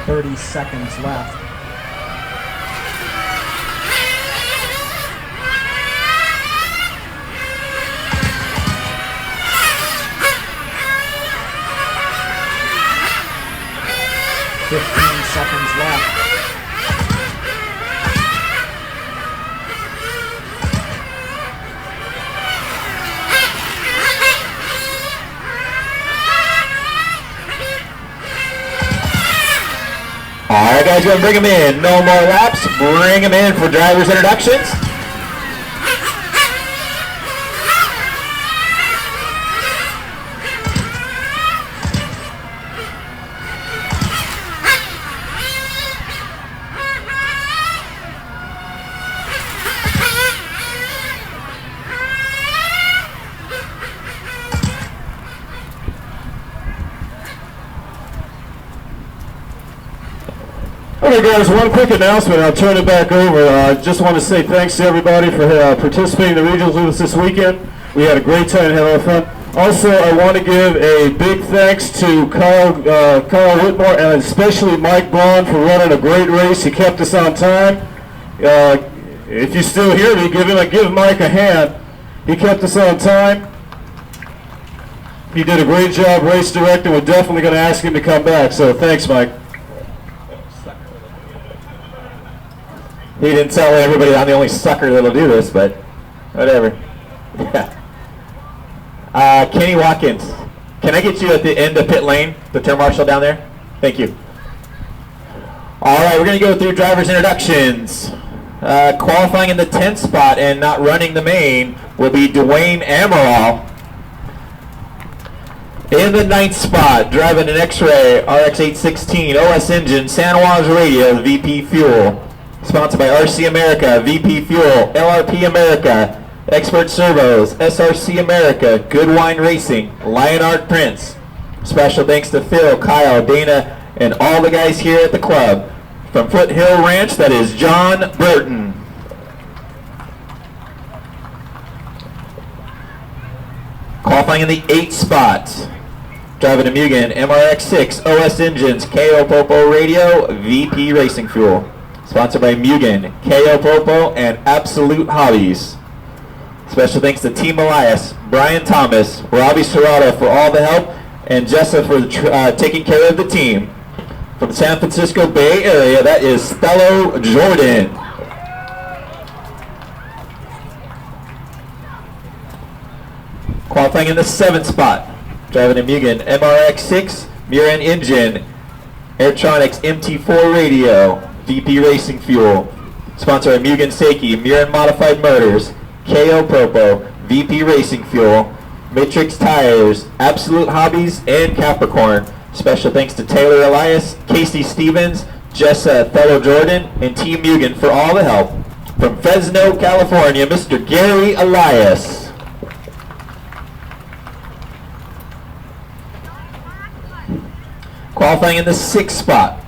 .30 seconds left. Seconds left. All right, guys, go and bring them in. No more laps. Bring them in for driver's introductions. Okay guys, one quick announcement, I'll turn it back over. I just want to say thanks to everybody for participating in the regionals with us this weekend. We had a great time and had a lot of fun. Also, I want to give a big thanks to Kyle Whitmore and especially Mike Braun for running a great race. He kept us on time. If you still hear me, give Mike a hand. He kept us on time. He did a great job race directing. We're definitely going to ask him to come back, so thanks Mike. He didn't tell everybody I'm the only sucker that'll do this, but whatever. Yeah. Kenny Watkins, can I get you at the end of pit lane, the turn marshal down there? Thank you. All right, we're going to go through driver's introductions. Qualifying in the 10th spot and not running the main will be Dwayne Amaral. In the 9th spot, driving an X-Ray RX-816 OS engine, San Juan's Radio, VP Fuel. Sponsored by RC America, VP Fuel, LRP America, Expert Servos, SRC America, Good Wine Racing, Lionheart Prince. Special thanks to Phil, Kyle, Dana, and all the guys here at the club. From Foothill Ranch, that is John Burton. Qualifying in the 8th spot, driving a Mugen MRX6 OS Engines, KO Popo Radio, VP Racing Fuel. Sponsored by Mugen, KO Popo, and Absolute Hobbies. Special thanks to Team Elias, Brian Thomas, Robbie Serrato for all the help, and Jessa for taking care of the team. From the San Francisco Bay Area, that is Stello Jordan. Qualifying in the 7th spot, driving a Mugen MRX6 Murin Engine, Airtronics MT4 Radio, VP Racing Fuel. Sponsored by Mugen Seiki, Murin Modified Motors, KO Propo, VP Racing Fuel, Matrix Tires, Absolute Hobbies, and Capricorn. Special thanks to Taylor Elias, Casey Stevens, Jessa Thello Jordan, and Team Mugen for all the help. From Fresno, California, Mr. Gary Elias. Qualifying in the 6th spot,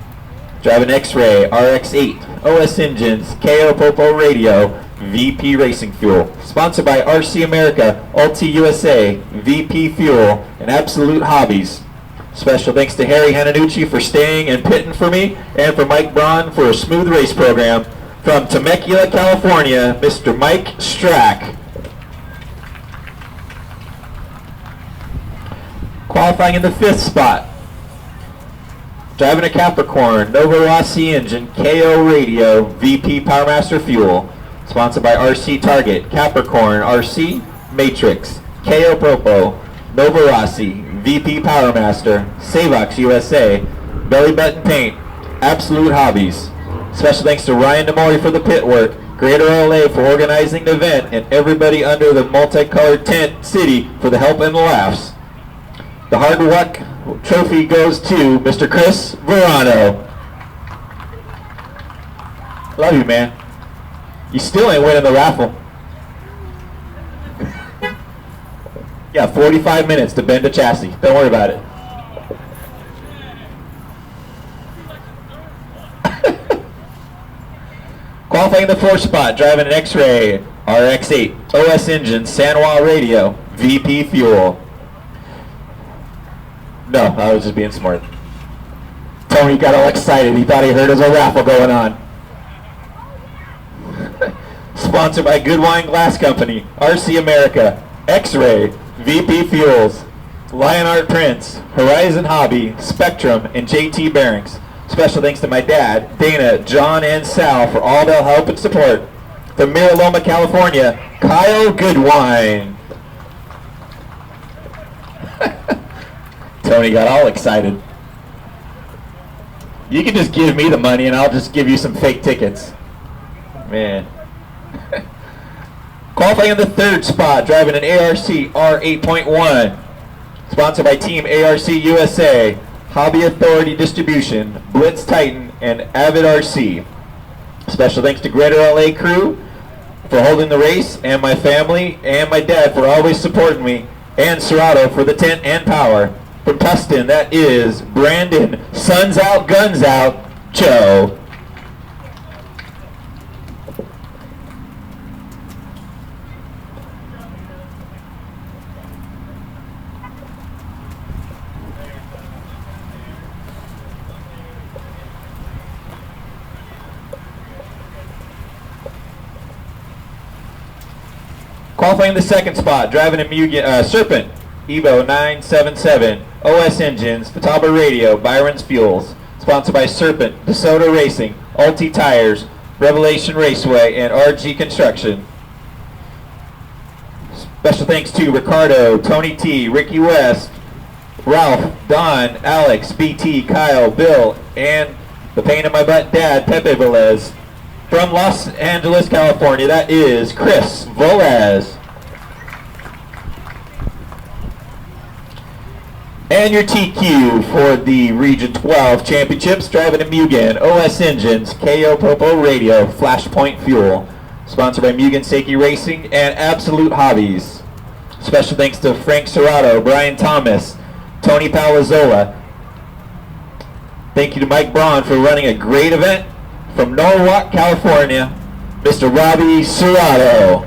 driving X-Ray RX-8 OS Engines, KO Popo Radio, VP Racing Fuel. Sponsored by RC America, Ulti USA, VP Fuel, and Absolute Hobbies. Special thanks to Harry Hananucci for staying and pitting for me, and for Mike Braun for a smooth race program. From Temecula, California, Mr. Mike Strack. Qualifying in the 5th spot, driving a Capricorn Nova Rossi Engine, KO Radio, VP Powermaster Fuel. Sponsored by RC Target, Capricorn RC, Matrix, KO Propo, Nova Rossi, VP Powermaster, Savox USA, Belly Button Paint, Absolute Hobbies. Special thanks to Ryan Demori for the pit work, Greater LA for organizing the event, and everybody under the multicolored tent city for the help and the laughs. The hard luck trophy goes to Mr. Chris Verano. Love you, man. You still ain't winning the raffle. Yeah, 45 minutes to bend a chassis. Don't worry about it. Qualifying in the 4th spot, driving an X-Ray RX-8 OS Engine, San Juan Radio, VP Fuel. No, I was just being smart. Tony got all excited. He thought he heard there was a raffle going on. Sponsored by Good Wine Glass Company, RC America, X-Ray, VP Fuels, Lion Art Prints, Horizon Hobby, Spectrum, and JT Bearings. Special thanks to my dad, Dana, John, and Sal for all their help and support. From Mira Loma, California, Kyle Goodwine. Tony got all excited. You can just give me the money and I'll just give you some fake tickets. Man. Qualifying in the 3rd spot, driving an ARC R8.1. Sponsored by Team ARC USA, Hobby Authority Distribution, Blitz Titan, and Avid RC. Special thanks to Greater LA crew for holding the race, and my family, and my dad for always supporting me, and Serrato for the tent and power. From Tustin, that is Brandon, Suns Out, Guns Out, Joe. Qualifying the 2nd spot, driving a Mugen, Serpent Evo 977 OS Engines, Fataba Radio, Byron's Fuels. Sponsored by Serpent, DeSoto Racing, Ulti Tires, Revelation Raceway, and RG Construction. Special thanks to Ricardo, Tony T, Ricky West, Ralph, Don, Alex, BT, Kyle, Bill, and the pain in my butt dad, Pepe Velez. From Los Angeles, California, that is Chris Velez. And your TQ for the Region 12 Championships, driving a Mugen, OS Engines, KO Popo Radio, Flashpoint Fuel. Sponsored by Mugen Seiki Racing and Absolute Hobbies. Special thanks to Frank Serrato, Brian Thomas, Tony Palazzola, Thank you to Mike Braun for running a great event. From Norwalk, California, Mr. Robbie Serrato.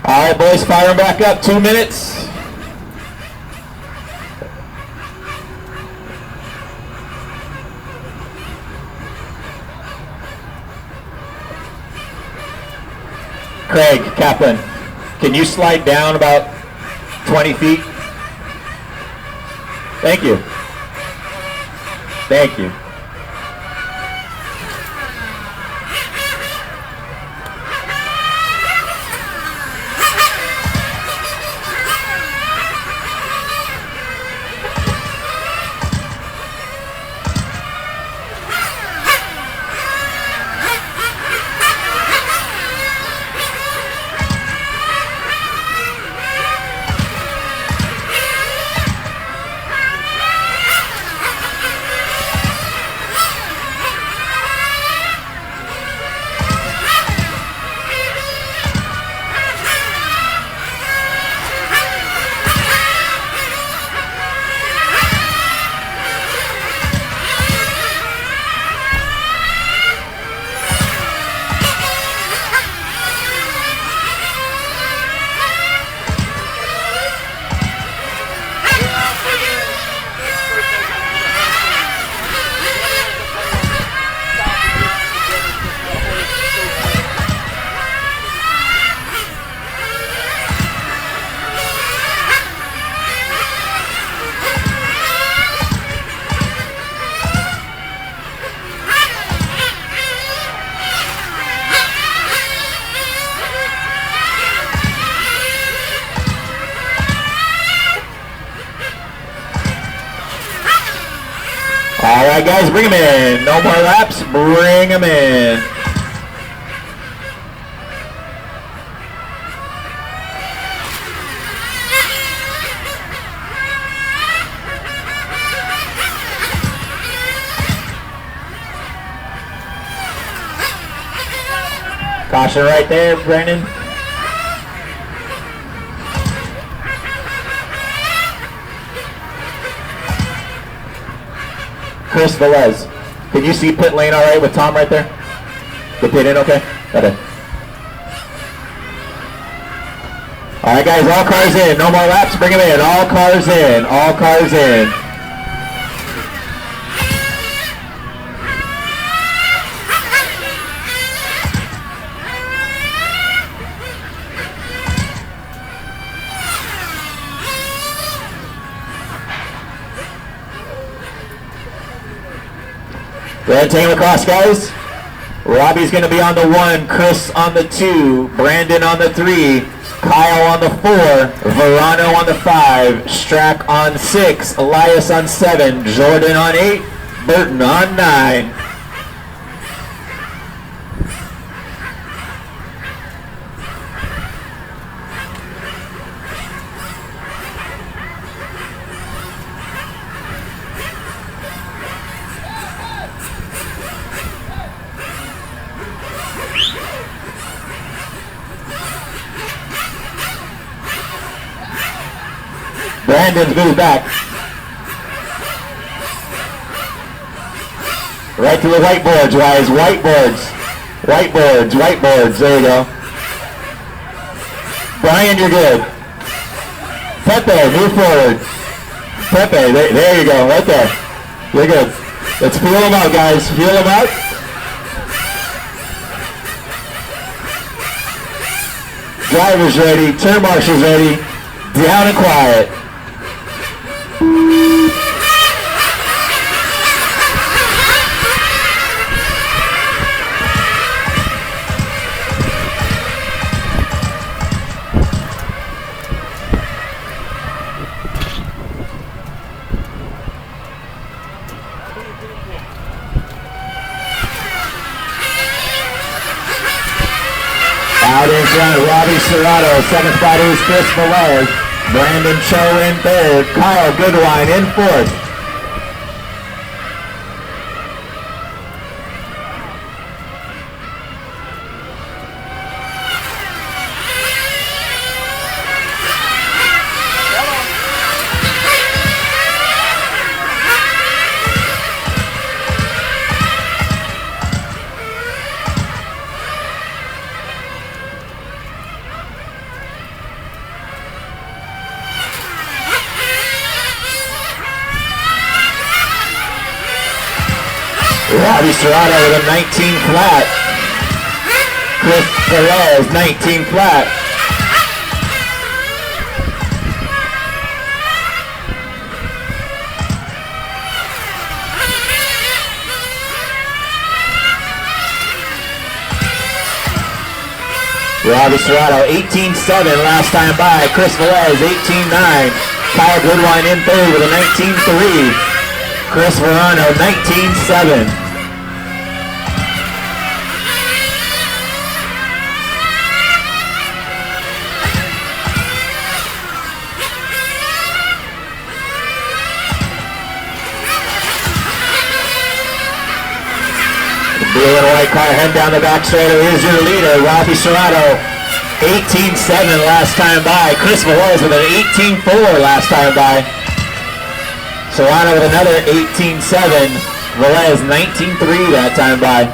All right, boys, fire them back up. 2 minutes. Craig Kaplan, can you slide down about 20 feet? Thank you. Thank you. All right, guys, bring them in. No more laps. Bring them in. Caution right there, Brandon. Chris Velez, can you see pit lane all right with Tom right there? The pit in okay? Okay. All right, guys, all cars in. No more laps. Bring them in. All cars in. All cars in. Go ahead and take him across, guys. Robbie's going to be on the 1, Chris on the 2, Brandon on the 3, Kyle on the 4, Verano on the 5, Strack on 6, Elias on 7, Jordan on 8, Burton on 9. Brandon's moved back. Right to the whiteboards, guys. Whiteboards. Whiteboards. Whiteboards. There you go. Brian, you're good. Pepe, move forward. Pepe, there you go. Right there. You're good. Let's feel them out, guys. Feel them out. Driver's ready. Turn marshal's ready. Down and quiet. Out in front, Robbie Serrato. Second spot is Chris Velez. Brandon Cho in third. Kyle Goodwine in fourth. Robbie Serrato with a 19 flat. Chris Perez, 19 flat. Robbie Serrato, 18-7 last time by. Chris Velez, 18-9. Kyle Goodwine in third with a 19-3. Chris Verano, 19-7. Blue and white car head down the back straight. Here's your leader, Robbie Serrato, 18-7 last time by. Chris Velez with an 18-4 last time by. Serrato with another 18-7. Velez 19-3 that time by.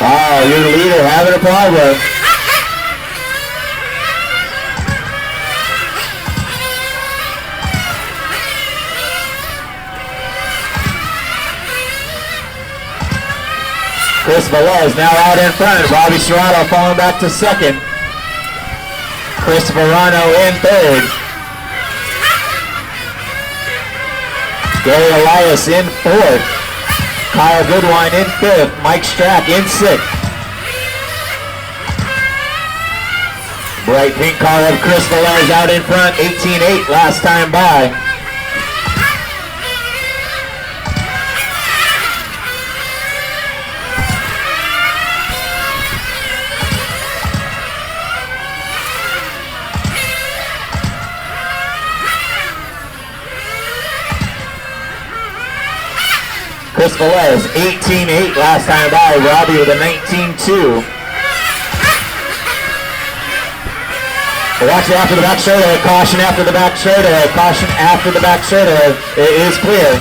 Oh, your leader having a problem. Chris Velez now out in front. Robbie Serrato falling back to second. Chris Verano in third. Gary Elias in fourth. Kyle Goodwine in fifth. Mike Strack in sixth. Bright pink car of Chris Velez out in front. 18-8 last time by. Chris Velez, 18-8 last time by. Robbie with a 19-2. Watch it after the back straightaway. Caution after the back straightaway. Caution after the back straightaway. It is clear.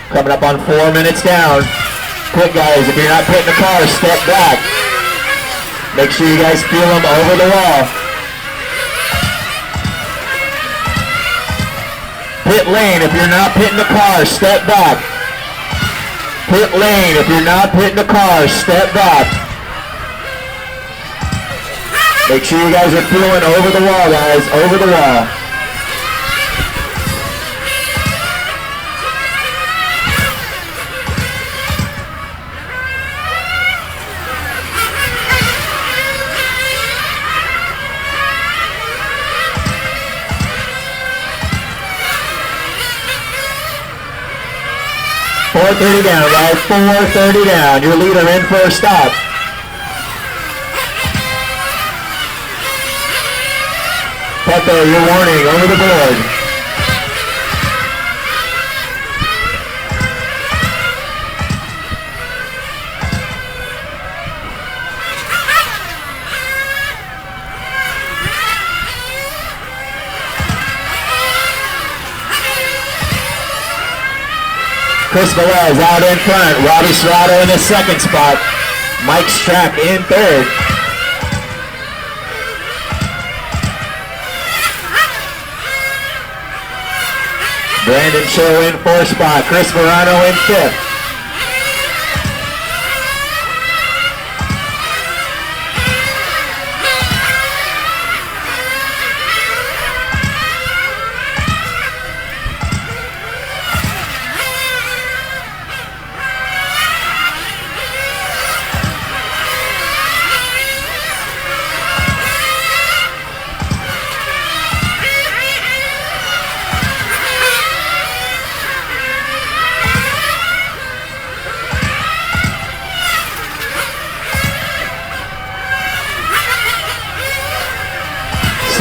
Coming up on 4 minutes down. Quick guys, if you're not pitting the car, step back. Make sure you guys feel them over the wall. Pit lane, if you're not pitting the car, step back. Pit lane, if you're not pitting the car, step back. Make sure you guys are feeling over the wall, guys, over the wall. .430 down, guys. 4:30 down. Your leader in for a stop. Pepe, your warning over the board. Chris Velez out in front. Robbie Serrato in the second spot. Mike Strack in third. Brandon Show in fourth spot. Chris Verano in fifth.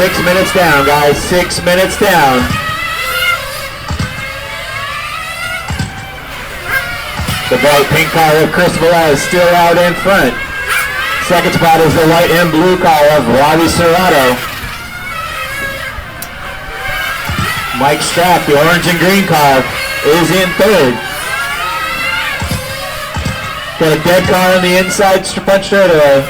Six minutes down, guys. 6 minutes down. The bright pink car of Chris Velez still out in front. Second spot is the white and blue car of Robbie Serrato. Mike Strack, the orange and green car, is in third. Got a dead car on the inside front straightaway.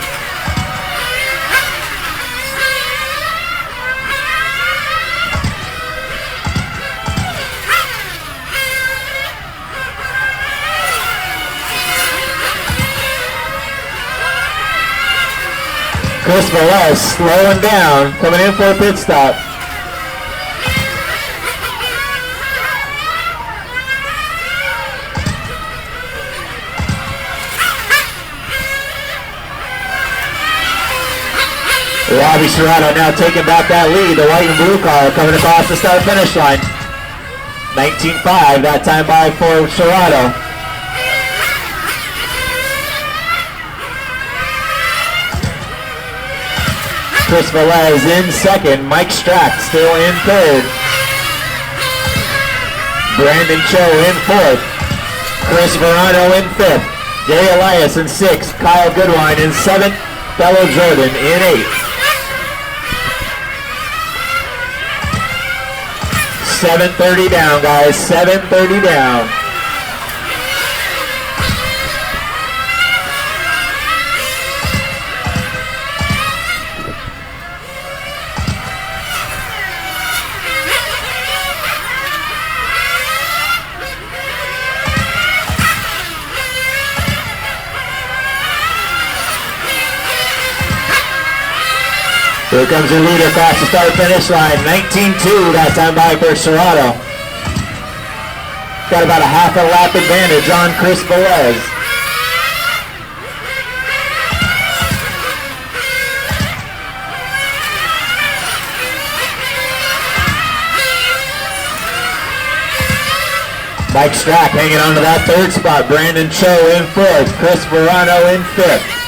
Chris Velez slowing down, coming in for a pit stop. Robbie Serrato now taking back that lead. The white and blue car coming across the start-finish line. 19.5, that time by for Serrato. Chris Velez in second. Mike Strack still in third. Brandon Cho in fourth. Chris Verano in fifth. Gary Elias in sixth. Kyle Goodwine in seventh. Bello Jordan in eighth. 7:30 down, guys. 7:30 down. Here comes your leader across the start-finish line. 19.2, that time by for Serrato. Got about a half a lap advantage on Chris Velez. Mike Strack hanging on to that third spot. Brandon Cho in fourth. Chris Verano in fifth.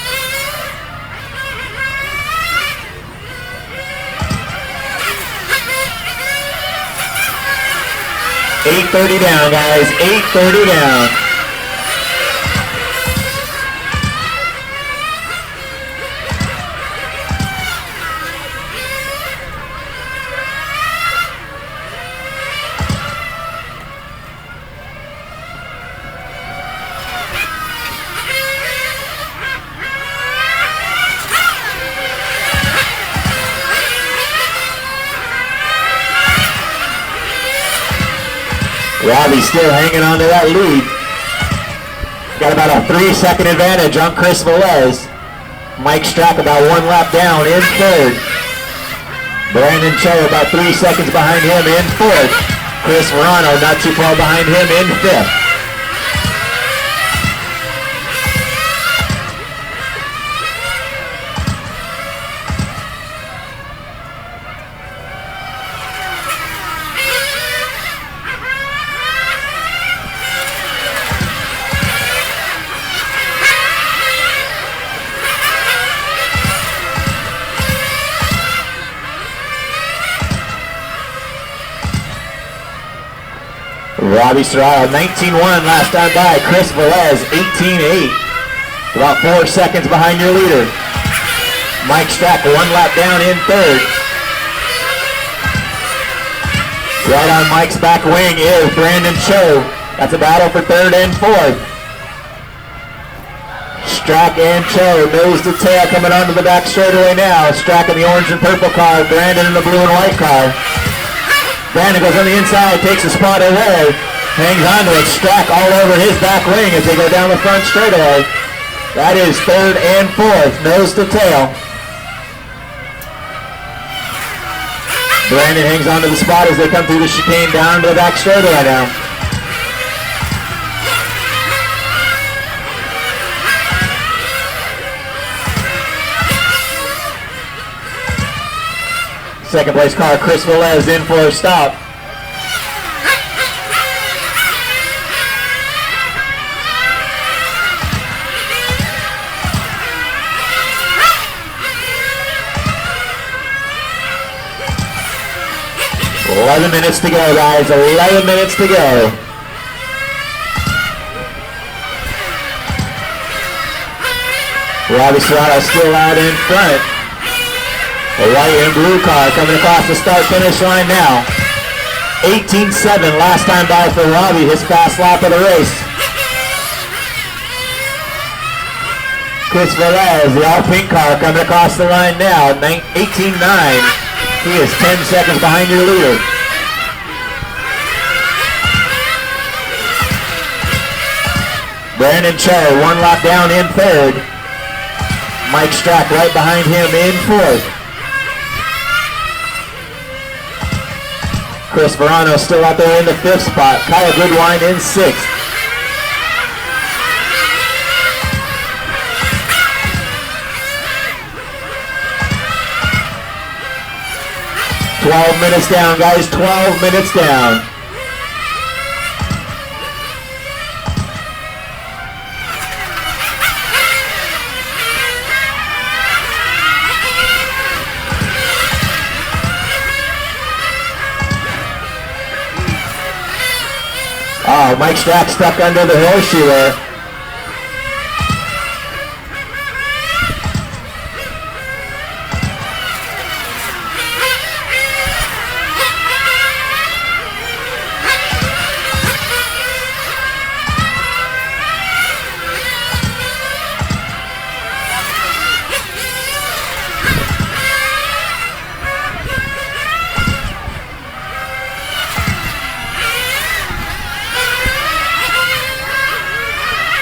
8:30 down, guys. 8:30 down. Robbie still hanging on to that lead. Got about a 3-second advantage on Chris Velez. Mike Strack about 1 lap down in third. Brandon Cho about 3 seconds behind him in fourth. Chris Verano not too far behind him in fifth. Robbie Serrato, 19.1 last time by. Chris Velez, 18.8. About 4 seconds behind your leader. Mike Strack, 1 lap down in third. Right on Mike's back wing is Brandon Cho. That's a battle for third and fourth. Strack and Cho, nose to tail, coming onto the back straightaway now. Strack in the orange and purple car, Brandon in the blue and white car. Brandon goes on the inside, takes a spot away, hangs on to it. Strack all over his back wing as they go down the front straightaway. That is third and fourth, nose to tail. Brandon hangs on to the spot as they come through the chicane down to the back straightaway now. Second place car, Chris Velez in for a stop. $11 minutes to go, guys. 11 minutes to go. Robbie Serrano still out in front. The white and blue car coming across the start-finish line now. 18-7 last time by for Robbie, his fast lap of the race. Chris Velez, the all-pink car, coming across the line now. 18-9. He is 10 seconds behind your leader. Brandon Cho, one lap down in third. Mike Strack right behind him in fourth. Chris Verano still out there in the fifth spot. Kyle Goodwine in sixth. "12 minutes down, guys, 12 minutes down." Oh, Mike Strack stuck under the horseshoe there.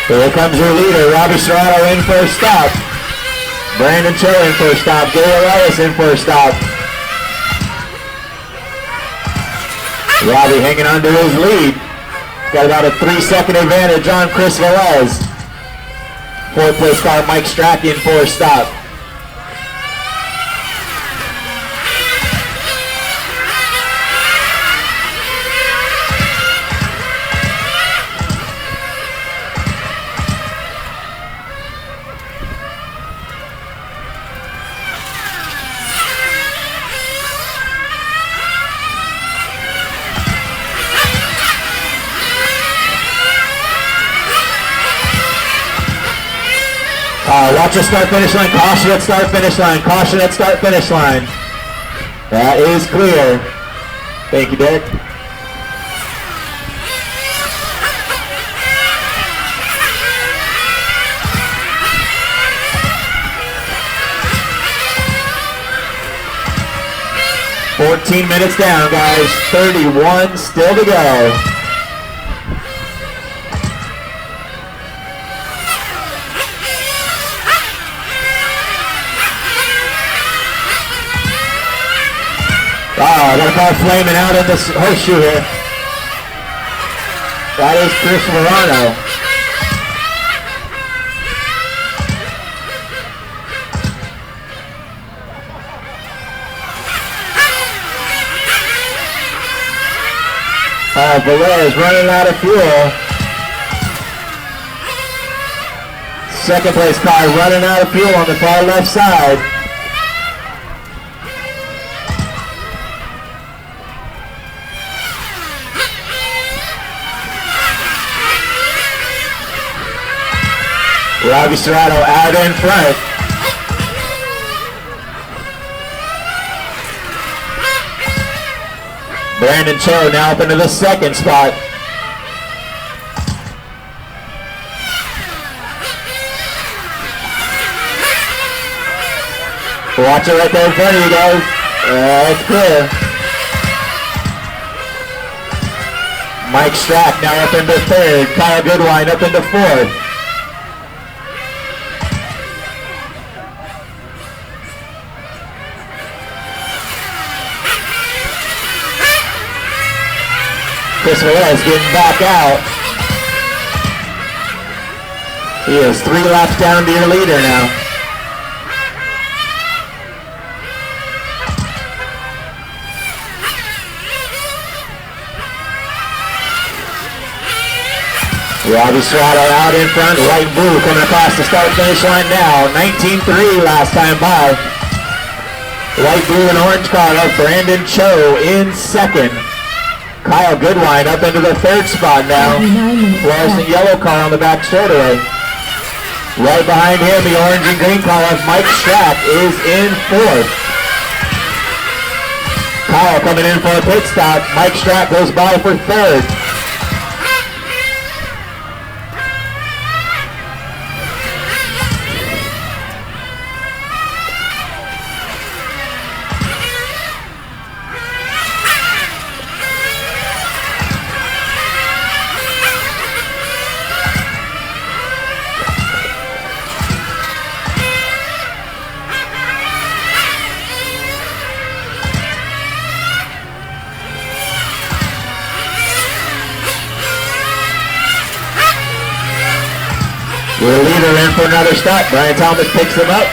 Here comes your leader, Robbie Serrano in for a stop. Brandon Cho in for a stop. Gary Ellis in for a stop. Robbie hanging on to his lead. Got about a 3-second advantage on Chris Velez. Fourth place car, Mike Strack in for a stop. Watch the start-finish line. Caution at start-finish line. Caution at start-finish line. That is clear. Thank you, Derek. "14 minutes down, guys. 31 still to go." I got a car flaming out in this horseshoe here. That is Chris Verano. Velez running out of fuel. Second place car running out of fuel on the far left side. Robbie Serrano out in front. Brandon Cho now up into the second spot. Watch it right there in front of you guys. It's clear. Mike Strack now up into third. Kyle Goodwine up into fourth. Chris Velez getting back out. He is 3 laps down to your leader now. Robbie Serrano out in front, white and blue coming across the start-finish line now. 19-3 last time by. White, blue, and orange car of Brandon Cho in second. Kyle Goodwine up into the third spot now. Fluorescent yellow car on the back straightaway. Right behind him, the orange and green column, Mike Strack is in 4th. Kyle coming in for a pit stop. Mike Strack goes by for 3rd. Your leader in for another stop. Brian Thomas picks him up.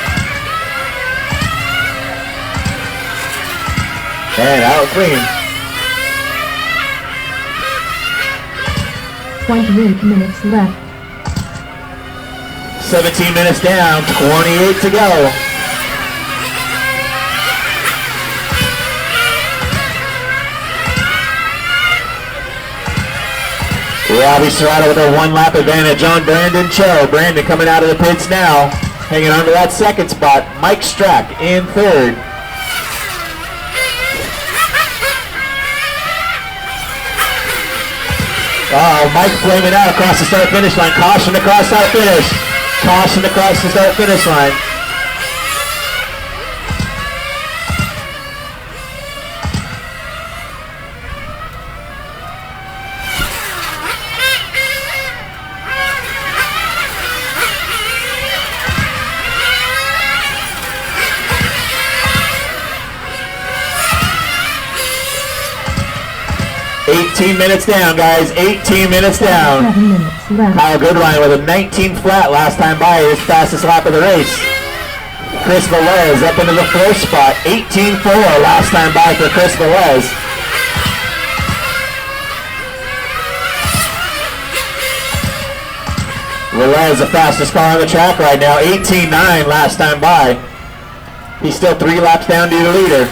And out clean. 28 minutes left. 17 minutes down, 28 to go. Robbie Serrato with a 1-lap advantage on Brandon Cho. Brandon coming out of the pits now, hanging on to that 2nd spot. Mike Strack in 3rd. Mike flaming out across the start-finish line. Caution across start-finish. Caution across the start-finish line. Minutes down, guys. 18 minutes down. 7 minutes left. Kyle Goodwine with a 19 flat last time by, his fastest lap of the race. Chris Velez up into the 4th spot. 18.4 last time by for Chris Velez. Velez the fastest car on the track right now. 18.9 last time by. He's still 3 laps down to the leader.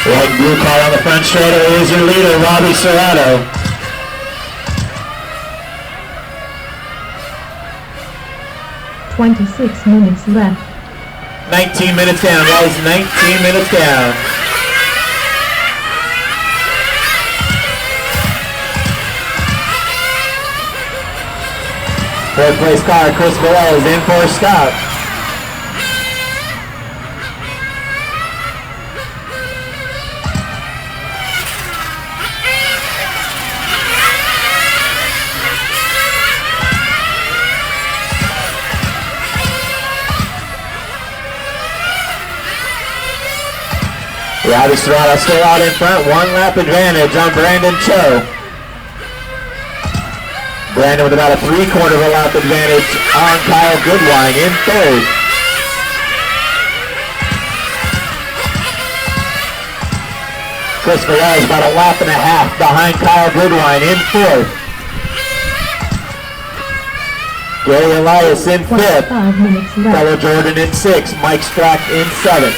White and blue car on the front straightaway is your leader, Robbie Serrato. $26 minutes left. 19 minutes down, guys. 19 minutes down. Fourth place car, Chris Velez is in for a stop. Robbie Serrato still out in front, 1-lap advantage on Brandon Cho. Brandon with about a 3/4 of a lap advantage on Kyle Goodwine in 3rd. Chris Velez about a lap and a half behind Kyle Goodwine in 4th. Gary Elias in 5th. 5 minutes left. Fellow Jordan in 6th. Mike Strack in 7th.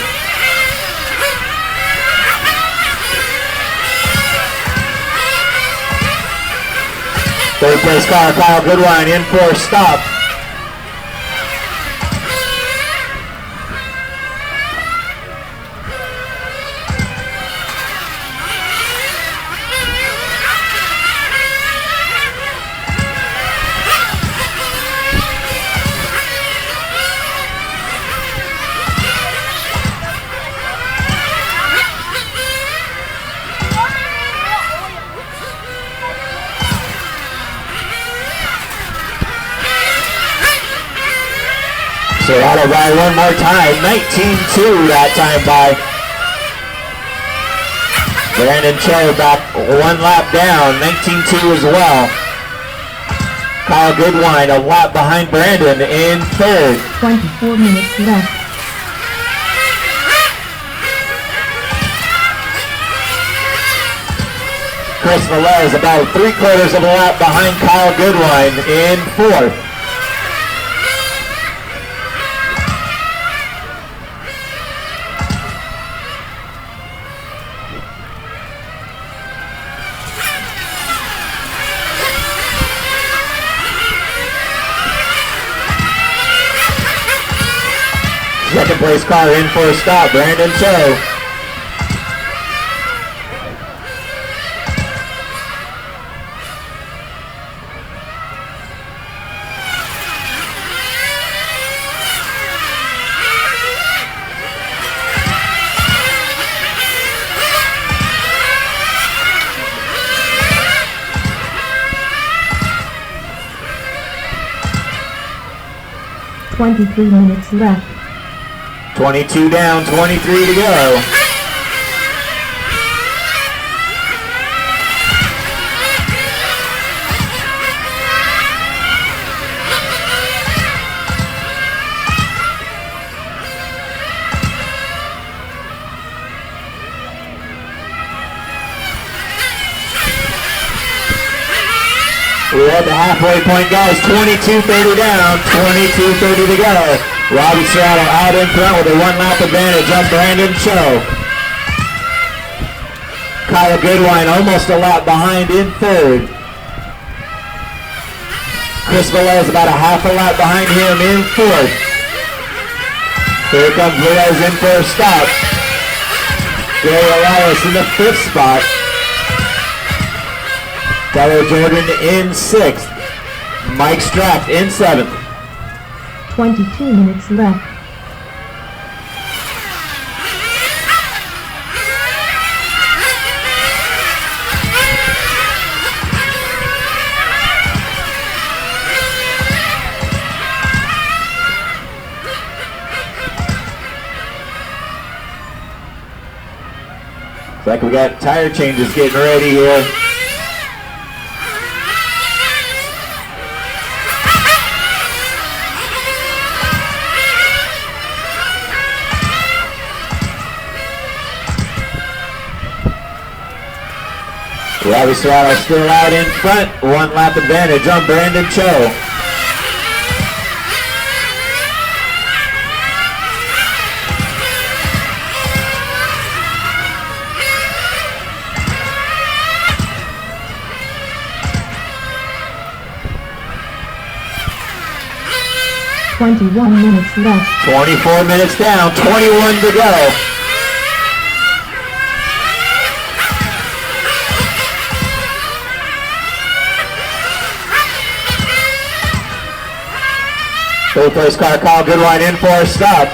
Third place car, Kyle Goodwine in for a stop. Serrato by one more time, 19.2 that time by. Brandon Cho back 1 lap down, 19.2 as well. Kyle Goodwine a lap behind Brandon in 3rd. 24 minutes left. Chris Velez about 3/4 of a lap behind Kyle Goodwine in 4th. Second place car in for a stop, Brandon Cho. Twenty-three minutes left. 22 down, 23 to go. We're at the halfway point, guys. 22:30 down, 22:30 to go. Robbie Serrato out in front with a 1-lap advantage on Brandon Cho. Kyle Goodwine almost a lap behind in 3rd. Chris Velez about a half a lap behind him in 4th. Here comes Velez in for a stop. Gary Elias in the 5th spot. Tyler Jordan in 6th. Mike Strack in 7th. 22 minutes left. Looks like we got tire changes getting ready here. Robbie Serrato still out in front. 1-lap advantage on Brandon Cho. Twenty-one minutes left. 24 minutes down, 21 to go. Third place car, Kyle Goodwine in for a stop.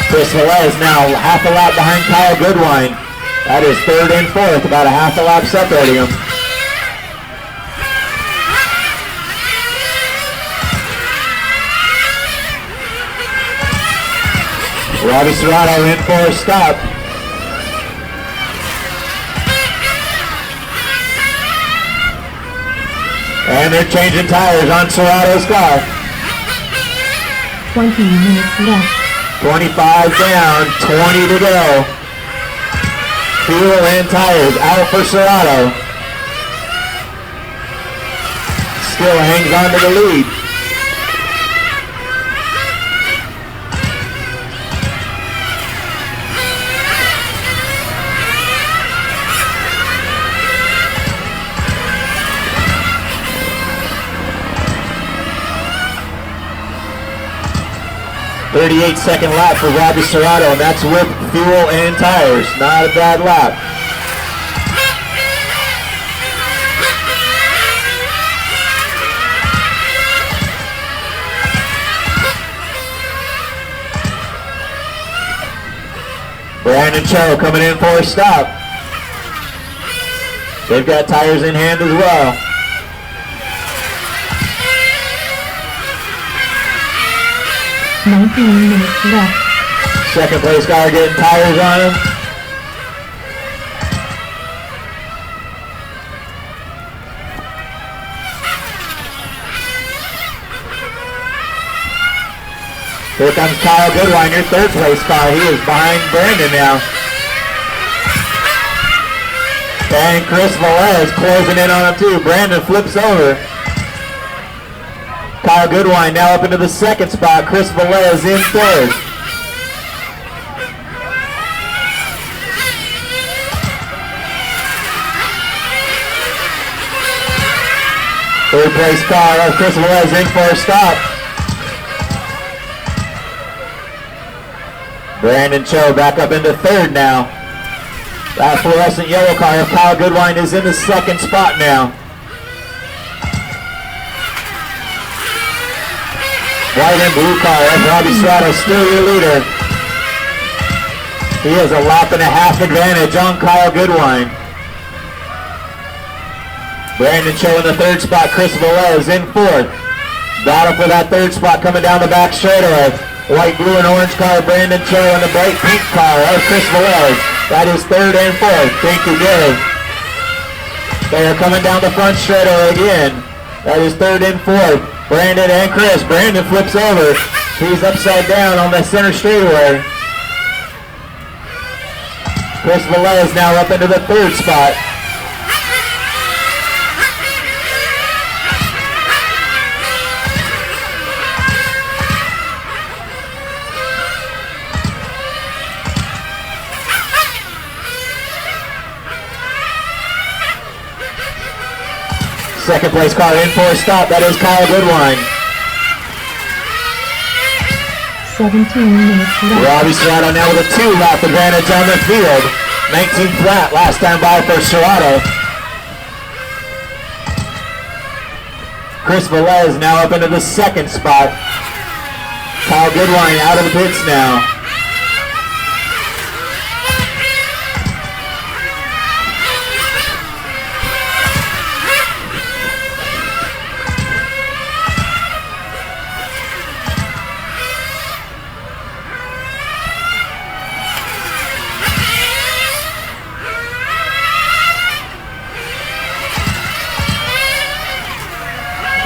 Chris Velez now half a lap behind Kyle Goodwine. That is 3rd and 4th, about a half a lap separating them. Robbie Serrato in for a stop. And they're changing tires on Serrato's car. 20 minutes left. 25 down, 20 to go. Fuel and tires out for Serrato. Still hangs on to the lead. .38-second lap for Robbie Serrato, and that's with fuel and tires. Not a bad lap. Brandon Cho coming in for a stop. They've got tires in hand as well. Nineteen minutes left. Second place car getting tires on him. Here comes Kyle Goodwine, your third place car. He is behind Brandon now. And Chris Velez closing in on him too. Brandon flips over. Kyle Goodwine now up into the second spot. Chris Velez in third. Third place car of Chris Velez in for a stop. Brandon Cho back up into third now. That fluorescent yellow car of Kyle Goodwine is in the second spot now. White and blue car of Robbie Serrato still your leader. He has a lap and a half advantage on Kyle Goodwine. Brandon Cho in the third spot. Chris Velez in fourth. Battle for that third spot coming down the back straightaway. White, blue, and orange car, Brandon Cho, and the bright pink car of Chris Velez. That is third and fourth. Thank you, Gary. They are coming down the front straightaway again. That is third and fourth. Brandon and Chris. Brandon flips over. He's upside down on the center straightaway. Chris Velez now up into the third spot. Second place car in for a stop. That is Kyle Goodwine. 17 minutes left. Robbie Serrato now with a 2-lap advantage on the field. 19 flat last time by for Serrato. Chris Velez now up into the second spot. Kyle Goodwine out of the pits now.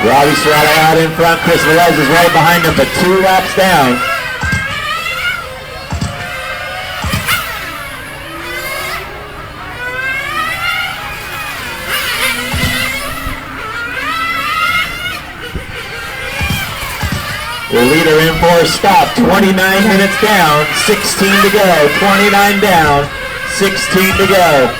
Robbie Serrato out in front. Chris Velez is right behind him, but 2 laps down. The leader in for a stop. 29 minutes down, 16 to go. 29 down, 16 to go.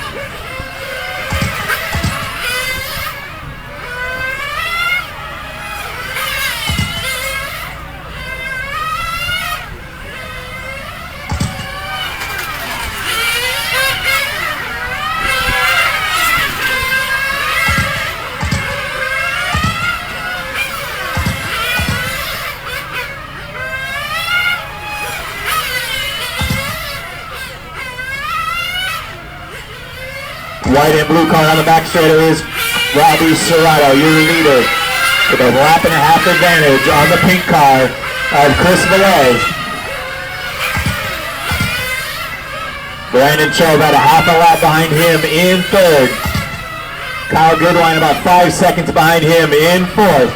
White and blue car on the back straightaway is Robbie Serrato, your leader, with a lap and a half advantage on the pink car of Chris Velez. Brandon Cho about a half a lap behind him in third. Kyle Goodwine about 5 seconds behind him in fourth.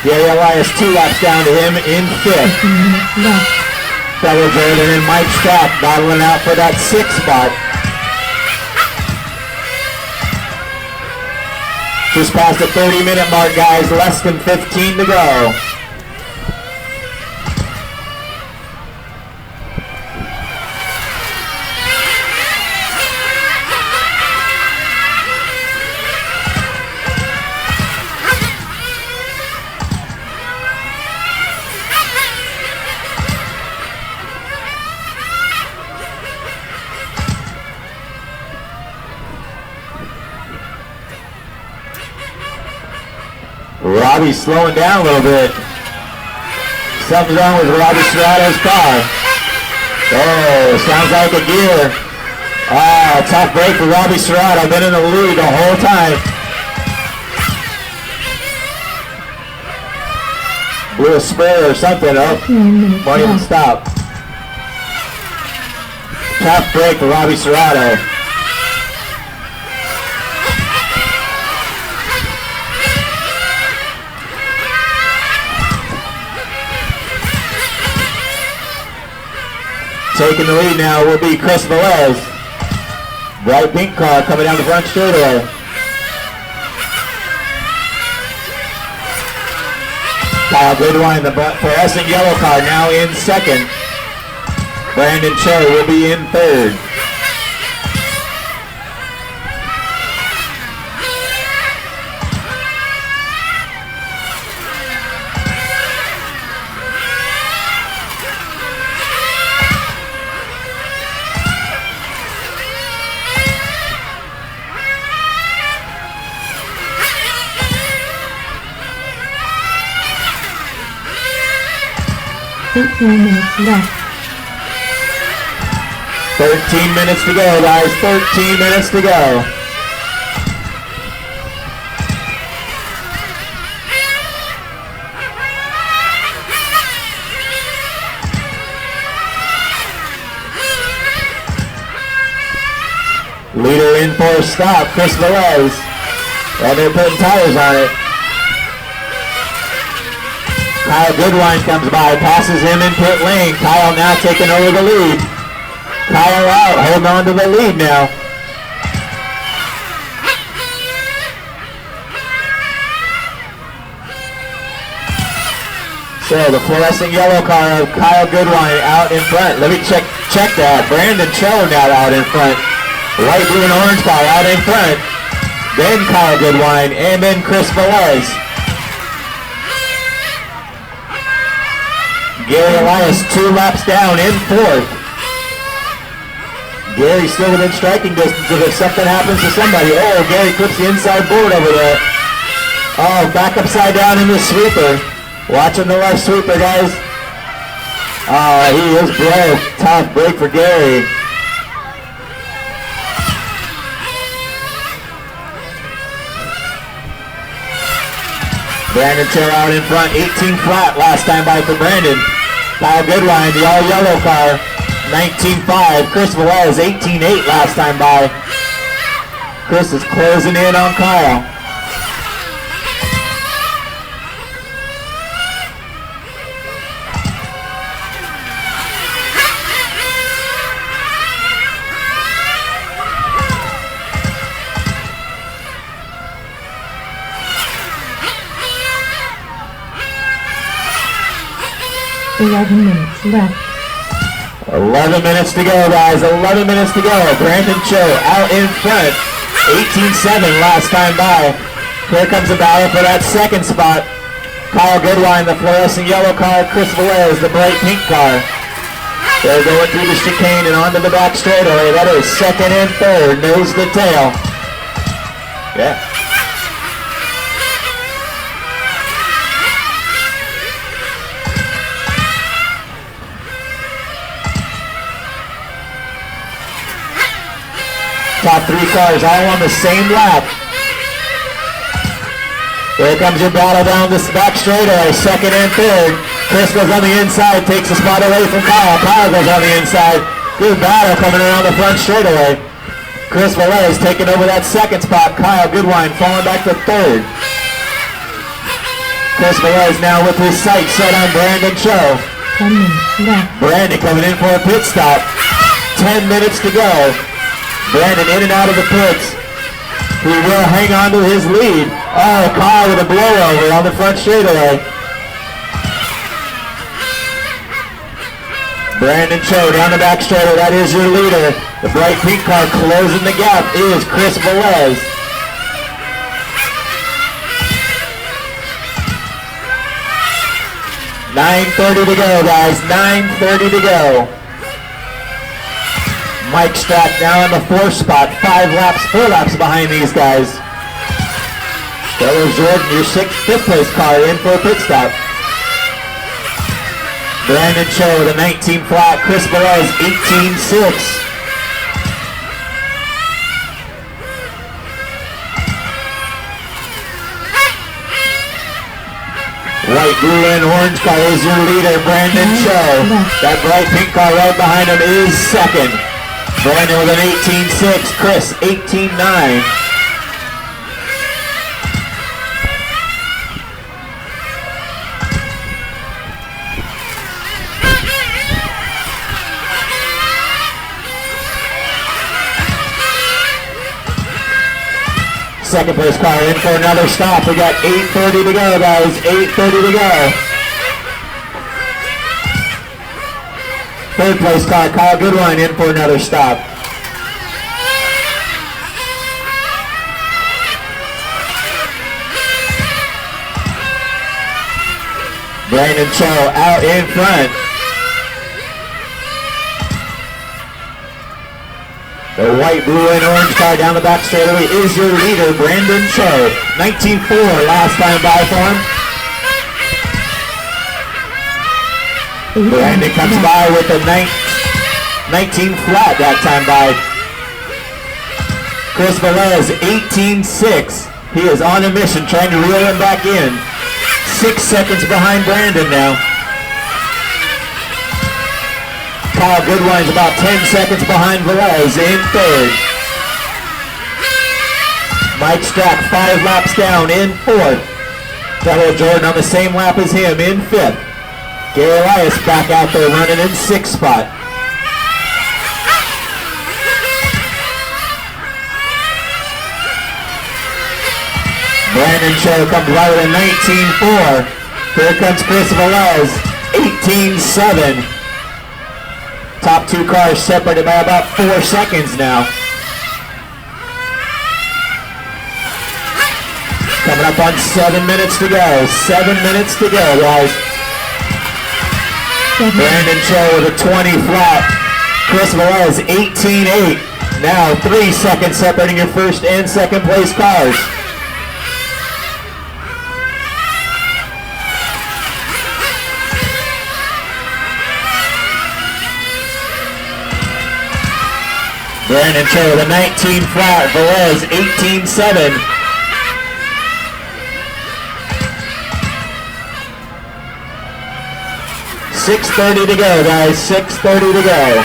Gary Elias 2 laps down to him in fifth. 15 minutes left. Fellow Jordan and Mike Strapp battling out for that sixth spot. Just past the 30-minute mark, guys. Less than 15 to go. Robbie's slowing down a little bit. Something's wrong with Robbie Serrato's car. Oh, sounds like a gear. Ah, tough break for Robbie Serrato. Been in the lead the whole time. Blew a spur or something. Oh, 15 minutes won't even left. stop. Tough break for Robbie Serrato. taking the lead now will be Chris Velez. Bright pink car coming down the front straightaway. Kyle Goodwine, the fluorescent yellow car, now in second. Brandon Cho will be in third. Minutes left. 13 minutes to go, guys. 13 minutes to go. Leader in for a stop, Chris Velez. And they're putting tires on it. Kyle Goodwine comes by, passes him in pit lane. Kyle now taking over the lead. Kyle out, holding on to the lead now. So the fluorescent yellow car of Kyle Goodwine out in front. Let me check that. Brandon Cho now out in front. Light blue and orange car out in front. Then Kyle Goodwine and then Chris Velez. Gary Elias 2 laps down in fourth. Gary still within striking distance if something happens to somebody. Oh, Gary clips the inside board over there. Oh, back upside down in the sweeper. Watching the left sweeper, guys. Oh, he is broke. Tough break for Gary. Brandon Cho out in front, 18 flat last time by for Brandon. Kyle Goodwine, the all-yellow car, 19.5. Chris Velez, 18.8 last time by. Chris is closing in on Kyle. Minutes left. 11 minutes to go, guys. 11 minutes to go. Brandon Cho out in front. 18.7 last time by. Here comes a battle for that second spot. Kyle Goodwine, the fluorescent yellow car. Chris Velez, the bright pink car. They're going through the chicane and onto the back straightaway. That is second and third. Nose to tail. Yeah. Top 3 cars all on the same lap. Here comes your battle down this back straightaway, second and third. Chris goes on the inside, takes a spot away from Kyle. Kyle goes on the inside. Good battle coming around the front straightaway. Chris Velez taking over that second spot. Kyle Goodwine falling back to third. Chris Velez now with his sights set on Brandon Cho. 10 minutes left. Brandon coming in for a pit stop. 10 minutes to go. Brandon in and out of the pits. He will hang on to his lead. Oh, Kyle with a blowover on the front straightaway. Brandon Cho down the back straightaway. That is your leader. The bright pink car closing the gap is Chris Velez. $9:30 to go, guys. 9:30 to go. Mike Strack now in the 4th spot, 4 laps behind these guys. Stellar Jordan, your 5th place car in for a pit stop. Brandon Cho, the 19 flat, Chris Velez, 18.6. White, blue, and orange car is your leader, Brandon Cho. That bright pink car right behind him is second. Brandon with an 18.6, Chris 18.9. Second place car in for another stop. We got 8:30 to go, guys. 8:30 to go. Third place car, Kyle Goodwine, in for another stop. Brandon Cho out in front. The white, blue, and orange car down the back straightaway is your leader, Brandon Cho. 19.4 last time by for him. Brandon comes by with a 19 flat that time by. Chris Velez, 18.6. He is on a mission, trying to reel him back in. 6 seconds behind Brandon now. Kyle Goodwine's about 10 seconds behind Velez in third. Mike Strack 5 laps down in fourth. Fellow Jordan on the same lap as him in fifth. Gary Elias back out there running in sixth spot. Brandon Cho comes right with a 19.4. Here comes Chris Velez, 18.7. Top two cars separated by about 4 seconds now. Coming up on 7 minutes to go. 7 minutes to go, guys. Brandon Cho with a 20 flat. Chris Velez, 18.8. Now 3 seconds separating your first and second place cars. Brandon Cho with a 19 flat, Velez 18.7. $6:30 to go, guys. 6:30 to go.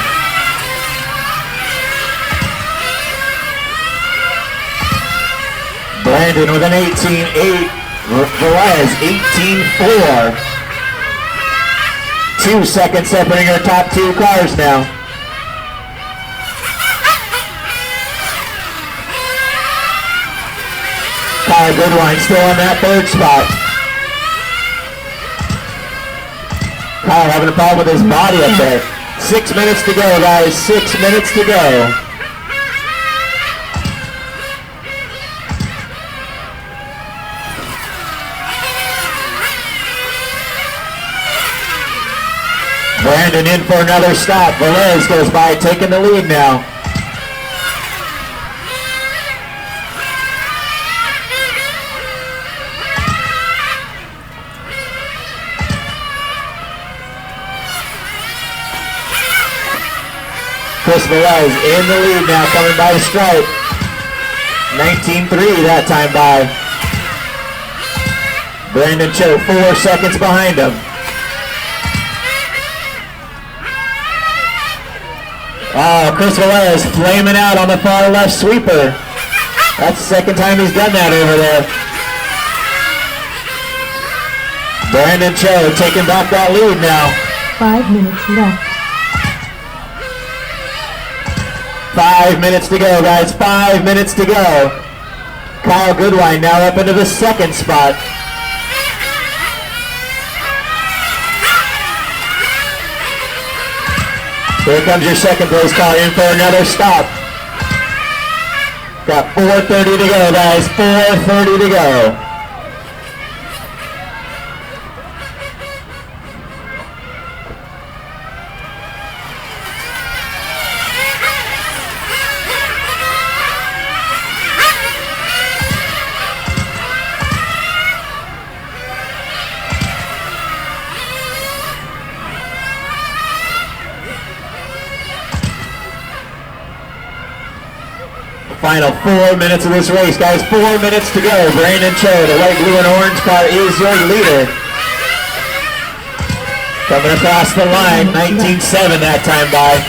Brandon with an 18.8. Velez 18.4. 2 seconds separating our top two cars now. Kyle Goodwine still on that third spot. Kyle having a problem with his body up there. 6 minutes to go, guys. 6 minutes to go. Brandon in for another stop. Velez goes by, taking the lead now. Chris Velez in the lead now, coming by the stripe. 19.3 that time by. Brandon Cho 4 seconds behind him. Oh, Chris Velez flaming out on the far left sweeper. That's the second time he's done that over there. Brandon Cho taking back that lead now. 5 minutes left. 5 minutes to go, guys. 5 minutes to go. Kyle Goodwine now up into the second spot. Here comes your second place car in for another stop. Got 4:30 to go, guys. 4:30 to go. Final 4 minutes of this race, guys. 4 minutes to go. Brandon Cho, the white, blue, and orange car is your leader. Coming across the line, 19.7 that time by.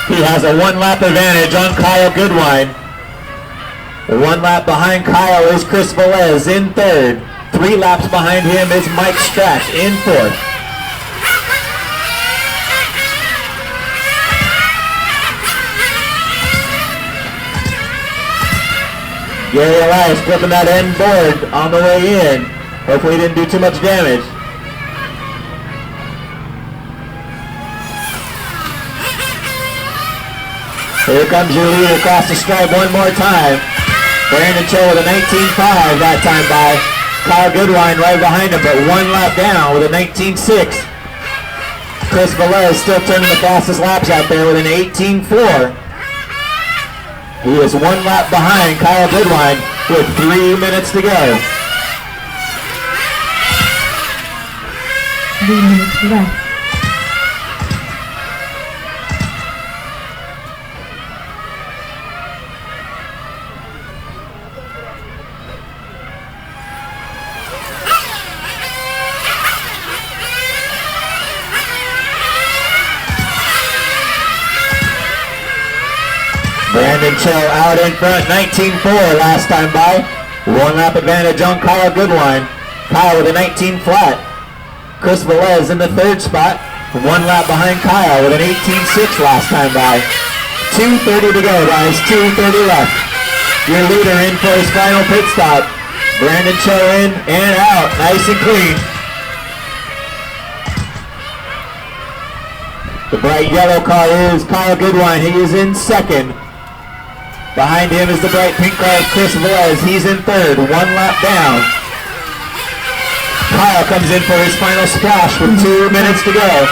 He has a 1 lap advantage on Kyle Goodwine. The 1 lap behind Kyle is Chris Velez in third. 3 laps behind him is Mike Strack in fourth. Gary Elias flipping that end board on the way in. Hopefully he didn't do too much damage. Here comes your leader across the stripe one more time. Brandon Cho with a 19.5 that time by Kyle Goodwine right behind him, but one lap down with a 19.6. Chris Velez still turning the fastest laps out there with an 18.4. He is one lap behind Kyle Goodwine with 3 minutes to go. 3 minutes left. Brandon Cho out in front, 19.4 last time by. One lap advantage on Kyle Goodwine. Kyle with a 19 flat. Chris Velez in the third spot, one lap behind Kyle with an 18.6 last time by. 2:30 to go, guys, 2:30 left. Your leader in for his final pit stop. Brandon Cho in and out, nice and clean. The bright yellow car is Kyle Goodwine, he is in second. Behind him is the bright pink car of Chris Velez. He's in third, one lap down. Kyle comes in for his final splash with 2 minutes to go.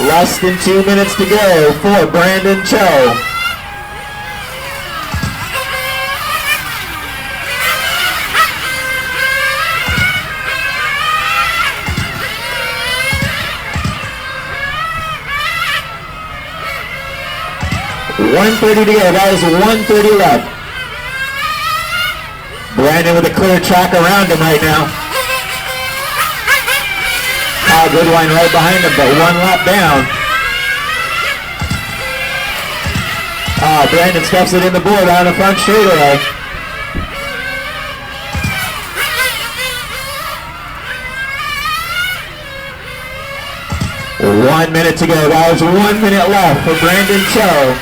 Less than 2 minutes to go for Brandon Cho. .130 to go, guys, 1:30 left. Brandon with a clear track around him right now. Kyle Goodwine right behind him, but one lap down. Brandon stuffs it in the board on the front straightaway. .1 minute to go, guys, 1 minute left for Brandon Cho.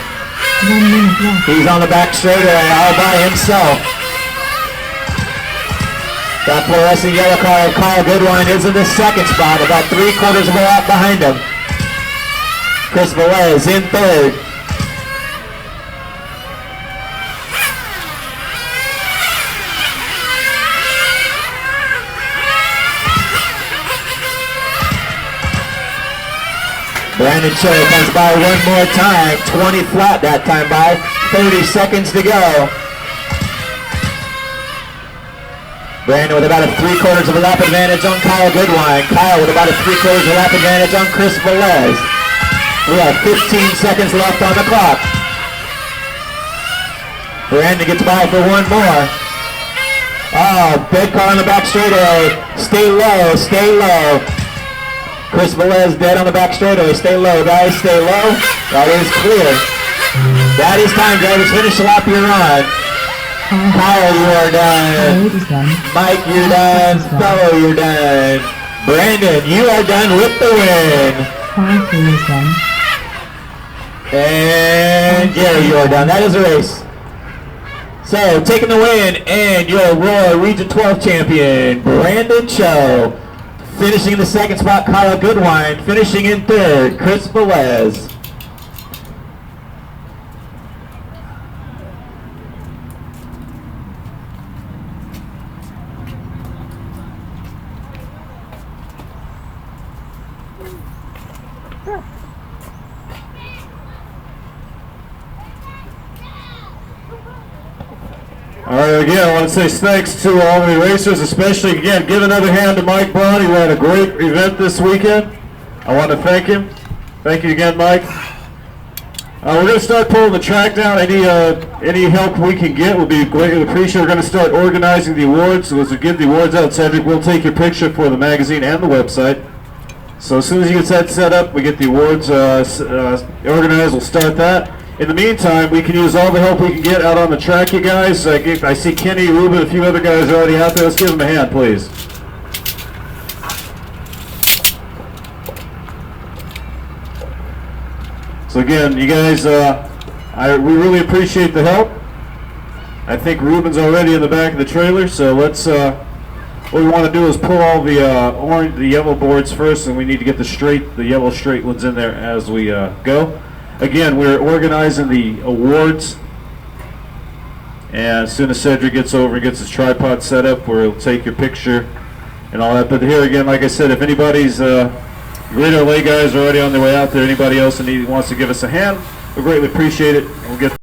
1 minute left. He's on the back straightaway all by himself. That fluorescent yellow car of Kyle Goodwine is in the second spot, about 3/4 of a lap behind him. Chris Velez in third. Brandon Cho comes by one more time, 20 flat that time by, 30 seconds to go. Brandon with about a 3/4 of a lap advantage on Kyle Goodwine. Kyle with about a 3/4 of a lap advantage on Chris Velez. We have 15 seconds left on the clock. Brandon gets by for one more. Oh, big car on the back straightaway. Stay low, stay low. Chris Velez dead on the back straightaway. Stay low, guys, stay low. That is clear. That is time, drivers. Finish the lap you're on. Kyle, you are done. Is done. Mike, you're done. Fellow, you're done. Brandon, you are done with the win. Kyle is done. And Gary, you are done. That is a race. So, taking the win, and your Aurora Region 12 champion, Brandon Cho. Finishing in the second spot, Kyle Goodwine. Finishing in third, Chris Velez. All right, again, I want to say thanks to all the racers, especially, again, give another hand to Mike Brown. He had a great event this weekend. I want to thank him. Thank you again, Mike. We're going to start pulling the track down. Any help we can get will be greatly appreciated. We're going to start organizing the awards. So as we get the awards out, Cedric will take your picture for the magazine and the website. So as soon as he gets that set up, we get the awards organized. We'll start that. In the meantime, we can use all the help we can get out on the track, you guys. I see Kenny, Ruben, a few other guys already out there. Let's give them a hand, please. So again, you guys, we really appreciate the help. I think Ruben's already in the back of the trailer, so let's, what we want to do is pull all the the yellow boards first, and we need to get the yellow straight ones in there as we go. Again, we're organizing the awards, and as soon as Cedric gets over and gets his tripod set up, we'll take your picture and all that. But here again, like I said, if anybody's Great LA guys are already on their way out there. Anybody else that wants to give us a hand, we greatly appreciate it. We'll get